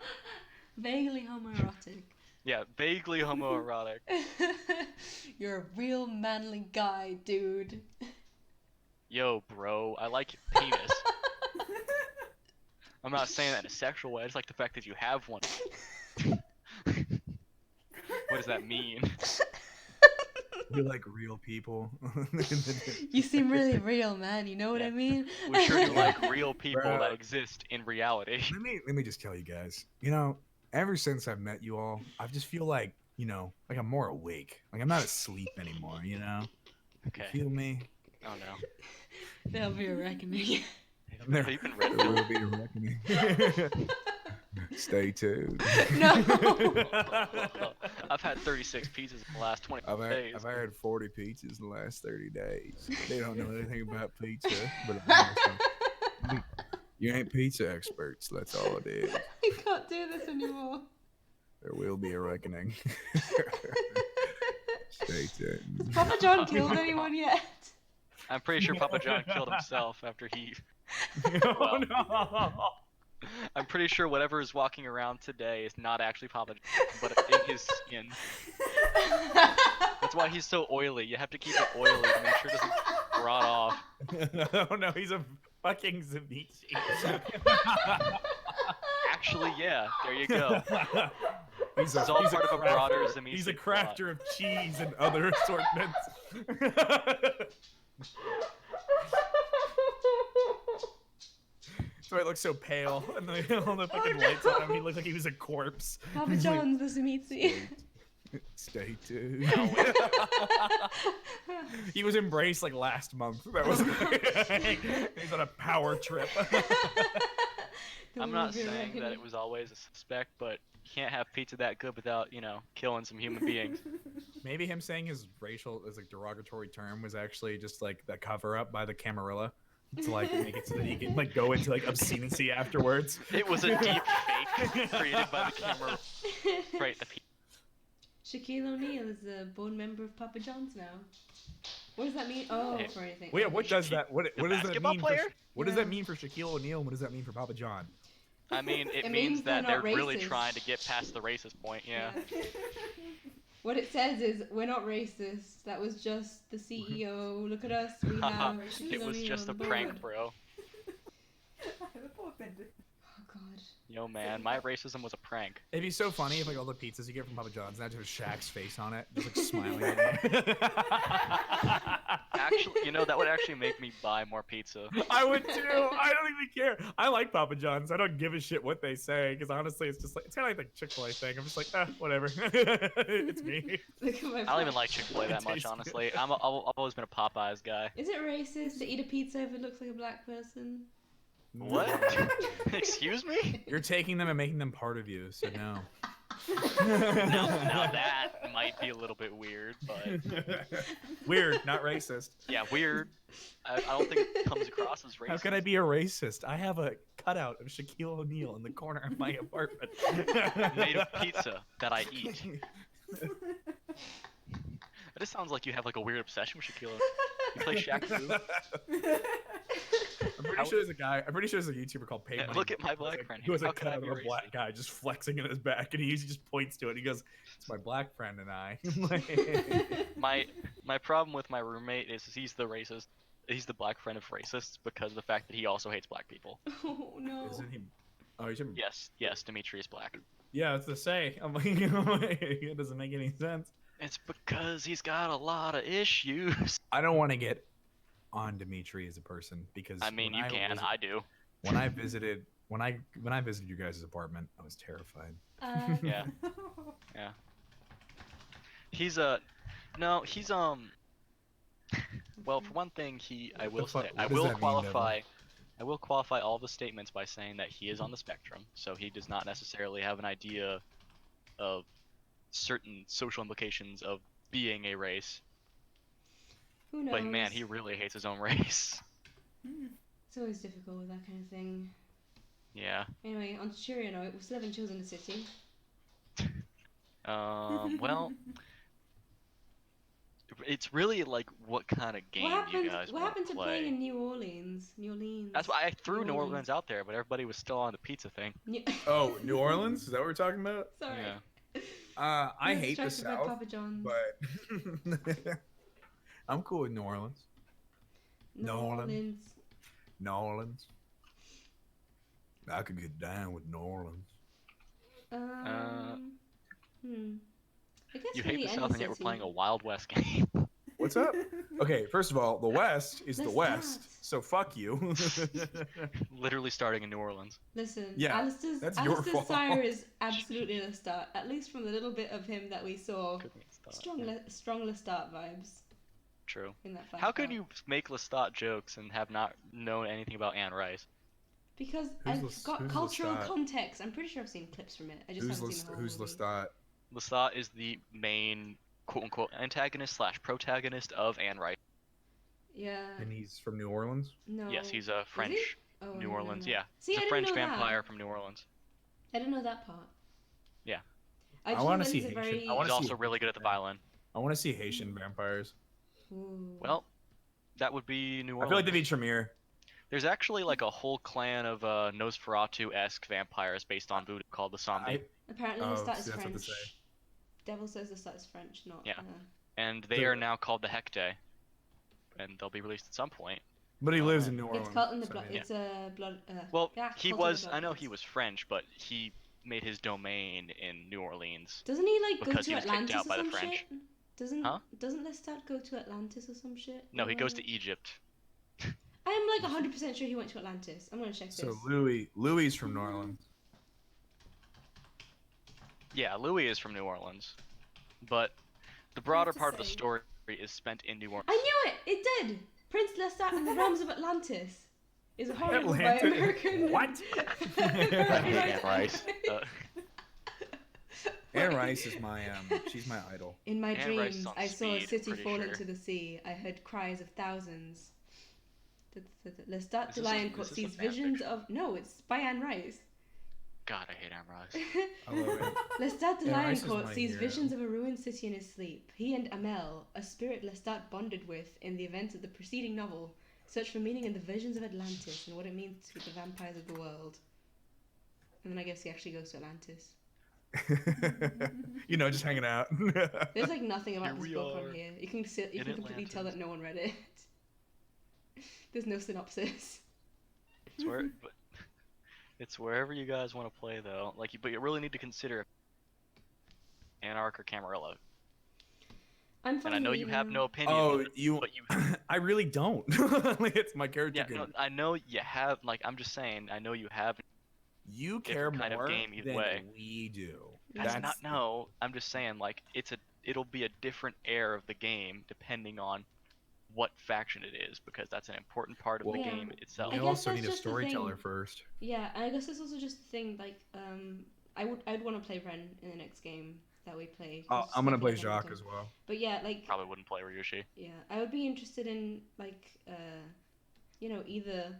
Speaker 2: Vaguely homoerotic.
Speaker 3: Yeah, vaguely homoerotic.
Speaker 2: You're a real manly guy, dude.
Speaker 3: Yo, bro, I like your penis. I'm not saying that in a sexual way. I just like the fact that you have one. What does that mean?
Speaker 1: You like real people.
Speaker 2: You seem really real, man. You know what
Speaker 3: Yeah.
Speaker 2: I mean?
Speaker 3: We sure do like real people
Speaker 1: Bruh.
Speaker 3: that exist in reality.
Speaker 1: Let me just tell you guys. You know, ever since I've met you all, I just feel like, you know, like I'm more awake. Like I'm not asleep anymore, you know?
Speaker 3: Okay.
Speaker 1: You feel me?
Speaker 3: Oh no.
Speaker 2: There'll be a reckoning.
Speaker 1: There,
Speaker 3: You've been
Speaker 1: there
Speaker 3: red
Speaker 1: will
Speaker 3: pilled.
Speaker 1: be a reckoning. Stay tuned.
Speaker 2: No.
Speaker 3: I've had 36 pizzas in the last 20 days.
Speaker 1: I've had 40 pizzas in the last 30 days. They don't know anything about pizza, but I'm you ain't pizza experts. That's all it is.
Speaker 2: I can't do this anymore.
Speaker 1: There will be a reckoning. Stay tuned.
Speaker 2: Papa John killed anyone yet?
Speaker 3: I'm pretty sure Papa John killed himself after he.
Speaker 1: Oh no!
Speaker 3: I'm pretty sure whatever is walking around today is not actually Papa John, but in his skin. That's why he's so oily. You have to keep it oily to make sure it doesn't rot off.
Speaker 1: Oh no, he's a fucking Zamichi.
Speaker 3: Actually, yeah, there you go.
Speaker 1: He's
Speaker 3: It's all part of a broader
Speaker 1: crafter.
Speaker 3: Zamichi
Speaker 1: He's a
Speaker 3: plot.
Speaker 1: crafter of cheese and other assortments. That's why he looks so pale. And then all the fucking lights on him, he looked like he was a corpse.
Speaker 2: Papa
Speaker 1: He's like,
Speaker 2: John's the Samitsi.
Speaker 1: Stay tuned. He was embraced like last month. That was he's on a power trip.
Speaker 3: I'm not saying that it was always a suspect, but you can't have pizza that good without, you know, killing some human beings.
Speaker 1: Maybe him saying his racial as a derogatory term was actually just like the cover up by the Camarilla to like make it so that he can like go into like obscenity afterwards.
Speaker 3: It was a deep fake created by the camera. Right, the
Speaker 2: Shaquille O'Neal is a board member of Papa John's now. What does that mean? Oh,
Speaker 3: Hey.
Speaker 2: for anything.
Speaker 1: Well, yeah, what does that? What does that
Speaker 3: basketball
Speaker 1: mean?
Speaker 3: player?
Speaker 1: What does
Speaker 2: Yeah.
Speaker 1: that mean for Shaquille O'Neal? And what does that mean for Papa John?
Speaker 3: I mean, it
Speaker 2: It
Speaker 3: means
Speaker 2: means
Speaker 3: that
Speaker 2: they're
Speaker 3: they're
Speaker 2: not
Speaker 3: really
Speaker 2: racist.
Speaker 3: trying to get past the racist point, yeah.
Speaker 2: What it says is, we're not racist. That was just the CEO. Look at us. We have Shaquille
Speaker 3: It was
Speaker 2: O'Neal
Speaker 3: just
Speaker 2: on
Speaker 3: a
Speaker 2: the
Speaker 3: prank,
Speaker 2: board.
Speaker 3: bro.
Speaker 4: The poor Bender.
Speaker 2: Oh, God.
Speaker 3: Yo, man, my racism was a prank.
Speaker 1: It'd be so funny if like all the pizzas you get from Papa John's now just have Shaq's face on it, just like smiling at you.
Speaker 3: Actually, you know, that would actually make me buy more pizza.
Speaker 1: I would too. I don't even care. I like Papa John's. I don't give a shit what they say because honestly, it's just like it's kind of like the Chick-fil-A thing. I'm just like, whatever. It's me.
Speaker 2: Look at my
Speaker 3: I don't even
Speaker 2: flag.
Speaker 3: like Chick-fil-A that
Speaker 1: It
Speaker 3: much,
Speaker 1: tastes good.
Speaker 3: honestly. I've always been a Popeyes guy.
Speaker 2: Is it racist to eat a pizza if it looks like a black person?
Speaker 3: What? Excuse me?
Speaker 1: You're taking them and making them part of you, so no.
Speaker 3: Now that might be a little bit weird, but
Speaker 1: Weird, not racist.
Speaker 3: yeah, weird. I don't think it comes across as racist.
Speaker 1: How could I be a racist? I have a cutout of Shaquille O'Neal in the corner of my apartment.
Speaker 3: Made of pizza that I eat. It just sounds like you have like a weird obsession with Shaquille O'Neal. You play Shaq Fu?
Speaker 1: I'm pretty sure there's a guy. I'm pretty sure there's a YouTuber called Pay
Speaker 3: Yeah,
Speaker 1: Money.
Speaker 3: look at my black friend
Speaker 1: Who has
Speaker 3: here.
Speaker 1: a
Speaker 3: How could I
Speaker 1: cutout
Speaker 3: be
Speaker 1: of a black
Speaker 3: racist?
Speaker 1: guy just flexing in his back, and he usually just points to it. He goes, "It's my black friend and I."
Speaker 3: My problem with my roommate is he's the racist. He's the black friend of racists because of the fact that he also hates black people.
Speaker 2: Oh, no.
Speaker 1: Isn't he? Oh, he should.
Speaker 3: Yes, Dimitri is black.
Speaker 1: Yeah, it's to say. I'm like, it doesn't make any sense.
Speaker 3: It's because he's got a lot of issues.
Speaker 1: I don't want to get on Dimitri as a person because
Speaker 3: I mean, you can. I do.
Speaker 1: When I visited you guys' apartment, I was terrified.
Speaker 3: Yeah. Yeah. He's well, for one thing, I will
Speaker 1: fuck-
Speaker 3: say, I
Speaker 1: what does
Speaker 3: will
Speaker 1: that mean,
Speaker 3: qualify. I will qualify all the statements by saying that he is on the spectrum, so he does not necessarily have an idea of certain social implications of being a race.
Speaker 2: Who knows?
Speaker 3: But man, he really hates his own race.
Speaker 2: It's always difficult with that kind of thing.
Speaker 3: Yeah.
Speaker 2: Anyway, on to cheerier note, we still haven't chosen the city.
Speaker 3: Well, it's really like what kind of game you guys
Speaker 2: What
Speaker 3: want
Speaker 2: happened
Speaker 3: to
Speaker 2: to playing
Speaker 3: play.
Speaker 2: in New Orleans? New Orleans.
Speaker 3: That's why I threw New
Speaker 2: New Orleans.
Speaker 3: Orleans out there, but everybody was still on the pizza thing.
Speaker 1: Oh, New Orleans? Is that what we're talking about?
Speaker 2: Sorry.
Speaker 3: Yeah.
Speaker 1: I hate the
Speaker 2: distracted by
Speaker 1: South,
Speaker 2: Papa John's.
Speaker 1: but I'm cool with New Orleans.
Speaker 2: New Orleans.
Speaker 1: New Orleans. I could get down with New Orleans.
Speaker 2: I guess
Speaker 3: You
Speaker 2: really
Speaker 3: hate the
Speaker 2: any
Speaker 3: South, and yet we're
Speaker 2: city.
Speaker 3: playing a Wild West game.
Speaker 1: What's up? Okay, first of all, the West is the
Speaker 2: Let's
Speaker 1: West,
Speaker 2: not.
Speaker 1: so fuck you.
Speaker 3: Literally starting in New Orleans.
Speaker 2: Listen,
Speaker 1: Yeah,
Speaker 2: Alistair's
Speaker 1: that's your fault.
Speaker 2: sire is absolutely Lestat. At least from the little bit of him that we saw, strong Lestat vibes
Speaker 3: True.
Speaker 2: in that flashback.
Speaker 3: How could you make Lestat jokes and have not known anything about Anne Rice?
Speaker 2: Because
Speaker 1: Who's
Speaker 2: I've got
Speaker 1: who's
Speaker 2: cultural
Speaker 1: Lestat?
Speaker 2: context. I'm pretty sure I've seen clips from it. I just haven't seen the whole
Speaker 1: Who's
Speaker 2: movie.
Speaker 1: Lestat?
Speaker 3: Lestat is the main quote-unquote antagonist slash protagonist of Anne Rice.
Speaker 2: Yeah.
Speaker 1: And he's from New Orleans?
Speaker 2: No.
Speaker 3: Yes, he's a French
Speaker 2: Oh, I
Speaker 3: New
Speaker 2: didn't
Speaker 3: Orleans.
Speaker 2: know that.
Speaker 3: Yeah,
Speaker 2: See,
Speaker 3: he's
Speaker 2: I
Speaker 3: a
Speaker 2: didn't
Speaker 3: French
Speaker 2: know that.
Speaker 3: vampire from New Orleans.
Speaker 2: I didn't know that part.
Speaker 3: Yeah.
Speaker 2: I
Speaker 1: I
Speaker 2: just
Speaker 1: wanna
Speaker 2: know that
Speaker 1: see
Speaker 2: he's a
Speaker 1: Haitian-
Speaker 2: very.
Speaker 1: I wanna
Speaker 3: He's
Speaker 1: see
Speaker 3: also really good at the violin.
Speaker 1: I want to see Haitian vampires.
Speaker 2: Ooh.
Speaker 3: Well, that would be New
Speaker 1: I
Speaker 3: Orleans.
Speaker 1: feel like they'd be Tremere.
Speaker 3: There's actually like a whole clan of Nosferatu-esque vampires based on voodoo called the Somni.
Speaker 2: Apparently,
Speaker 1: Oh,
Speaker 2: Lestat
Speaker 1: see,
Speaker 2: is
Speaker 1: that's what they
Speaker 2: French.
Speaker 1: say.
Speaker 2: Devil says Lestat is French, not.
Speaker 3: Yeah. And they are now called the Hecate. And they'll be released at some point.
Speaker 1: But he lives
Speaker 3: man.
Speaker 1: in New Orleans.
Speaker 2: It's cult in the
Speaker 1: so,
Speaker 2: blood.
Speaker 1: yeah.
Speaker 2: It's a blood.
Speaker 3: Well,
Speaker 2: yeah,
Speaker 3: he
Speaker 2: cult in the
Speaker 3: was.
Speaker 2: blood
Speaker 3: I know
Speaker 2: gods.
Speaker 3: he was French, but he made his domain in New Orleans.
Speaker 2: Doesn't he like go
Speaker 3: because
Speaker 2: to
Speaker 3: he was kicked
Speaker 2: Atlantis
Speaker 3: out
Speaker 2: or
Speaker 3: by the
Speaker 2: some
Speaker 3: French.
Speaker 2: shit? Doesn't
Speaker 3: Huh?
Speaker 2: Doesn't Lestat go to Atlantis or some shit?
Speaker 3: No, he goes to Egypt.
Speaker 2: I'm like 100% sure he went to Atlantis. I'm gonna check
Speaker 1: So
Speaker 2: this.
Speaker 1: Louis from New Orleans.
Speaker 3: Yeah, Louis is from New Orleans, but the broader
Speaker 4: to
Speaker 3: part of the
Speaker 4: say-
Speaker 3: story is spent in New Orleans.
Speaker 2: I knew it. It did. Prince Lestat and the Realms of Atlantis is a horror movie by
Speaker 1: Atlantis?
Speaker 2: American.
Speaker 1: What?
Speaker 3: I hate Anne Rice.
Speaker 1: Anne Rice is my she's my idol.
Speaker 2: In my
Speaker 3: Anne Rice is
Speaker 2: dreams,
Speaker 3: on
Speaker 2: I saw a
Speaker 3: speed,
Speaker 2: city
Speaker 3: pretty
Speaker 2: fall
Speaker 3: sure.
Speaker 2: into the sea. I heard cries of thousands. Lestat
Speaker 3: Is
Speaker 2: de
Speaker 3: this a-
Speaker 2: Lioncourt
Speaker 3: is this a
Speaker 2: sees
Speaker 3: fan
Speaker 2: visions
Speaker 3: fiction?
Speaker 2: of. No, it's by Anne Rice.
Speaker 3: God, I hate Anne Rice.
Speaker 1: I love it.
Speaker 2: Lestat de
Speaker 1: Anne Rice is
Speaker 2: Lioncourt
Speaker 1: my
Speaker 2: sees
Speaker 1: hero.
Speaker 2: visions of a ruined city in his sleep. He and Amel, a spirit Lestat bonded with in the events of the preceding novel, search for meaning in the visions of Atlantis and what it means to the vampires of the world. And then I guess he actually goes to Atlantis.
Speaker 1: You know, just hanging out.
Speaker 2: There's like nothing about
Speaker 3: Here
Speaker 2: this
Speaker 3: we
Speaker 2: book
Speaker 3: are
Speaker 2: on here. You can
Speaker 3: in
Speaker 2: completely tell that
Speaker 3: Atlantis.
Speaker 2: no one read it. There's no synopsis.
Speaker 3: It's where, but it's wherever you guys want to play though. Like, but you really need to consider Anarch or Camarilla.
Speaker 2: I'm from
Speaker 3: And I know you have no opinion.
Speaker 1: Oh, you.
Speaker 3: But you.
Speaker 1: I really don't. Like, it's my character.
Speaker 3: Yeah,
Speaker 1: can-
Speaker 3: no, I know you have. Like, I'm just saying. I know you have.
Speaker 1: You care
Speaker 3: different kind of
Speaker 1: more
Speaker 3: game either
Speaker 1: than
Speaker 3: way.
Speaker 1: we do.
Speaker 3: That's not no. I'm just saying. Like, it'll be a different air of the game depending on what faction it is, because that's an important part of the
Speaker 1: Well,
Speaker 3: game itself.
Speaker 2: I
Speaker 1: You
Speaker 2: guess
Speaker 1: also
Speaker 2: that's
Speaker 1: need a
Speaker 2: just the
Speaker 1: storyteller
Speaker 2: thing.
Speaker 1: first.
Speaker 2: Yeah, and I guess that's also just the thing. Like, I'd want to play Ren in the next game that we play.
Speaker 1: Oh,
Speaker 2: 'cause
Speaker 1: I'm gonna
Speaker 2: I
Speaker 1: play
Speaker 2: feel like I
Speaker 1: Jacques
Speaker 2: want
Speaker 1: as well.
Speaker 2: But yeah, like,
Speaker 3: Probably wouldn't play Ryushi.
Speaker 2: yeah, I would be interested in like, either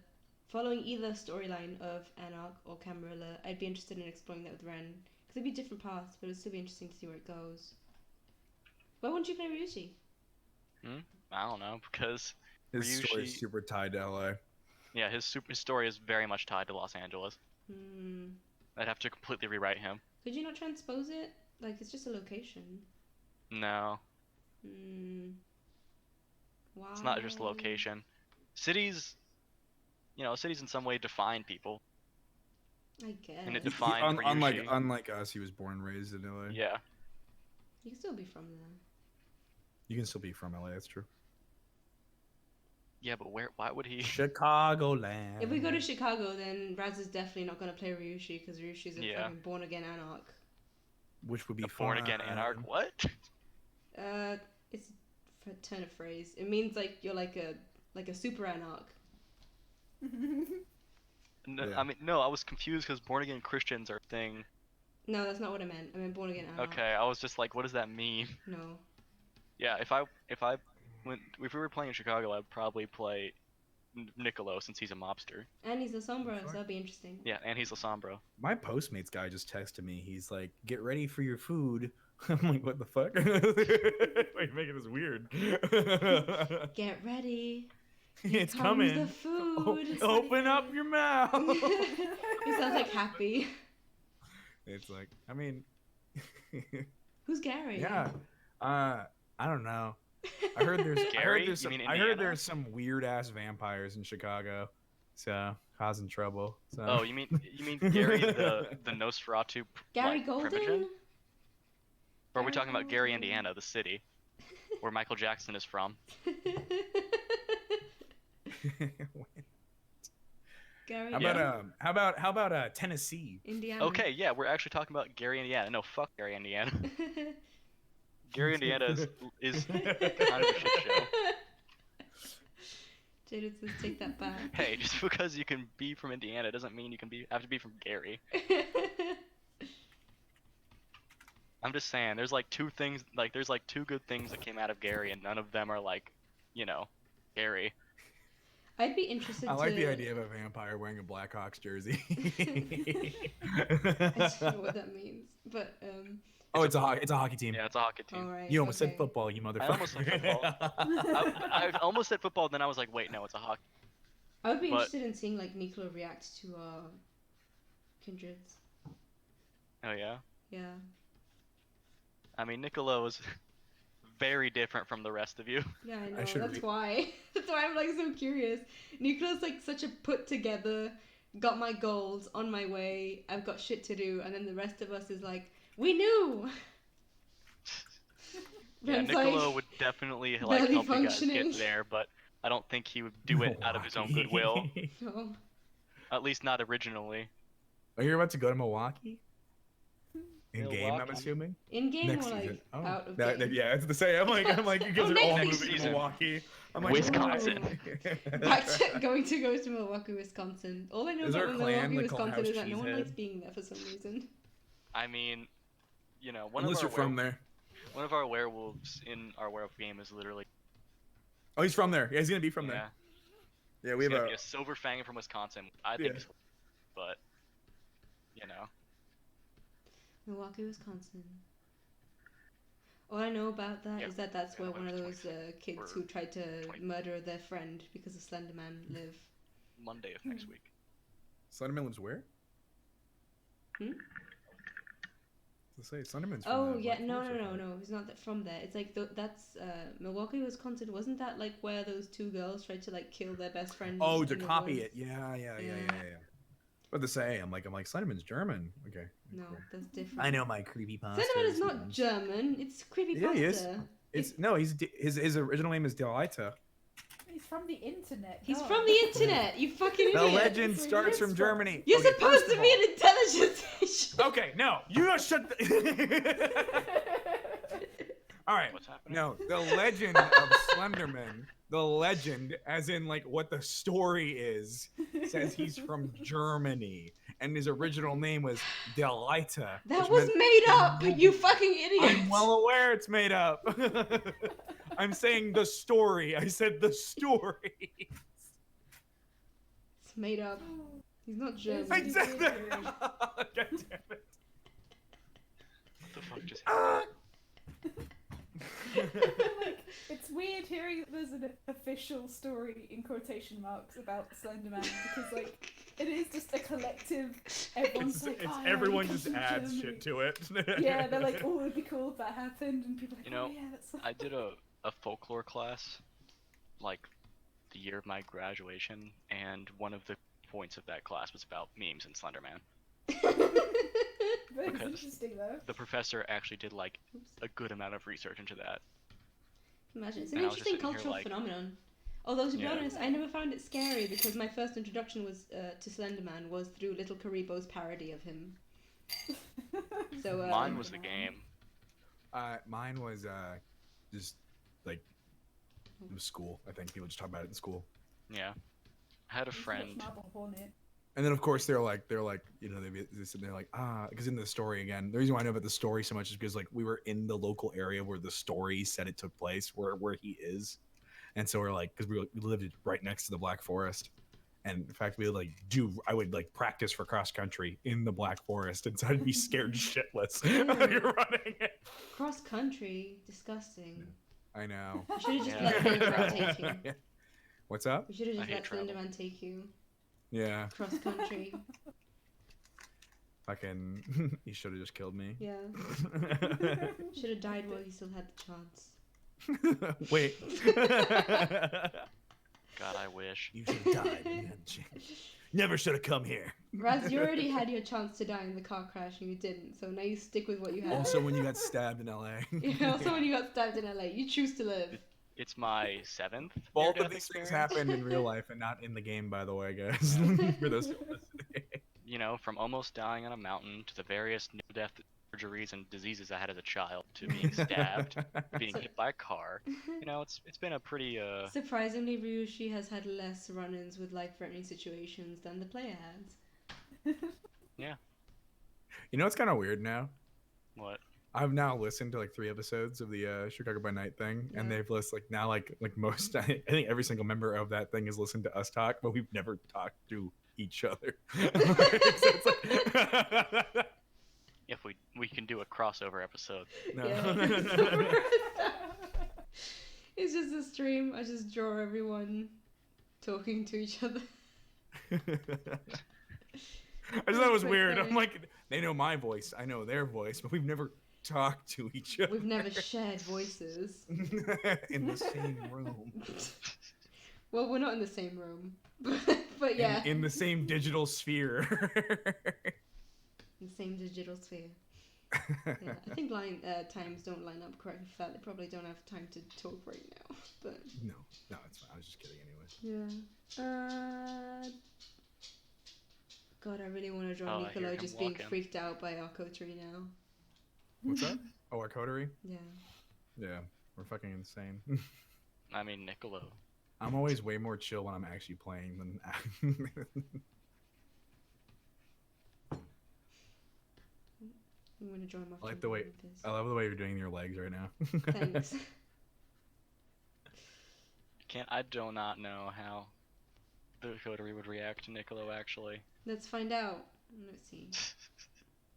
Speaker 2: following either storyline of Anarch or Camarilla. I'd be interested in exploring that with Ren because it'd be different paths, but it'd still be interesting to see where it goes. Why wouldn't you play Ryushi?
Speaker 3: I don't know, because
Speaker 1: His story is
Speaker 3: Ryushi-
Speaker 1: super tied to LA.
Speaker 3: yeah, his story is very much tied to Los Angeles.
Speaker 2: Hmm.
Speaker 3: I'd have to completely rewrite him.
Speaker 2: Could you not transpose it? Like, it's just a location.
Speaker 3: No,
Speaker 2: Hmm. Why?
Speaker 3: it's not just a location. Cities, cities in some way define people.
Speaker 2: I guess.
Speaker 3: And it defined
Speaker 1: Unlike
Speaker 3: Ryushi.
Speaker 1: us, he was born and raised in LA.
Speaker 3: Yeah.
Speaker 2: You can still be from there.
Speaker 1: You can still be from LA. That's true.
Speaker 3: Yeah, but why would he?
Speaker 1: Chicagoland.
Speaker 2: If we go to Chicago, then Raz is definitely not going to play Ryushi because Ryushi's a
Speaker 3: Yeah.
Speaker 2: fucking born again Anarch.
Speaker 1: Which would be
Speaker 3: A born again
Speaker 1: fun.
Speaker 3: Anarch? What?
Speaker 2: It's a turn of phrase. It means like you're like a super Anarch.
Speaker 3: No,
Speaker 1: Yeah.
Speaker 3: I mean, no, I was confused because born again Christians are a thing.
Speaker 2: No, that's not what I meant. I meant born again Anarch.
Speaker 3: Okay, I was just like, what does that mean?
Speaker 2: No.
Speaker 3: Yeah, if I if we were playing in Chicago, I'd probably play Niccolo since he's a mobster.
Speaker 2: And he's a sombra, so that'd be interesting.
Speaker 3: Yeah, and he's a sombro.
Speaker 1: My Postmates guy just texted me. He's like, "Get ready for your food." I'm like, "What the fuck?" Why you making this weird?
Speaker 2: Get ready.
Speaker 1: It's
Speaker 2: Comes
Speaker 1: coming.
Speaker 2: the food.
Speaker 1: Open up your mouth.
Speaker 2: He sounds like happy.
Speaker 1: It's like, I mean,
Speaker 2: Who's Gary?
Speaker 1: yeah. I don't know. I heard there's
Speaker 3: Gary?
Speaker 1: there's
Speaker 3: You
Speaker 1: some,
Speaker 3: mean
Speaker 1: I heard
Speaker 3: Indiana?
Speaker 1: there's some weird ass vampires in Chicago, so causing trouble. So.
Speaker 3: Oh, you mean Gary the Nosferatu
Speaker 2: Gary
Speaker 3: like,
Speaker 2: Golden?
Speaker 3: primogen? Or are we
Speaker 2: Gary
Speaker 3: talking about Gary,
Speaker 2: Golden.
Speaker 3: Indiana, the city, where Michael Jackson is from?
Speaker 2: Gary.
Speaker 1: How about Tennessee?
Speaker 2: Indiana.
Speaker 3: Okay, yeah, we're actually talking about Gary, Indiana. No, fuck Gary, Indiana. Gary, Indiana is kind of a shit show.
Speaker 2: Jaded says take that back.
Speaker 3: Hey, just because you can be from Indiana doesn't mean you can have to be from Gary. I'm just saying, there's like two things, like there's like two good things that came out of Gary, and none of them are like, you know, Gary.
Speaker 2: I'd be interested
Speaker 1: I like
Speaker 2: to...
Speaker 1: the idea of a vampire wearing a Blackhawks jersey.
Speaker 2: I don't know what that means, but
Speaker 1: It's a hockey team.
Speaker 3: Yeah, it's a hockey team.
Speaker 2: alright.
Speaker 1: You almost said
Speaker 2: okay.
Speaker 1: football, you motherfucker.
Speaker 3: I almost said football. I almost said football, then I was like, wait, no, it's a hockey.
Speaker 2: I would be
Speaker 3: but-
Speaker 2: interested in seeing like Nicola react to kindreds.
Speaker 3: Oh yeah.
Speaker 2: Yeah.
Speaker 3: I mean, Niccolo is very different from the rest of you.
Speaker 2: Yeah, I know.
Speaker 1: I should
Speaker 2: That's
Speaker 1: read-
Speaker 2: why. That's why I'm like so curious. Nicola's like such a put together, got my goals, on my way, I've got shit to do, and then the rest of us is like, we knew.
Speaker 3: Yeah,
Speaker 2: Ben's
Speaker 3: Niccolo
Speaker 2: like,
Speaker 3: would definitely like
Speaker 2: barely
Speaker 3: help you guys
Speaker 2: functioning.
Speaker 3: get there, but I don't think he would do it out of his own goodwill.
Speaker 2: no.
Speaker 3: At least not originally.
Speaker 1: Are you about to go to Milwaukee? In game, I'm
Speaker 3: Milwaukee.
Speaker 1: assuming.
Speaker 2: In game
Speaker 1: Next
Speaker 2: or like
Speaker 1: season. Oh.
Speaker 2: out of
Speaker 1: That-
Speaker 2: game?
Speaker 1: yeah, it's the same. I'm like, you guys
Speaker 2: Oh,
Speaker 1: are all
Speaker 2: next
Speaker 1: moving to
Speaker 3: season.
Speaker 1: Milwaukee. I'm like,
Speaker 3: Wisconsin.
Speaker 2: Back to going to Milwaukee, Wisconsin. All I know
Speaker 1: Is
Speaker 2: about
Speaker 1: our clan
Speaker 2: Milwaukee,
Speaker 1: the Call
Speaker 2: Wisconsin
Speaker 1: House
Speaker 2: is that no one
Speaker 1: Cheesehead?
Speaker 2: likes being there for some reason.
Speaker 3: I mean, you know, one
Speaker 1: Unless
Speaker 3: of
Speaker 1: you're
Speaker 3: our
Speaker 1: from there.
Speaker 3: one of our werewolves in our werewolf game is literally
Speaker 1: Oh, he's from there. Yeah, he's gonna be from
Speaker 3: yeah.
Speaker 1: there. Yeah, we
Speaker 3: He's
Speaker 1: have
Speaker 3: gonna
Speaker 1: a.
Speaker 3: be a silver fang from Wisconsin. I think, it's but you know,
Speaker 2: Milwaukee, Wisconsin. All I know about that is
Speaker 3: Yeah.
Speaker 2: that that's
Speaker 3: Yeah,
Speaker 2: where
Speaker 3: when
Speaker 2: one of
Speaker 3: it's
Speaker 2: those kids who tried to
Speaker 3: 20.
Speaker 2: murder their friend because of Slender Man live.
Speaker 3: Monday of next week.
Speaker 1: Slenderman lives where?
Speaker 2: Hmm?
Speaker 1: To say Slenderman's from
Speaker 2: Oh
Speaker 1: the
Speaker 2: yeah,
Speaker 1: Black
Speaker 2: no,
Speaker 1: Forest,
Speaker 2: no,
Speaker 1: I
Speaker 2: no,
Speaker 1: think.
Speaker 2: no. He's not from there. It's like that's Milwaukee, Wisconsin. Wasn't that like where those two girls tried to like kill their best friend?
Speaker 1: Oh,
Speaker 2: in
Speaker 1: to
Speaker 2: the
Speaker 1: copy
Speaker 2: woods?
Speaker 1: it. Yeah.
Speaker 2: Yeah.
Speaker 1: What to say? I'm like Slenderman's German. Okay.
Speaker 2: No,
Speaker 1: cool.
Speaker 2: that's different.
Speaker 1: I know my creepy pasta.
Speaker 2: Slender Man is not German. It's creepypasta.
Speaker 1: Yeah, he is. It's no. His original name is Delighta.
Speaker 4: He's from the internet.
Speaker 2: He's
Speaker 4: God.
Speaker 2: from the internet. You fucking
Speaker 1: The
Speaker 2: idiot.
Speaker 1: legend
Speaker 4: That's where
Speaker 1: starts
Speaker 4: he is
Speaker 1: from
Speaker 4: from.
Speaker 1: Germany.
Speaker 2: You're
Speaker 1: Okay,
Speaker 2: supposed
Speaker 1: first
Speaker 2: to
Speaker 1: of
Speaker 2: be
Speaker 1: all-
Speaker 2: an intelligence agent.
Speaker 1: Okay, no, you don't shut the. All right.
Speaker 3: What's happening?
Speaker 1: No, the legend of Slenderman, the legend, as in like what the story is, says he's from Germany, and his original name was Delighta.
Speaker 2: That
Speaker 1: which
Speaker 2: was
Speaker 1: meant-
Speaker 2: made up. You fucking idiot.
Speaker 1: I'm well aware it's made up. I'm saying the story. I said the story.
Speaker 2: It's made up. He's not
Speaker 1: I
Speaker 2: German.
Speaker 1: said that. God damn it.
Speaker 3: What the fuck just
Speaker 1: Ah.
Speaker 4: Like, it's weird hearing that there's an official story in quotation marks about Slenderman because like it is just a collective. Everyone's
Speaker 1: It's,
Speaker 4: like,
Speaker 1: it's
Speaker 4: oh, yeah,
Speaker 1: everyone
Speaker 4: he comes
Speaker 1: just
Speaker 4: from
Speaker 1: adds
Speaker 4: Germany.
Speaker 1: shit to it.
Speaker 4: Yeah, they're like, oh, it'd be cool if that happened, and people are like,
Speaker 3: You know,
Speaker 4: oh yeah, that's.
Speaker 3: I did a folklore class, like, the year of my graduation, and one of the points of that class was about memes and Slenderman.
Speaker 4: That's
Speaker 3: because-
Speaker 4: interesting though.
Speaker 3: The professor actually did, like, a good amount of research into that.
Speaker 2: Imagine. It's an
Speaker 3: And I was just
Speaker 2: interesting
Speaker 3: sitting here
Speaker 2: cultural
Speaker 3: like-
Speaker 2: phenomenon. Although, to be
Speaker 3: Yeah.
Speaker 2: honest, I never found it scary because my first introduction was to Slenderman was through Little Karibo's parody of him. So
Speaker 3: Mine was the game.
Speaker 1: Mine was just like it was school. I think people just talk about it in school.
Speaker 3: Yeah. I had a
Speaker 4: He's got
Speaker 3: friend.
Speaker 4: Marble Hornet.
Speaker 1: And then of course they're like you know they're like because in the story again the reason why I know about the story so much is because like we were in the local area where the story said it took place where he is. And so we're like, because we lived right next to the Black Forest. And in fact, I would like practice for cross country in the Black Forest, and so I'd be scared shitless. You're running.
Speaker 2: Cross country, disgusting.
Speaker 1: I know.
Speaker 2: You should have just let Slenderman take you.
Speaker 1: Yeah. What's up?
Speaker 2: You should have just
Speaker 3: I
Speaker 2: let
Speaker 3: hate travel.
Speaker 2: Slenderman take you
Speaker 1: Yeah.
Speaker 2: cross country.
Speaker 1: Fucking, he should have just killed me.
Speaker 2: Yeah. Should have died while he still had the chance.
Speaker 1: Wait.
Speaker 3: God, I wish.
Speaker 1: You should have died. You had a chance. Never should have come here.
Speaker 2: Raz, you already had your chance to die in the car crash and you didn't, so now you stick with what you had.
Speaker 1: Also, when you got stabbed in LA.
Speaker 2: Yeah, also when you got stabbed in LA, you choose to live.
Speaker 3: It's my 7th.
Speaker 1: Both
Speaker 3: near-death
Speaker 1: of these things
Speaker 3: experience.
Speaker 1: happened in real life and not in the game, by the way, guys. For those who are listening.
Speaker 3: You know, from almost dying on a mountain to the various near-death surgeries and diseases I had as a child to being stabbed, being hit by a car. You know, it's been a pretty
Speaker 2: Surprisingly, Ryushi has had less run-ins with life-threatening situations than the player has.
Speaker 3: yeah.
Speaker 1: You know what's kind of weird now?
Speaker 3: What?
Speaker 1: I've now listened to like 3 episodes of the Chicago by Night thing, and
Speaker 2: Yeah.
Speaker 1: they've listened like now like most. I think every single member of that thing has listened to us talk, but we've never talked to each other. So it's like-
Speaker 3: If we can do a crossover episode.
Speaker 1: no.
Speaker 2: Yeah. It's just a stream. I just draw everyone talking to each other.
Speaker 1: I just thought it was
Speaker 2: Quite
Speaker 1: weird.
Speaker 2: funny.
Speaker 1: I'm like, they know my voice, I know their voice, but we've never talked to each other
Speaker 2: We've never shared voices.
Speaker 1: in the same room.
Speaker 2: Well, we're not in the same room, but yeah,
Speaker 1: In the same digital sphere.
Speaker 2: in the same digital sphere. Yeah, I think times don't line up correctly for that. They probably don't have time to talk right now. But
Speaker 1: No, it's fine. I was just kidding anyway.
Speaker 2: yeah. God, I really want to join
Speaker 3: Oh, I hear
Speaker 2: Niccolo
Speaker 3: him
Speaker 2: just being
Speaker 3: walking.
Speaker 2: freaked out by our coterie now.
Speaker 1: What's that? Oh, our coterie?
Speaker 2: Yeah.
Speaker 1: Yeah, we're fucking insane.
Speaker 3: I mean, Niccolo.
Speaker 1: I'm always way more chill when I'm actually playing than.
Speaker 2: I'm gonna join my.
Speaker 1: I like the way- I love the way you're doing your legs right now.
Speaker 2: Thanks.
Speaker 3: I do not know how the coterie would react to Niccolo, actually.
Speaker 2: Let's find out. Let's see.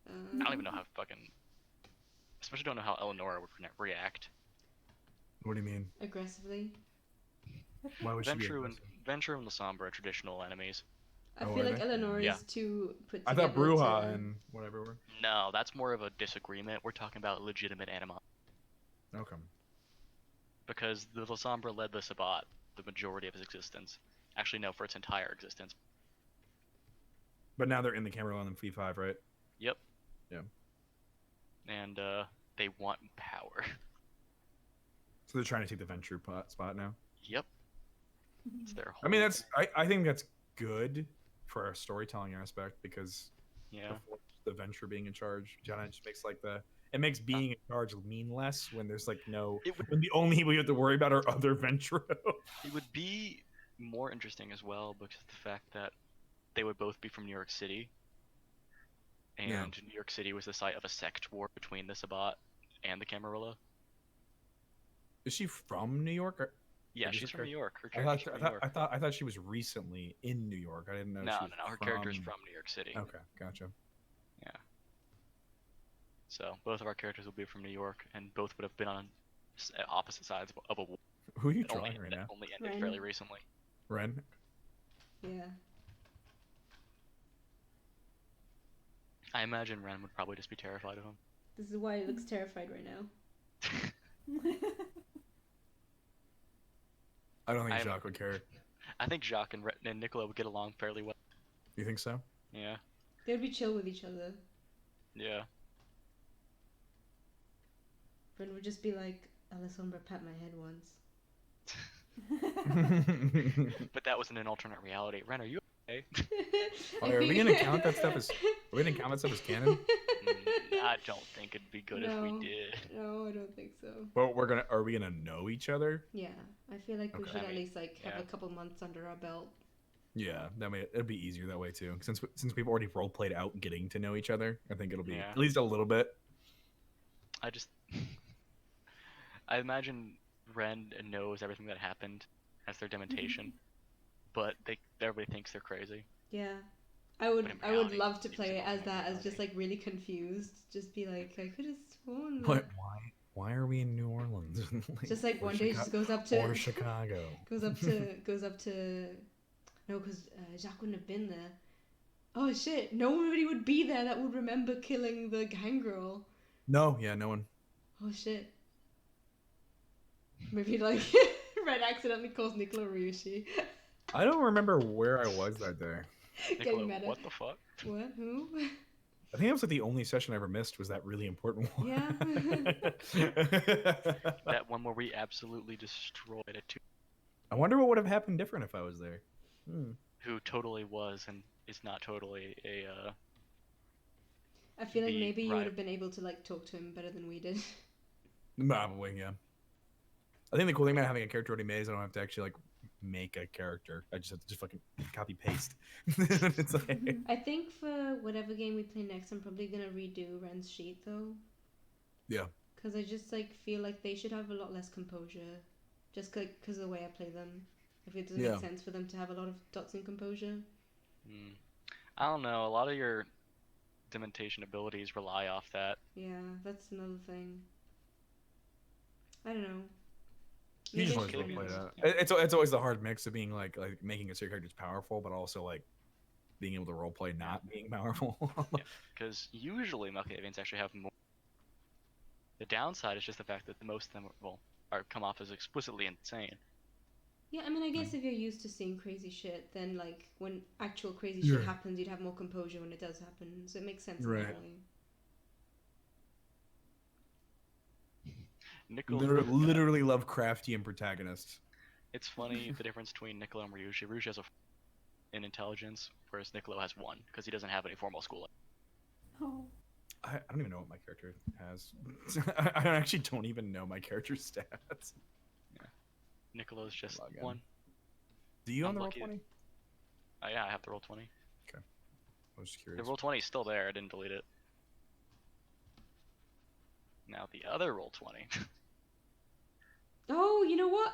Speaker 3: I don't even know how fucking... Especially don't know how Eleonora would react.
Speaker 1: What do you mean?
Speaker 2: Aggressively.
Speaker 1: Why would she be
Speaker 3: Ventru and
Speaker 1: aggressive?
Speaker 3: Lasombra are traditional enemies.
Speaker 2: I
Speaker 1: Oh,
Speaker 2: feel
Speaker 1: are
Speaker 2: like
Speaker 1: they?
Speaker 2: Eleanor
Speaker 3: Yeah.
Speaker 2: is too put
Speaker 1: I
Speaker 2: together.
Speaker 1: thought Bruja
Speaker 2: to-
Speaker 1: and whatever were.
Speaker 3: No, that's more of a disagreement. We're talking about legitimate animosity.
Speaker 1: Okay.
Speaker 3: Because the Lasombra led the Sabbat the majority of his existence. Actually, no, for its entire existence.
Speaker 1: But now they're in the Camerlon and Fee5, right?
Speaker 3: Yep.
Speaker 1: Yeah.
Speaker 3: And they want power.
Speaker 1: So they're trying to take the Venture spot now.
Speaker 3: Yep. It's their whole
Speaker 1: I mean, I think that's good for a storytelling aspect because
Speaker 3: Yeah.
Speaker 1: the Venture being in charge, John, just makes like it makes being in charge mean less when there's like no
Speaker 3: It would-
Speaker 1: when the only people you have to worry about are other Ventro.
Speaker 3: It would be more interesting as well because of the fact that they would both be from New York City. And
Speaker 1: Yeah.
Speaker 3: New York City was the site of a sect war between the Sabbat and the Camarilla.
Speaker 1: Is she from New York? Or,
Speaker 3: Yeah,
Speaker 1: Or is
Speaker 3: she's
Speaker 1: it
Speaker 3: from
Speaker 1: her-
Speaker 3: New York. Her
Speaker 1: I
Speaker 3: character's
Speaker 1: thought,
Speaker 3: from New York.
Speaker 1: I thought she was recently in New York. I didn't know.
Speaker 3: No,
Speaker 1: she
Speaker 3: no,
Speaker 1: was
Speaker 3: no. Her character's from New York City.
Speaker 1: Okay, gotcha.
Speaker 3: So both of our characters will be from New York, and both would have been on opposite sides of a war
Speaker 1: Who are you
Speaker 3: that only,
Speaker 1: drawing right
Speaker 3: that
Speaker 1: now?
Speaker 3: only ended
Speaker 2: Ren.
Speaker 3: fairly recently.
Speaker 1: Ren.
Speaker 2: Yeah.
Speaker 3: I imagine Ren would probably just be terrified of him.
Speaker 2: This is why he looks terrified right now.
Speaker 1: I don't think
Speaker 3: I'm-
Speaker 1: Jacques would care.
Speaker 3: I think Jacques and Nicola would get along fairly well.
Speaker 1: You think so?
Speaker 3: Yeah,
Speaker 2: They would be chill with each other.
Speaker 3: yeah.
Speaker 2: Ren would just be like, Alessandra pat my head once.
Speaker 3: But that was in an alternate reality. Ren, are you okay?
Speaker 1: Are we gonna count that stuff as? Are we gonna count that stuff as canon?
Speaker 3: I don't think it'd be good if
Speaker 2: No.
Speaker 3: we did.
Speaker 2: No, I don't think so.
Speaker 1: But are we gonna know each other?
Speaker 2: Yeah, I feel like we
Speaker 1: Okay.
Speaker 2: should
Speaker 3: I
Speaker 2: at
Speaker 3: mean,
Speaker 2: least like have
Speaker 3: yeah.
Speaker 2: a couple months under our belt.
Speaker 1: Yeah, it'd be easier that way too. Since we've already role played out getting to know each other, I think it'll be
Speaker 3: Yeah.
Speaker 1: at least a little bit.
Speaker 3: I imagine Ren knows everything that happened as their dementation, but everybody thinks they're crazy.
Speaker 2: Yeah.
Speaker 3: But in
Speaker 2: I would
Speaker 3: reality,
Speaker 2: love to
Speaker 3: it's
Speaker 2: play it as
Speaker 3: involving
Speaker 2: that, as just
Speaker 3: everybody.
Speaker 2: like really confused. Just be like, I could have sworn that.
Speaker 1: What? Why are we in New Orleans?
Speaker 2: Just like
Speaker 1: Or
Speaker 2: one day
Speaker 1: Chica-
Speaker 2: just goes up to
Speaker 1: or Chicago.
Speaker 2: goes up to no, because Jacques wouldn't have been there. Oh shit! Nobody would be there that would remember killing the gang girl.
Speaker 1: No, yeah, no one.
Speaker 2: Oh shit! Maybe like Red accidentally calls Nicola Ryushi.
Speaker 1: I don't remember where I was that day.
Speaker 2: Getting
Speaker 3: Nicola,
Speaker 2: meta.
Speaker 3: what the fuck?
Speaker 2: What? Who?
Speaker 1: I think that was like the only session I ever missed was that really important one.
Speaker 2: Yeah.
Speaker 3: That one where we absolutely destroyed a two.
Speaker 1: I wonder what would have happened different if I was there.
Speaker 3: Who totally was and is not totally a.
Speaker 2: I feel like
Speaker 3: The
Speaker 2: maybe you would
Speaker 3: rival.
Speaker 2: have been able to like talk to him better than we did.
Speaker 1: Probably, yeah. I think the cool thing about having a character already made is I don't have to actually like make a character. I just have to just fucking copy paste. It's like,
Speaker 2: I think for whatever game we play next, I'm probably gonna redo Ren's sheet though.
Speaker 1: yeah.
Speaker 2: Because I just like feel like they should have a lot less composure, just because of the way I play them. If it doesn't
Speaker 1: Yeah.
Speaker 2: make sense for them to have a lot of dots in composure.
Speaker 3: I don't know. A lot of your dementation abilities rely off that.
Speaker 2: Yeah, that's another thing. I don't know.
Speaker 1: You just
Speaker 2: Maybe I
Speaker 1: always
Speaker 2: should
Speaker 1: roleplay
Speaker 2: rewatch.
Speaker 1: that. It's always the hard mix of being like making a character powerful, but also like being able to roleplay not being powerful.
Speaker 3: Because usually Malkavians actually have more. The downside is just the fact that most of them come off as explicitly insane.
Speaker 2: Yeah, I mean, I guess if you're used to seeing crazy shit, then like when actual crazy
Speaker 1: Yeah.
Speaker 2: shit happens, you'd have more composure when it does happen. So it makes sense
Speaker 1: Right.
Speaker 2: in that way.
Speaker 3: Nicola,
Speaker 1: Literally Lovecraftian protagonists.
Speaker 3: it's funny the difference between Nicola and Ryushi. Ryushi has in intelligence, whereas Nicola has 1 because he doesn't have any formal schooling.
Speaker 4: Oh.
Speaker 1: I don't even know what my character has. I actually don't even know my character's stats.
Speaker 3: Nicola's just
Speaker 1: Log in.
Speaker 3: 1.
Speaker 1: Do you
Speaker 3: I'm
Speaker 1: on the roll
Speaker 3: lucky.
Speaker 1: 20?
Speaker 3: Yeah, I have the roll 20.
Speaker 1: I was just
Speaker 3: The
Speaker 1: curious.
Speaker 3: roll 20 is still there. I didn't delete it. Now the other roll 20.
Speaker 2: Oh, you know what?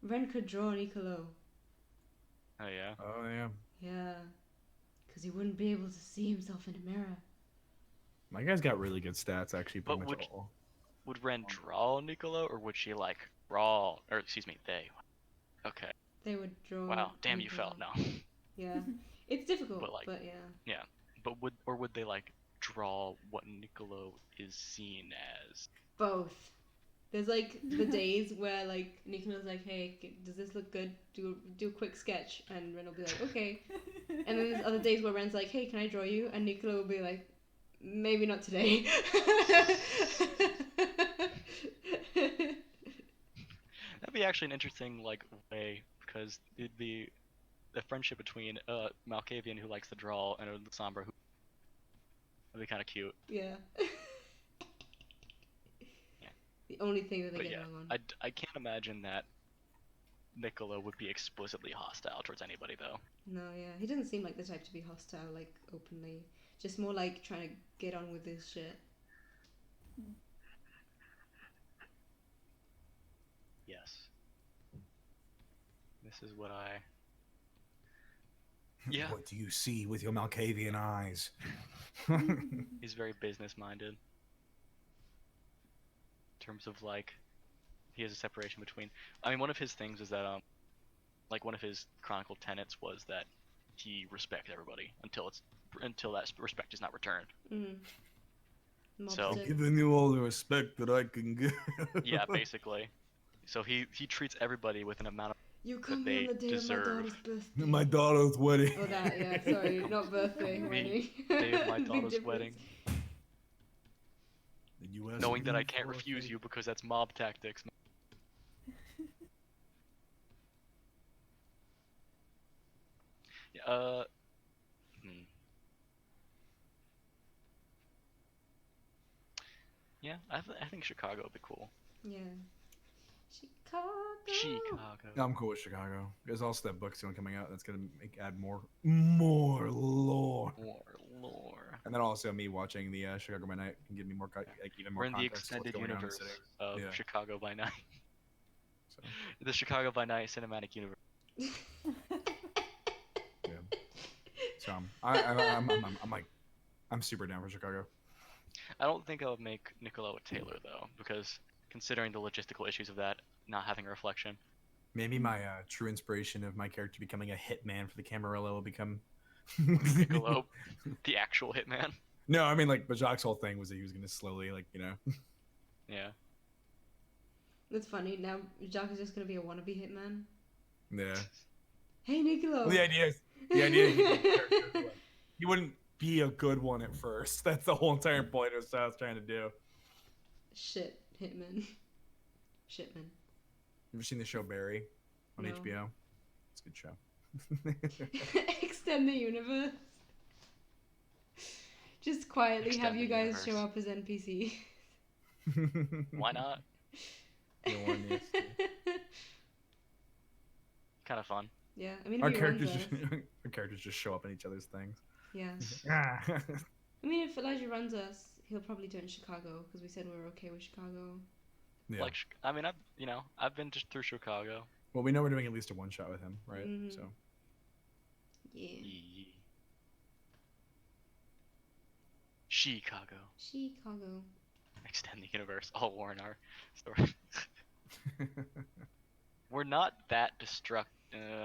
Speaker 2: Ren could draw Nicolo.
Speaker 3: Oh yeah.
Speaker 1: Oh yeah.
Speaker 2: Yeah. Because he wouldn't be able to see himself in a mirror.
Speaker 1: My guy's got really good stats actually. Pretty
Speaker 3: But
Speaker 1: much all.
Speaker 3: Would Ren draw Nicolo, or would she like draw? Or excuse me, they. Okay.
Speaker 2: They would draw.
Speaker 3: Wow. Damn, you
Speaker 2: Nicolo.
Speaker 3: fell. No.
Speaker 2: Yeah. It's difficult,
Speaker 3: But, like-
Speaker 2: yeah.
Speaker 3: But would they like draw what Nicolo is seen as?
Speaker 2: Both. There's like the days where like Nicolo's like, hey, does this look good? Do a quick sketch, and Ren will be like, okay. And then there's other days where Ren's like, hey, can I draw you? And Nicolo will be like, maybe not today.
Speaker 3: That'd be actually an interesting like way, because it'd be the friendship between Malkavian who likes to draw and a Sombra who. That'd be kind of cute.
Speaker 2: Yeah.
Speaker 3: Yeah.
Speaker 2: The only thing that they
Speaker 3: But
Speaker 2: get
Speaker 3: yeah,
Speaker 2: along on.
Speaker 3: I can't imagine that Nicolo would be explicitly hostile towards anybody though.
Speaker 2: No, yeah. He doesn't seem like the type to be hostile, like, openly. Just more like trying to get on with his shit.
Speaker 3: Yes. This is what I. Yeah.
Speaker 1: What do you see with your Malkavian eyes?
Speaker 3: He's very business minded. In terms of like, he has a separation between. I mean, one of his things is that like one of his chronicle tenets was that he respects everybody until that respect is not returned.
Speaker 2: Mm-hmm.
Speaker 3: So-
Speaker 2: Mobster.
Speaker 1: Giving you all the respect that I can give.
Speaker 3: Yeah, basically. So he treats everybody with an amount of.
Speaker 2: You come
Speaker 3: that
Speaker 2: here on
Speaker 3: they
Speaker 2: the day
Speaker 3: deserve.
Speaker 2: of my daughter's birthday.
Speaker 1: My daughter's wedding.
Speaker 2: Oh, that, yeah, sorry, not birthday,
Speaker 3: Me,
Speaker 2: wedding.
Speaker 3: day of my
Speaker 2: Big
Speaker 3: daughter's
Speaker 2: difference.
Speaker 3: wedding.
Speaker 1: The US
Speaker 3: Knowing that I
Speaker 1: Supreme
Speaker 3: can't
Speaker 1: Court
Speaker 3: refuse
Speaker 1: said-
Speaker 3: you because that's mob tactics. Yeah, Yeah, I think Chicago would be cool.
Speaker 2: Yeah. Chicago.
Speaker 3: Chicago.
Speaker 1: I'm cool with Chicago. There's also that book soon coming out that's gonna add more lore.
Speaker 3: More lore.
Speaker 1: And then also me watching the Chicago by Night can give me more, like, even more
Speaker 3: We're in the
Speaker 1: context to what's
Speaker 3: extended
Speaker 1: going on in the
Speaker 3: universe
Speaker 1: city.
Speaker 3: of
Speaker 1: Yeah.
Speaker 3: Chicago by Night.
Speaker 1: So
Speaker 3: The Chicago by Night cinematic universe.
Speaker 1: yeah. So I'm like I'm super down for Chicago.
Speaker 3: I don't think I would make Niccolo a Taylor though, because considering the logistical issues of that not having a reflection.
Speaker 1: Maybe my true inspiration of my character becoming a hitman for the Camarilla will become
Speaker 3: Niccolo, the actual hitman.
Speaker 1: No, I mean like, but Jacques' whole thing was that he was gonna slowly, like, you know.
Speaker 3: Yeah.
Speaker 2: That's funny. Now Jacques is just gonna be a wannabe hitman.
Speaker 1: Yeah.
Speaker 2: Hey, Niccolo.
Speaker 1: Well, the idea he wouldn't be a good one at first. That's the whole entire point of what I was trying to do.
Speaker 2: Shit, hitman. Shitman.
Speaker 1: You ever seen the show Barry on
Speaker 2: No.
Speaker 1: HBO? It's a good show.
Speaker 2: Extend the universe. Just quietly
Speaker 3: Extend
Speaker 2: have you
Speaker 3: the
Speaker 2: guys
Speaker 3: universe.
Speaker 2: show up as NPC.
Speaker 3: Why not? Kind of fun.
Speaker 2: Yeah, I mean,
Speaker 1: Our
Speaker 2: if he runs
Speaker 1: characters just show up in each other's things.
Speaker 2: Yeah.
Speaker 1: Ah.
Speaker 2: I mean, if Elijah runs us, he'll probably do it in Chicago because we said we were okay with Chicago.
Speaker 1: Yeah.
Speaker 3: Like, I mean, I've been just through Chicago.
Speaker 1: Well, we know we're doing at least a one shot with him, right?
Speaker 2: Mhm.
Speaker 1: So.
Speaker 2: Yeah.
Speaker 3: Chicago.
Speaker 2: Chicago.
Speaker 3: Extend the universe. All Warren our story. We're not that destruct.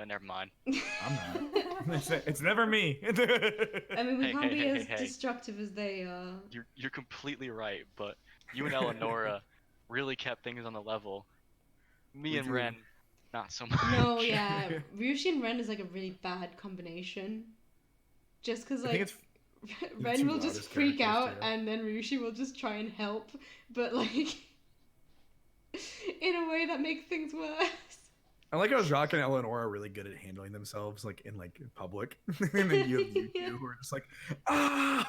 Speaker 3: Never mind.
Speaker 1: I'm not. It's never me.
Speaker 2: I mean, we
Speaker 3: Hey,
Speaker 2: can't
Speaker 3: hey,
Speaker 2: be
Speaker 3: hey,
Speaker 2: as
Speaker 3: hey, hey.
Speaker 2: destructive as they are.
Speaker 3: You're completely right, but you and Eleonora really kept things on the level. Me
Speaker 1: We
Speaker 3: and
Speaker 1: do.
Speaker 3: Ren, not so much.
Speaker 2: No, yeah. Ryushi and Ren is like a really bad combination. Just because,
Speaker 1: I think
Speaker 2: like,
Speaker 1: it's
Speaker 2: Ren
Speaker 1: two
Speaker 2: will just
Speaker 1: loudest
Speaker 2: freak
Speaker 1: characters,
Speaker 2: out
Speaker 1: too.
Speaker 2: and then Ryushi will just try and help, but, like, in a way that makes things worse.
Speaker 1: I like how Jacques and Eleanor are really good at handling themselves, like in public, and then you have you
Speaker 2: Yeah.
Speaker 1: two who are just like, ah.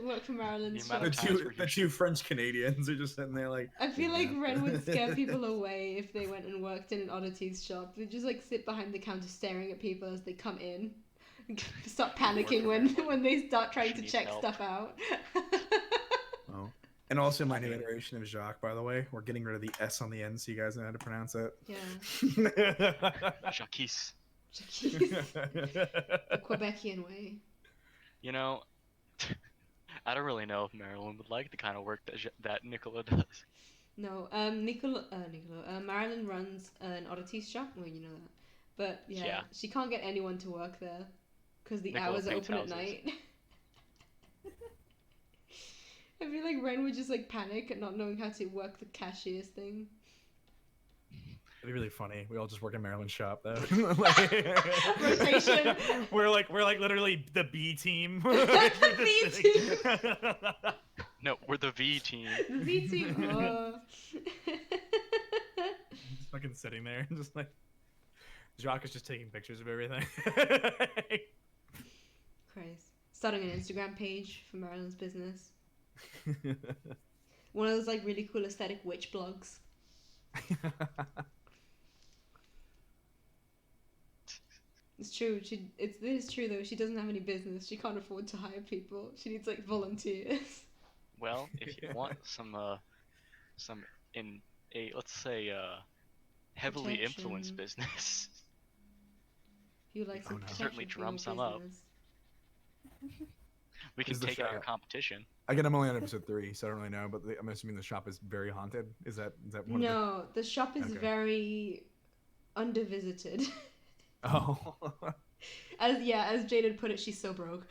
Speaker 2: Work for Marilyn's
Speaker 3: The amount
Speaker 2: shop.
Speaker 3: of times where
Speaker 1: The two French Canadians are just sitting there like.
Speaker 2: I feel like
Speaker 1: yeah.
Speaker 2: Ren would scare people away if they went and worked in an oddities shop. They'd just like sit behind the counter staring at people as they come in. Start panicking when they start trying
Speaker 3: She
Speaker 2: to
Speaker 3: needs
Speaker 2: check
Speaker 3: help.
Speaker 2: stuff out.
Speaker 1: Oh. And also my new iteration of Jacques, by the way, we're getting rid of the S on the end, so you guys know how to pronounce it.
Speaker 2: Yeah.
Speaker 3: Jacques.
Speaker 2: The Quebecian way.
Speaker 3: You know, I don't really know if Marilyn would like the kind of work that Nicola does.
Speaker 2: No, Marilyn runs an oddities shop. Well, you know that. But yeah, she can't get anyone to work there because the
Speaker 3: Nicola
Speaker 2: hours are
Speaker 3: paints
Speaker 2: open
Speaker 3: houses.
Speaker 2: at night. I feel like Ren would just like panic at not knowing how to work the cashier's thing.
Speaker 1: It'd be really funny. We all just work in Maryland's shop though.
Speaker 2: Rotation.
Speaker 1: We're like literally the B team.
Speaker 2: The B team.
Speaker 3: No, we're the V team.
Speaker 2: The V team. Oh.
Speaker 1: Just fucking sitting there, just like Jacques is just taking pictures of everything.
Speaker 2: Christ. Starting an Instagram page for Marilyn's business. One of those like really cool aesthetic witch blogs. It's true. It is true though. She doesn't have any business. She can't afford to hire people. She needs like volunteers.
Speaker 3: Well, if you want some in a let's say heavily influenced
Speaker 2: Protection.
Speaker 3: business,
Speaker 2: If you like some
Speaker 1: Oh, no.
Speaker 2: protection
Speaker 3: Certainly
Speaker 2: for
Speaker 3: drum
Speaker 2: your
Speaker 3: some up.
Speaker 2: business.
Speaker 3: we can
Speaker 1: Is the
Speaker 3: take out your
Speaker 1: shop-
Speaker 3: competition.
Speaker 1: Again, I'm only on episode 3, so I don't really know. But I'm assuming the shop is very haunted. Is that one of
Speaker 2: No, the shop is
Speaker 1: Okay.
Speaker 2: very undervisited.
Speaker 1: the? Oh.
Speaker 2: As Jaden put it, she's so broke.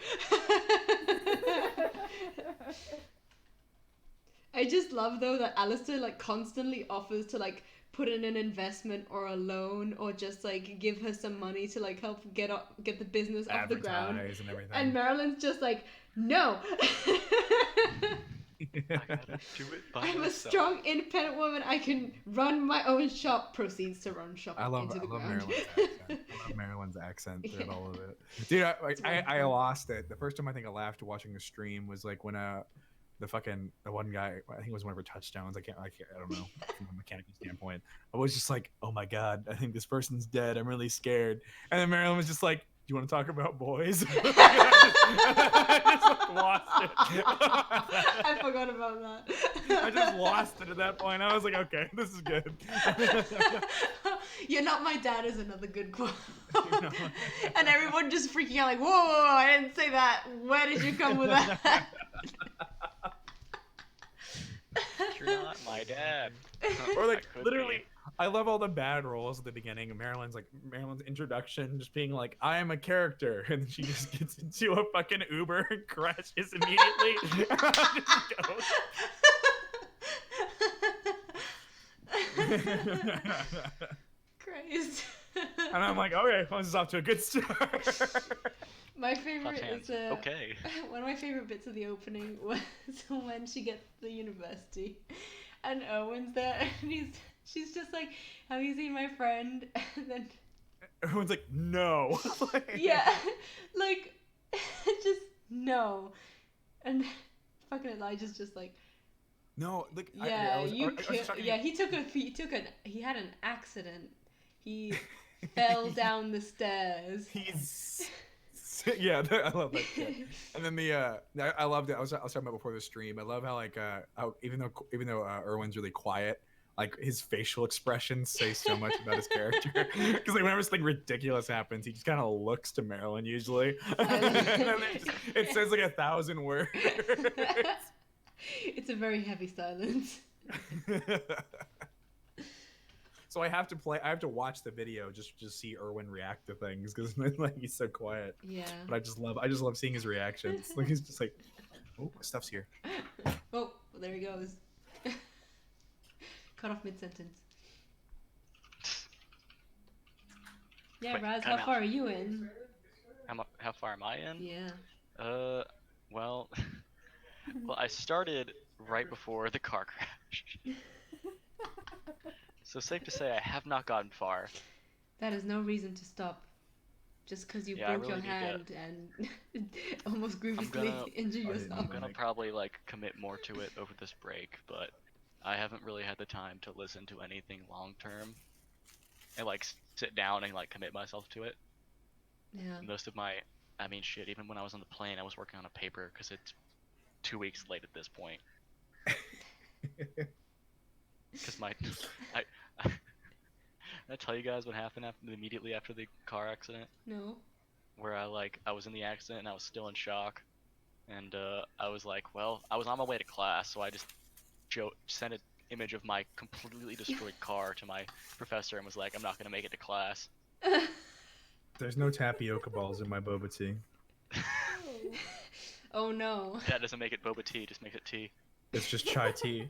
Speaker 2: I just love though that Alistair like constantly offers to like put in an investment or a loan or just like give her some money to like help get the business off the ground.
Speaker 1: Advertise and everything.
Speaker 2: And Marilyn's just like, no.
Speaker 3: I gotta do it by
Speaker 2: I'm a
Speaker 3: myself.
Speaker 2: strong, independent woman. I can run my own shop. Proceeds to run shop
Speaker 1: I love
Speaker 2: into the ground.
Speaker 1: Maryland's accent. I love Maryland's accent throughout all of it. Dude, I lost it. The first time I think I laughed watching the stream was like when the one guy, I think it was one of her touchdowns. I don't know from a mechanical standpoint. I was just like, oh my god, I think this person's dead. I'm really scared. And then Marilyn was just like, you want to talk about boys? I just like, lost it.
Speaker 2: I forgot about that.
Speaker 1: I just lost it at that point. I was like, okay, this is good.
Speaker 2: You're not my dad is another good quote.
Speaker 1: You know?
Speaker 2: And everyone just freaking out like, whoa, whoa, whoa, I didn't say that. Where did you come with that?
Speaker 3: You're not my dad.
Speaker 1: Or
Speaker 3: I
Speaker 1: like
Speaker 3: could
Speaker 1: literally,
Speaker 3: be.
Speaker 1: I love all the bad roles at the beginning of Marilyn's introduction, just being like, I am a character, and then she just gets into a fucking Uber and crashes immediately.
Speaker 2: Christ.
Speaker 1: And I'm like, okay, well, this is off to a good start.
Speaker 2: My favorite is
Speaker 3: Okay.
Speaker 2: one of my favorite bits of the opening was when she gets to the university, and Owen's there, and she's just like, "Have you seen my friend?" And then
Speaker 1: Everyone's like, no.
Speaker 2: yeah, like just no, and fucking Elijah's just like,
Speaker 1: No, like
Speaker 2: yeah, he had an accident. He fell down the stairs.
Speaker 1: He's yeah, I love that shit. And then I loved it. I was talking about before the stream. I love how how even though Erwin's really quiet, like his facial expressions say so much about his character. Because like whenever something ridiculous happens, he just kind of looks to Marilyn usually, and then it says like 1,000 words.
Speaker 2: It's a very heavy silence.
Speaker 1: So I have to watch the video just to see Erwin react to things because like he's so quiet.
Speaker 2: Yeah.
Speaker 1: But I just love seeing his reactions. Like he's just like, oh, stuff's here.
Speaker 2: Oh, well, there he goes. Cut off mid-sentence. Yeah,
Speaker 3: Wait,
Speaker 2: Raz,
Speaker 3: time
Speaker 2: how
Speaker 3: out.
Speaker 2: far are you in?
Speaker 3: How far am I in?
Speaker 2: Yeah.
Speaker 3: Well, well, I started right before the car crash. So safe to say I have not gotten far.
Speaker 2: That is no reason to stop. Just because you
Speaker 3: Yeah, I
Speaker 2: broke
Speaker 3: really
Speaker 2: your
Speaker 3: need to-
Speaker 2: hand and almost grievously injured yourself.
Speaker 3: I'm gonna probably like commit more to it over this break, but I haven't really had the time to listen to anything long term and like sit down and like commit myself to it.
Speaker 2: Yeah.
Speaker 3: Most of my, I mean, shit. Even when I was on the plane, I was working on a paper because it's 2 weeks late at this point. Because I tell you guys what happened immediately after the car accident,
Speaker 2: No.
Speaker 3: where I was in the accident and I was still in shock, and I was like, well, I was on my way to class, so I just sent an image of my completely destroyed car to my professor and was like, I'm not gonna make it to class.
Speaker 1: There's no tapioca balls in my boba tea.
Speaker 2: Oh no.
Speaker 3: That doesn't make it boba tea, it just makes it tea.
Speaker 1: It's just chai tea.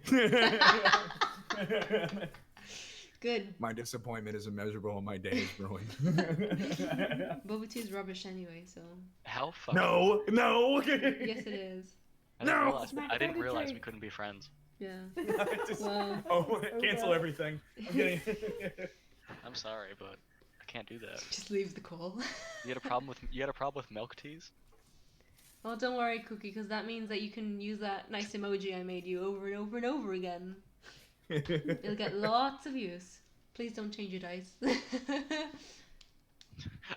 Speaker 2: Good.
Speaker 1: My disappointment is immeasurable and my day is ruined.
Speaker 2: Boba tea is rubbish anyway, so.
Speaker 3: How fucking...
Speaker 1: No!
Speaker 2: Yes, it is.
Speaker 3: I didn't realize we couldn't be friends.
Speaker 2: Yeah.
Speaker 1: Just,
Speaker 2: Well.
Speaker 1: oh, cancel everything. I'm kidding.
Speaker 3: I'm sorry, but I can't do that.
Speaker 2: Just leave the call.
Speaker 3: You had a problem with milk teas?
Speaker 2: Well, don't worry, Cookie, because that means that you can use that nice emoji I made you over and over and over again. It'll get lots of use. Please don't change your dice.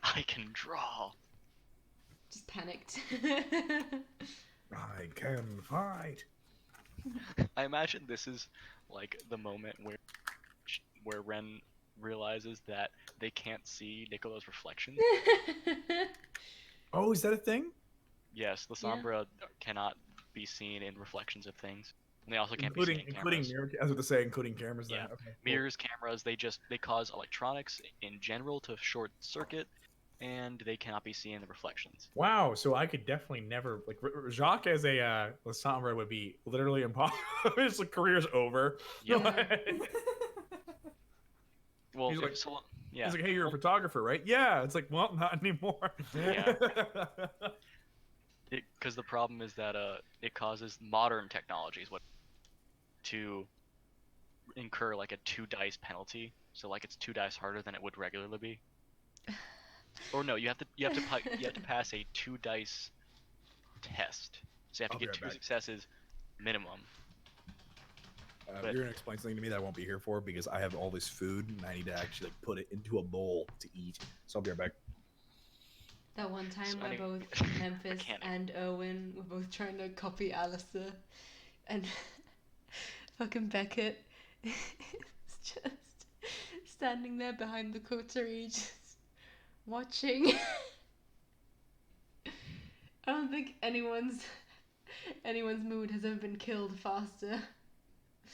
Speaker 3: I can draw.
Speaker 2: Just panicked.
Speaker 1: I can fight.
Speaker 3: I imagine this is like the moment where Ren realizes that they can't see Nicolo's reflection.
Speaker 1: Oh, is that a thing?
Speaker 3: Yes, the Sombra cannot be seen in reflections of things. And they also can't
Speaker 1: including
Speaker 3: be seen in cameras.
Speaker 1: mirror. I was about to say including cameras.
Speaker 3: Yeah,
Speaker 1: then. Okay, cool.
Speaker 3: mirrors, cameras, they cause electronics in general to short circuit, and they cannot be seen in the reflections.
Speaker 1: Wow, so I could definitely never like Jacques as a Sombra would be literally impossible. His career's over.
Speaker 3: Yeah. Well,
Speaker 1: He's like,
Speaker 3: so, yeah.
Speaker 1: He's like, hey, you're a photographer, right? Yeah. It's like, well, not anymore.
Speaker 3: Yeah. Because the problem is that it causes modern technologies to incur like a 2 dice penalty. So like it's 2 dice harder than it would regularly be. Or no, you have to pass a 2 dice test. So you have to get 2 successes minimum.
Speaker 1: You're gonna explain something to me that I won't be here for because I have all this food and I need to actually put it into a bowl to eat. So I'll be right back.
Speaker 2: That one time
Speaker 3: So
Speaker 2: where both Memphis
Speaker 3: mechanic.
Speaker 2: and Owen were both trying to copy Alistair, and fucking Beckett is just standing there behind the coterie, just watching. I don't think anyone's mood has ever been killed faster.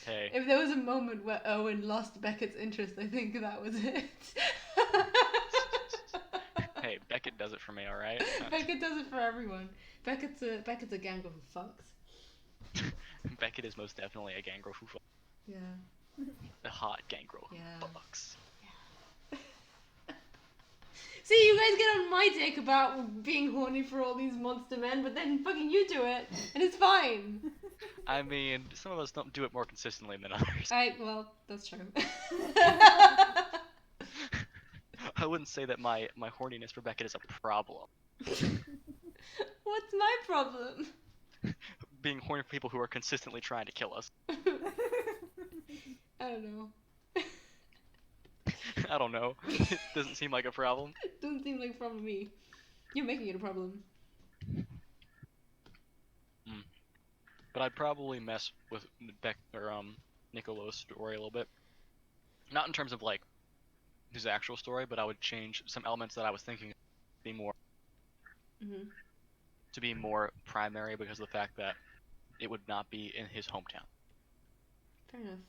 Speaker 3: Hey,
Speaker 2: If there was a moment where Owen lost Beckett's interest, I think that was it.
Speaker 3: hey, Beckett does it for me, all right?
Speaker 2: Beckett does it for everyone. Beckett's a gangrel who fucks.
Speaker 3: Beckett is most definitely a gangrel who fucks.
Speaker 2: Yeah.
Speaker 3: A hot gangrel who
Speaker 2: Yeah.
Speaker 3: fucks.
Speaker 2: See, you guys get on my dick about being horny for all these monster men, but then fucking you do it, and it's fine.
Speaker 3: I mean, some of us don't do it more consistently than others.
Speaker 2: Well, that's true.
Speaker 3: I wouldn't say that my horniness for Beckett is a problem.
Speaker 2: What's my problem?
Speaker 3: Being horny for people who are consistently trying to kill us.
Speaker 2: I don't know.
Speaker 3: I don't know. It doesn't seem like a problem.
Speaker 2: Doesn't seem like a problem to me. You're making it a problem.
Speaker 3: But I'd probably mess with Nicolo's story a little bit. Not in terms of like his actual story, but I would change some elements that I was thinking to be more primary because of the fact that it would not be in his hometown.
Speaker 2: Fair enough.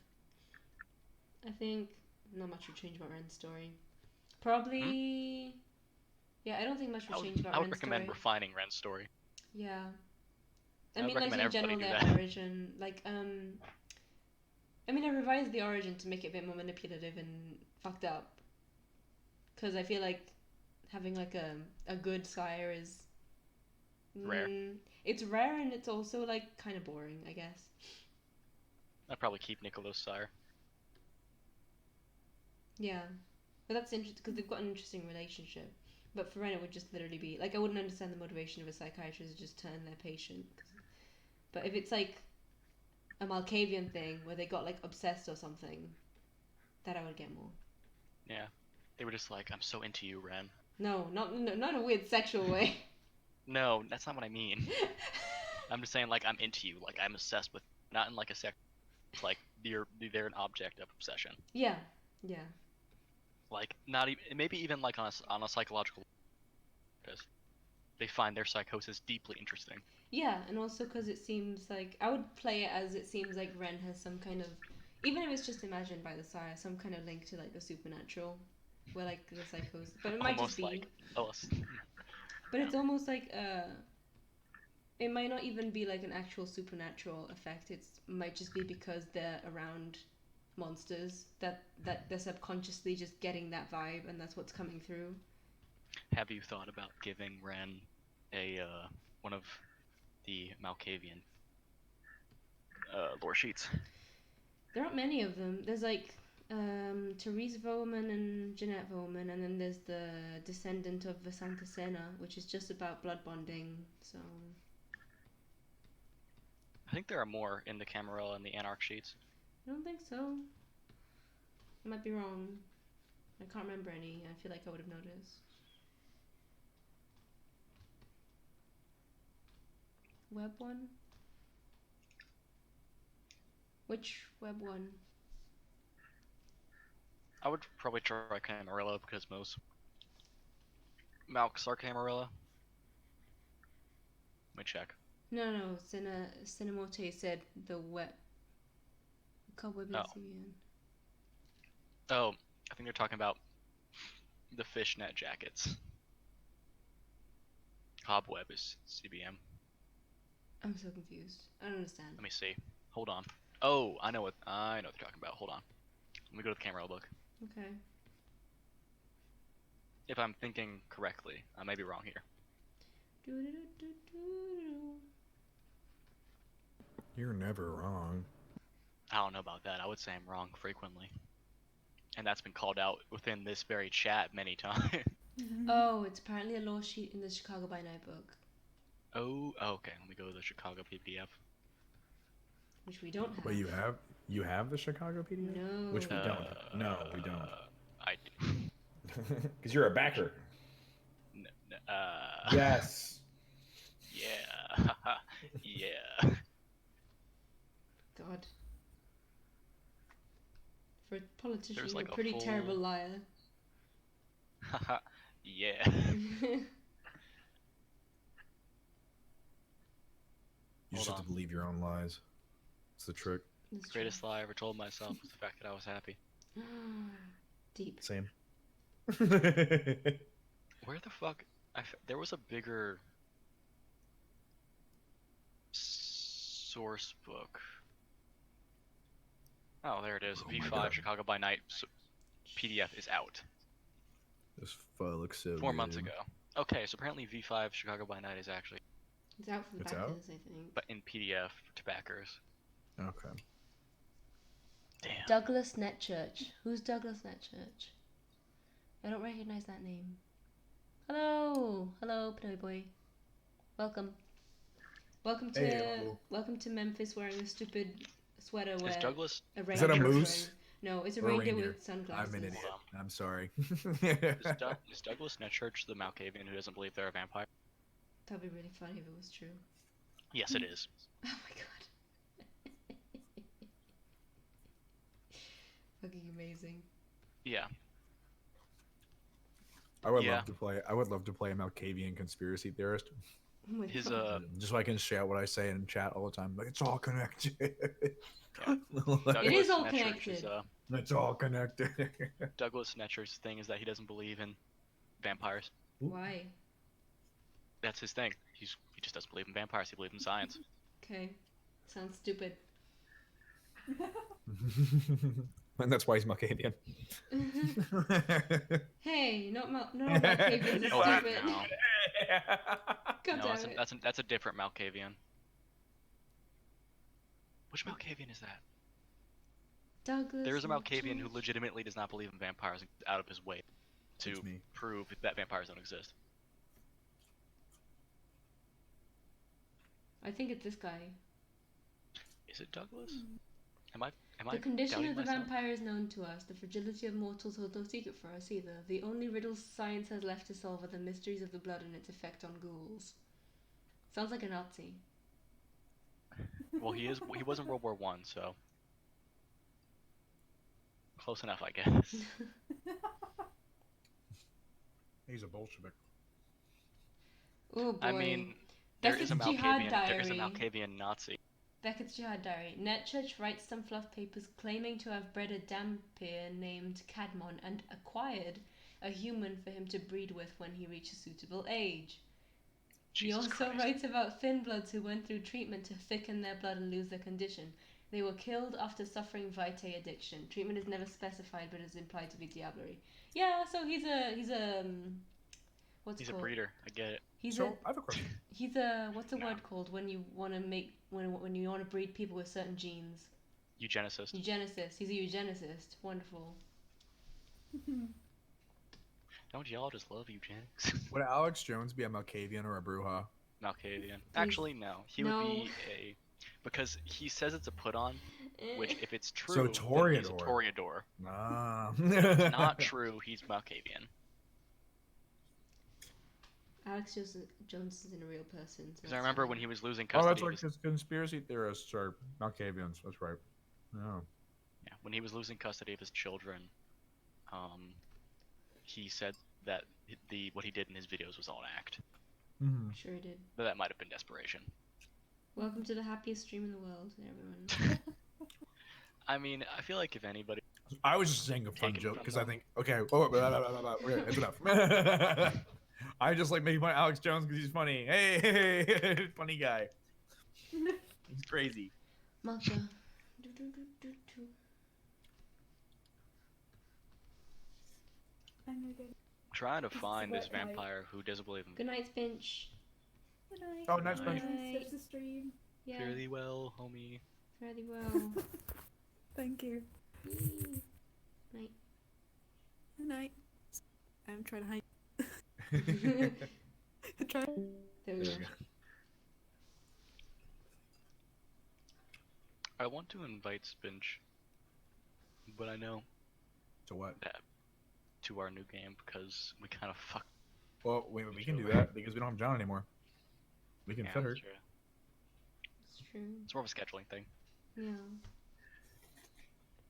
Speaker 2: I think not much would change about Ren's story. Probably. Yeah, I don't think much would change about Ren's story.
Speaker 3: I would recommend refining Ren's story.
Speaker 2: Yeah.
Speaker 3: I
Speaker 2: mean,
Speaker 3: would
Speaker 2: like in
Speaker 3: recommend
Speaker 2: general,
Speaker 3: everybody do
Speaker 2: their
Speaker 3: that.
Speaker 2: origin, like I mean, I revised the origin to make it a bit more manipulative and fucked up. Because I feel like having like a good sire is
Speaker 3: Rare.
Speaker 2: It's rare and it's also like kind of boring, I guess.
Speaker 3: I'd probably keep Nicolo's sire.
Speaker 2: Yeah, but that's interesting because they've got an interesting relationship. But for Ren, it would just literally be like I wouldn't understand the motivation of a psychiatrist to just turn their patient. But if it's like a Malkavian thing where they got like obsessed or something, that I would get more.
Speaker 3: Yeah, they were just like, I'm so into you, Ren.
Speaker 2: No, not in a weird sexual way.
Speaker 3: No, that's not what I mean. I'm just saying like I'm into you, like I'm obsessed with, not in like a sex. It's like they're an object of obsession.
Speaker 2: Yeah.
Speaker 3: Like not even maybe even like on a psychological. They find their psychosis deeply interesting.
Speaker 2: Yeah, and also because it seems like I would play it as it seems like Ren has some kind of, even if it's just imagined by the sire, some kind of link to like the supernatural, where like the psychosis. But it might
Speaker 3: Almost
Speaker 2: just be.
Speaker 3: like
Speaker 2: But it's almost like it might not even be like an actual supernatural effect. It might just be because they're around monsters that they're subconsciously just getting that vibe, and that's what's coming through.
Speaker 3: Have you thought about giving Ren a one of the Malkavian lore sheets?
Speaker 2: There aren't many of them. There's like Therese Voman and Jeanette Voman, and then there's the descendant of Vasanta Sena, which is just about blood bonding. So
Speaker 3: I think there are more in the Camarilla and the Anarch sheets.
Speaker 2: I don't think so. I might be wrong. I can't remember any. I feel like I would have noticed. Web one? Which web one?
Speaker 3: I would probably try Camarilla because most Malks are Camarilla. Let me check.
Speaker 2: No. Cinemote said the web. Cobweb is CBN.
Speaker 3: Oh, I think they're talking about the fishnet jackets. Cobweb is CBM.
Speaker 2: I'm so confused. I don't understand.
Speaker 3: Let me see. Hold on. Oh, I know what they're talking about. Hold on. Let me go to the Camarilla book.
Speaker 2: Okay.
Speaker 3: If I'm thinking correctly, I may be wrong here.
Speaker 1: You're never wrong.
Speaker 3: I don't know about that. I would say I'm wrong frequently. And that's been called out within this very chat many times.
Speaker 2: Oh, it's apparently a law sheet in the Chicago by Night book.
Speaker 3: Oh, okay. Let me go to the Chicago PDF.
Speaker 2: Which we don't have.
Speaker 1: Wait, you have the Chicago PDF?
Speaker 2: No.
Speaker 1: Which we don't. No, we don't.
Speaker 3: I do.
Speaker 1: Because you're a backer.
Speaker 3: No.
Speaker 1: Yes.
Speaker 3: Yeah. Yeah.
Speaker 2: God. For a politician,
Speaker 3: There's
Speaker 2: you're
Speaker 3: like
Speaker 2: a
Speaker 3: a
Speaker 2: pretty terrible
Speaker 3: full.
Speaker 2: liar.
Speaker 3: Yeah.
Speaker 1: You just
Speaker 3: Hold
Speaker 1: have to
Speaker 3: on.
Speaker 1: believe your own lies. It's the trick.
Speaker 3: The
Speaker 2: That's
Speaker 3: greatest lie I ever told myself was the fact that I was happy.
Speaker 2: true. Deep.
Speaker 1: Same.
Speaker 3: Where the fuck? There was a bigger source book. Oh, there it is.
Speaker 1: Oh my
Speaker 3: V5
Speaker 1: God.
Speaker 3: Chicago by Night PDF is out.
Speaker 1: This photo looks so
Speaker 3: 4 months
Speaker 1: good.
Speaker 3: ago. Okay, so apparently V5 Chicago by Night is actually,
Speaker 2: It's out for the
Speaker 1: It's out?
Speaker 2: backers, I think.
Speaker 3: but in PDF to backers.
Speaker 1: Okay.
Speaker 3: Damn.
Speaker 2: Douglas Netchurch. Who's Douglas Netchurch? I don't recognize that name. Hello, hello, Pinoy boy. Welcome. Welcome to
Speaker 1: Hey-o.
Speaker 2: welcome to Memphis wearing a stupid sweater
Speaker 3: Is
Speaker 2: where
Speaker 3: Douglas?
Speaker 2: a
Speaker 1: Is that a
Speaker 2: reindeer is
Speaker 1: moose?
Speaker 2: wearing. No, it's a
Speaker 1: Or a
Speaker 2: reindeer
Speaker 1: reindeer?
Speaker 2: with sunglasses.
Speaker 1: I'm an idiot.
Speaker 3: Hold on.
Speaker 1: I'm sorry.
Speaker 3: Is Douglas Netchurch the Malkavian who doesn't believe they're a vampire?
Speaker 2: That'd be really funny if it was true.
Speaker 3: Yes, it is.
Speaker 2: Oh my god. Fucking amazing.
Speaker 3: Yeah.
Speaker 1: I would
Speaker 3: Yeah.
Speaker 1: love to play. I would love to play a Malkavian conspiracy theorist,
Speaker 2: Oh my
Speaker 3: His
Speaker 2: god.
Speaker 1: just so I can shout what I say in chat all the time. Like it's all connected.
Speaker 2: It is all
Speaker 3: Netchurch's,
Speaker 2: connected.
Speaker 1: It's all connected.
Speaker 3: Douglas Netchurch's thing is that he doesn't believe in vampires.
Speaker 2: Why?
Speaker 3: That's his thing. He just doesn't believe in vampires. He believes in science.
Speaker 2: Okay. Sounds stupid.
Speaker 1: And that's why he's Malkavian.
Speaker 2: Hey, not all Malkavians
Speaker 3: Oh,
Speaker 2: are
Speaker 3: wait,
Speaker 2: stupid.
Speaker 3: no.
Speaker 2: God
Speaker 3: No,
Speaker 2: damn it.
Speaker 3: that's a different Malkavian. Which Malkavian is that?
Speaker 2: Douglas.
Speaker 3: There is a Malkavian who
Speaker 2: Netchurch.
Speaker 3: legitimately does not believe in vampires and goes out of his way to
Speaker 1: It's me.
Speaker 3: prove that vampires don't exist.
Speaker 2: I think it's this guy.
Speaker 3: Is it Douglas? Am I
Speaker 2: The condition
Speaker 3: doubting
Speaker 2: of the
Speaker 3: myself?
Speaker 2: vampire is known to us. The fragility of mortals holds no secret for us either. The only riddles science has left to solve are the mysteries of the blood and its effect on ghouls. Sounds like a Nazi.
Speaker 3: Well, he was in World War One, so close enough, I guess.
Speaker 1: He's a Bolshevik.
Speaker 2: Oh boy.
Speaker 3: I mean, there is a
Speaker 2: Beckett's Jihad
Speaker 3: Malkavian. There is a
Speaker 2: Diary.
Speaker 3: Malkavian Nazi.
Speaker 2: Beckett's Jihad Diary. Netchurch writes some fluff papers claiming to have bred a Dhampir named Cadmon and acquired a human for him to breed with when he reaches suitable age. He
Speaker 3: Jesus
Speaker 2: also
Speaker 3: Christ.
Speaker 2: writes about thin bloods who went through treatment to thicken their blood and lose their condition. They were killed after suffering vitae addiction. Treatment is never specified, but is implied to be diablerie. Yeah, so he's a what's
Speaker 3: He's
Speaker 2: it
Speaker 3: a
Speaker 2: called?
Speaker 3: breeder. I get it.
Speaker 2: He's
Speaker 1: So I have a question.
Speaker 2: what's the word called when you want to make when you want to breed people with certain genes?
Speaker 3: Eugenicist.
Speaker 2: Eugenicist. He's a eugenicist. Wonderful.
Speaker 3: Don't y'all just love eugenics?
Speaker 1: Would Alex Jones be a Malkavian or a Bruja?
Speaker 3: Malkavian. Actually, no. He
Speaker 2: No.
Speaker 3: would be a... Because he says it's a put-on, which, if it's true,
Speaker 1: So
Speaker 3: then he's a
Speaker 1: Toreador.
Speaker 3: Toreador.
Speaker 1: Ah.
Speaker 3: It's not true, he's Malkavian.
Speaker 2: Alex Jones isn't a real person. So
Speaker 3: Because I remember when he was losing
Speaker 1: Oh,
Speaker 3: custody
Speaker 1: that's
Speaker 3: of
Speaker 1: like
Speaker 3: his...
Speaker 1: his conspiracy theorists are Malkavians. That's right. Oh.
Speaker 3: Yeah, when he was losing custody of his children, he said that what he did in his videos was all an act.
Speaker 1: Mm-hmm.
Speaker 2: Sure did.
Speaker 3: But that might have been desperation.
Speaker 2: Welcome to the happiest stream in the world, everyone.
Speaker 3: I mean, I feel like if anybody...
Speaker 1: I was just saying a fun
Speaker 3: Taken
Speaker 1: joke
Speaker 3: from
Speaker 1: because I
Speaker 3: them.
Speaker 1: think okay. Okay, it's enough. I just like making fun of Alex Jones because he's funny. Hey, funny guy. He's crazy.
Speaker 2: Malta.
Speaker 4: I'm gonna go.
Speaker 3: Trying to
Speaker 4: This is
Speaker 3: find this
Speaker 4: work night.
Speaker 3: vampire who doesn't believe in
Speaker 2: Good night, Finch.
Speaker 4: Good night.
Speaker 1: Oh, nice
Speaker 3: Night.
Speaker 1: bunch.
Speaker 4: Such a stream.
Speaker 2: Yeah,
Speaker 3: fairly well, homie.
Speaker 2: fairly well.
Speaker 5: Thank you.
Speaker 2: Yee. Night.
Speaker 5: Good night. I'm trying to hide.
Speaker 2: There
Speaker 5: Try.
Speaker 2: we go.
Speaker 3: I want to invite Spinch, but I know
Speaker 1: So what?
Speaker 3: that to our new game because we kind of fucked
Speaker 1: Well, we can do that because we don't have John anymore. We can
Speaker 3: Yeah,
Speaker 1: fit her.
Speaker 3: that's true.
Speaker 2: It's true.
Speaker 3: It's more of a scheduling thing.
Speaker 2: Yeah.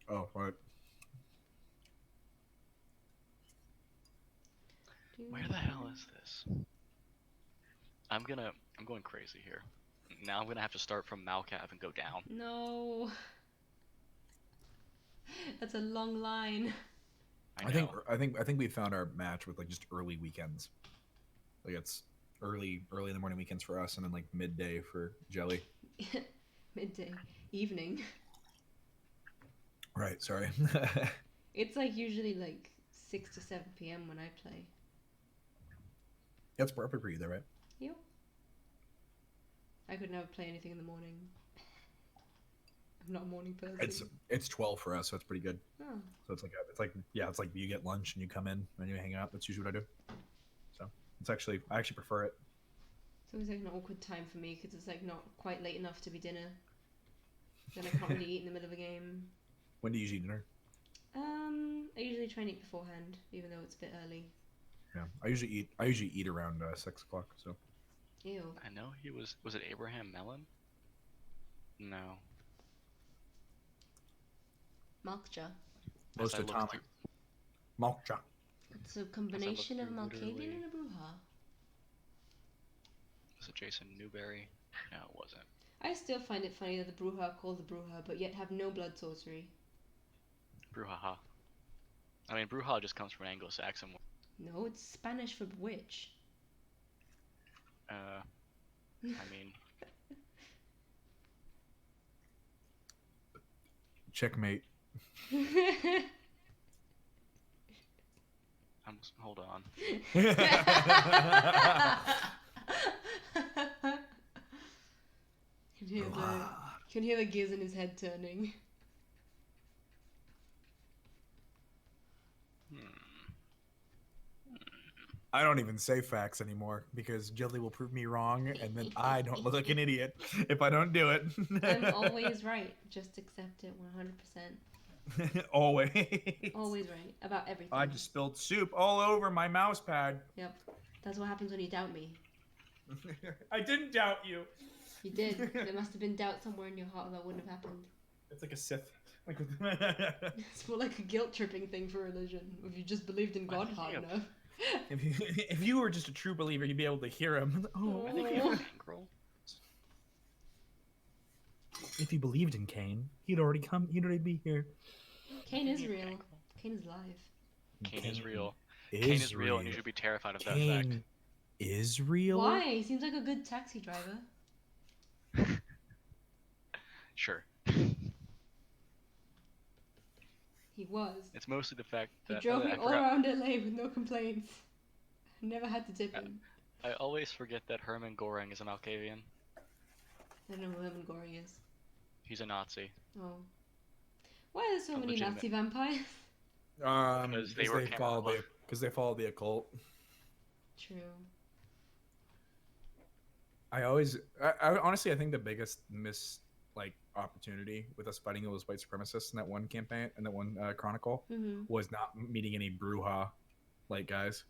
Speaker 1: Oh, right.
Speaker 3: Where the hell is this? I'm going crazy here. Now I'm gonna have to start from Malcav and go down.
Speaker 2: No. That's a long line.
Speaker 3: I know.
Speaker 1: I think we found our match with like just early weekends. Like it's early in the morning weekends for us, and then like midday for Jelly.
Speaker 2: Midday, evening.
Speaker 1: Right. Sorry.
Speaker 2: It's like usually like 6 to 7 p.m. when I play.
Speaker 1: That's perfect for you, though, right?
Speaker 2: Yep. I could never play anything in the morning. I'm not a morning person.
Speaker 1: It's 12 for us, so it's pretty good.
Speaker 2: Oh.
Speaker 1: So it's like you get lunch and you come in and you hang out. That's usually what I do. So I actually prefer it.
Speaker 2: It's always like an awkward time for me because it's like not quite late enough to be dinner. Then I can't really eat in the middle of a game.
Speaker 1: When do you usually eat dinner?
Speaker 2: I usually try and eat beforehand, even though it's a bit early.
Speaker 1: Yeah, I usually eat around 6 o'clock. So.
Speaker 2: Ew.
Speaker 3: I know he was it Abraham Mellon? No.
Speaker 2: Malkja.
Speaker 1: Most atomic. Malkja.
Speaker 2: It's a combination of
Speaker 3: through
Speaker 2: Malkavian
Speaker 3: literally-
Speaker 2: and a Bruja.
Speaker 3: Was it Jason Newberry? No, it wasn't.
Speaker 2: I still find it funny that the Bruja are called the Bruja, but yet have no blood sorcery.
Speaker 3: Brouhaha. I mean, Brouhaha just comes from an Anglo-Saxon word.
Speaker 2: No, it's Spanish for witch.
Speaker 3: I mean,
Speaker 1: Checkmate.
Speaker 3: hold on.
Speaker 2: Can hear the gears in his head turning.
Speaker 1: I don't even say facts anymore because Jelly will prove me wrong, and then I don't look like an idiot if I don't do it.
Speaker 2: I'm always right. Just accept it 100%.
Speaker 1: Always.
Speaker 2: Always right about everything.
Speaker 1: I just spilled soup all over my mouse pad.
Speaker 2: Yep. That's what happens when you doubt me.
Speaker 1: I didn't doubt you.
Speaker 2: You did. There must have been doubt somewhere in your heart that wouldn't have happened.
Speaker 1: It's like a Sith. Like
Speaker 2: It's more like a guilt tripping thing for religion. If you just believed in God hard enough.
Speaker 1: if you were just a true believer, you'd be able to hear him. Oh,
Speaker 3: I think he has an gangrel.
Speaker 1: if you believed in Cain, he'd already be here.
Speaker 2: Cain is real. Cain is live.
Speaker 3: Cain is real. Cain is real, and you should be terrified of that fact.
Speaker 1: Cain is real?
Speaker 2: Why? He seems like a good taxi driver.
Speaker 3: Sure.
Speaker 2: He was.
Speaker 3: It's mostly the fact
Speaker 2: He
Speaker 3: that
Speaker 2: drove me
Speaker 3: I
Speaker 2: all
Speaker 3: forgot-
Speaker 2: around LA with no complaints. Never had to tip him.
Speaker 3: I always forget that Hermann Goring is a Malkavian.
Speaker 2: I don't know who Hermann Goring is.
Speaker 3: He's a Nazi.
Speaker 2: Oh. Why are there so
Speaker 3: A
Speaker 2: many
Speaker 3: legitimate-
Speaker 2: Nazi vampires?
Speaker 3: Because they were
Speaker 1: follow the occult.
Speaker 2: True.
Speaker 1: I honestly, I think the biggest opportunity with us fighting all those white supremacists in that one campaign and that one chronicle was not meeting any Bruja guys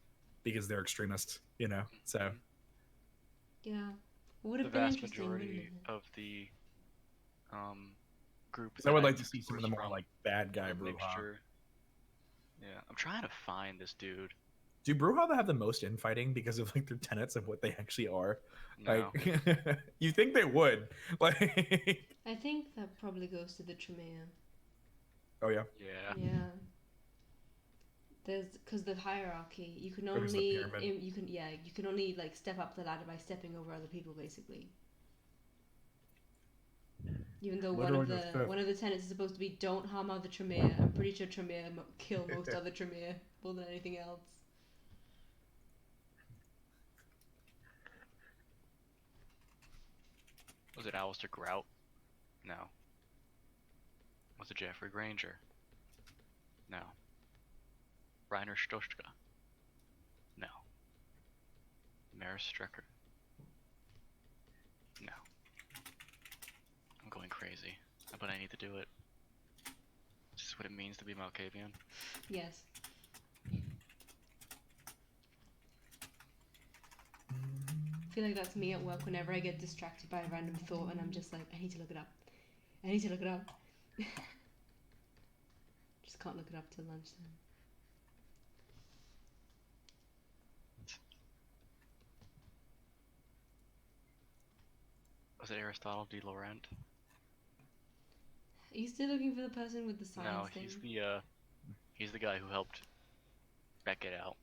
Speaker 1: because they're extremists, So
Speaker 2: Yeah. It would
Speaker 3: The
Speaker 2: have been
Speaker 3: vast
Speaker 2: interesting. wouldn't
Speaker 3: majority
Speaker 2: it?
Speaker 3: of the group.
Speaker 1: I would
Speaker 3: that
Speaker 1: like to see some of the more
Speaker 3: was
Speaker 1: bad guy
Speaker 3: from a
Speaker 1: Bruja.
Speaker 3: mixture. Yeah, I'm trying to find this dude.
Speaker 1: Do Bruja have the most infighting because of their tenets of what they actually are?
Speaker 3: No.
Speaker 1: You think they would?
Speaker 2: I think that probably goes to the Tremere.
Speaker 1: Oh yeah.
Speaker 3: Yeah.
Speaker 2: Yeah. Because the hierarchy, you can
Speaker 1: Or just the
Speaker 2: only
Speaker 1: pyramid.
Speaker 2: you can only step up the ladder by stepping over other people, basically. Even though
Speaker 1: Literally just step.
Speaker 2: one of the tenets is supposed to be don't harm other Tremere, I'm pretty sure Tremere kill most other Tremere more than anything else.
Speaker 3: Was it Alistair Grout? No. Was it Jeffrey Granger? No. Rainer Stoschka? No. Maris Strecker? No. I'm going crazy, but I need to do it. This is what it means to be Malkavian.
Speaker 2: Yes. feel like that's me at work whenever I get distracted by a random thought and I'm just like, I need to look it up. I need to look it up. Just can't look it up till lunchtime.
Speaker 3: Was it Aristotle de Laurent?
Speaker 2: Are you still looking for the person with the science
Speaker 3: No,
Speaker 2: thing?
Speaker 3: he's the guy who helped Beckett out.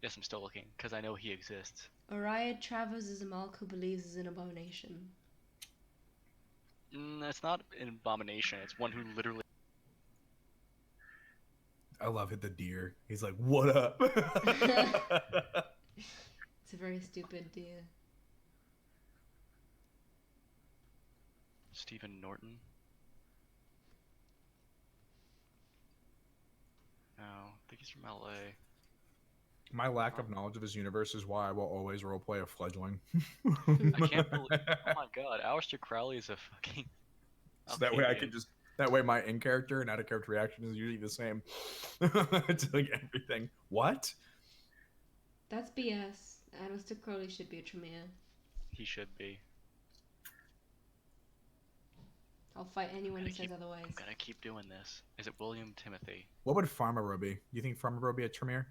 Speaker 3: Yes, I'm still looking, because I know he exists.
Speaker 2: Orion Travers is a monk who believes is an abomination.
Speaker 3: It's not an abomination, it's one who literally...
Speaker 1: I love it, the deer. He's like, what up?
Speaker 2: It's a very stupid deer.
Speaker 3: Stephen Norton? No, I think he's from LA.
Speaker 1: My lack of knowledge of his universe is why I will always roleplay a fledgling.
Speaker 3: I can't believe... Oh my god, Aleister Crowley is a fucking...
Speaker 1: So that way I can just... That way my in-character and out-of-character reaction is usually the same. To like everything. What?
Speaker 2: That's BS. Aleister Crowley should be a Tremere.
Speaker 3: He should be.
Speaker 2: I'll fight anyone who says otherwise.
Speaker 3: I'm gonna keep doing this. Is it William Timothy?
Speaker 1: What would Farmer be? You think Farmer would be a Tremere?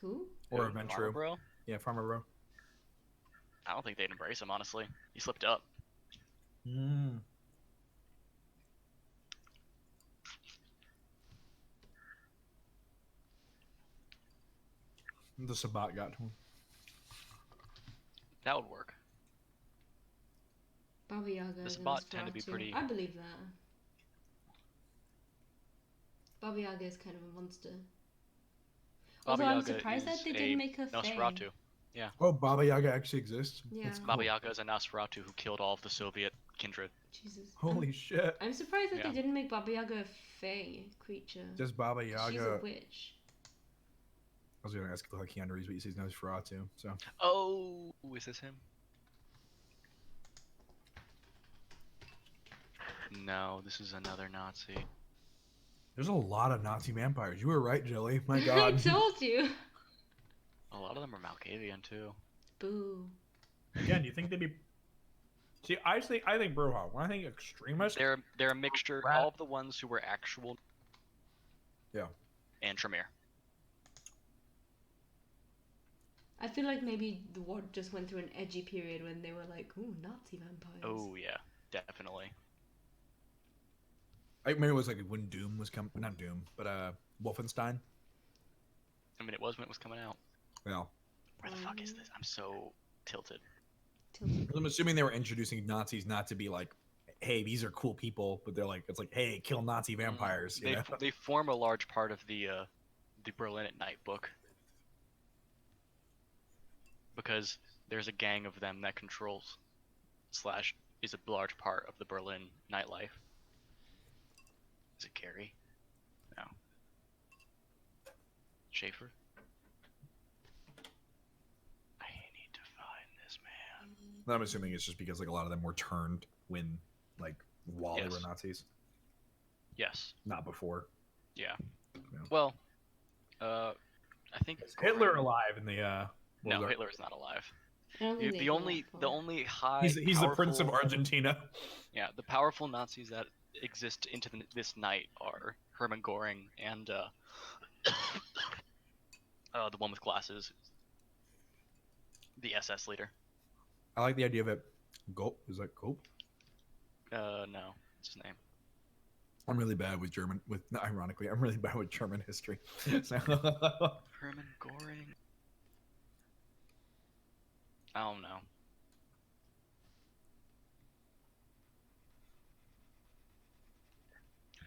Speaker 2: Who?
Speaker 1: Or a Ventru?
Speaker 3: Bro?
Speaker 1: Yeah, Farmer Bro.
Speaker 3: I don't think they'd embrace him, honestly. He slipped up.
Speaker 1: Mm. The Sabat got to him.
Speaker 3: That would work.
Speaker 2: Baba Yaga.
Speaker 3: The Sabat tend to be pretty...
Speaker 2: I believe that. Baba Yaga is kind of a monster. Although I'm surprised that they didn't make her
Speaker 3: Nosferatu.
Speaker 2: Fae.
Speaker 3: Yeah.
Speaker 1: Oh, Baba Yaga actually exists?
Speaker 2: Yeah.
Speaker 1: That's cool.
Speaker 3: Baba Yaga is a Nosferatu who killed all of the Soviet kindred.
Speaker 2: Jesus.
Speaker 1: Holy shit.
Speaker 2: I'm surprised that they didn't make Baba Yaga a Fae creature.
Speaker 1: Just Baba Yaga.
Speaker 2: She's a witch.
Speaker 1: I was going to ask like Keanu Reeves, but he says Nosferatu, so.
Speaker 3: Oh, is this him? No, this is another Nazi.
Speaker 1: There's a lot of Nazi vampires. You were right, Jelly. My
Speaker 2: I
Speaker 1: god.
Speaker 2: told you.
Speaker 3: A lot of them are Malkavian too.
Speaker 2: Boo.
Speaker 1: Again, you think they'd be... See, I think Broha. When I think extremists...
Speaker 3: They're a mixture. All of the ones who were actual...
Speaker 1: Yeah.
Speaker 3: And Tremere.
Speaker 2: I feel like maybe the war just went through an edgy period when they were like, ooh, Nazi vampires.
Speaker 3: Oh, yeah. Definitely.
Speaker 1: I maybe it was like when Doom was coming... Not Doom, but Wolfenstein.
Speaker 3: I mean, it was when it was coming out.
Speaker 1: Well.
Speaker 3: Where the fuck is this? I'm so tilted.
Speaker 1: I'm assuming they were introducing Nazis not to be like, hey, these are cool people, but they're like, it's like, hey, kill Nazi vampires. You know?
Speaker 3: They form a large part of the Berlin at Night book. Because there's a gang of them that controls / is a large part of the Berlin nightlife. Is it Carrie? No. Schaefer? I need to find this man.
Speaker 1: I'm assuming it's just because like a lot of them were turned while they were Nazis.
Speaker 3: Yes.
Speaker 1: Not before.
Speaker 3: Yeah.
Speaker 1: Yeah.
Speaker 3: Well, I think
Speaker 1: is Hitler alive in the
Speaker 3: No, Hitler is not alive.
Speaker 2: The
Speaker 3: only high
Speaker 1: he's the Prince of Argentina.
Speaker 3: Yeah, the powerful Nazis that exist into this night are Hermann Göring and the one with glasses, the SS leader.
Speaker 1: I like the idea of it. Gulp, is that Gulp?
Speaker 3: No, what's his name?
Speaker 1: I'm really bad with German. Ironically, I'm really bad with German history. So.
Speaker 3: Hermann Göring. I don't know.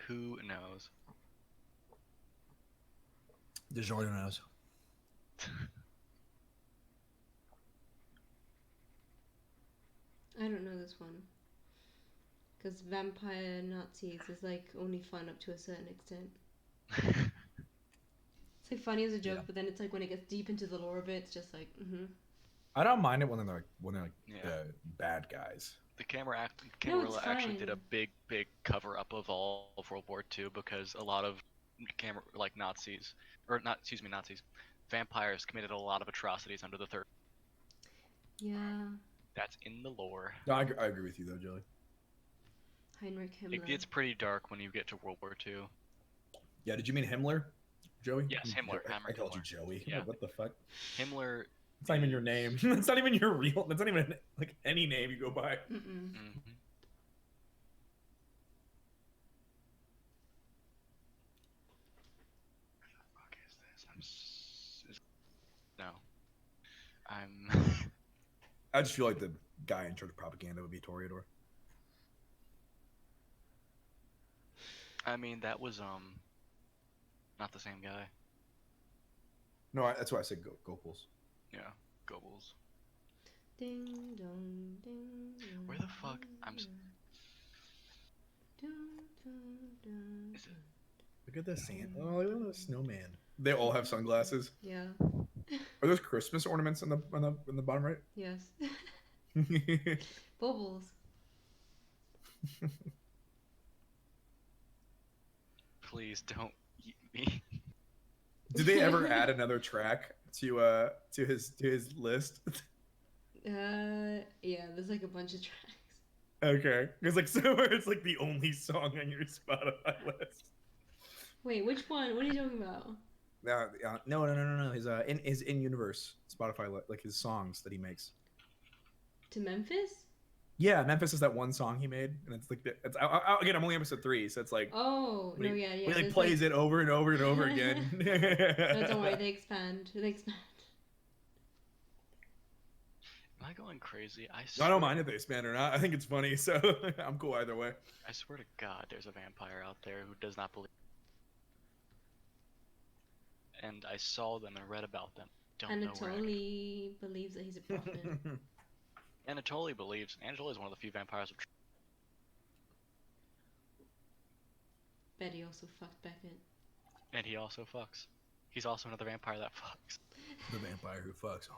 Speaker 3: Who knows?
Speaker 1: DeJourno knows.
Speaker 2: I don't know this one. Because vampire Nazis is like only fun up to a certain extent. It's like funny as a joke, but then it's like when it gets deep into the lore of it, it's just like,
Speaker 1: I don't mind it when they're bad guys.
Speaker 3: The Camarilla actually did a big cover up of all of World War II because a lot of vampires committed a lot of atrocities under the Third.
Speaker 2: Yeah.
Speaker 3: That's in the lore.
Speaker 1: No, I agree with you though, Joey.
Speaker 2: Heinrich Himmler.
Speaker 3: It gets pretty dark when you get to World War II.
Speaker 1: Yeah, did you mean Himmler, Joey?
Speaker 3: Yes, Himmler.
Speaker 1: I called you
Speaker 3: Himmler.
Speaker 1: Joey.
Speaker 3: Yeah.
Speaker 1: What the fuck?
Speaker 3: Himmler.
Speaker 1: It's not even your name. It's not even your real. That's not even like any name you go by.
Speaker 2: Mm-mm.
Speaker 3: Mm-hmm. What is this? No.
Speaker 1: I just feel like the guy in charge of propaganda would be Toreador.
Speaker 3: I mean, that was not the same guy.
Speaker 1: No, that's why I said Gokuls.
Speaker 3: Yeah, Goebbels.
Speaker 2: Ding dong ding.
Speaker 3: Where the fuck? Is it?
Speaker 1: Look at the sand. Oh, look at the snowman. They all have sunglasses.
Speaker 2: Yeah.
Speaker 1: Are those Christmas ornaments in the bottom right?
Speaker 2: Yes. Bubbles.
Speaker 3: Please don't eat me.
Speaker 1: Did they ever add another track to his list?
Speaker 2: Yeah, there's like a bunch of tracks.
Speaker 1: Okay, because like somewhere it's like the only song on your Spotify list.
Speaker 2: Wait, which one? What are you talking about?
Speaker 1: No. His in universe Spotify like his songs that he makes.
Speaker 2: To Memphis?
Speaker 1: Yeah, Memphis is that one song he made, and it's like again. I'm only episode 3, so it's like
Speaker 2: Oh no,
Speaker 1: he,
Speaker 2: yeah.
Speaker 1: When he
Speaker 2: there's,
Speaker 1: plays it over and over and over again.
Speaker 2: No, don't worry, they expand. They expand.
Speaker 3: Am I going crazy?
Speaker 1: I don't mind if they expand or not. I think it's funny, so I'm cool either way.
Speaker 3: I swear to God, there's a vampire out there who does not believe. And I saw them and read about them. Don't know where.
Speaker 2: Anatoly believes that he's a prophet.
Speaker 3: Anatoly believes. Angela is one of the few vampires.
Speaker 2: Betty also fucked Beckett.
Speaker 3: And he also fucks. He's also another vampire that fucks.
Speaker 1: The vampire who fucks.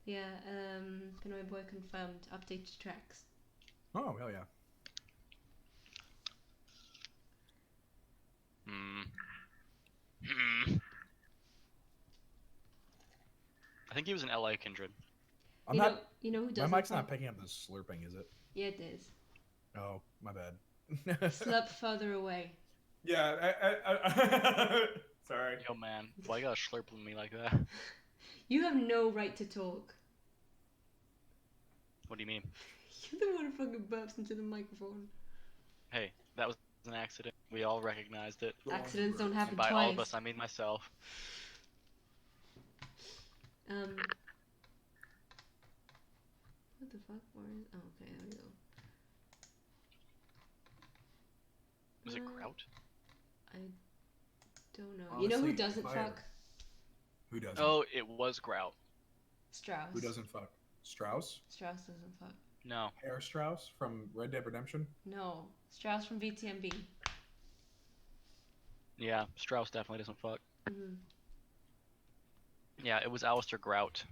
Speaker 2: Yeah, Pinoy Boy confirmed. Updated tracks.
Speaker 1: Oh, hell yeah.
Speaker 3: I think he was in LA Kindred.
Speaker 2: You know who doesn't
Speaker 1: My mic's
Speaker 2: fuck?
Speaker 1: not picking up the slurping, is it?
Speaker 2: Yeah, it is.
Speaker 1: Oh, my bad.
Speaker 2: Slurp further away.
Speaker 1: Yeah, sorry.
Speaker 3: Yo, man, why you gotta slurp with me like that?
Speaker 2: You have no right to talk.
Speaker 3: What do you mean?
Speaker 2: You're the one who fucking burps into the microphone.
Speaker 3: Hey, that was an accident. We all recognized it.
Speaker 2: Accidents don't happen
Speaker 3: And by
Speaker 2: twice.
Speaker 3: all of us, I mean myself.
Speaker 2: What the fuck? Where is... Oh, okay, there we go.
Speaker 3: Was it Grout?
Speaker 2: I don't know. You know who doesn't fuck?
Speaker 1: Who doesn't?
Speaker 3: Oh, it was Grout.
Speaker 2: Strauss.
Speaker 1: Who doesn't fuck? Strauss?
Speaker 2: Strauss doesn't fuck.
Speaker 3: No.
Speaker 1: Herr Strauss from Red Dead Redemption?
Speaker 2: No. Strauss from VTMB.
Speaker 3: Yeah, Strauss definitely doesn't fuck.
Speaker 2: Mm-hmm.
Speaker 3: Yeah, it was Alistair Grout.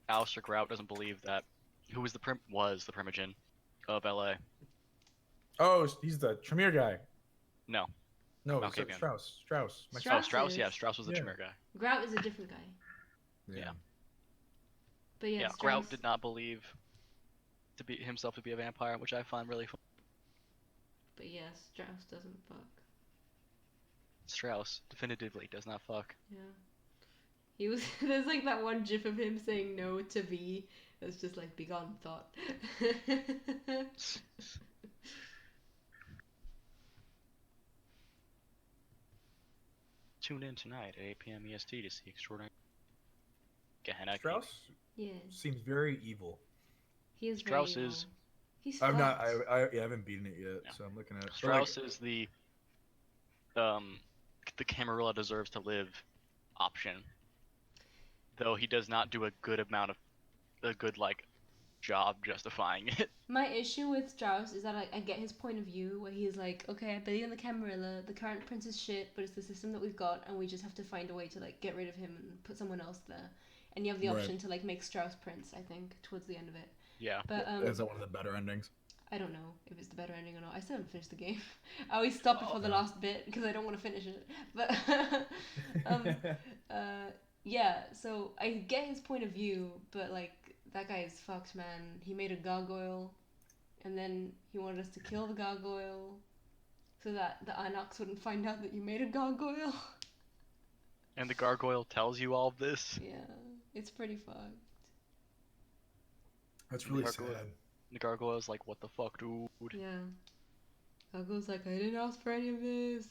Speaker 3: Alistair Grout doesn't believe that. Who was the Primogen of LA?
Speaker 1: Oh, he's the Tremere guy.
Speaker 3: No.
Speaker 1: No,
Speaker 3: Okay,
Speaker 1: it's
Speaker 3: man.
Speaker 1: Strauss.
Speaker 2: Strauss
Speaker 3: Oh, Strauss.
Speaker 2: is-
Speaker 3: Yeah, Strauss was the
Speaker 1: Yeah.
Speaker 3: Tremere guy.
Speaker 2: Grout is a different guy.
Speaker 3: Yeah.
Speaker 2: But yeah,
Speaker 3: Yeah,
Speaker 2: Strauss...
Speaker 3: Grout did not believe himself to be a vampire, which I find really fun.
Speaker 2: But yeah, Strauss doesn't fuck.
Speaker 3: Strauss definitively does not fuck.
Speaker 2: Yeah. He was... There's like that one gif of him saying no to V. That's just like begone thought.
Speaker 3: Tune in tonight at 8 p.m. EST to see Extraordinary Gehenna.
Speaker 1: Strauss
Speaker 2: Yeah.
Speaker 1: seems very evil.
Speaker 2: He is
Speaker 3: Strauss
Speaker 2: very
Speaker 3: is-
Speaker 2: evil. He's
Speaker 1: I'm not.
Speaker 2: fucked.
Speaker 1: I haven't beaten it yet,
Speaker 3: Yeah.
Speaker 1: so I'm looking at it.
Speaker 3: Strauss is the Camarilla deserves to live option. Though he does not do a good job justifying it.
Speaker 2: My issue with Strauss is that I get his point of view where he's like, okay, I believe in the Camarilla, the current prince is shit, but it's the system that we've got, and we just have to find a way to like get rid of him and put someone else there. And you have the
Speaker 1: Right.
Speaker 2: option to like make Strauss prince, I think, towards the end of it.
Speaker 3: Yeah.
Speaker 2: But
Speaker 1: Is that one of the better endings?
Speaker 2: I don't know if it's the better ending or not. I still haven't finished the game. I always stop before the last bit because I don't want to finish it. But yeah, so I get his point of view, but like that guy is fucked, man. He made a gargoyle, and then he wanted us to kill the gargoyle, so that the Inox wouldn't find out that you made a gargoyle.
Speaker 3: And the gargoyle tells you all of this.
Speaker 2: Yeah, it's pretty fucked.
Speaker 1: That's
Speaker 3: And
Speaker 1: really
Speaker 3: the gargoyle,
Speaker 1: sad.
Speaker 3: The gargoyle's like, "What the fuck, dude?
Speaker 2: Yeah. Gargoyle's like, I didn't ask for any of this,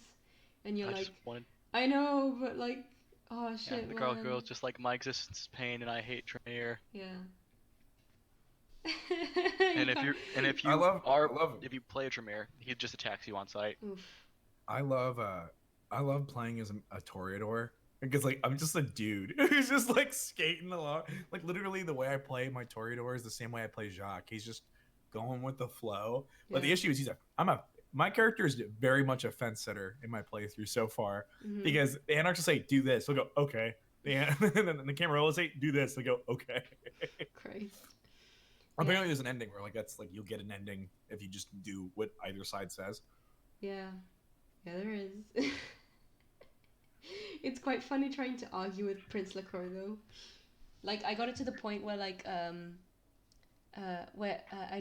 Speaker 2: and you're
Speaker 3: I
Speaker 2: like,
Speaker 3: just wanted."
Speaker 2: I know, but like, oh shit,
Speaker 3: Yeah, the
Speaker 2: man.
Speaker 3: gargoyle's just like, "My existence is pain, and I hate Tremere."
Speaker 2: Yeah.
Speaker 3: And if
Speaker 1: I love
Speaker 3: if you play a Tremere, he just attacks you on sight.
Speaker 2: Oof.
Speaker 1: I love playing as a Toreador because like I'm just a dude who's just like skating along. Like literally the way I play my Toreador is the same way I play Jacques. He's just going with the flow. But the
Speaker 2: Yeah.
Speaker 1: issue is my character is very much a fence sitter in my playthrough so far
Speaker 2: Mhm.
Speaker 1: because the anarchs will say do this, they'll go okay. And then the camera will say do this, they go okay.
Speaker 2: Christ.
Speaker 1: Apparently there's an ending where like that's like you'll get an ending if you just do what either side says.
Speaker 2: Yeah. Yeah, there is. It's quite funny trying to argue with Prince LaCroix though. Like I got it to the point where like I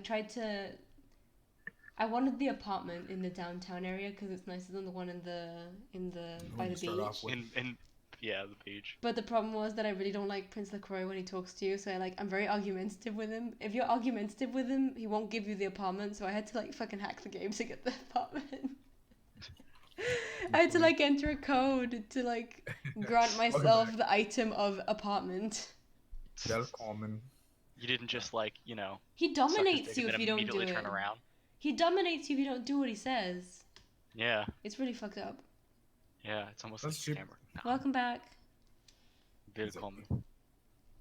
Speaker 2: tried to. I wanted the apartment in the downtown area because it's nicer than the one in the by the
Speaker 1: Start off
Speaker 2: beach.
Speaker 1: with-
Speaker 3: Yeah, the beach.
Speaker 2: But the problem was that I really don't like Prince LaCroix when he talks to you, so I'm very argumentative with him. If you're argumentative with him, he won't give you the apartment, so I had to like fucking hack the game to get the apartment. I had to like enter a code to like grant myself
Speaker 1: back.
Speaker 2: the item of apartment.
Speaker 1: That is common.
Speaker 3: You didn't just like, you know,
Speaker 2: He
Speaker 3: suck his
Speaker 2: dominates
Speaker 3: dick
Speaker 2: you
Speaker 3: and
Speaker 2: if
Speaker 3: then
Speaker 2: you don't do
Speaker 3: immediately
Speaker 2: it.
Speaker 3: turn around.
Speaker 2: He dominates you if you don't do what he says.
Speaker 3: Yeah,
Speaker 2: It's really fucked up.
Speaker 3: yeah, it's almost
Speaker 1: That's
Speaker 3: like
Speaker 1: cheap.
Speaker 3: a camera. No,
Speaker 2: Welcome back.
Speaker 3: very
Speaker 1: Is it-
Speaker 3: common.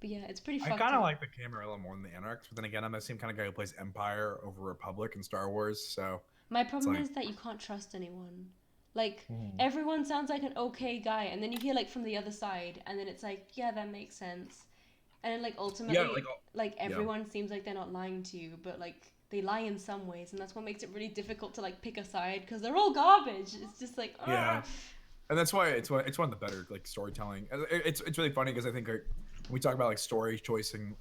Speaker 2: But yeah, it's pretty
Speaker 1: I
Speaker 2: fucked
Speaker 1: kind of
Speaker 2: up.
Speaker 1: like the Camarilla more than the Anarchs, but then again, I'm the same kind of guy who plays Empire over Republic and Star Wars, so
Speaker 2: My problem
Speaker 1: like-
Speaker 2: is that you can't trust anyone. Like, everyone sounds like an okay guy, and then you hear, like, from the other side, and then it's like, yeah, that makes sense. And then, like, ultimately,
Speaker 1: yeah, like
Speaker 2: everyone seems like they're not lying to you, but, like, they lie in some ways, and that's what makes it really difficult to, like, pick a side, because they're all garbage. It's just like,
Speaker 1: Yeah. and that's why it's one of the better like storytelling. It's really funny because I think when we talk about like story choice in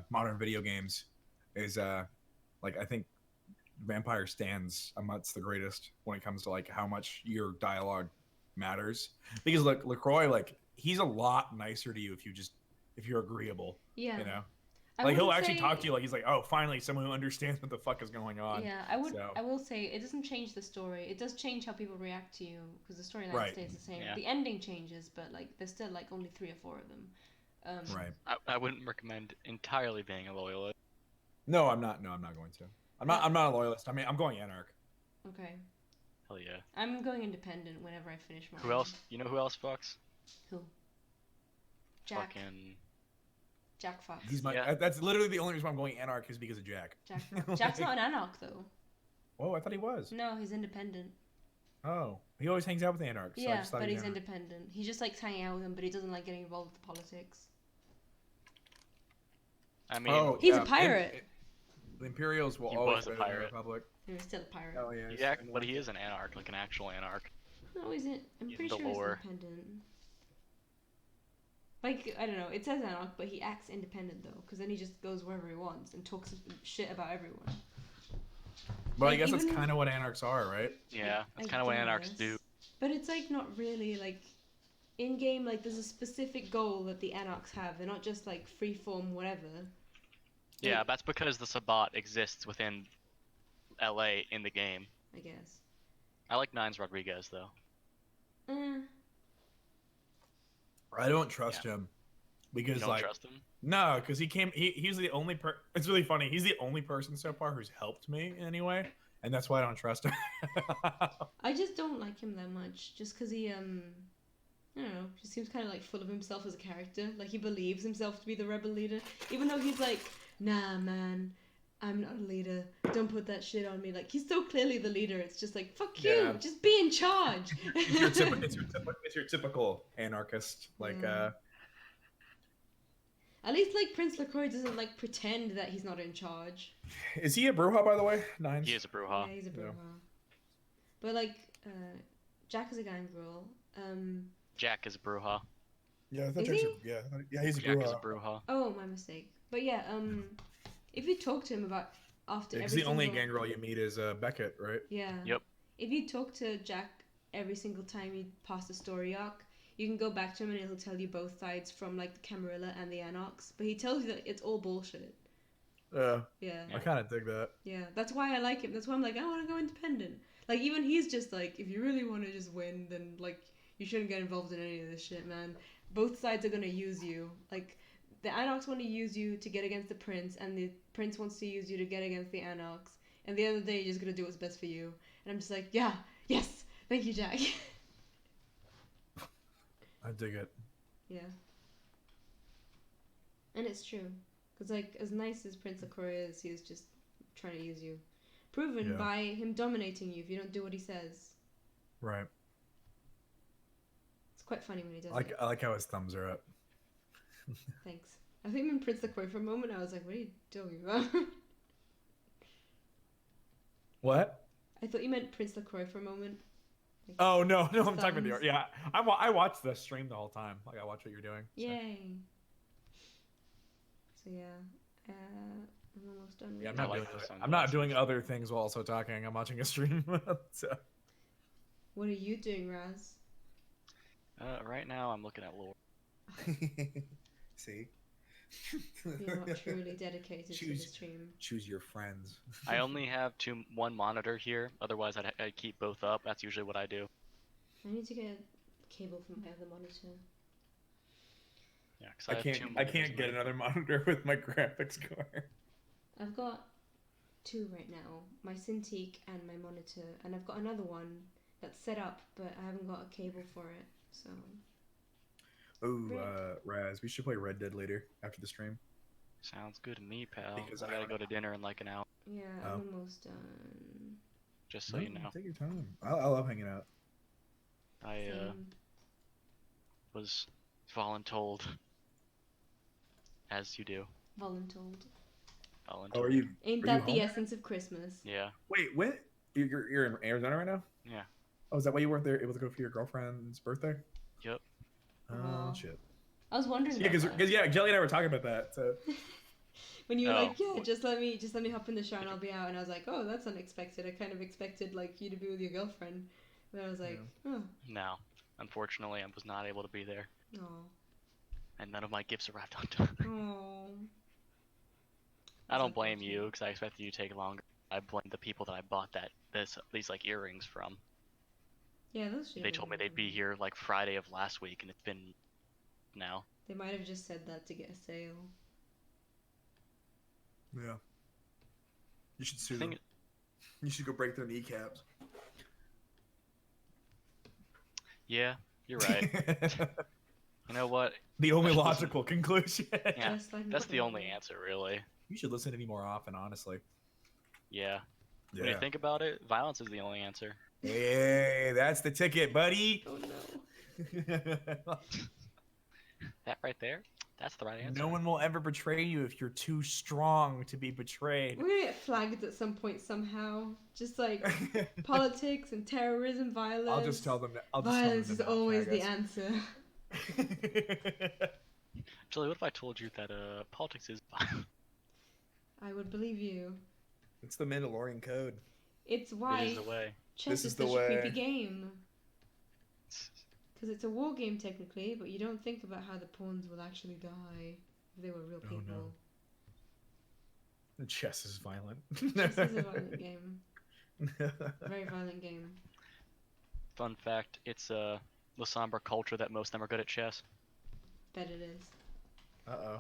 Speaker 1: modern video games, is like I think Vampire stands amongst the greatest when it comes to like how much your dialogue matters because like LaCroix like he's a lot nicer to you if you're agreeable.
Speaker 2: Yeah.
Speaker 1: You know.
Speaker 2: I
Speaker 1: Like he'll
Speaker 2: wouldn't
Speaker 1: actually
Speaker 2: say-
Speaker 1: talk to you like he's like, oh, finally someone who understands what the fuck is going on.
Speaker 2: Yeah,
Speaker 1: So-
Speaker 2: I will say it doesn't change the story. It does change how people react to you because the storyline
Speaker 1: Right.
Speaker 2: stays the same.
Speaker 3: Yeah.
Speaker 2: The ending changes, but like there's still like only 3 or 4 of them.
Speaker 1: Right.
Speaker 3: I wouldn't recommend entirely being a loyalist.
Speaker 1: No, I'm not. No, I'm not going to. I'm not a loyalist. I mean, I'm going Anarch.
Speaker 2: Okay.
Speaker 3: Hell yeah.
Speaker 2: I'm going independent whenever I finish mine.
Speaker 3: Who else? You know who else fucks?
Speaker 2: Who? Jack.
Speaker 3: Fucking.
Speaker 2: Jack Fox.
Speaker 1: He's my.
Speaker 3: Yeah.
Speaker 1: That's literally the only reason why I'm going Anarch is because of Jack.
Speaker 2: Jack Fox. Jack's not an anarch though.
Speaker 1: Oh, I thought he was.
Speaker 2: No, he's independent.
Speaker 1: Oh, he always hangs out with the Anarchs. So I
Speaker 2: Yeah,
Speaker 1: just thought
Speaker 2: but
Speaker 1: he
Speaker 2: he's
Speaker 1: never-
Speaker 2: independent. He just likes hanging out with them, but he doesn't like getting involved with the politics.
Speaker 3: I mean,
Speaker 1: Oh,
Speaker 2: He's a
Speaker 1: yeah.
Speaker 2: pirate.
Speaker 1: The Imperials will
Speaker 3: He
Speaker 1: always
Speaker 3: was a
Speaker 1: be the
Speaker 3: pirate.
Speaker 1: Republic.
Speaker 2: He was still a pirate.
Speaker 1: Oh yeah.
Speaker 3: yeah, but he is an anarch, like an actual anarch.
Speaker 2: No, he's in, I'm
Speaker 3: He's
Speaker 2: pretty
Speaker 3: the
Speaker 2: sure he's
Speaker 3: lore.
Speaker 2: independent. Like, I don't know, it says anarch, but he acts independent though, because then he just goes wherever he wants and talks shit about everyone.
Speaker 1: But I
Speaker 2: Like,
Speaker 1: guess that's
Speaker 2: even-
Speaker 1: kind of what Anarchs are, right?
Speaker 3: Yeah, that's
Speaker 2: I
Speaker 3: kind of what anarchs
Speaker 2: guess.
Speaker 3: do.
Speaker 2: But it's like not really like in game. Like there's a specific goal that the anarchs have. They're not just like freeform whatever.
Speaker 3: Yeah,
Speaker 2: Like,
Speaker 3: that's because the Sabbat exists within LA in the game.
Speaker 2: I guess.
Speaker 3: I like Nines Rodriguez though.
Speaker 1: I don't trust him
Speaker 3: You
Speaker 1: because
Speaker 3: don't
Speaker 1: like
Speaker 3: trust him?
Speaker 1: no, because he's the only It's really funny. He's the only person so far who's helped me in any way, and that's why I don't trust him.
Speaker 2: I just don't like him that much. Just because he I don't know. Just seems kind of like full of himself as a character. Like he believes himself to be the rebel leader, even though he's like, nah, man. I'm not a leader. Don't put that shit on me. Like he's so clearly the leader. It's just like fuck you.
Speaker 1: Yeah.
Speaker 2: Just be in charge.
Speaker 1: it's your typical anarchist, like
Speaker 2: At least like Prince LaCroix doesn't like pretend that he's not in charge.
Speaker 1: Is he a Bruja, by the way? Nines.
Speaker 3: He is a Bruja.
Speaker 2: Yeah, he's a
Speaker 1: Yeah.
Speaker 2: Bruja. But like Jack is a gang girl.
Speaker 3: Jack is a Bruja.
Speaker 1: Yeah, I thought
Speaker 2: Is
Speaker 1: Jack's
Speaker 2: he?
Speaker 1: yeah, he's a
Speaker 3: Jack is a
Speaker 1: Bruja.
Speaker 3: Bruja.
Speaker 2: Oh, my mistake. But yeah, if you talk to him about after
Speaker 1: Yeah, because
Speaker 2: every
Speaker 1: the only
Speaker 2: single
Speaker 1: gangrel you meet is Beckett, right?
Speaker 2: yeah,
Speaker 3: Yep.
Speaker 2: if you talk to Jack every single time you pass the story arc, you can go back to him and he'll tell you both sides from like the Camarilla and the Anarchs. But he tells you that it's all bullshit.
Speaker 1: Yeah,
Speaker 2: Yeah.
Speaker 1: I kind of dig that.
Speaker 2: Yeah, that's why I like him. That's why I'm like, I want to go independent. Like, even he's just like, if you really want to just win, then, like, you shouldn't get involved in any of this shit, man. Both sides are going to use you. Like, the Anarchs want to use you to get against the Prince, and the Prince wants to use you to get against the Anarchs. And the other day, you're just going to do what's best for you. And I'm just like, yeah, yes, thank you, Jack.
Speaker 1: I dig it.
Speaker 2: Yeah. And it's true. Because, like, as nice as Prince Ikoria is, he was just trying to use you. Proven
Speaker 1: Yeah.
Speaker 2: by him dominating you if you don't do what he says.
Speaker 1: Right.
Speaker 2: It's quite funny when he does it.
Speaker 1: I like how his thumbs are up.
Speaker 2: Thanks. I think when Prince Ikoria for a moment, I was like, what are you doing about?
Speaker 1: What?
Speaker 2: I thought you meant Prince Ikoria for a moment. Like,
Speaker 1: Oh no,
Speaker 2: his
Speaker 1: I'm talking about the
Speaker 2: thumbs.
Speaker 1: art. Yeah, I watched the stream the whole time. Like I watch what you're doing. So.
Speaker 2: Yay. So yeah, I'm almost done.
Speaker 1: Yeah, I'm
Speaker 2: with
Speaker 1: not
Speaker 3: I
Speaker 1: doing.
Speaker 3: like those
Speaker 1: I'm not
Speaker 3: sunglasses.
Speaker 1: doing other things while also talking. I'm watching a stream. So.
Speaker 2: What are you doing, Raz?
Speaker 3: Right now, I'm looking at lore.
Speaker 1: See.
Speaker 2: You're not truly dedicated to the stream.
Speaker 1: Choose your friends.
Speaker 3: I only have one monitor here. Otherwise, I'd keep both up. That's usually what I do.
Speaker 2: I need to get a cable for my other monitor.
Speaker 3: Yeah, because
Speaker 1: I
Speaker 3: have two
Speaker 1: can't. I
Speaker 3: monitors
Speaker 1: can't
Speaker 3: in
Speaker 1: get
Speaker 3: my-
Speaker 1: another monitor with my graphics card.
Speaker 2: I've got two right now, my Cintiq and my monitor, and I've got another one that's set up, but I haven't got a cable for it, so...
Speaker 1: Oh, Raz, we should play Red Dead later after the stream.
Speaker 3: Sounds good to me, pal.
Speaker 1: Because
Speaker 3: I gotta go to dinner in like an hour,
Speaker 2: Yeah,
Speaker 1: Oh.
Speaker 2: I'm almost done.
Speaker 3: just so you know.
Speaker 1: Take your time. I love hanging out.
Speaker 3: I
Speaker 2: Same.
Speaker 3: was voluntold, as you do.
Speaker 2: Voluntold.
Speaker 3: Voluntold.
Speaker 1: Oh, are you?
Speaker 2: Ain't
Speaker 1: Are
Speaker 2: that
Speaker 1: you
Speaker 2: the
Speaker 1: home?
Speaker 2: essence of Christmas?
Speaker 3: Yeah.
Speaker 1: Wait, when? You're in Arizona right now?
Speaker 3: Yeah.
Speaker 1: Oh, is that why you weren't there able to go for your girlfriend's birthday?
Speaker 3: Yep.
Speaker 1: Oh
Speaker 2: Aw.
Speaker 1: shit.
Speaker 2: I was wondering
Speaker 1: Yeah,
Speaker 2: about that.
Speaker 1: because Jelly and I were talking about that. So
Speaker 2: When you were
Speaker 3: Oh.
Speaker 2: like, yeah, just let me hop in the shower and I'll be out, and I was like, oh, that's unexpected. I kind of expected like you to be with your girlfriend, but I was like, oh,
Speaker 3: No. Unfortunately, I was not able to be there,
Speaker 2: oh,
Speaker 3: and none of my gifts arrived on time.
Speaker 2: oh.
Speaker 3: I don't blame you, because I expected you to take longer. I blame the people that I bought these like earrings from.
Speaker 2: Yeah, those should.
Speaker 3: They told me they'd be here like Friday of last week, and it's been now.
Speaker 2: They might have just said that to get a sale.
Speaker 1: yeah, you should sue
Speaker 3: I
Speaker 1: them.
Speaker 3: think
Speaker 1: You should go break their kneecaps.
Speaker 3: Yeah, you're right. You know what?
Speaker 1: The only
Speaker 3: I should
Speaker 1: logical conclusion.
Speaker 3: Yeah,
Speaker 2: Just like
Speaker 3: that's the only
Speaker 2: McDonald's.
Speaker 3: answer, really.
Speaker 1: You should listen to me more often, honestly.
Speaker 3: Yeah. When you think about it, violence is the only answer.
Speaker 1: Hey, that's the ticket, buddy.
Speaker 2: Oh no.
Speaker 3: That right there, that's the right answer.
Speaker 1: No one will ever betray you if you're too strong to be betrayed.
Speaker 2: We're gonna get flagged at some point somehow. Just like politics and terrorism, violence.
Speaker 1: I'll just tell them.
Speaker 2: Violence is always the answer.
Speaker 3: Julie, what if I told you that politics is violent?
Speaker 2: I would believe you.
Speaker 1: It's the Mandalorian code.
Speaker 2: It's
Speaker 3: It
Speaker 2: why
Speaker 3: is the way.
Speaker 2: chess
Speaker 1: This
Speaker 2: is
Speaker 1: is the
Speaker 2: such a creepy
Speaker 1: way.
Speaker 2: game. Because it's a war game technically, but you don't think about how the pawns will actually die if they were real
Speaker 1: Oh,
Speaker 2: people.
Speaker 1: no. Chess is violent.
Speaker 2: Chess is a violent game. Very violent game.
Speaker 3: Fun fact, it's the somber culture that most of them are good at chess.
Speaker 2: Bet it is.
Speaker 1: Uh-oh.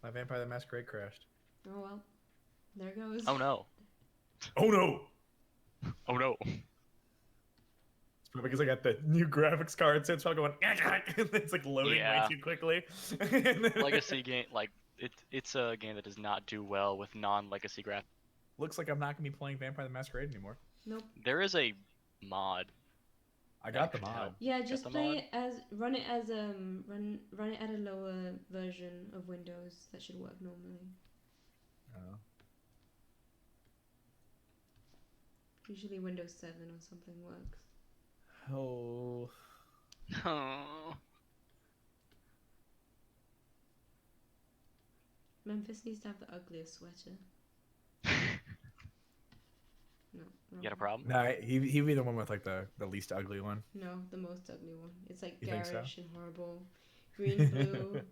Speaker 1: My Vampire the Masquerade crashed.
Speaker 2: Oh well. There goes.
Speaker 3: Oh no.
Speaker 1: Oh no!
Speaker 3: Oh no.
Speaker 1: It's probably because I got the new graphics card, so it's probably going and it's like loading
Speaker 3: Yeah.
Speaker 1: way too quickly.
Speaker 3: Legacy game, like, it's a game that does not do well with non-legacy graphics.
Speaker 1: Looks like I'm not gonna be playing Vampire the Masquerade anymore.
Speaker 2: Nope.
Speaker 3: There is a mod.
Speaker 1: I got the
Speaker 3: Could
Speaker 1: mod.
Speaker 3: help.
Speaker 2: Yeah, just
Speaker 3: the
Speaker 2: play
Speaker 3: mod?
Speaker 2: it as run it at a lower version of Windows. That should work normally.
Speaker 1: Oh.
Speaker 2: Usually Windows 7 or something works.
Speaker 1: Oh.
Speaker 3: Oh.
Speaker 2: Memphis needs to have the ugliest sweater. No,
Speaker 3: You got a
Speaker 2: wrong.
Speaker 3: problem?
Speaker 1: Nah, he'd be the one with like the least ugly one.
Speaker 2: No, the most ugly one. It's like
Speaker 1: You think so?
Speaker 2: garish and horrible. Green, blue,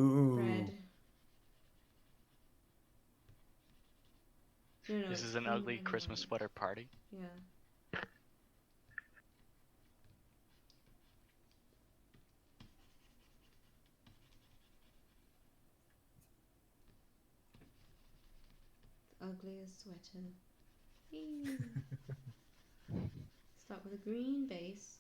Speaker 1: Ooh.
Speaker 2: red. No,
Speaker 3: This
Speaker 2: it's
Speaker 3: is an
Speaker 2: green,
Speaker 3: ugly
Speaker 2: red, and
Speaker 3: Christmas
Speaker 2: white.
Speaker 3: sweater party.
Speaker 2: Yeah. The ugliest sweater. Eee. Start with a green base.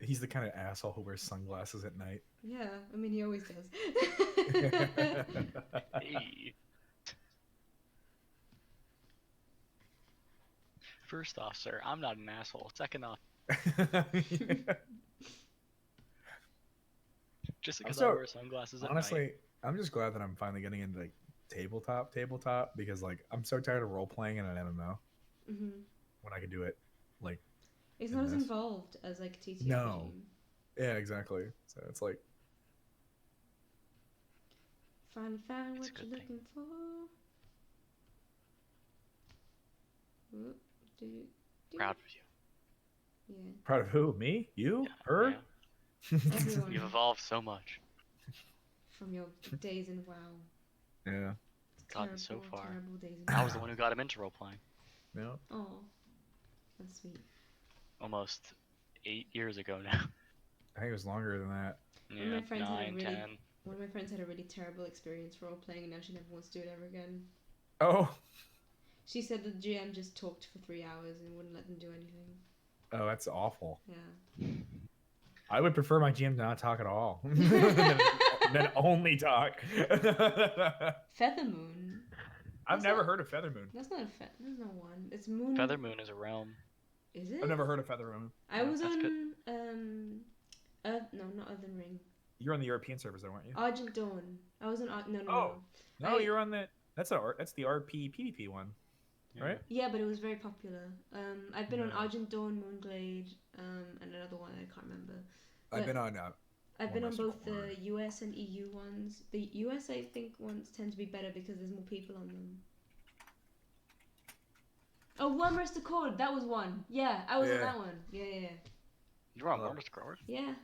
Speaker 1: He's the kind of asshole who wears sunglasses at night.
Speaker 2: Yeah, I mean he always does.
Speaker 3: Hey. First off, sir, I'm not an asshole. Second off, just because I
Speaker 1: so-
Speaker 3: wear sunglasses at night.
Speaker 1: Honestly, I'm just glad that I'm finally getting into like tabletop because like I'm so tired of role playing in an MMO
Speaker 2: Mhm.
Speaker 1: when I could do it like
Speaker 2: It's
Speaker 1: in
Speaker 2: not as
Speaker 1: this.
Speaker 2: involved as like a TTRPG.
Speaker 1: No. Yeah, exactly. So it's like
Speaker 2: Find
Speaker 3: It's
Speaker 2: what
Speaker 3: a
Speaker 2: you're
Speaker 3: good thing.
Speaker 2: looking for. Whoop, do, do.
Speaker 3: Proud of you.
Speaker 2: Yeah,
Speaker 1: proud of who? Me? You?
Speaker 3: Yeah,
Speaker 1: Her?
Speaker 2: everyone
Speaker 3: You've evolved so much.
Speaker 2: from your days in WoW.
Speaker 1: Yeah.
Speaker 3: Gotten so far.
Speaker 2: Terrible days in
Speaker 3: I
Speaker 2: WoW.
Speaker 3: was the one who got him into role playing
Speaker 1: Yeah.
Speaker 2: Oh, that's sweet.
Speaker 3: almost 8 years ago now.
Speaker 1: I think it was longer than that.
Speaker 2: One of my
Speaker 3: Yeah,
Speaker 2: friends had a
Speaker 3: 9,
Speaker 2: really-
Speaker 3: 10.
Speaker 2: One of my friends had a really terrible experience role playing, and now she never wants to do it ever again.
Speaker 1: Oh.
Speaker 2: She said the GM just talked for 3 hours and wouldn't let them do anything.
Speaker 1: Oh, that's awful.
Speaker 2: Yeah.
Speaker 1: I would prefer my GM to not talk at all. than only talk.
Speaker 2: Feather Moon.
Speaker 1: I've
Speaker 2: That's
Speaker 1: never
Speaker 2: not-
Speaker 1: heard of Feather Moon.
Speaker 2: That's not a There's no one. It's Moon.
Speaker 3: Feather Moon is a realm.
Speaker 2: Is it?
Speaker 1: I've never heard of Feather Moon.
Speaker 2: I was
Speaker 3: That's
Speaker 2: on
Speaker 3: good.
Speaker 2: no, not Earthen Ring.
Speaker 1: You're on the European servers, though, weren't you?
Speaker 2: Argent Dawn. I was on no.
Speaker 1: Oh. No,
Speaker 2: I-
Speaker 1: you're on the. That's the RP PvP one,
Speaker 3: Yeah.
Speaker 1: right?
Speaker 2: Yeah, but it was very popular. I've been on
Speaker 1: Yeah.
Speaker 2: Argent Dawn, Moonglade, and another one I can't remember.
Speaker 1: I've
Speaker 2: But-
Speaker 1: been on.
Speaker 2: I've been on
Speaker 1: Almost
Speaker 2: both the
Speaker 1: required.
Speaker 2: US and EU ones. The US I think ones tend to be better because there's more people on them. Oh, One Rest Accord, that was one. Yeah, I was on
Speaker 1: Yeah.
Speaker 2: that one. Yeah.
Speaker 3: You were on
Speaker 1: Oh.
Speaker 3: Warmer's Accord?
Speaker 2: Yeah.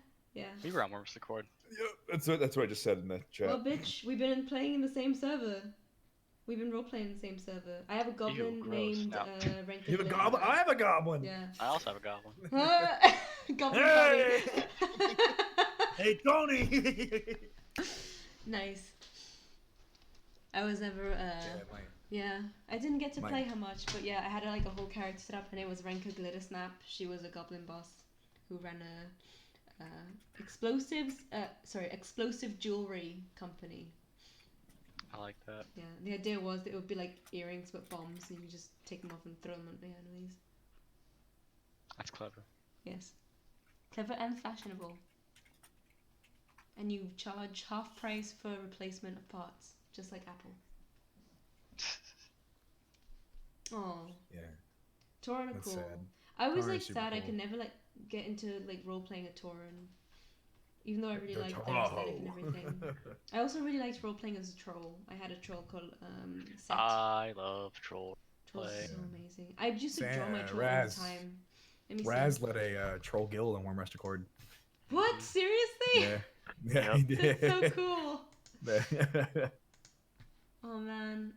Speaker 3: We were on Warmer's Accord.
Speaker 1: Yep, that's what I just said in the chat.
Speaker 2: Well, bitch, we've been playing in the same server. We've been role playing in the same server. I have a goblin
Speaker 3: gross.
Speaker 2: named
Speaker 3: No.
Speaker 2: Renka.
Speaker 1: You have a goblin. I have a goblin.
Speaker 2: Yeah.
Speaker 3: I also have a goblin.
Speaker 2: Goblin
Speaker 1: Hey!
Speaker 2: buddy.
Speaker 1: Hey, Tony.
Speaker 2: Nice. I was never yeah, I didn't get to
Speaker 1: Mine.
Speaker 2: play her much, but yeah, I had like a whole character set up. Her name was Renka Glittersnap. She was a goblin boss who ran a explosive jewelry company.
Speaker 3: I like that.
Speaker 2: Yeah, the idea was that it would be like earrings but bombs, and you just take them off and throw them at the enemies.
Speaker 3: That's clever.
Speaker 2: Yes, clever and fashionable. And you charge half price for replacement of parts, just like Apple. Oh,
Speaker 1: Yeah,
Speaker 2: Tauren are
Speaker 1: that's
Speaker 2: cool.
Speaker 1: sad.
Speaker 2: I was
Speaker 1: Tauren
Speaker 2: like
Speaker 1: is super
Speaker 2: sad I
Speaker 1: cool.
Speaker 2: could never like get into like role playing a Tauren, even though I really
Speaker 1: The
Speaker 2: liked their aesthetic and
Speaker 1: Tahoe.
Speaker 2: everything. I also really liked role playing as a troll. I had a troll called Set.
Speaker 3: I love troll.
Speaker 2: Troll's
Speaker 3: play.
Speaker 2: so amazing. I used to draw my
Speaker 1: Sam,
Speaker 2: troll all
Speaker 1: Raz.
Speaker 2: the time. Let me see.
Speaker 1: Raz led a troll guild on Warm Rest Accord.
Speaker 2: What? Seriously?
Speaker 1: Yeah, yeah, he did.
Speaker 2: That's so cool.
Speaker 1: Yeah.
Speaker 2: Oh man.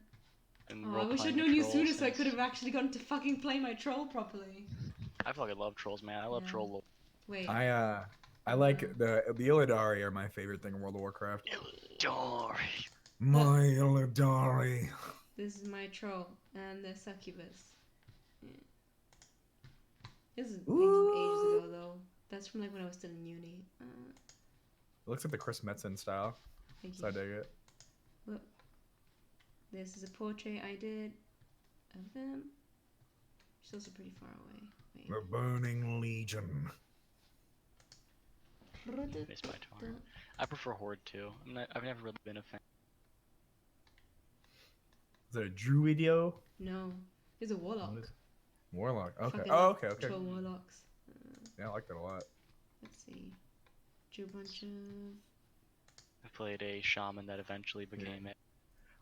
Speaker 3: And
Speaker 2: Oh, I wish I'd
Speaker 3: role-playing a
Speaker 2: known you
Speaker 3: troll
Speaker 2: sooner so I could
Speaker 3: since-
Speaker 2: have actually gotten to fucking play my troll properly.
Speaker 3: I fucking love trolls, man. I love
Speaker 2: Yeah.
Speaker 3: troll lore.
Speaker 2: Wait.
Speaker 1: I like the Illidari are my favorite thing in World of Warcraft.
Speaker 3: Dory.
Speaker 1: My Illidari.
Speaker 2: This is my troll and the succubus. Yeah. This is a thing from ages ago though. That's from like when I was still in uni.
Speaker 1: It looks like the Chris Metzen style,
Speaker 2: Thank
Speaker 1: so I
Speaker 2: you.
Speaker 1: dig it.
Speaker 2: This is a portrait I did of them. She's also pretty far away.
Speaker 1: The
Speaker 2: Wait.
Speaker 1: Burning Legion.
Speaker 3: Miss my Tauren. I prefer Horde too. I've never really been a fan.
Speaker 1: Is it a Druidio?
Speaker 2: No, he's a warlock.
Speaker 1: What is- Warlock. Okay.
Speaker 2: Fucking
Speaker 1: Oh, okay, okay.
Speaker 2: Troll warlocks.
Speaker 1: Yeah, I like that a lot.
Speaker 2: Let's see. Drew a bunch of.
Speaker 3: I played a shaman that eventually became it.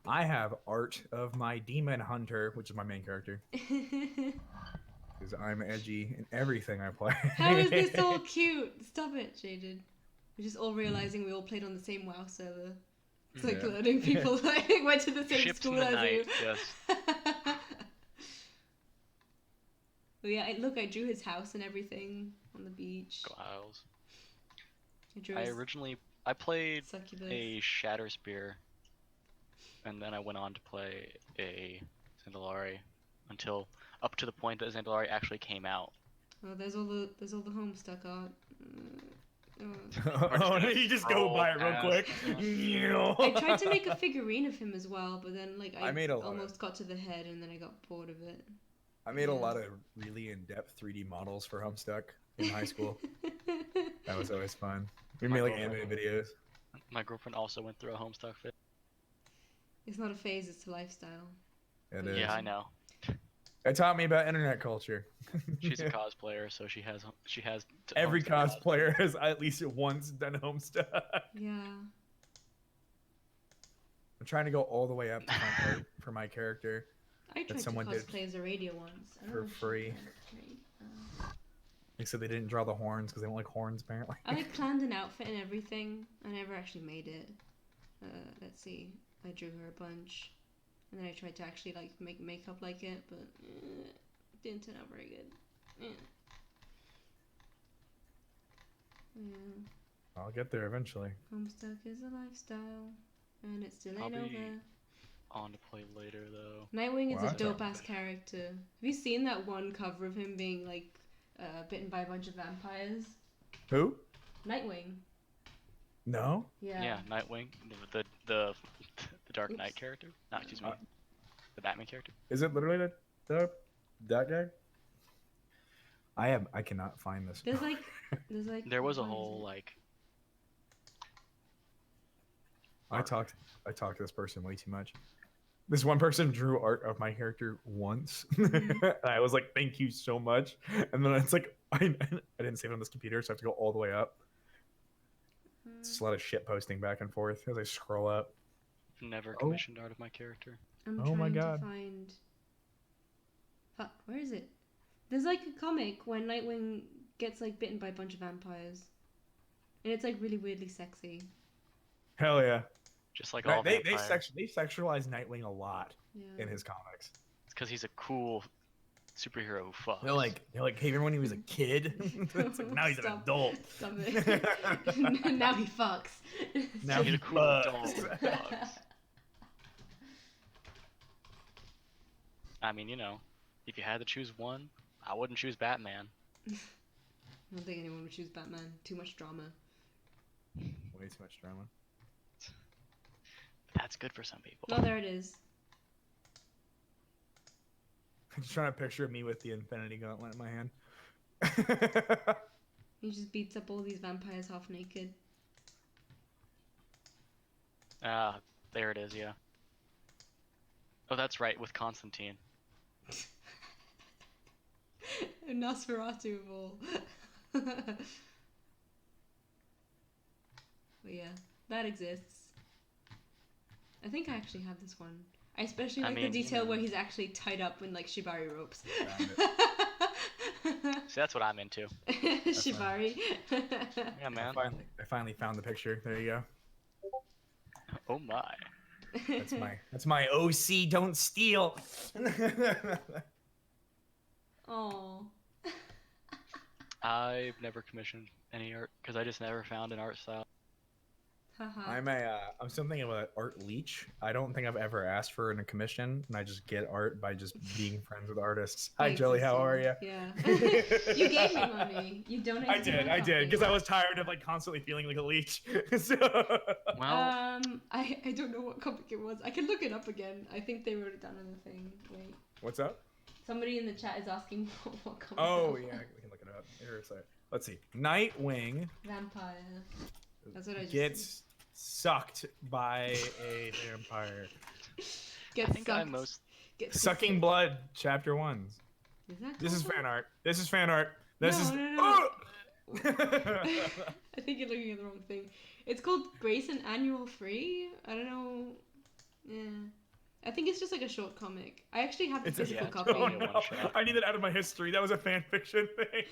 Speaker 1: I have art of my demon hunter, which is my main character, because I'm edgy in everything I play.
Speaker 2: How is this all cute? Stop it, Jaded. We're just all realizing we all played on the same WoW server. It's like
Speaker 1: Yeah.
Speaker 2: learning people like went to the same
Speaker 3: Ships in
Speaker 2: school
Speaker 3: the
Speaker 2: as
Speaker 3: night,
Speaker 2: you.
Speaker 3: yes.
Speaker 2: But yeah, look, I drew his house and everything on the beach.
Speaker 3: Isles.
Speaker 2: I drew
Speaker 3: I
Speaker 2: his
Speaker 3: played
Speaker 2: succubus.
Speaker 3: a Shatter Spear, and then I went on to play a Zandalari until up to the point that Zandalari actually came out.
Speaker 2: Oh, there's all the Homestuck art.
Speaker 1: Oh, you just go by it real quick.
Speaker 2: I tried to make a figurine of him as well, but then like I
Speaker 1: made a lot
Speaker 2: almost got to the head and then I got bored of it.
Speaker 1: I made a lot of really in-depth 3D models for Homestuck in high school. That was always fun. We made like animated videos.
Speaker 3: My girlfriend also went through a Homestuck phase.
Speaker 2: It's not a phase; it's a lifestyle.
Speaker 1: It is.
Speaker 3: Yeah, I know.
Speaker 1: It taught me about internet culture.
Speaker 3: She's a cosplayer, so she has.
Speaker 1: Every
Speaker 3: Homestuck
Speaker 1: cosplayer has at least once done Homestuck.
Speaker 2: Yeah.
Speaker 1: I'm trying to go all the way up to find art for my character
Speaker 2: I tried to
Speaker 1: someone did
Speaker 2: cosplay as a radio once. I don't
Speaker 1: for
Speaker 2: know if
Speaker 1: free. They said they didn't draw the horns because they don't like horns, apparently.
Speaker 2: I like planned an outfit and everything. I never actually made it. Let's see. I drew her a bunch, and then I tried to actually like make makeup like it, but didn't turn out very good. Yeah.
Speaker 1: I'll get there eventually.
Speaker 2: Homestuck is a lifestyle, and it still ain't
Speaker 3: I'll be
Speaker 2: over.
Speaker 3: on to play later though.
Speaker 2: Nightwing is
Speaker 1: Wow.
Speaker 2: a dope ass character. Have you seen that one cover of him being like bitten by a bunch of vampires?
Speaker 1: Who?
Speaker 2: Nightwing.
Speaker 1: No?
Speaker 2: Yeah.
Speaker 3: Yeah, Nightwing, the Dark
Speaker 2: Oops.
Speaker 3: Knight character. No, excuse me, the Batman character.
Speaker 1: Is it literally that guy? I cannot find this.
Speaker 2: There's like
Speaker 3: There was a
Speaker 2: what is
Speaker 3: whole
Speaker 2: it?
Speaker 3: like.
Speaker 1: I talked to this person way too much. This one person drew art of my character once. I was like, thank you so much. And then it's like, I didn't save it on this computer, so I have to go all the way up. It's just a lot of shit posting back and forth as I scroll up.
Speaker 3: Never commissioned art of my character.
Speaker 2: I'm
Speaker 1: Oh
Speaker 2: trying
Speaker 1: my
Speaker 2: to
Speaker 1: God.
Speaker 2: find. Fuck, where is it? There's like a comic when Nightwing gets like bitten by a bunch of vampires, and it's like really weirdly sexy.
Speaker 1: Hell yeah.
Speaker 3: Just like all
Speaker 1: They
Speaker 3: vampires.
Speaker 1: they sexualize Nightwing a lot
Speaker 2: Yeah.
Speaker 1: in his comics.
Speaker 3: It's because he's a cool superhero who fucks.
Speaker 1: They're like, hey, remember when he was a kid? It's like, now he's an
Speaker 2: Stop.
Speaker 1: adult.
Speaker 2: Stop it. Now he fucks.
Speaker 1: Now
Speaker 3: he's
Speaker 1: he
Speaker 3: a cool
Speaker 1: fucks.
Speaker 3: adult who fucks. I mean, if you had to choose one, I wouldn't choose Batman.
Speaker 2: I don't think anyone would choose Batman. Too much drama.
Speaker 1: Way too much drama.
Speaker 3: That's good for some people.
Speaker 2: No, there it is.
Speaker 1: I'm just trying to picture me with the Infinity Gauntlet in my hand.
Speaker 2: He just beats up all these vampires half naked.
Speaker 3: Ah, there it is, yeah. Oh, that's right, with Constantine.
Speaker 2: Nosferatu of all. But yeah, that exists. I think I actually have this one. I especially like the detail where he's actually tied up in like shibari ropes.
Speaker 3: See, that's what I'm into.
Speaker 2: Shibari.
Speaker 3: Yeah, man.
Speaker 1: I finally found the picture. There you go.
Speaker 3: Oh my.
Speaker 1: That's my OC. Don't steal.
Speaker 2: Oh.
Speaker 3: I've never commissioned any art because I just never found an art style.
Speaker 2: Haha.
Speaker 1: I'm something of an art leech. I don't think I've ever asked for a commission, and I just get art by just being friends with artists. Hi, Joey. How are you?
Speaker 2: Yeah. You gave me money. You donated.
Speaker 1: I did, because I was tired of like constantly feeling like a leech. So...
Speaker 3: Well,
Speaker 2: I don't know what comic it was. I can look it up again. I think they wrote it down on the thing. Wait.
Speaker 1: What's up?
Speaker 2: Somebody in the chat is asking what comic.
Speaker 1: Oh
Speaker 2: it
Speaker 1: yeah,
Speaker 2: was.
Speaker 1: we can look it up. Here, so, let's see. Nightwing
Speaker 2: Vampire. That's what I just
Speaker 1: gets sucked by a vampire.
Speaker 2: Gets
Speaker 3: I think I
Speaker 2: sucked.
Speaker 3: most.
Speaker 2: Gets
Speaker 1: Sucking
Speaker 2: sucked.
Speaker 1: blood, chapter 1.
Speaker 2: Is that
Speaker 1: This is
Speaker 2: cool?
Speaker 1: fan art. This is fan art. This
Speaker 2: No,
Speaker 1: is.
Speaker 2: no, no.
Speaker 1: Oh!
Speaker 2: I think you're looking at the wrong thing. It's called Grace and Annual Free. I don't know. Yeah. I think it's just like a short comic. I actually have the physical
Speaker 3: it's
Speaker 2: copy.
Speaker 3: probably a one-shot.
Speaker 1: I need that out of my history. That was a fan fiction thing.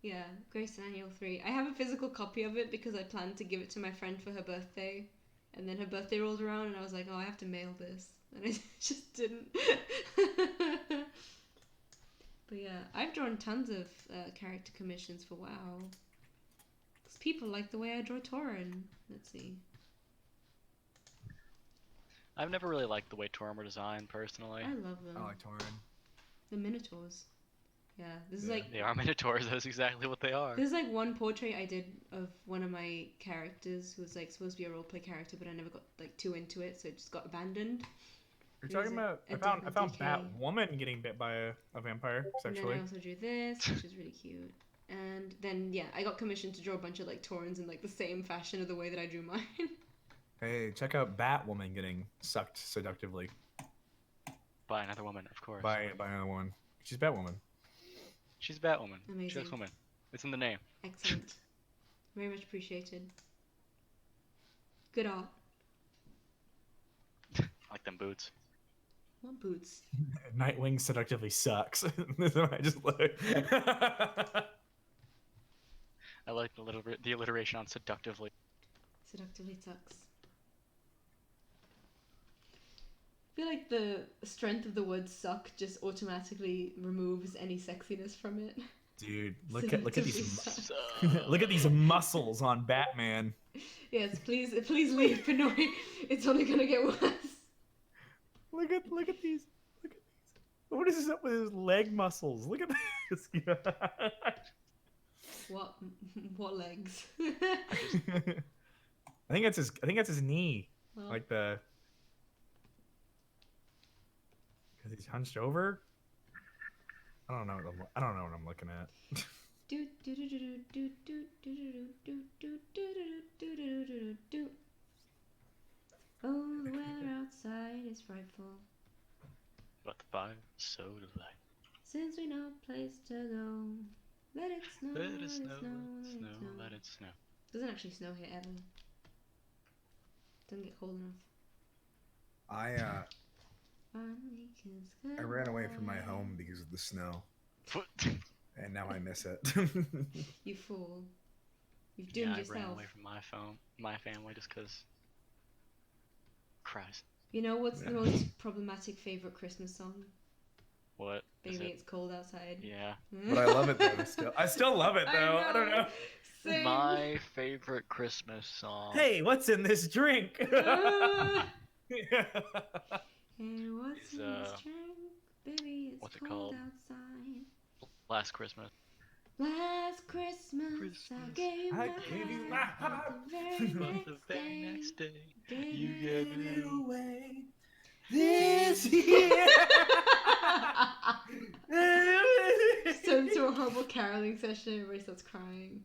Speaker 2: Yeah, Grace and Annual 3. I have a physical copy of it because I planned to give it to my friend for her birthday. And then her birthday rolled around and I was like, oh, I have to mail this. And I just didn't. But yeah, I've drawn tons of character commissions for WoW. Because people like the way I draw Tauren. Let's see.
Speaker 3: I've never really liked the way Tauren were designed, personally.
Speaker 2: I love them.
Speaker 1: I like Tauren.
Speaker 2: The Minotaurs. Yeah, this is like...
Speaker 3: They are Minotaurs, that's exactly what they are.
Speaker 2: This is like one portrait I did of one of my characters who was like supposed to be a roleplay character, but I never got like too into it, so it just got abandoned.
Speaker 1: You're talking about... I found Batwoman getting bit by a vampire sexually.
Speaker 2: And then I also drew this, which is really cute. And then, yeah, I got commissioned to draw a bunch of like Taurens in like the same fashion of the way that I drew mine.
Speaker 1: Hey, check out Batwoman getting sucked seductively.
Speaker 3: By another woman, of course.
Speaker 1: By another one. She's Batwoman.
Speaker 3: She's Batwoman.
Speaker 2: Amazing.
Speaker 3: She likes women. It's in the name.
Speaker 2: Excellent. Very much appreciated. Good art.
Speaker 3: I like them boots.
Speaker 2: What boots?
Speaker 1: Nightwing seductively sucks. That's what I just look.
Speaker 3: I like the alliteration on seductively.
Speaker 2: Seductively sucks. I feel like the strength of the word suck just automatically removes any sexiness from it.
Speaker 1: Dude, look at these
Speaker 2: Seductively
Speaker 1: look at these muscles on Batman.
Speaker 2: Yes, please leave, Pinoy. It's only gonna get worse.
Speaker 1: Look at these. Look at these. What is this up with his leg muscles? Look at this.
Speaker 2: What legs?
Speaker 1: I think that's his knee.
Speaker 2: Well,
Speaker 1: Like the. Because he's hunched over. I don't know what I'm looking at.
Speaker 2: Oh, the weather outside is frightful.
Speaker 3: But the fire is so delightful.
Speaker 2: Since we know a place to go, let it snow,
Speaker 3: Let it snow, let it snow.
Speaker 2: Doesn't actually snow here ever. Doesn't get cold enough.
Speaker 1: I ran away from my home because of the snow, and now I miss it.
Speaker 2: You fool. You've doomed
Speaker 3: I
Speaker 2: yourself.
Speaker 3: ran away from my family just because. Christ.
Speaker 2: You know what's the most problematic favorite Christmas song?
Speaker 3: What?
Speaker 2: Baby, it's cold outside.
Speaker 3: Yeah.
Speaker 1: But I love it though. I still love it though. I don't know.
Speaker 2: Same.
Speaker 3: My favorite Christmas song.
Speaker 1: Hey, what's in this drink?
Speaker 2: Hey, what's in this drink? Baby, it's
Speaker 3: What's it
Speaker 2: cold
Speaker 3: called?
Speaker 2: outside.
Speaker 3: Last Christmas.
Speaker 2: Last Christmas, I gave you my heart.
Speaker 3: But the very next day, you gave it away.
Speaker 1: This year.
Speaker 2: Just turns into a horrible caroling session. Everybody starts crying.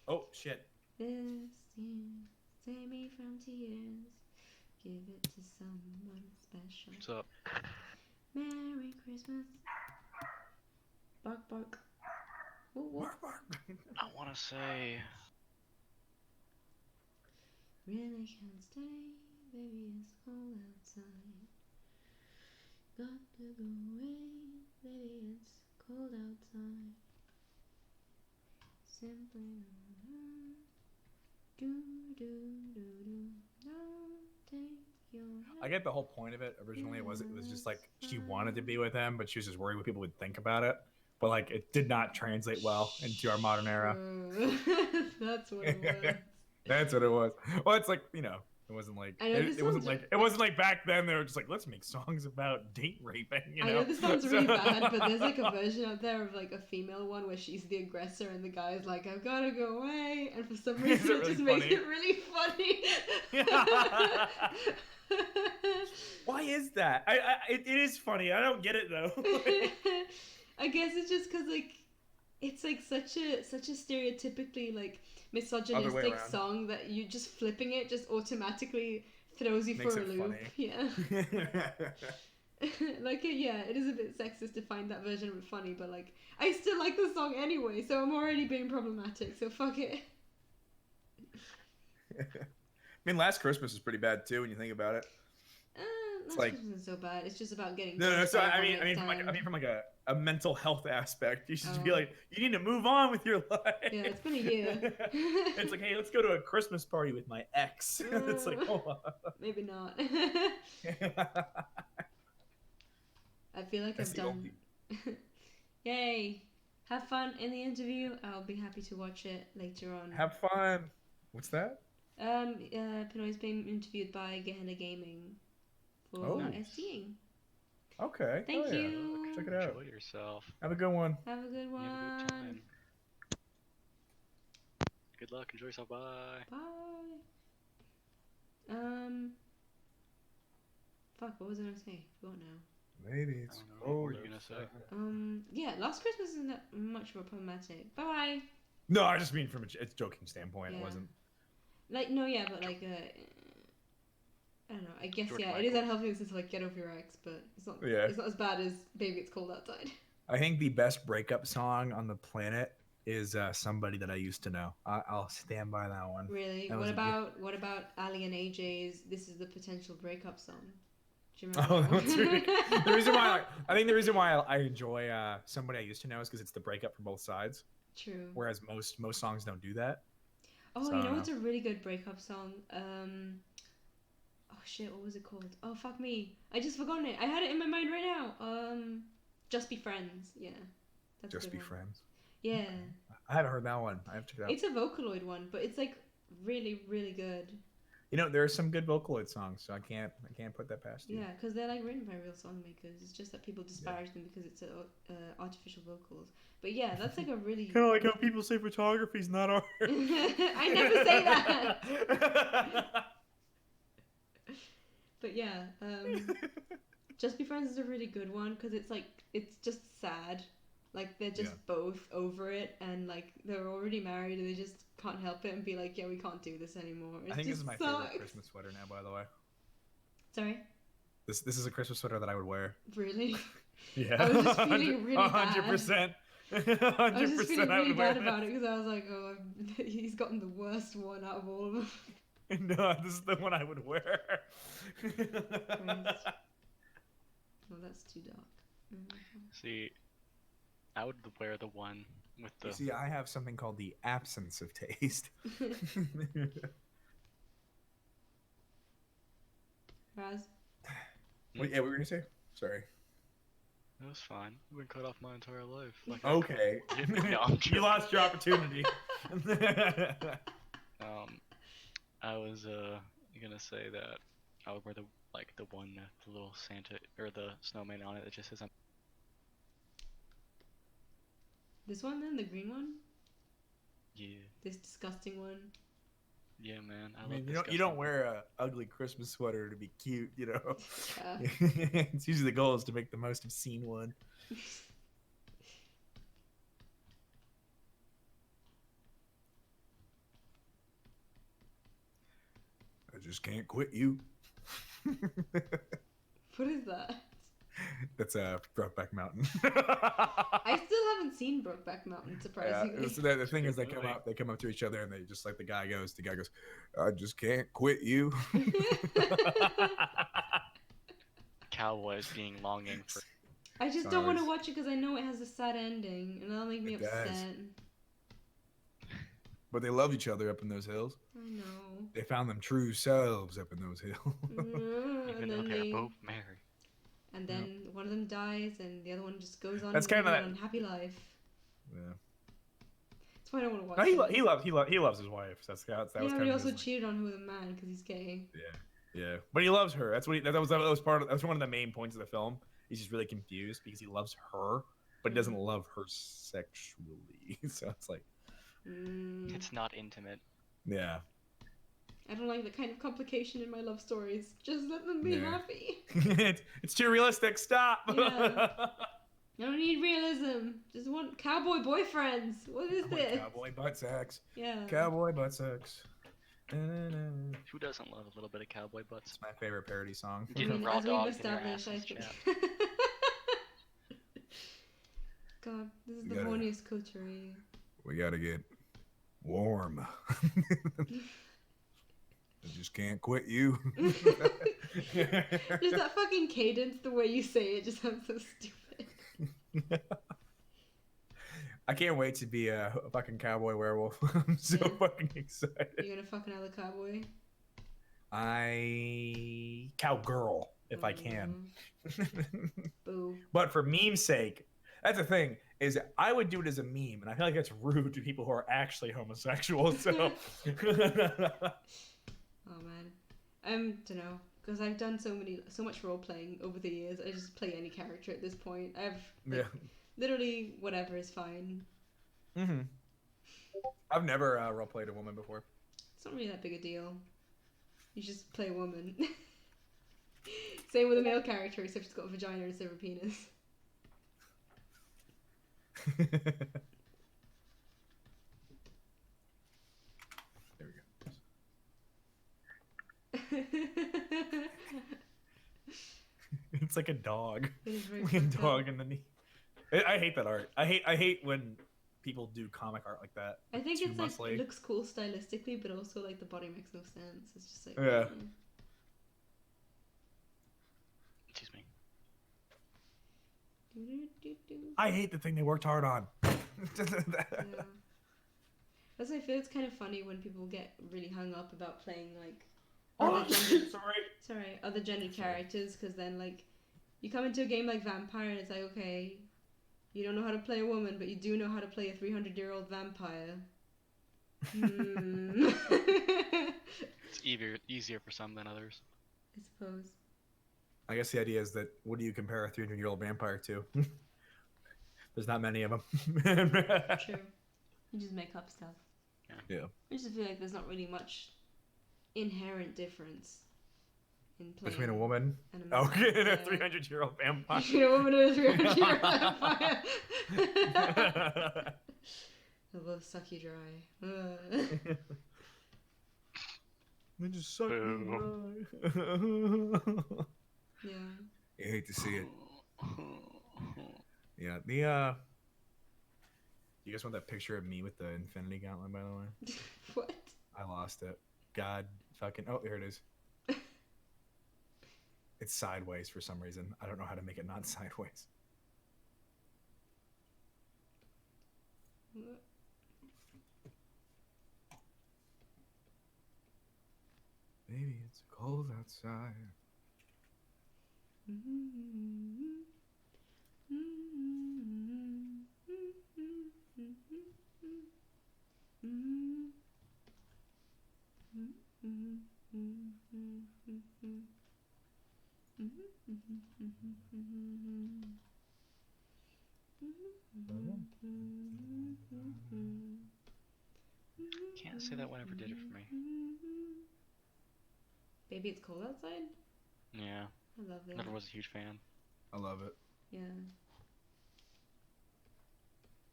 Speaker 1: Oh shit.
Speaker 2: This year, save me from tears. Give it to someone special.
Speaker 3: What's up?
Speaker 2: Merry Christmas. Bark, bark. Woo, woo.
Speaker 3: I want to say.
Speaker 2: Really can't stay, baby, it's cold outside. Got to go away, baby, it's cold outside. Simply do do do do. Don't take your.
Speaker 1: I get the whole point of it. Originally, it was just like she wanted to be with him, but she was just worried what people would think about it. But like, it did not translate well into our modern era.
Speaker 2: That's what it was.
Speaker 1: That's what it was. Well, it's like, you know, it wasn't like it wasn't like back then they were just like, let's make songs about date raping. You know?
Speaker 2: I know this sounds really bad, but there's like a version out there of like a female one where she's the aggressor and the guy's like, I've got to go away, and for some reason it just makes it really funny.
Speaker 1: Why is that? It is funny. I don't get it though.
Speaker 2: I guess it's just because like it's like such a stereotypically like misogynistic song that you just flipping it just automatically throws you
Speaker 1: Makes
Speaker 2: for a
Speaker 1: it
Speaker 2: loop.
Speaker 1: funny.
Speaker 2: Yeah. Like, yeah, it is a bit sexist to find that version of it funny, but like, I still like the song anyway, so I'm already being problematic. So fuck it.
Speaker 1: I mean, Last Christmas is pretty bad too when you think about it.
Speaker 2: Last
Speaker 1: like-
Speaker 2: Christmas isn't so bad. It's just about getting.
Speaker 1: No,
Speaker 2: punched
Speaker 1: so
Speaker 2: by
Speaker 1: I
Speaker 2: everyone
Speaker 1: mean,
Speaker 2: next time.
Speaker 1: from like a mental health aspect. You should be
Speaker 2: Oh.
Speaker 1: like, you need to move on with your life.
Speaker 2: Yeah, it's been a year.
Speaker 1: It's like, hey, let's go to a Christmas party with my ex. It's like, hold on.
Speaker 2: Maybe not. I feel like
Speaker 1: That's
Speaker 2: I've
Speaker 1: the
Speaker 2: done. Yay! Have fun in the interview. I'll be happy to watch it later on.
Speaker 1: Have fun. What's that?
Speaker 2: Pinoy's being interviewed by Gehenna Gaming for
Speaker 1: Oh.
Speaker 2: STing.
Speaker 1: Okay.
Speaker 2: Thank
Speaker 1: Oh, yeah.
Speaker 2: you.
Speaker 1: Check it out.
Speaker 3: Enjoy yourself.
Speaker 1: Have a good one.
Speaker 2: Have a good
Speaker 3: You
Speaker 2: one.
Speaker 3: have a good time. Good luck. Enjoy yourself. Bye.
Speaker 2: Bye. Fuck. What was I gonna say? Forgot now.
Speaker 1: Maybe
Speaker 3: I
Speaker 1: it's
Speaker 3: don't know. What were you gonna say?
Speaker 2: Yeah. Last Christmas isn't that much more problematic. Bye.
Speaker 1: No, I just mean from a joking standpoint.
Speaker 2: Yeah.
Speaker 1: It wasn't.
Speaker 2: Like no, yeah, but like I don't know. I guess
Speaker 3: George
Speaker 2: yeah, it is
Speaker 3: Michael.
Speaker 2: unhealthy to like get over your ex, but it's not.
Speaker 1: Yeah.
Speaker 2: It's not as bad as Baby It's Cold Outside.
Speaker 1: I think the best breakup song on the planet is Somebody That I Used to Know. I'll stand by that one.
Speaker 2: Really?
Speaker 1: That
Speaker 2: What
Speaker 1: was a
Speaker 2: about Ali and AJ's "This Is the Potential Breakup Song"? Do you remember
Speaker 1: Oh,
Speaker 2: that
Speaker 1: that's
Speaker 2: one?
Speaker 1: really, the reason why I think the reason why I enjoy Somebody I Used to Know is because it's the breakup from both sides.
Speaker 2: True.
Speaker 1: Whereas most songs don't do that.
Speaker 2: Oh,
Speaker 1: So,
Speaker 2: you
Speaker 1: I
Speaker 2: know
Speaker 1: don't
Speaker 2: what's a really good breakup song? Oh shit, what was it called? Oh fuck me, I just forgotten it. I had it in my mind right now. Just Be Friends. Yeah. That's a
Speaker 1: Just
Speaker 2: good
Speaker 1: Be
Speaker 2: one.
Speaker 1: Friends.
Speaker 2: Yeah.
Speaker 1: I haven't heard that one. I have to check it out.
Speaker 2: It's a Vocaloid one, but it's like really, really good.
Speaker 1: You know, there are some good Vocaloid songs, so I can't put that past you.
Speaker 2: Yeah, because they're like written by real song makers. It's just that people disparage them because it's artificial vocals. But yeah, that's like a really.
Speaker 1: Kind of like how people say photography's not art.
Speaker 2: I never say that. But yeah, Just Be Friends is a really good one because it's like it's just sad. Like they're just both over it and like they're already married and they just can't help it and be like, yeah, we can't do this anymore. It
Speaker 1: I think this
Speaker 2: just
Speaker 1: is my
Speaker 2: sucks.
Speaker 1: favorite Christmas sweater now, by the way.
Speaker 2: Sorry,
Speaker 1: This is a Christmas sweater that I would wear.
Speaker 2: really?
Speaker 1: Yeah.
Speaker 2: I was just feeling really bad.
Speaker 1: 100%. 100%
Speaker 2: I was just feeling really
Speaker 1: would wear
Speaker 2: bad about
Speaker 1: this.
Speaker 2: it because I was like, oh, he's gotten the worst one out of all of them.
Speaker 1: No, this is the one I would wear.
Speaker 2: Oh, that's too dark.
Speaker 3: See, I would wear the one with the.
Speaker 1: See, I have something called the absence of taste.
Speaker 2: Raz?
Speaker 1: Wait, yeah, what were you gonna say? Sorry.
Speaker 3: It was fine. I've been cut off my entire life. Like,
Speaker 1: Okay.
Speaker 3: No, I'm
Speaker 1: You
Speaker 3: joking.
Speaker 1: lost your opportunity.
Speaker 3: I was gonna say that I would wear the one the little Santa or the snowman on it that just says I'm.
Speaker 2: This one then? The green one?
Speaker 3: Yeah,
Speaker 2: This disgusting one?
Speaker 3: yeah, man. I
Speaker 1: I mean,
Speaker 3: love
Speaker 1: you don't wear a ugly Christmas sweater to be cute, you know.
Speaker 2: Yeah.
Speaker 1: It's usually the goal is to make the most obscene one. I just can't quit you.
Speaker 2: What is that?
Speaker 1: That's Brokeback Mountain.
Speaker 2: I still haven't seen Brokeback Mountain,
Speaker 1: Yeah,
Speaker 2: surprisingly.
Speaker 1: so the thing is,
Speaker 3: Good
Speaker 1: they come up to each other, and they just like the guy goes, I just can't quit you.
Speaker 3: Cowboys being longing for.
Speaker 2: I just don't want to
Speaker 1: Stars.
Speaker 2: watch it because I know it has a sad ending, and that'll make me
Speaker 1: It does.
Speaker 2: upset.
Speaker 1: But they love each other up in those hills.
Speaker 2: I know.
Speaker 1: They found them true selves up in those hills.
Speaker 3: Even
Speaker 2: And
Speaker 3: though
Speaker 2: then
Speaker 3: they're both married.
Speaker 2: and then one of them dies, and the other one just goes on
Speaker 1: That's
Speaker 2: living
Speaker 1: kinda
Speaker 2: an
Speaker 1: that-
Speaker 2: unhappy life.
Speaker 1: Yeah.
Speaker 2: That's why I don't want to watch
Speaker 1: No,
Speaker 2: it.
Speaker 1: he loves his wife. That was
Speaker 2: Yeah,
Speaker 1: kind
Speaker 2: but
Speaker 1: of
Speaker 2: he
Speaker 1: his,
Speaker 2: also
Speaker 1: like-
Speaker 2: cheated on her with a man because he's gay.
Speaker 1: Yeah, but he loves her. That's what that was part of. That was one of the main points of the film. He's just really confused because he loves her, but he doesn't love her sexually. So it's like,
Speaker 3: It's not intimate.
Speaker 1: yeah,
Speaker 2: I don't like that kind of complication in my love stories. Just let them be
Speaker 1: Yeah.
Speaker 2: happy.
Speaker 1: it's too realistic. Stop.
Speaker 2: Yeah. I don't need realism. Just want cowboy boyfriends. What is this?
Speaker 1: Cowboy butt sex.
Speaker 2: Yeah.
Speaker 1: Cowboy butt sex.
Speaker 3: Who doesn't love a little bit of cowboy butts?
Speaker 1: It's my favorite parody song.
Speaker 2: I
Speaker 3: Getting
Speaker 2: mean,
Speaker 3: raw
Speaker 2: as we've
Speaker 3: dogged in your
Speaker 2: established, I
Speaker 3: assless
Speaker 2: think.
Speaker 3: chat.
Speaker 2: God, this is
Speaker 1: We
Speaker 2: the
Speaker 1: gotta-
Speaker 2: horniest coterie.
Speaker 1: We gotta get warm. I just can't quit you.
Speaker 2: Just that fucking cadence, the way you say it, just sounds so stupid.
Speaker 1: I can't wait to be a fucking cowboy werewolf. I'm so
Speaker 2: Yeah.
Speaker 1: fucking excited.
Speaker 2: You're gonna fuck another cowboy?
Speaker 1: Cowgirl, if I can.
Speaker 2: Boo.
Speaker 1: But for meme's sake, that's the thing, is I would do it as a meme, and I feel like that's rude to people who are actually homosexual, so
Speaker 2: Oh man, don't know, because I've done so much role playing over the years. I just play any character at this point.
Speaker 1: yeah.
Speaker 2: Literally whatever is fine.
Speaker 1: Mm-hmm. I've never role played a woman before.
Speaker 2: It's not really that big a deal. You just play a woman. Same with a male character, except she's got a vagina instead of a penis.
Speaker 1: There we go. It's like a dog.
Speaker 2: It is very
Speaker 1: Like a
Speaker 2: fucked up.
Speaker 1: dog in the knee. I hate that art. I hate when people do comic art like that.
Speaker 2: I think
Speaker 1: Too
Speaker 2: it's like
Speaker 1: muscly.
Speaker 2: it looks cool stylistically, but also like the body makes no sense. It's just like
Speaker 1: Yeah.
Speaker 3: Excuse me.
Speaker 1: I hate the thing they worked hard on.
Speaker 2: Yeah. That's why I feel it's kind of funny when people get really hung up about playing like other gendered, other gendered characters, because then like you come into a game like Vampire and it's like, okay, you don't know how to play a woman, but you do know how to play a 300-year-old vampire.
Speaker 3: It's easier for some than others.
Speaker 2: I suppose.
Speaker 1: I guess the idea is that what do you compare a 300-year-old vampire to? There's not many of them.
Speaker 2: True. You just make up stuff.
Speaker 1: Yeah.
Speaker 2: I just feel like there's not really much inherent difference in playing
Speaker 1: Between a woman
Speaker 2: and a man.
Speaker 1: and a
Speaker 2: Yeah.
Speaker 1: 300-year-old vampire.
Speaker 2: Between a woman and a 300-year-old vampire. They'll both suck you dry.
Speaker 1: They just suck me dry.
Speaker 2: Yeah.
Speaker 1: You hate to see it. Yeah, the you guys want that picture of me with the Infinity Gauntlet, by the way?
Speaker 2: What?
Speaker 1: I lost it. God fucking... Oh, here it is. It's sideways for some reason. I don't know how to make it not sideways. Baby, it's cold outside.
Speaker 3: Can't say that one ever did it for me.
Speaker 2: Baby, it's cold outside?
Speaker 3: Yeah,
Speaker 2: I love it.
Speaker 3: never was a huge fan.
Speaker 1: I love it.
Speaker 2: Yeah.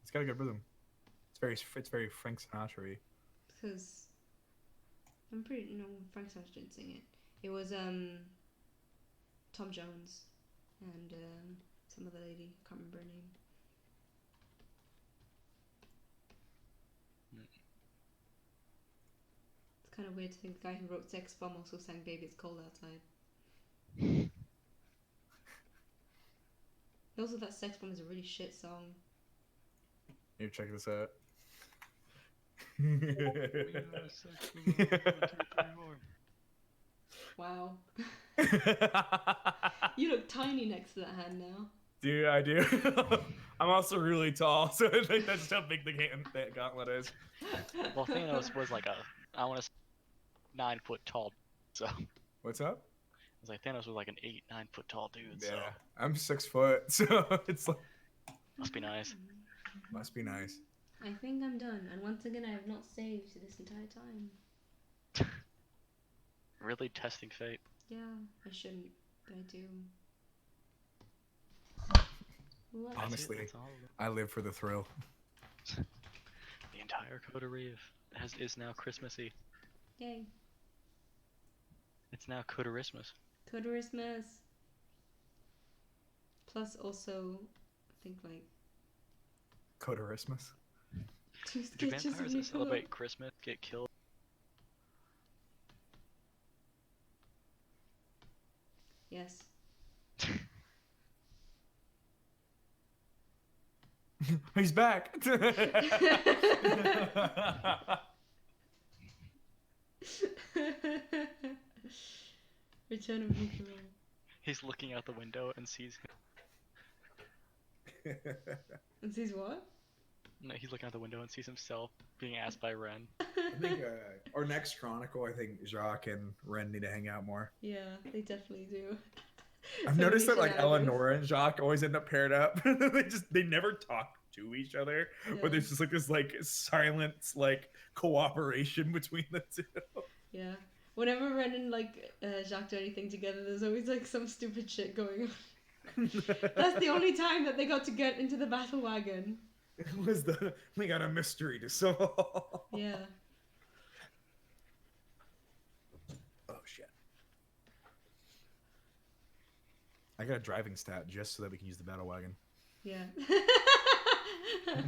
Speaker 1: It's got a good rhythm. It's very Frank Sinatra-y.
Speaker 2: Because I'm pretty... No, Frank Sinatra didn't sing it. It was, Tom Jones and, some other lady. Can't remember her name. It's kind of weird to think the guy who wrote Sex Bomb also sang Baby It's Cold Outside. Also, that Sex Bomb is a really shit song.
Speaker 1: Here, check this out.
Speaker 2: Wow. You look tiny next to that hand now.
Speaker 1: Dude, I do. I'm also really tall, so I think that's just how big that gauntlet is.
Speaker 3: Well, Thanos was like I want to say 9 foot tall, so I
Speaker 1: What's up?
Speaker 3: was like Thanos was like an 9 foot tall dude. So
Speaker 1: Yeah, I'm 6 foot, so it's like
Speaker 3: must be nice.
Speaker 1: must be nice.
Speaker 2: I think I'm done, and once again I have not saved this entire time.
Speaker 3: Really testing fate.
Speaker 2: Yeah, I shouldn't, but I do. What?
Speaker 3: That's it,
Speaker 1: Honestly,
Speaker 3: that's all of it.
Speaker 1: I live for the thrill.
Speaker 3: The entire coterie is now Christmassy.
Speaker 2: Yay.
Speaker 3: It's now Coderismus.
Speaker 2: Coderismus. Plus also, I think like
Speaker 1: Coderismus.
Speaker 2: two
Speaker 3: Do
Speaker 2: sketches of
Speaker 3: vampires that
Speaker 2: Nicola.
Speaker 3: celebrate Christmas get killed?
Speaker 2: Yes.
Speaker 1: He's back.
Speaker 2: Return of Nicola.
Speaker 3: He's looking out the window and sees him.
Speaker 2: And sees what?
Speaker 3: No, he's looking out the window and sees himself being asked by Ren.
Speaker 1: I think our next chronicle, I think Jacques and Ren need to hang out more.
Speaker 2: Yeah, they definitely do.
Speaker 1: I've
Speaker 2: So
Speaker 1: noticed
Speaker 2: many
Speaker 1: that like
Speaker 2: shenanigans.
Speaker 1: Eleanor and Jacques always end up paired up. they never talk to each other,
Speaker 2: Yeah.
Speaker 1: but there's just like this like silent like cooperation between the two.
Speaker 2: Yeah. Whenever Ren and like Jacques do anything together, there's always like some stupid shit going on. That's the only time that they got to get into the battle wagon.
Speaker 1: It was we got a mystery to solve.
Speaker 2: Yeah.
Speaker 1: Oh shit. I got a driving stat just so that we can use the battle wagon.
Speaker 2: Yeah. I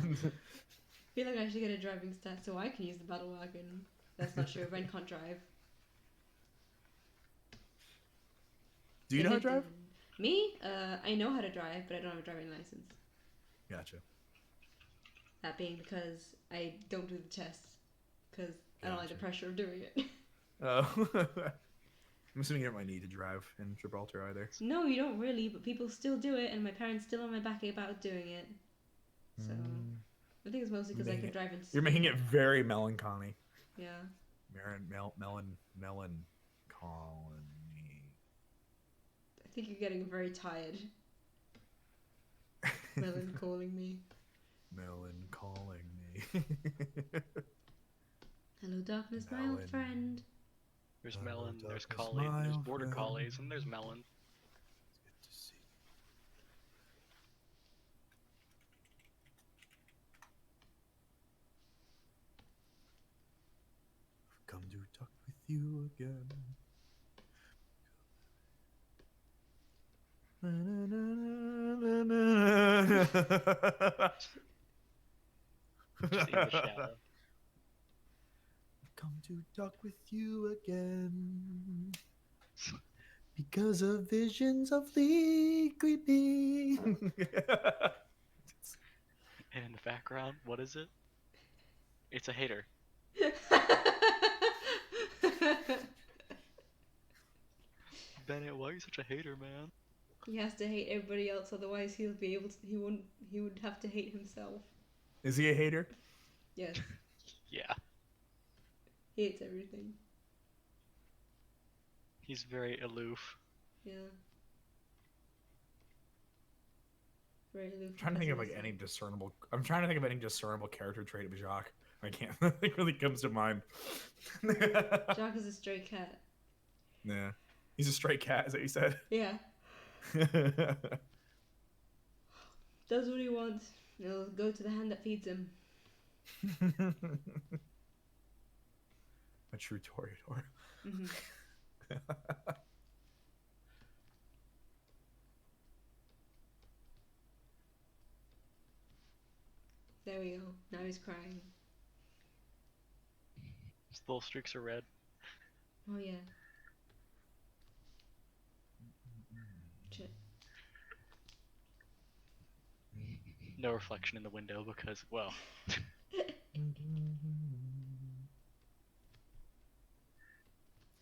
Speaker 2: feel like I should get a driving stat so I can use the battle wagon. That's not true. Ren can't drive.
Speaker 1: Do you know how to drive?
Speaker 2: Me? I know how to drive, but I don't have a driving license.
Speaker 1: Gotcha.
Speaker 2: That being because I don't do the tests. Because I don't like the pressure of doing it.
Speaker 1: Oh. I'm assuming you don't really need to drive in Gibraltar either.
Speaker 2: No, you don't really, but people still do it, and my parents still on my back about doing it. So, I think it's mostly because I can drive in.
Speaker 1: You're making it very melancholy.
Speaker 2: Yeah.
Speaker 1: Melancholy.
Speaker 2: I think you're getting very tired. Melon calling me.
Speaker 1: Melon calling me.
Speaker 2: Hello, darkness, my old friend.
Speaker 3: There's
Speaker 1: Hello,
Speaker 3: Melon, there's
Speaker 1: darkness,
Speaker 3: Collie,
Speaker 1: my
Speaker 3: there's
Speaker 1: old
Speaker 3: Border
Speaker 1: friend.
Speaker 3: Collies, and there's Melon.
Speaker 1: It's good to see you. I've come to talk with you again.
Speaker 3: Just in the shadow.
Speaker 1: I've come to talk with you again because of visions of the creepy.
Speaker 3: And in the background, what is it? It's a hater. Bennett, why are you such a hater, man?
Speaker 2: He has to hate everybody else, otherwise he would have to hate himself.
Speaker 1: Is he a hater?
Speaker 2: Yes,
Speaker 3: Yeah,
Speaker 2: he hates everything.
Speaker 3: he's very aloof.
Speaker 2: Yeah. Very aloof.
Speaker 1: I'm trying to think of like
Speaker 2: pessimistic.
Speaker 1: any discernible. I'm trying to think of any discernible character trait of Jacques. I can't. Nothing really comes to mind.
Speaker 2: Jacques is a stray cat.
Speaker 1: Yeah, he's a stray cat. Is that what you said?
Speaker 2: Yeah. Does what he wants. He'll go to the hand that feeds him.
Speaker 1: A true Toreador.
Speaker 2: Hmm. There we go. Now he's crying.
Speaker 3: His little streaks are red.
Speaker 2: Oh yeah. Shit.
Speaker 3: No reflection in the window because, well,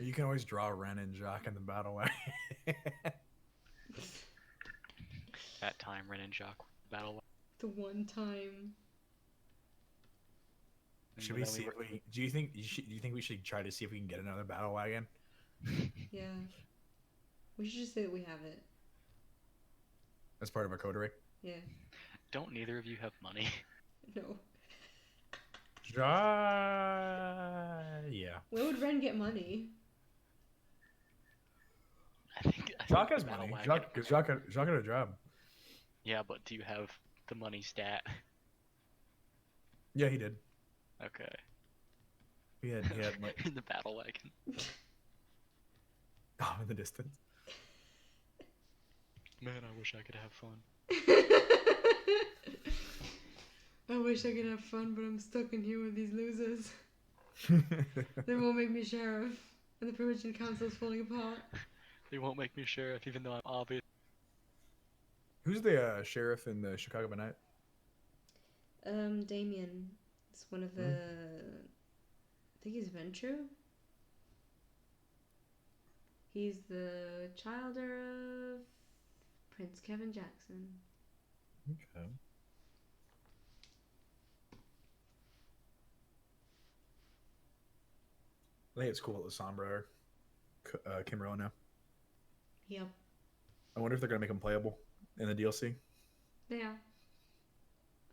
Speaker 1: You can always draw Ren and Jacques in the battle wagon.
Speaker 3: that time Ren and Jacques battle.
Speaker 2: The one time.
Speaker 3: And
Speaker 1: Should we
Speaker 3: then
Speaker 1: see if we? Do you think we should try to see if we can get another battle wagon?
Speaker 2: Yeah. We should just say that we have it.
Speaker 1: As part of our coterie?
Speaker 2: Yeah.
Speaker 3: Don't neither of you have money?
Speaker 2: No.
Speaker 1: Yeah.
Speaker 2: Where would Ren get money?
Speaker 3: I think
Speaker 1: Jacques has
Speaker 3: the battle
Speaker 1: money.
Speaker 3: wagon-
Speaker 1: Jacques had a job.
Speaker 3: Yeah, but do you have the money stat?
Speaker 1: Yeah, he did.
Speaker 3: Okay.
Speaker 1: He had like
Speaker 3: in the battle wagon.
Speaker 1: off in the distance.
Speaker 3: Man, I wish I could have fun.
Speaker 2: I wish I could have fun, but I'm stuck in here with these losers. They won't make me sheriff, and the Provincial Council's falling apart.
Speaker 3: They won't make me sheriff, even though I'm obvious.
Speaker 1: Who's the sheriff in the Chicago by Night?
Speaker 2: Damien. It's one of the. I think he's Ventrue. He's the childer of Prince Kevin Jackson.
Speaker 1: Okay. I think it's cool that the Sombra are Kimmerl now.
Speaker 2: Yep.
Speaker 1: I wonder if they're gonna make them playable in the DLC.
Speaker 2: They are.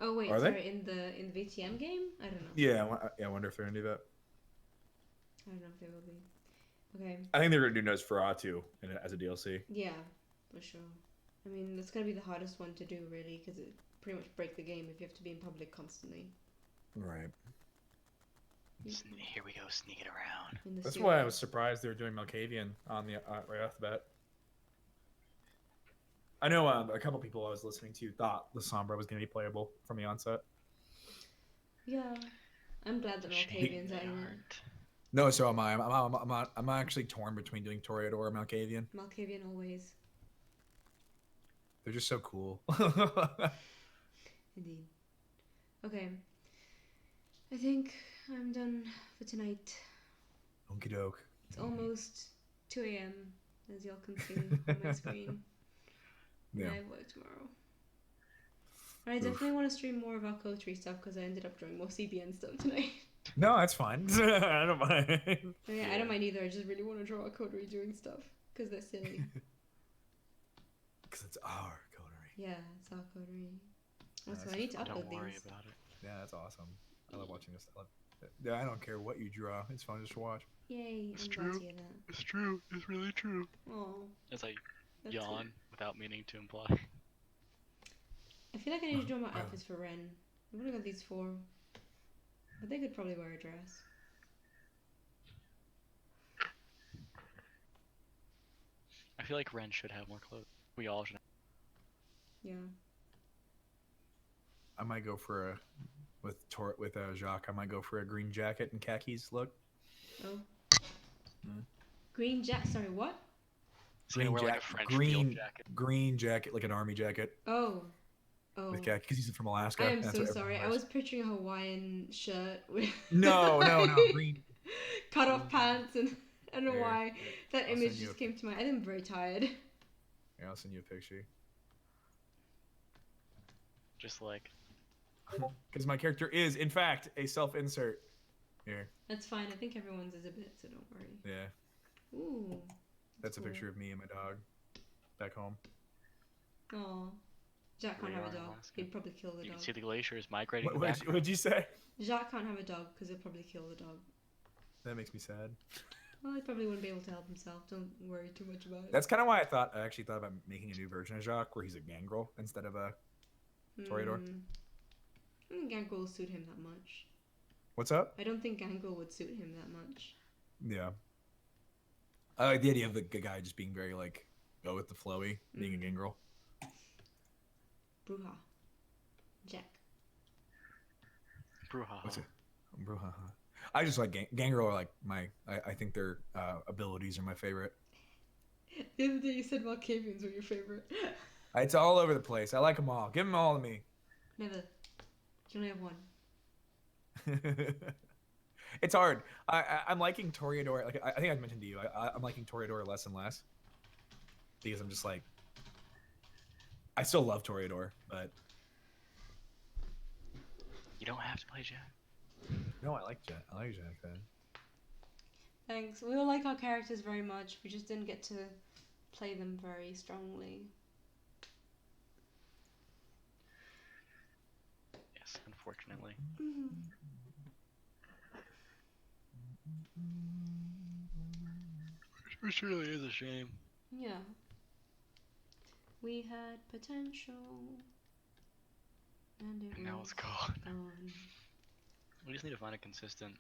Speaker 2: Oh wait,
Speaker 1: Are they?
Speaker 2: sorry. In the VTM game, I don't know.
Speaker 1: Yeah, I wonder if they're gonna do that.
Speaker 2: I don't know if they will be. Okay.
Speaker 1: I think they're gonna do Nosferatu as a DLC.
Speaker 2: Yeah, for sure. I mean, that's gonna be the hardest one to do, really, because it pretty much break the game if you have to be in public constantly.
Speaker 1: Right.
Speaker 3: Here we go, sneaking around.
Speaker 2: In the
Speaker 1: That's
Speaker 2: sewer.
Speaker 1: why I was surprised they were doing Malkavian on the right off the bat. I know a couple people I was listening to thought the Sombra was going to be playable from the onset.
Speaker 2: Yeah, I'm glad that Malkavian's out here.
Speaker 1: No, so am I. I'm actually torn between doing Toreador or Malkavian.
Speaker 2: Malkavian always.
Speaker 1: They're just so cool.
Speaker 2: Indeed. Okay. I think I'm done for tonight.
Speaker 1: Okie doke.
Speaker 2: It's almost 2 a.m. as y'all can see on my screen.
Speaker 1: Yeah.
Speaker 2: And I have work tomorrow. I definitely want to stream more of our coterie stuff because I ended up drawing more CBN stuff tonight.
Speaker 1: No, that's fine. I don't mind.
Speaker 2: Yeah, I don't mind either. I just really want to draw a coterie doing stuff because they're silly.
Speaker 1: Because it's our coterie.
Speaker 2: Yeah, it's our coterie. Also,
Speaker 1: That's
Speaker 2: I need to
Speaker 1: fun.
Speaker 2: upload
Speaker 3: Don't worry
Speaker 2: these.
Speaker 3: about it.
Speaker 1: Yeah, that's awesome. I love watching this. Yeah, I don't care what you draw. It's fun just to watch.
Speaker 2: Yay,
Speaker 3: It's
Speaker 2: I'm glad to
Speaker 3: true.
Speaker 2: hear that.
Speaker 3: It's true. It's really true.
Speaker 2: Oh,
Speaker 3: As I
Speaker 2: that's
Speaker 3: yawn
Speaker 2: sweet.
Speaker 3: without meaning to imply.
Speaker 2: I feel like I need to draw my outfits for Ren. I've only got these 4. But they could probably wear a dress.
Speaker 3: I feel like Ren should have more clothes. We all should.
Speaker 2: Yeah.
Speaker 1: I might go for a with Jacques. I might go for a green jacket and khakis look.
Speaker 2: Oh.
Speaker 1: Mm.
Speaker 2: Green jacket. Sorry, what?
Speaker 3: He's gonna wear like a French field
Speaker 1: green
Speaker 3: jacket.
Speaker 1: green jacket, like an army jacket
Speaker 2: Oh. Oh.
Speaker 1: with khaki, because he's from Alaska.
Speaker 2: I am
Speaker 1: That's
Speaker 2: so
Speaker 1: what
Speaker 2: sorry. I
Speaker 1: everyone
Speaker 2: was picturing a Hawaiian shirt with
Speaker 1: No, green.
Speaker 2: cut off pants, and I don't know
Speaker 1: Here,
Speaker 2: why that
Speaker 1: I'll
Speaker 2: image
Speaker 1: send you
Speaker 2: just
Speaker 1: a-
Speaker 2: came to mind. I think I'm very tired.
Speaker 1: Yeah, I'll send you a picture.
Speaker 3: Just like
Speaker 1: Because my character is, in fact, a self-insert. Here,
Speaker 2: That's fine. I think everyone's is a bit, so don't worry.
Speaker 1: yeah,
Speaker 2: Ooh.
Speaker 1: that's a
Speaker 2: cool.
Speaker 1: picture of me and my dog back home.
Speaker 2: Aw. Jack can't
Speaker 3: We
Speaker 2: have
Speaker 3: are
Speaker 2: a
Speaker 3: in
Speaker 2: dog.
Speaker 3: Alaska.
Speaker 2: He'd probably kill the
Speaker 3: you
Speaker 2: dog.
Speaker 3: can see the glaciers migrating
Speaker 1: What,
Speaker 3: back.
Speaker 1: what'd you say?
Speaker 2: Jacques can't have a dog because he'll probably kill the dog.
Speaker 1: That makes me sad.
Speaker 2: Well, he probably wouldn't be able to help himself. Don't worry too much about it.
Speaker 1: That's kind of why I actually thought about making a new version of Jacques where he's a gangrel instead of a Toreador.
Speaker 2: I don't think Gangrel will suit him that much.
Speaker 1: What's up?
Speaker 2: I don't think Gangrel would suit him that much.
Speaker 1: Yeah. I like the idea of the guy just being very like go with the flowy, being a gangrel.
Speaker 2: Bruja. Jack.
Speaker 1: What's
Speaker 3: Brouhaha.
Speaker 1: it? Bruhaha. I just like gangrel are like I think their abilities are my favorite.
Speaker 2: The other day you said Malkavians were your favorite.
Speaker 1: It's all over the place. I like them all. Give them all to me.
Speaker 2: Never. You only have one.
Speaker 1: It's hard. I'm liking Toreador. Like I think I mentioned to you, I'm liking Toreador less and less because I'm just like I still love Toreador, but
Speaker 3: You don't have to play Jack.
Speaker 1: no, I like Jack. I like Jack. Then.
Speaker 2: Thanks. We all like our characters very much. We just didn't get to play them very strongly.
Speaker 3: Yes, unfortunately. Which really is a shame.
Speaker 2: Yeah. We had potential. And it
Speaker 3: And now
Speaker 2: was
Speaker 3: it's gone.
Speaker 2: gone.
Speaker 3: We just need to find a consistent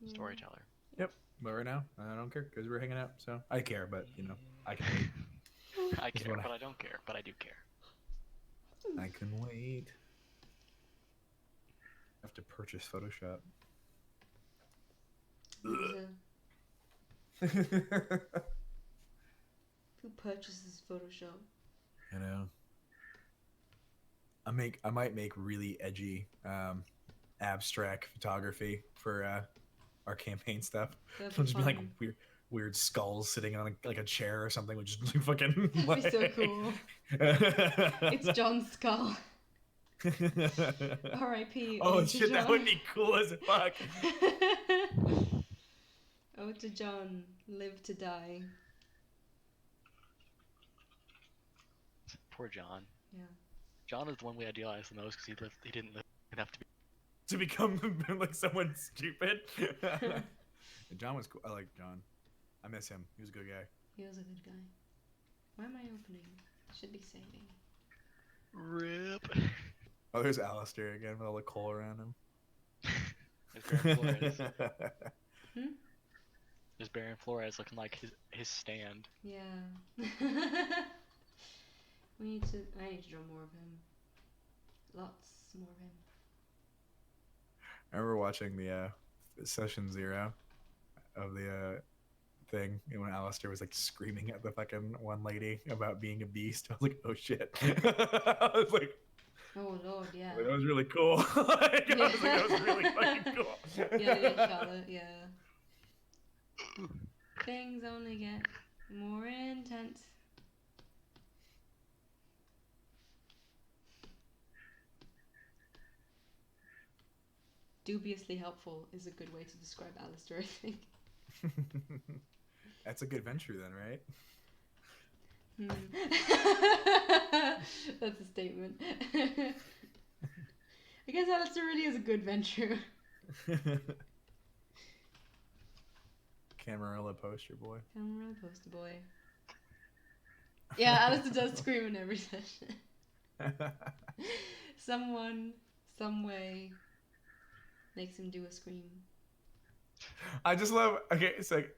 Speaker 3: Storyteller.
Speaker 1: Yep. But right now, I don't care because we're hanging out. So I care, but I can wait.
Speaker 3: I
Speaker 1: That's
Speaker 3: care,
Speaker 1: what
Speaker 3: but I don't care, but I do care.
Speaker 1: I can wait. I have to purchase Photoshop.
Speaker 2: Who purchases Photoshop?
Speaker 1: You know, I might make really edgy, abstract photography for our campaign stuff.
Speaker 2: That'd
Speaker 1: It'll
Speaker 2: be
Speaker 1: just be like
Speaker 2: fun.
Speaker 1: weird skulls sitting on like a chair or something, which is like fucking.
Speaker 2: That'd be so cool. It's John's skull. R.I.P.
Speaker 1: Oh
Speaker 2: Ode to
Speaker 1: shit,
Speaker 2: John.
Speaker 1: that would be cool as fuck.
Speaker 2: Ode to John, live to die.
Speaker 3: Poor John.
Speaker 2: Yeah.
Speaker 3: John is the one we idealize the most because he didn't live enough
Speaker 1: To become like someone stupid. John was cool. I like John. I miss him. He was a good guy.
Speaker 2: He was a good guy. Why am I opening? Should be saving.
Speaker 3: RIP.
Speaker 1: Oh, there's Alistair again with all the coal around him.
Speaker 3: There's Baron Flores.
Speaker 2: Hmm?
Speaker 3: There's Baron Flores looking like his stand.
Speaker 2: Yeah. I need to draw more of him. Lots more of him.
Speaker 1: I remember watching the session 0 of the thing when Alistair was like screaming at the fucking one lady about being a beast. I was like, oh shit. I was like,
Speaker 2: Oh lord, yeah.
Speaker 1: that was really cool. Like, I was like, that was really fucking cool.
Speaker 2: Yeah, Charlotte, yeah. Things only get more intense. Dubiously helpful is a good way to describe Alistair, I think.
Speaker 1: That's a good venture then, right?
Speaker 2: That's a statement. I guess Alistair really is a good venture.
Speaker 1: Camarilla poster boy.
Speaker 2: Camarilla poster boy. Yeah, Alistair does scream in every session. Someone, some way, makes him do a scream.
Speaker 1: I just love. Okay, it's like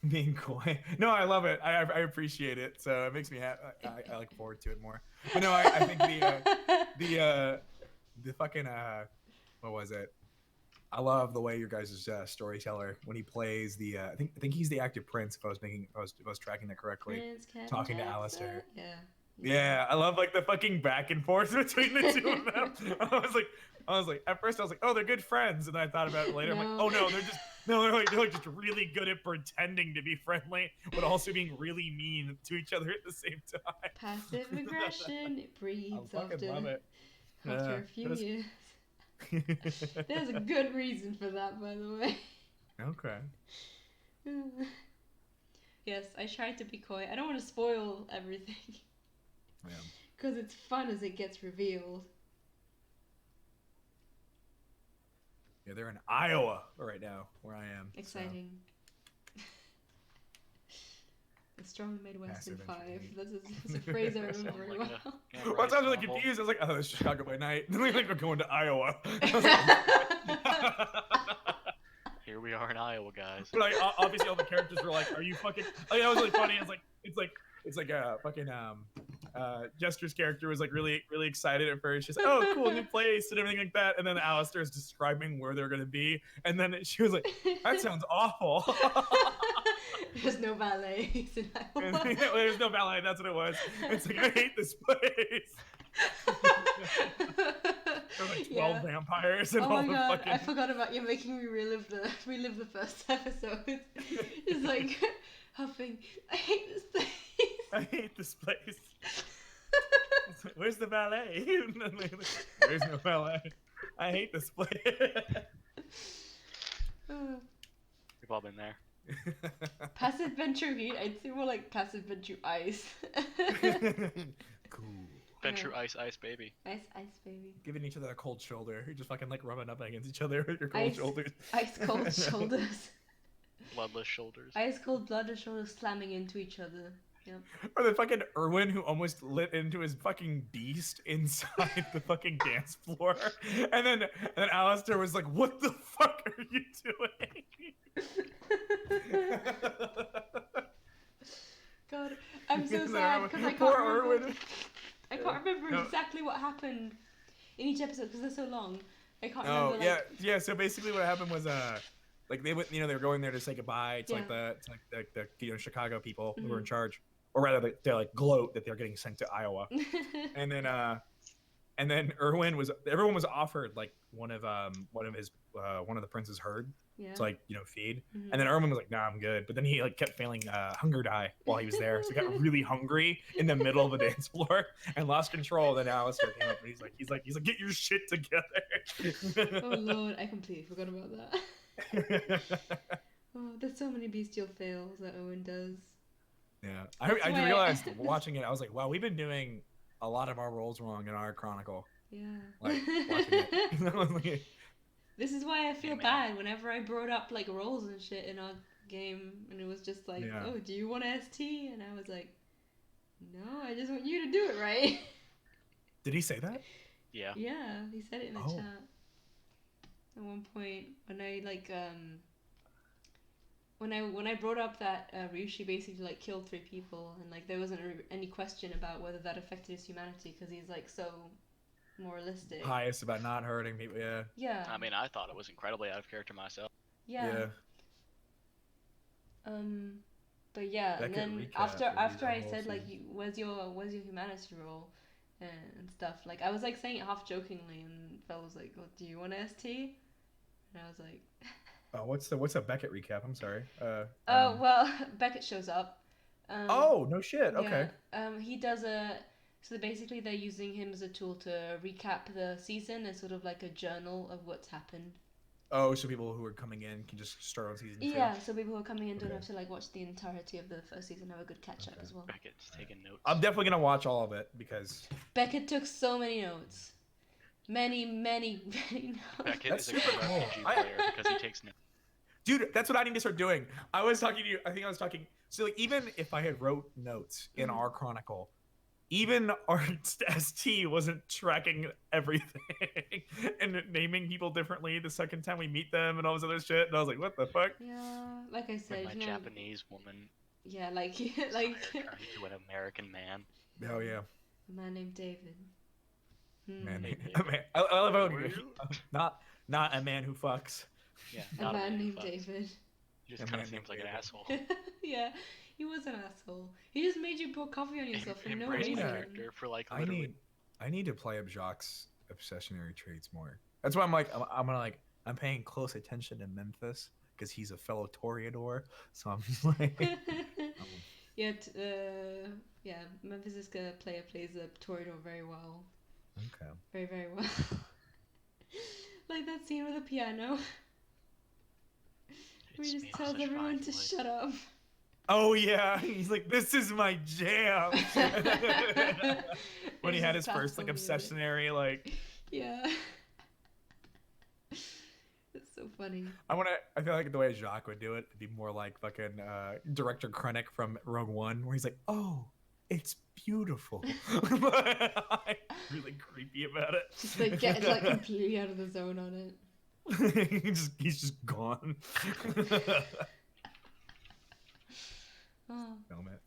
Speaker 1: being coy. No, I love it. I appreciate it. So it makes me happy. I look forward to it more. But no, I think the fucking what was it? I love the way your guys' storyteller when he plays the. I think he's the active prince. If I was tracking that correctly.
Speaker 2: Prince
Speaker 1: Talking to
Speaker 2: Jackson?
Speaker 1: Alistair.
Speaker 2: Yeah.
Speaker 1: Yeah, I love like the fucking back and forth between the two of them. I was like, at first I was like, oh, they're good friends, and then I thought about it later. I'm like,
Speaker 2: No.
Speaker 1: oh no, they're like just really good at pretending to be friendly, but also being really mean to each other at the same time.
Speaker 2: Passive aggression, it breeds
Speaker 1: I fucking love it.
Speaker 2: after
Speaker 1: Yeah,
Speaker 2: a few
Speaker 1: that is-
Speaker 2: years. There's a good reason for that, by the way.
Speaker 1: Okay.
Speaker 2: Yes, I tried to be coy. I don't want to spoil everything.
Speaker 1: Yeah.
Speaker 2: Because it's fun as it gets revealed.
Speaker 1: Yeah, they're in Iowa right now, where I am.
Speaker 2: Exciting. A strong Midwestern
Speaker 1: Passive
Speaker 2: 5.
Speaker 1: entry.
Speaker 2: That's a phrase I remember
Speaker 3: Sounds
Speaker 2: very
Speaker 3: like
Speaker 2: well.
Speaker 3: a
Speaker 1: Once I was really
Speaker 3: novel.
Speaker 1: confused. I was like, oh, it's Chicago by night. Then we we're going to Iowa.
Speaker 3: Here we are in Iowa, guys.
Speaker 1: But like obviously all the characters were like, "Are you fucking?" Like, that was really funny. It's like fucking Jester's character was like really excited at first. She's like, "Oh, cool, new place and everything like that." And then Alistair is describing where they're gonna be, and then she was like, "That sounds awful."
Speaker 2: There's no ballets in
Speaker 1: And,
Speaker 2: Iowa.
Speaker 1: there's no ballet. That's what it was. It's like, I hate this place. There's like 12 vampires and
Speaker 2: Oh
Speaker 1: all
Speaker 2: my
Speaker 1: the
Speaker 2: god,
Speaker 1: fucking.
Speaker 2: I forgot about you making me relive the first episode. It's like huffing. I hate this place.
Speaker 1: I hate this place. It's like, where's the ballet? There's no ballet. I hate this place.
Speaker 3: We've all been there.
Speaker 2: Passive venture heat. I'd say more like passive venture ice.
Speaker 1: Cool.
Speaker 3: Venture ice, baby.
Speaker 2: Ice, baby.
Speaker 1: Giving each other a cold shoulder. You're just fucking like rubbing up against each other with your cold
Speaker 2: Ice.
Speaker 1: shoulders.
Speaker 2: Ice cold shoulders.
Speaker 3: Bloodless shoulders.
Speaker 2: Ice cold bloodless shoulders slamming into each other. Yep.
Speaker 1: Or the fucking Erwin who almost lit into his fucking beast inside the fucking dance floor. And then Alistair was like, what the fuck are you doing?
Speaker 2: God, I'm so
Speaker 1: And then
Speaker 2: sad
Speaker 1: Erwin-
Speaker 2: because I
Speaker 1: poor
Speaker 2: can't remember.
Speaker 1: Erwin.
Speaker 2: I can't remember
Speaker 1: No.
Speaker 2: exactly what happened in each episode because they're so long. I can't
Speaker 1: Oh
Speaker 2: remember.
Speaker 1: yeah, yeah. So basically, what happened was like they went, they were going there to say goodbye to
Speaker 2: Yeah.
Speaker 1: the Chicago people who were in charge, or rather, they're like gloat that they're getting sent to Iowa, and then everyone was offered like one of the prince's herd
Speaker 2: Yeah.
Speaker 1: to like feed, and then Erwin was like, nah, I'm good, but then he like kept failing hunger die while he was there, so he got really hungry in the middle of the dance floor and lost control. Then Alistair came up and he's like get your shit together.
Speaker 2: Oh lord, I completely forgot about that. Oh, there's so many bestial fails that Owen does.
Speaker 1: Yeah,
Speaker 2: That's
Speaker 1: I
Speaker 2: why
Speaker 1: realized watching it, I was like, wow, we've been doing a lot of our roles wrong in our chronicle.
Speaker 2: Yeah.
Speaker 1: Like watching it.
Speaker 2: This is why I feel
Speaker 3: man.
Speaker 2: bad whenever I brought up like roles and shit in our game, and it was just like,
Speaker 1: Yeah.
Speaker 2: oh, do you want ST? And I was like, no, I just want you to do it right.
Speaker 1: Did he say that?
Speaker 3: Yeah.
Speaker 2: Yeah, he said it in the
Speaker 1: Oh.
Speaker 2: chat at one point when I like when I brought up that Ryushi basically like killed 3 people, and like there wasn't any question about whether that affected his humanity because he's like so moralistic.
Speaker 1: Pious about not hurting people. Yeah.
Speaker 2: Yeah.
Speaker 3: I mean, I thought it was incredibly out of character myself.
Speaker 2: Yeah. But yeah,
Speaker 1: That
Speaker 2: and
Speaker 1: could
Speaker 2: then
Speaker 1: recap
Speaker 2: after
Speaker 1: the
Speaker 2: I
Speaker 1: whole
Speaker 2: said like,
Speaker 1: season.
Speaker 2: where's your humanity role, and stuff, like I was like saying it half jokingly, and Phil was like, oh, do you want ST? And I was like,
Speaker 1: Oh, what's a Beckett recap? I'm sorry.
Speaker 2: oh well, Beckett shows up.
Speaker 1: Oh no shit. Okay.
Speaker 2: Yeah. He does so basically they're using him as a tool to recap the season as sort of like a journal of what's happened.
Speaker 1: Oh, so people who are coming in can just start on season 2.
Speaker 2: Yeah, so people who are coming in don't
Speaker 1: Okay.
Speaker 2: have to like watch the entirety of the first season, have a good catch up as well.
Speaker 3: Beckett's taking notes.
Speaker 1: I'm definitely gonna watch all of it because
Speaker 2: Beckett took so many notes. Many notes.
Speaker 3: Beckett
Speaker 1: That's
Speaker 3: is a
Speaker 1: super
Speaker 3: good
Speaker 1: cool.
Speaker 3: RPG player because he takes notes.
Speaker 1: dude, that's what I need to start doing. I was talking to you. I think I was talking. So like, even if I had wrote notes in our chronicle, even our ST wasn't tracking everything and naming people differently the second time we meet them and all this other shit. And I was like, what the fuck?
Speaker 2: Yeah, like I said,
Speaker 3: When my Japanese woman
Speaker 2: Yeah, like
Speaker 3: turned into an American man.
Speaker 1: Oh yeah.
Speaker 2: A man named David.
Speaker 1: Man,
Speaker 3: Hey,
Speaker 1: I love how
Speaker 3: Were you?
Speaker 1: not a man who fucks.
Speaker 3: Yeah,
Speaker 2: A
Speaker 3: not
Speaker 2: man
Speaker 3: who
Speaker 2: named
Speaker 3: fucks.
Speaker 2: David.
Speaker 3: He just
Speaker 1: A
Speaker 3: kind
Speaker 1: man
Speaker 3: of seems
Speaker 1: named
Speaker 3: like an
Speaker 1: David.
Speaker 3: asshole.
Speaker 2: Yeah, he was an asshole. He just made you pour coffee on yourself for no
Speaker 3: Embrace
Speaker 2: reason.
Speaker 3: my character for like
Speaker 1: I
Speaker 3: literally.
Speaker 1: need to play up Jacques' obsessionary traits more. That's why I'm paying close attention to Memphis because he's a fellow Toreador. So I'm just like,
Speaker 2: Yeah, Memphis' player plays the Toreador very well.
Speaker 1: okay.
Speaker 2: Very, very well. Like that scene with the piano. Where he
Speaker 3: It's
Speaker 2: just
Speaker 3: me,
Speaker 2: tells
Speaker 3: such
Speaker 2: everyone
Speaker 3: fine
Speaker 2: to
Speaker 3: voice.
Speaker 2: shut up.
Speaker 1: Oh yeah, he's like, this is my jam. When he had his first like obsessionary like.
Speaker 2: Yeah. It's so funny.
Speaker 1: I feel like the way Jacques would do it would be more like fucking Director Krennic from Rogue One, where he's like, "Oh, it's beautiful." Really creepy about it.
Speaker 2: Just like get like completely out of the zone on it.
Speaker 1: he's just gone.
Speaker 2: Oh.
Speaker 1: Film it.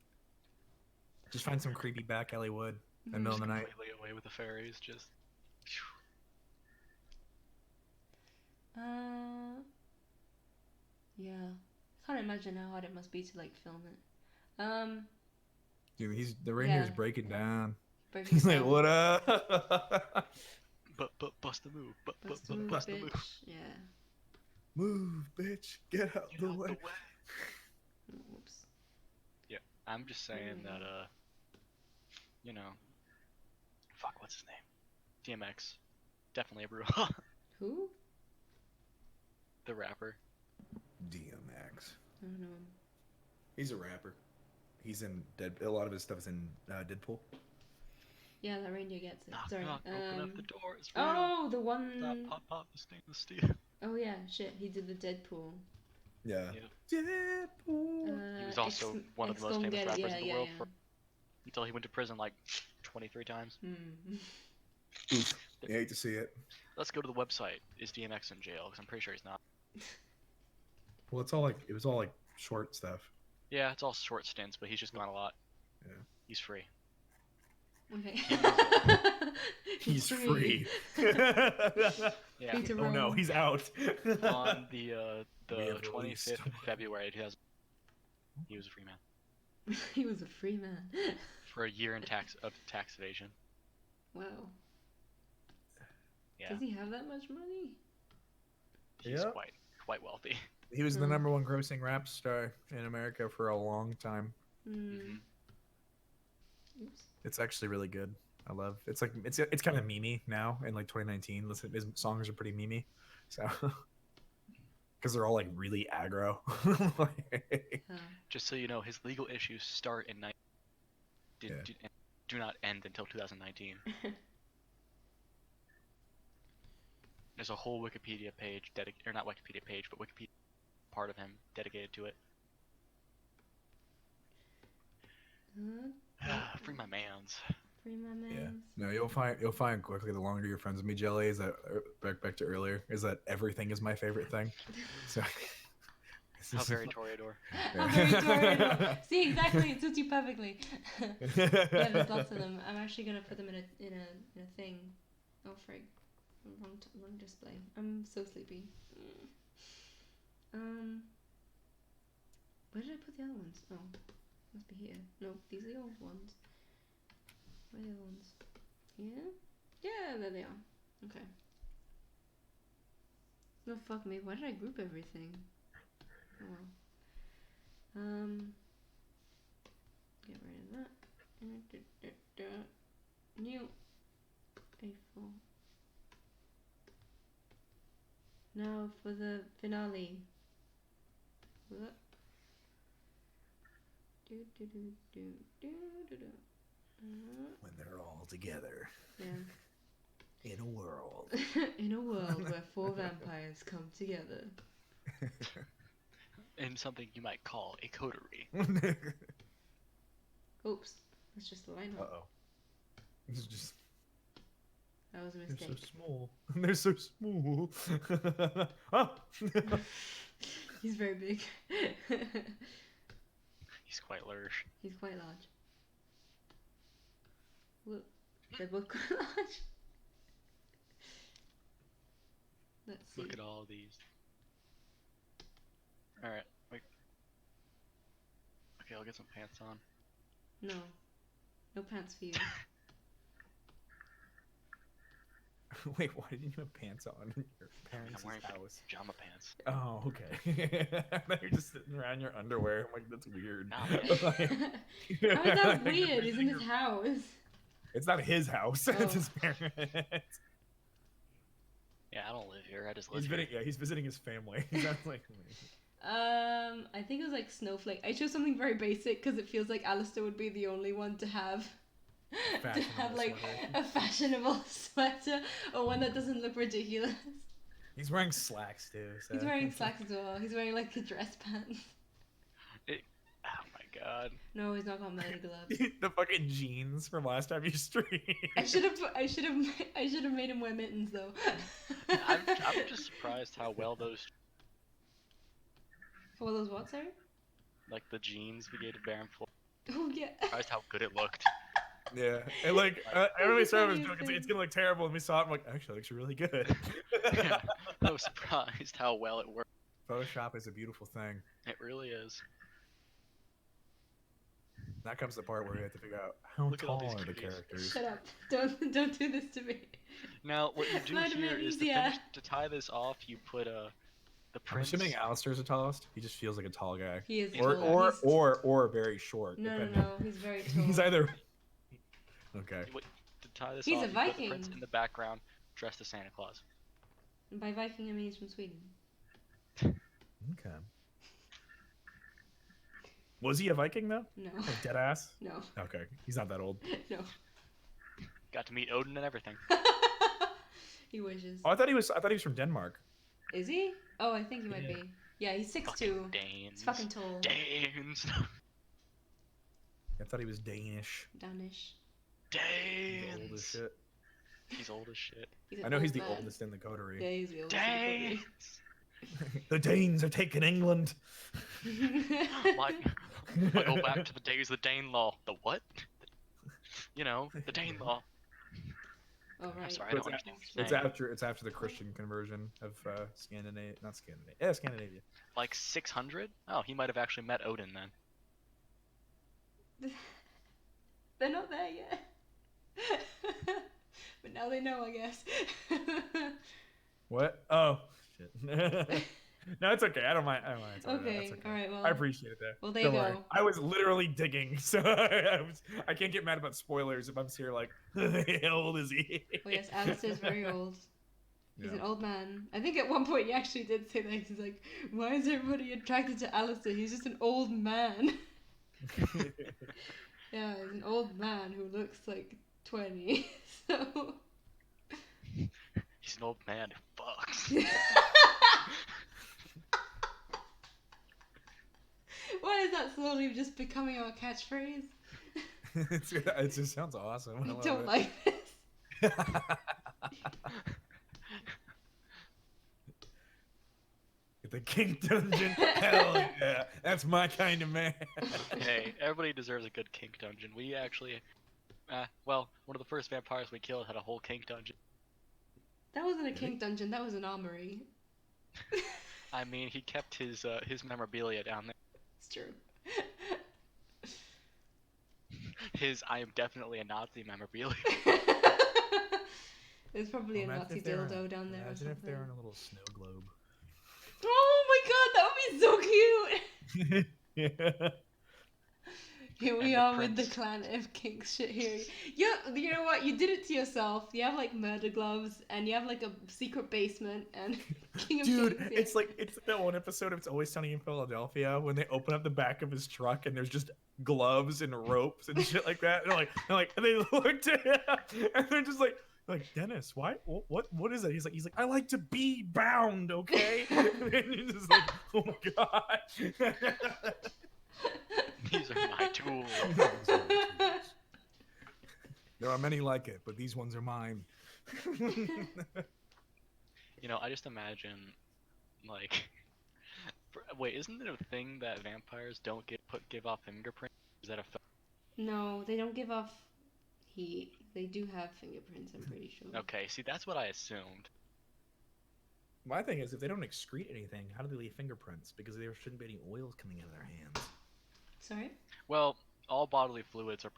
Speaker 1: Just find some creepy back alley wood in the middle of the night.
Speaker 3: Completely away with the fairies, just.
Speaker 2: Yeah. I can't imagine how hard it must be to like film it.
Speaker 1: Dude, the reindeer's
Speaker 2: Yeah.
Speaker 1: breaking down.
Speaker 2: Breaking
Speaker 1: He's like,
Speaker 2: down.
Speaker 1: "What up?"
Speaker 3: But bust the move.
Speaker 2: Bust the move,
Speaker 3: Bust the move.
Speaker 2: bitch. Yeah.
Speaker 1: Move, bitch. Get out
Speaker 3: Get
Speaker 1: the
Speaker 3: out
Speaker 1: way.
Speaker 3: the way.
Speaker 2: Whoops.
Speaker 3: I'm just saying that you know, fuck, what's his name? DMX, definitely a brew.
Speaker 2: Who?
Speaker 3: The rapper.
Speaker 1: DMX.
Speaker 2: I don't know.
Speaker 1: He's a rapper. He's in a lot of his stuff is in Deadpool.
Speaker 2: Yeah, that reindeer gets it.
Speaker 3: Knock,
Speaker 2: Sorry.
Speaker 3: knock, open up the door. It's real.
Speaker 2: Oh, the
Speaker 3: Stop,
Speaker 2: one.
Speaker 3: pop, pop, the stainless steel.
Speaker 2: Oh yeah, shit. He did the Deadpool.
Speaker 1: Yeah.
Speaker 3: Yeah.
Speaker 1: Deadpool.
Speaker 3: He was also one of the most famous rappers in the world until he went to prison like 23 times.
Speaker 1: Oof. I hate to see it.
Speaker 3: Let's go to the website. Is DMX in jail? Because I'm pretty sure he's not.
Speaker 1: Well, it was all like short stuff.
Speaker 3: Yeah, it's all short stints, but he's just gone a lot.
Speaker 1: Yeah.
Speaker 3: He's free.
Speaker 2: Okay.
Speaker 1: He's free.
Speaker 3: Yeah.
Speaker 1: Oh no, he's out.
Speaker 3: On the
Speaker 1: We have
Speaker 3: 25th
Speaker 1: released-
Speaker 3: of February 2000, he was a free man
Speaker 2: He was a free man.
Speaker 3: for a year in tax evasion.
Speaker 2: Wow.
Speaker 3: Yeah.
Speaker 2: Does he have that much money?
Speaker 3: He's
Speaker 1: Yeah.
Speaker 3: quite wealthy.
Speaker 1: He was the number one grossing rap star in America for a long time.
Speaker 3: Mm-hmm.
Speaker 2: Oops.
Speaker 1: It's actually really good. I love. It's like it's kind of memey now in like 2019. Listen, his songs are pretty memey, so because they're all like really aggro.
Speaker 3: Just so you know, his legal issues start in do not end until 2019. There's a whole Wikipedia page or not Wikipedia page, but Wikipedia part of him dedicated to it. Free my mans.
Speaker 2: Free my man.
Speaker 1: Yeah. No, you'll find quickly the longer you're friends with me, Jelly, is that back to earlier, is that everything is my favorite thing. So
Speaker 3: How very Toreador.
Speaker 2: How very Toreador. See, exactly, it suits you perfectly. Yeah, there's lots of them. I'm actually gonna put them in a thing. Oh frig. Wrong display. I'm so sleepy. Where did I put the other ones? Oh, must be here. No, these are the old ones. Where are the other ones? Yeah? Yeah, there they are. Okay. No, fuck me. Why did I group everything? Oh well. Get rid of that. New. A4. Now for the finale. What?
Speaker 1: When they're all together.
Speaker 2: Yeah.
Speaker 1: In a world.
Speaker 2: In a world where 4 vampires come together.
Speaker 3: In something you might call a coterie.
Speaker 2: Oops. That's just the line.
Speaker 1: Uh-oh. This is just...
Speaker 2: That was a
Speaker 1: They're
Speaker 2: mistake.
Speaker 1: so small. They're so small. Oh!
Speaker 2: He's very big.
Speaker 3: He's quite large.
Speaker 2: He's quite large. Look, they're both quite large. Let's see.
Speaker 3: Look at all these. Alright, wait. Okay, I'll get some pants on.
Speaker 2: No. No pants for you.
Speaker 1: Wait, why didn't you have pants on in your parents'
Speaker 3: I'm wearing
Speaker 1: house?
Speaker 3: pajama pants.
Speaker 1: Oh, okay. Now you're just sitting around your underwear. I'm like, that's weird.
Speaker 3: Nah,
Speaker 2: How is that weird? It's in his house.
Speaker 1: It's not his house.
Speaker 2: Oh.
Speaker 1: It's his parents.
Speaker 3: Yeah, I don't live here. I just live here.
Speaker 1: He's visiting his family. He sounds like
Speaker 2: I think it was like Snowflake. I chose something very basic because it feels like Alistair would be the only one to have
Speaker 1: Fashionable
Speaker 2: like
Speaker 1: sweater.
Speaker 2: a fashionable sweater or one that doesn't look ridiculous.
Speaker 1: He's wearing slacks too. So.
Speaker 2: He's wearing slacks as well. He's wearing like a dress pants.
Speaker 3: Oh my god.
Speaker 2: No, he's not got leather gloves.
Speaker 1: The fucking jeans from last time you streamed.
Speaker 2: I should have made him wear mittens though.
Speaker 3: I'm just surprised how well those
Speaker 2: Well, those what, sorry?
Speaker 3: like the jeans we gave to Baron Floyd.
Speaker 2: Oh yeah.
Speaker 3: Surprised how good it looked.
Speaker 1: Yeah, and like everybody started was
Speaker 2: funniest
Speaker 1: joking,
Speaker 2: thing.
Speaker 1: it's gonna look terrible, and we saw it. I'm like, actually, it looks really good.
Speaker 3: Yeah, I was surprised how well it worked.
Speaker 1: Photoshop is a beautiful thing.
Speaker 3: It really is.
Speaker 1: That comes the part where we have to figure out how
Speaker 3: Look at all
Speaker 1: tall
Speaker 3: these
Speaker 1: are the
Speaker 3: cuties.
Speaker 1: characters.
Speaker 2: Shut up! Don't do this to me.
Speaker 3: Now, what you do
Speaker 2: Might have
Speaker 3: here
Speaker 2: been
Speaker 3: is
Speaker 2: easier.
Speaker 3: to tie this off. You put the
Speaker 1: I'm
Speaker 3: prince.
Speaker 1: assuming Alistair's the tallest. He just feels like a tall guy.
Speaker 2: He is
Speaker 1: Or
Speaker 2: tall. He's-
Speaker 1: or very short.
Speaker 2: No,
Speaker 1: depending.
Speaker 2: he's very tall.
Speaker 1: He's either. Okay.
Speaker 3: To tie this
Speaker 2: He's
Speaker 3: off,
Speaker 2: a
Speaker 3: you put the
Speaker 2: Viking.
Speaker 3: prince in the background, dressed as Santa Claus.
Speaker 2: And by Viking, I mean he's from Sweden.
Speaker 1: Okay. Was he a Viking though?
Speaker 2: No.
Speaker 1: Like dead ass?
Speaker 2: No.
Speaker 1: Okay, he's not that old.
Speaker 2: No.
Speaker 3: Got to meet Odin and everything.
Speaker 2: He wishes.
Speaker 1: Oh, I thought he was from Denmark.
Speaker 2: Is he? Oh, I think he might
Speaker 1: Yeah.
Speaker 2: be. Yeah, he's 6'2".
Speaker 3: Fucking Danes.
Speaker 2: He's fucking tall.
Speaker 3: Danes.
Speaker 1: I thought he was Danish.
Speaker 2: Danish.
Speaker 1: He's old as
Speaker 3: Danes.
Speaker 1: shit.
Speaker 3: He's old as shit.
Speaker 2: He's
Speaker 1: I know
Speaker 2: an
Speaker 1: he's
Speaker 2: old
Speaker 1: the
Speaker 2: man.
Speaker 1: oldest in the coterie.
Speaker 2: Yeah, he's the oldest in the
Speaker 3: Danes.
Speaker 1: The Danes are taking England.
Speaker 3: Like, I go back to the days of the Dane law. The what? You know, the Dane law.
Speaker 2: Oh, right.
Speaker 3: I'm sorry, I don't understand what you're saying.
Speaker 1: It's after the Christian conversion of Scandinavia, not Scandinavia. Yeah, Scandinavia.
Speaker 3: Like 600? Oh, he might have actually met Odin then.
Speaker 2: They're not there yet. But now they know, I guess.
Speaker 1: What? Oh, shit. No, it's okay. I don't mind. It's all right.
Speaker 2: Okay,
Speaker 1: That's okay.
Speaker 2: alright, well.
Speaker 1: I appreciate it there.
Speaker 2: Well, there
Speaker 1: Don't
Speaker 2: you
Speaker 1: worry.
Speaker 2: go.
Speaker 1: I was literally digging, so I can't get mad about spoilers if I'm here like, how old is he?
Speaker 2: Oh, yes, Alistair's very old. He's
Speaker 1: Yeah.
Speaker 2: an old man. I think at one point he actually did say that. He's like, why is everybody attracted to Alistair? He's just an old man. Yeah, he's an old man who looks like 20. So.
Speaker 3: He's an old man who fucks.
Speaker 2: Why is that slowly just becoming our catchphrase?
Speaker 1: It just sounds awesome.
Speaker 2: I don't like this.
Speaker 1: The King Dungeon, hell yeah, that's my kind of man.
Speaker 3: Hey, everybody deserves a good kink dungeon. We actually, well, one of the first vampires we killed had a whole kink dungeon.
Speaker 2: That wasn't a kink dungeon, that was an armory.
Speaker 3: I mean, he kept his memorabilia down there.
Speaker 2: It's true.
Speaker 3: His I am definitely a Nazi memorabilia.
Speaker 2: There's probably a Nazi dildo down there or
Speaker 1: Imagine if they're
Speaker 2: something.
Speaker 1: in a little snow globe.
Speaker 2: Oh my god, that would be so cute!
Speaker 1: Yeah.
Speaker 2: Here we
Speaker 3: And the
Speaker 2: are with the
Speaker 3: prince.
Speaker 2: clan of kink shit here. You know what? You did it to yourself. You have like murder gloves, and you have like a secret basement, and King of
Speaker 1: Dude,
Speaker 2: Kinks.
Speaker 1: it's like that one episode of It's Always Sunny in Philadelphia when they open up the back of his truck and there's just gloves and ropes and shit like that. And and they looked at him and they're just like Dennis, why? What is that? He's like, I like to be bound, okay? And you're just like, oh my god.
Speaker 3: These are my tools.
Speaker 1: There are many like it, but these ones are mine.
Speaker 3: You know, I just imagine, like, wait, isn't it a thing that vampires don't give off fingerprints? Is that a
Speaker 2: No, they don't give off heat. They do have fingerprints, I'm pretty sure.
Speaker 3: Okay, see, that's what I assumed.
Speaker 1: My thing is, if they don't excrete anything, how do they leave fingerprints? Because there shouldn't be any oils coming out of their hands.
Speaker 2: Sorry?
Speaker 3: Well, all bodily fluids are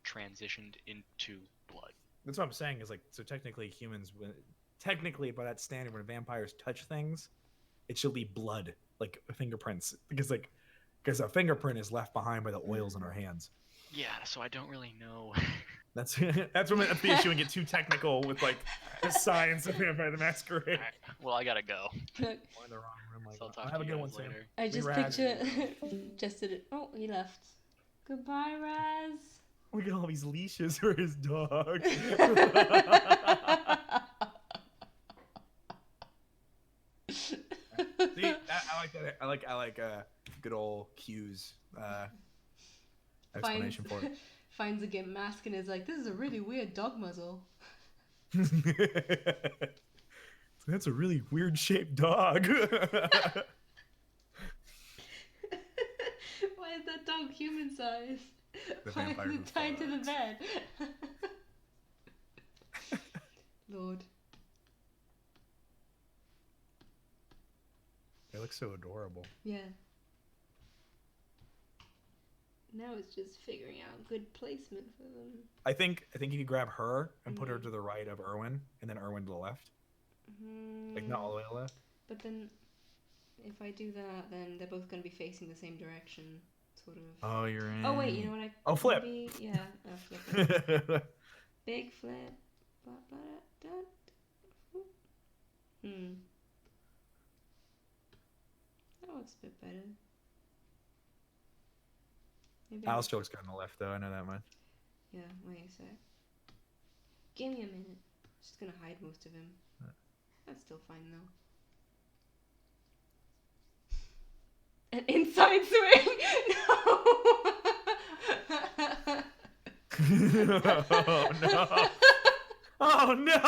Speaker 3: transitioned into blood.
Speaker 1: That's what I'm saying. Is like, so technically humans, technically by that standard, when vampires touch things, it should be blood, like fingerprints, because a fingerprint is left behind by the oils in our hands.
Speaker 3: Yeah, so I don't really know.
Speaker 1: That's that's the issue and get too technical with like the science of Vampire the Masquerade.
Speaker 3: Alright, well, I gotta go.
Speaker 1: We're in the wrong room. Like,
Speaker 3: So I'll talk
Speaker 1: have
Speaker 3: to
Speaker 1: a
Speaker 3: you
Speaker 1: good one,
Speaker 3: guys
Speaker 1: Sam.
Speaker 3: later.
Speaker 2: I just
Speaker 1: Raz.
Speaker 2: picture just did it. Oh, he left. Goodbye, Raz.
Speaker 1: We got all these leashes for his dog. See, I like that. I like good old Q's explanation for it.
Speaker 2: Finds a gimp mask and is like, this is a really weird dog muzzle.
Speaker 1: That's a really weird shaped dog.
Speaker 2: Why is that dog human size?
Speaker 1: The
Speaker 2: Why is
Speaker 1: vampire
Speaker 2: it tied to the
Speaker 1: fucks.
Speaker 2: bed? Lord.
Speaker 1: They look so adorable.
Speaker 2: Yeah. Now it's just figuring out good placement for them.
Speaker 1: I think if you grab her and put her to the right of Erwin, and then Erwin to the left, like not all the way to the left.
Speaker 2: But then, if I do that, then they're both going to be facing the same direction, sort of.
Speaker 1: Oh, you're in.
Speaker 2: Oh wait, you know what I?
Speaker 1: Oh, flip.
Speaker 2: Maybe, yeah, flip it. Big flip. That looks a bit better. Maybe
Speaker 1: Alistair looks good on the left, though. I know that much.
Speaker 2: Yeah, wait a sec. Give me a minute. Just gonna hide most of him. That's still fine though. An inside swing? No.
Speaker 1: Oh no! Oh no!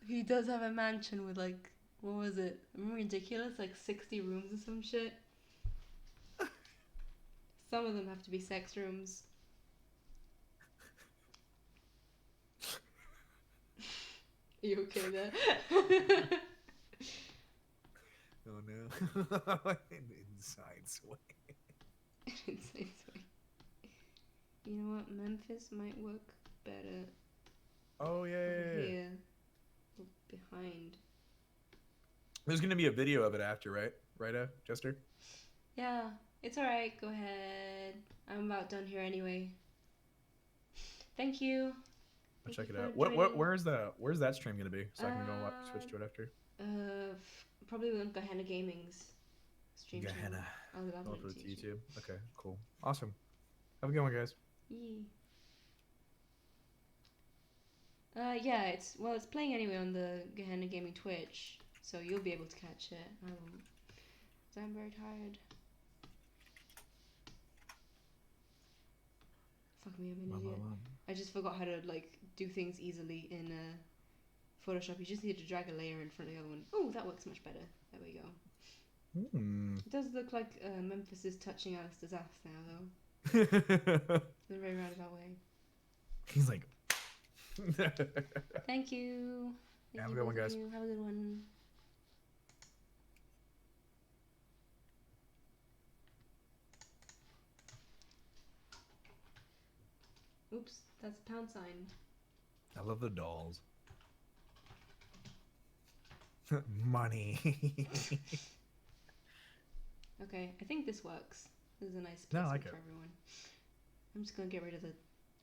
Speaker 2: He does have a mansion with like, what was it? Ridiculous, like 60 rooms or some shit. Some of them have to be sex rooms. Are you okay there?
Speaker 1: Oh no! An inside swing.
Speaker 2: Inside swing. You know what? Memphis might work better
Speaker 1: Oh yeah.
Speaker 2: over here. Behind.
Speaker 1: There's gonna be a video of it after, right? Right, Jester?
Speaker 2: Yeah, it's alright. Go ahead. I'm about done here anyway. Thank you.
Speaker 1: I'll
Speaker 2: Thank
Speaker 1: check
Speaker 2: you
Speaker 1: it
Speaker 2: for
Speaker 1: out.
Speaker 2: joining.
Speaker 1: Where's that stream gonna be? So I can go switch to it after.
Speaker 2: Probably on Gehenna Gaming's stream channel.
Speaker 1: Gehenna.
Speaker 2: I'll
Speaker 1: I'll
Speaker 2: upload
Speaker 1: put
Speaker 2: it
Speaker 1: it
Speaker 2: to
Speaker 1: to
Speaker 2: YouTube.
Speaker 1: YouTube. Okay, cool. Awesome. Have a good one, guys.
Speaker 2: Yee. Yeah, it's playing anyway on the Gehenna Gaming Twitch, so you'll be able to catch it. I won't, 'cause I'm very tired. Fuck me, I'm an idiot. I just forgot how to like do things easily in Photoshop. You just need to drag a layer in front of the other one. Oh, that works much better. There we go. It does look like Memphis is touching Alistair's ass now, though. In a very roundabout way.
Speaker 1: He's like.
Speaker 2: Thank you. Thank
Speaker 1: Have
Speaker 2: you,
Speaker 1: a good one,
Speaker 2: both of
Speaker 1: guys.
Speaker 2: you. Have a good one. Oops, that's a pound sign.
Speaker 1: I love the dolls. Money.
Speaker 2: Okay, I think this works. This is a nice
Speaker 1: No, I
Speaker 2: placement
Speaker 1: like
Speaker 2: for
Speaker 1: it.
Speaker 2: everyone. I'm just gonna get rid of the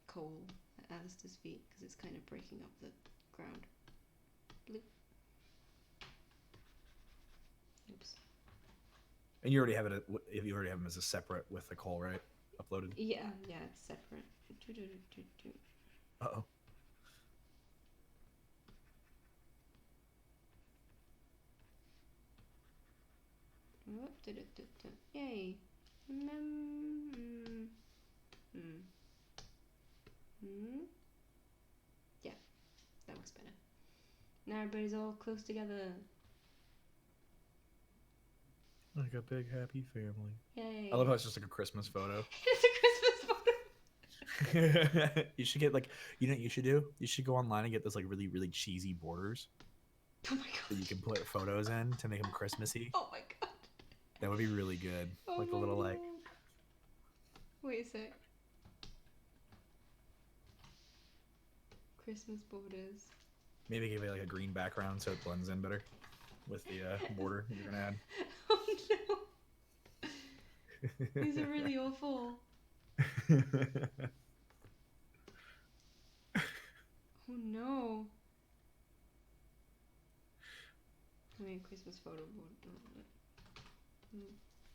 Speaker 2: coal at Alistair's feet because it's kind of breaking up the ground. Bloop. Oops.
Speaker 1: And you already have it. If you already have them as a separate with the call, right? Uploaded.
Speaker 2: Yeah, it's separate.
Speaker 1: Uh oh.
Speaker 2: Yay. Yeah, that works better. Now everybody's all close together.
Speaker 1: Like a big happy family.
Speaker 2: Yay.
Speaker 1: I love how it's just like a Christmas photo.
Speaker 2: It's a Christmas photo.
Speaker 1: You should get like, you know what you should do? You should go online and get those like really, really cheesy borders
Speaker 2: Oh my god.
Speaker 1: that you can put photos in to make them Christmassy.
Speaker 2: Oh my god.
Speaker 1: That would be really good.
Speaker 2: Oh
Speaker 1: Like a
Speaker 2: my
Speaker 1: little
Speaker 2: god.
Speaker 1: like.
Speaker 2: Wait a sec. Christmas borders.
Speaker 1: Maybe give it like a green background so it blends in better with the border you're gonna add.
Speaker 2: Oh no. These are really awful. Oh no. I mean, Christmas photo board.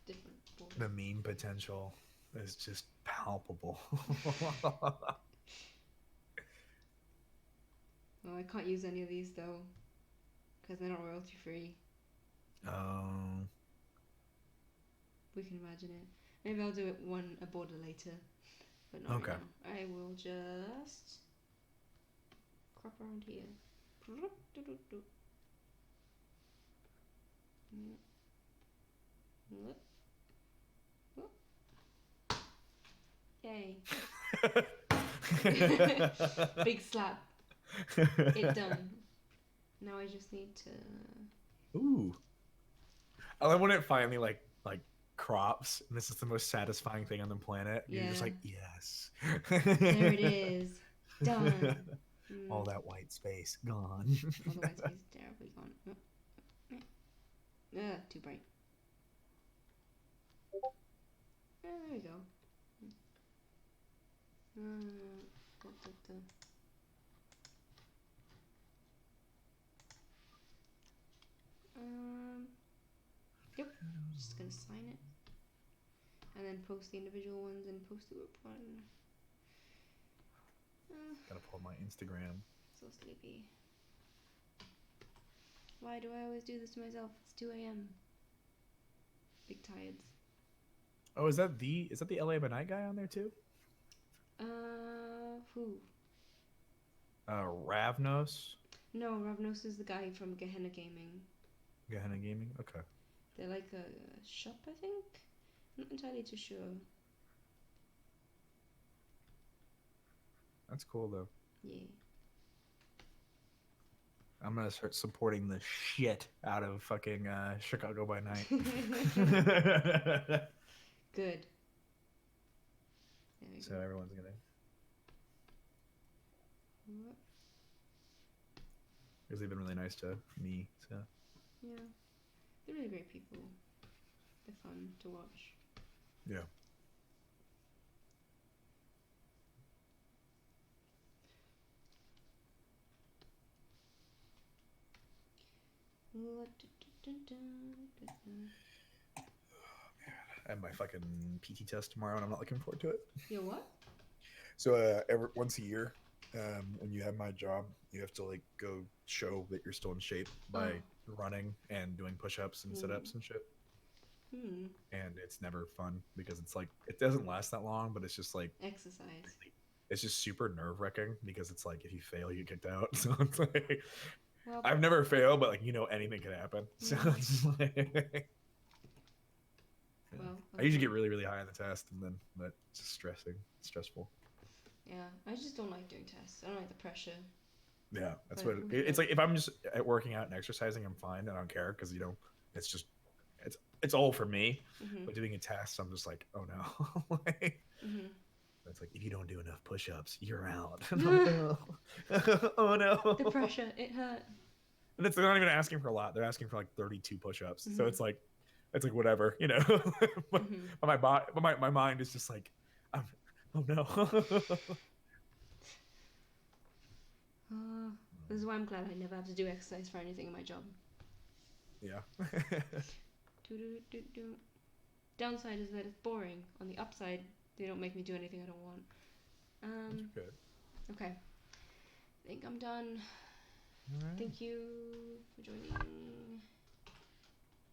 Speaker 2: Different board.
Speaker 1: The meme potential is just palpable.
Speaker 2: Oh, I can't use any of these though, because they're not royalty free.
Speaker 1: Oh.
Speaker 2: We can imagine it. Maybe I'll do it a border later, but not
Speaker 1: Okay.
Speaker 2: right now. I will just crop around here. Yay! Big slap. It done. Now I just need to.
Speaker 1: Ooh. I love when it finally like crops, and this is the most satisfying thing on the planet. You're just
Speaker 2: Yeah.
Speaker 1: like, yes.
Speaker 2: There it is. Done.
Speaker 1: All that white space gone.
Speaker 2: All the white space is terribly gone. Too bright. There we go. Yep. Just gonna sign it, and then post the individual ones and post the group one.
Speaker 1: Gotta pull my Instagram.
Speaker 2: So sleepy. Why do I always do this to myself? It's 2 a.m. Big tired's.
Speaker 1: Oh, is that the LA by Night guy on there too?
Speaker 2: Who?
Speaker 1: Ravnos.
Speaker 2: No, Ravnos is the guy from Gehenna Gaming.
Speaker 1: Gehenna Gaming. Okay.
Speaker 2: They're like a shop, I think. I'm not entirely too sure.
Speaker 1: That's cool though.
Speaker 2: Yeah.
Speaker 1: I'm gonna start supporting the shit out of fucking Chicago by Night.
Speaker 2: Good. There we
Speaker 1: So
Speaker 2: go.
Speaker 1: everyone's gonna.
Speaker 2: What?
Speaker 1: Because they've been really nice to me. So.
Speaker 2: Yeah. They're really great people. They're fun to watch.
Speaker 1: Yeah. I have my fucking PT test tomorrow, and I'm not looking forward to it.
Speaker 2: Your what?
Speaker 1: So once a year, when you have my job, you have to like go show that you're still in shape by running and doing push-ups and sit-ups and shit. And it's never fun because it's like it doesn't last that long, but it's just like
Speaker 2: exercise.
Speaker 1: It's just super nerve-wracking because it's like if you fail, you get kicked out. So it's like
Speaker 2: Well,
Speaker 1: I've never failed, but like anything could happen. So it's just like,
Speaker 2: well,
Speaker 1: I usually get really, really high on the test, and then but it's just stressful.
Speaker 2: Yeah, I just don't like doing tests. I don't like the pressure.
Speaker 1: Yeah, that's
Speaker 2: But
Speaker 1: what it's like. If I'm just working out and exercising, I'm fine. I don't care because it's just it's all for me. But doing a test, I'm just like, oh no. It's like if you don't do enough push-ups, you're out. Oh no. Oh no.
Speaker 2: The pressure, it hurt.
Speaker 1: And they're not even asking for a lot. They're asking for like 32 push-ups. So it's like whatever, but my body, but my mind is just like, oh no.
Speaker 2: This is why I'm glad I never have to do exercise for anything in my job.
Speaker 1: Yeah.
Speaker 2: Downside is that it's boring. On the upside, they don't make me do anything I don't want.
Speaker 1: Good.
Speaker 2: Okay. I think I'm done.
Speaker 1: Right.
Speaker 2: Thank you for joining.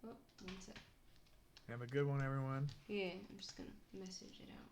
Speaker 2: Oh, one sec.
Speaker 1: Have a good one, everyone.
Speaker 2: Yeah, I'm just gonna message it out.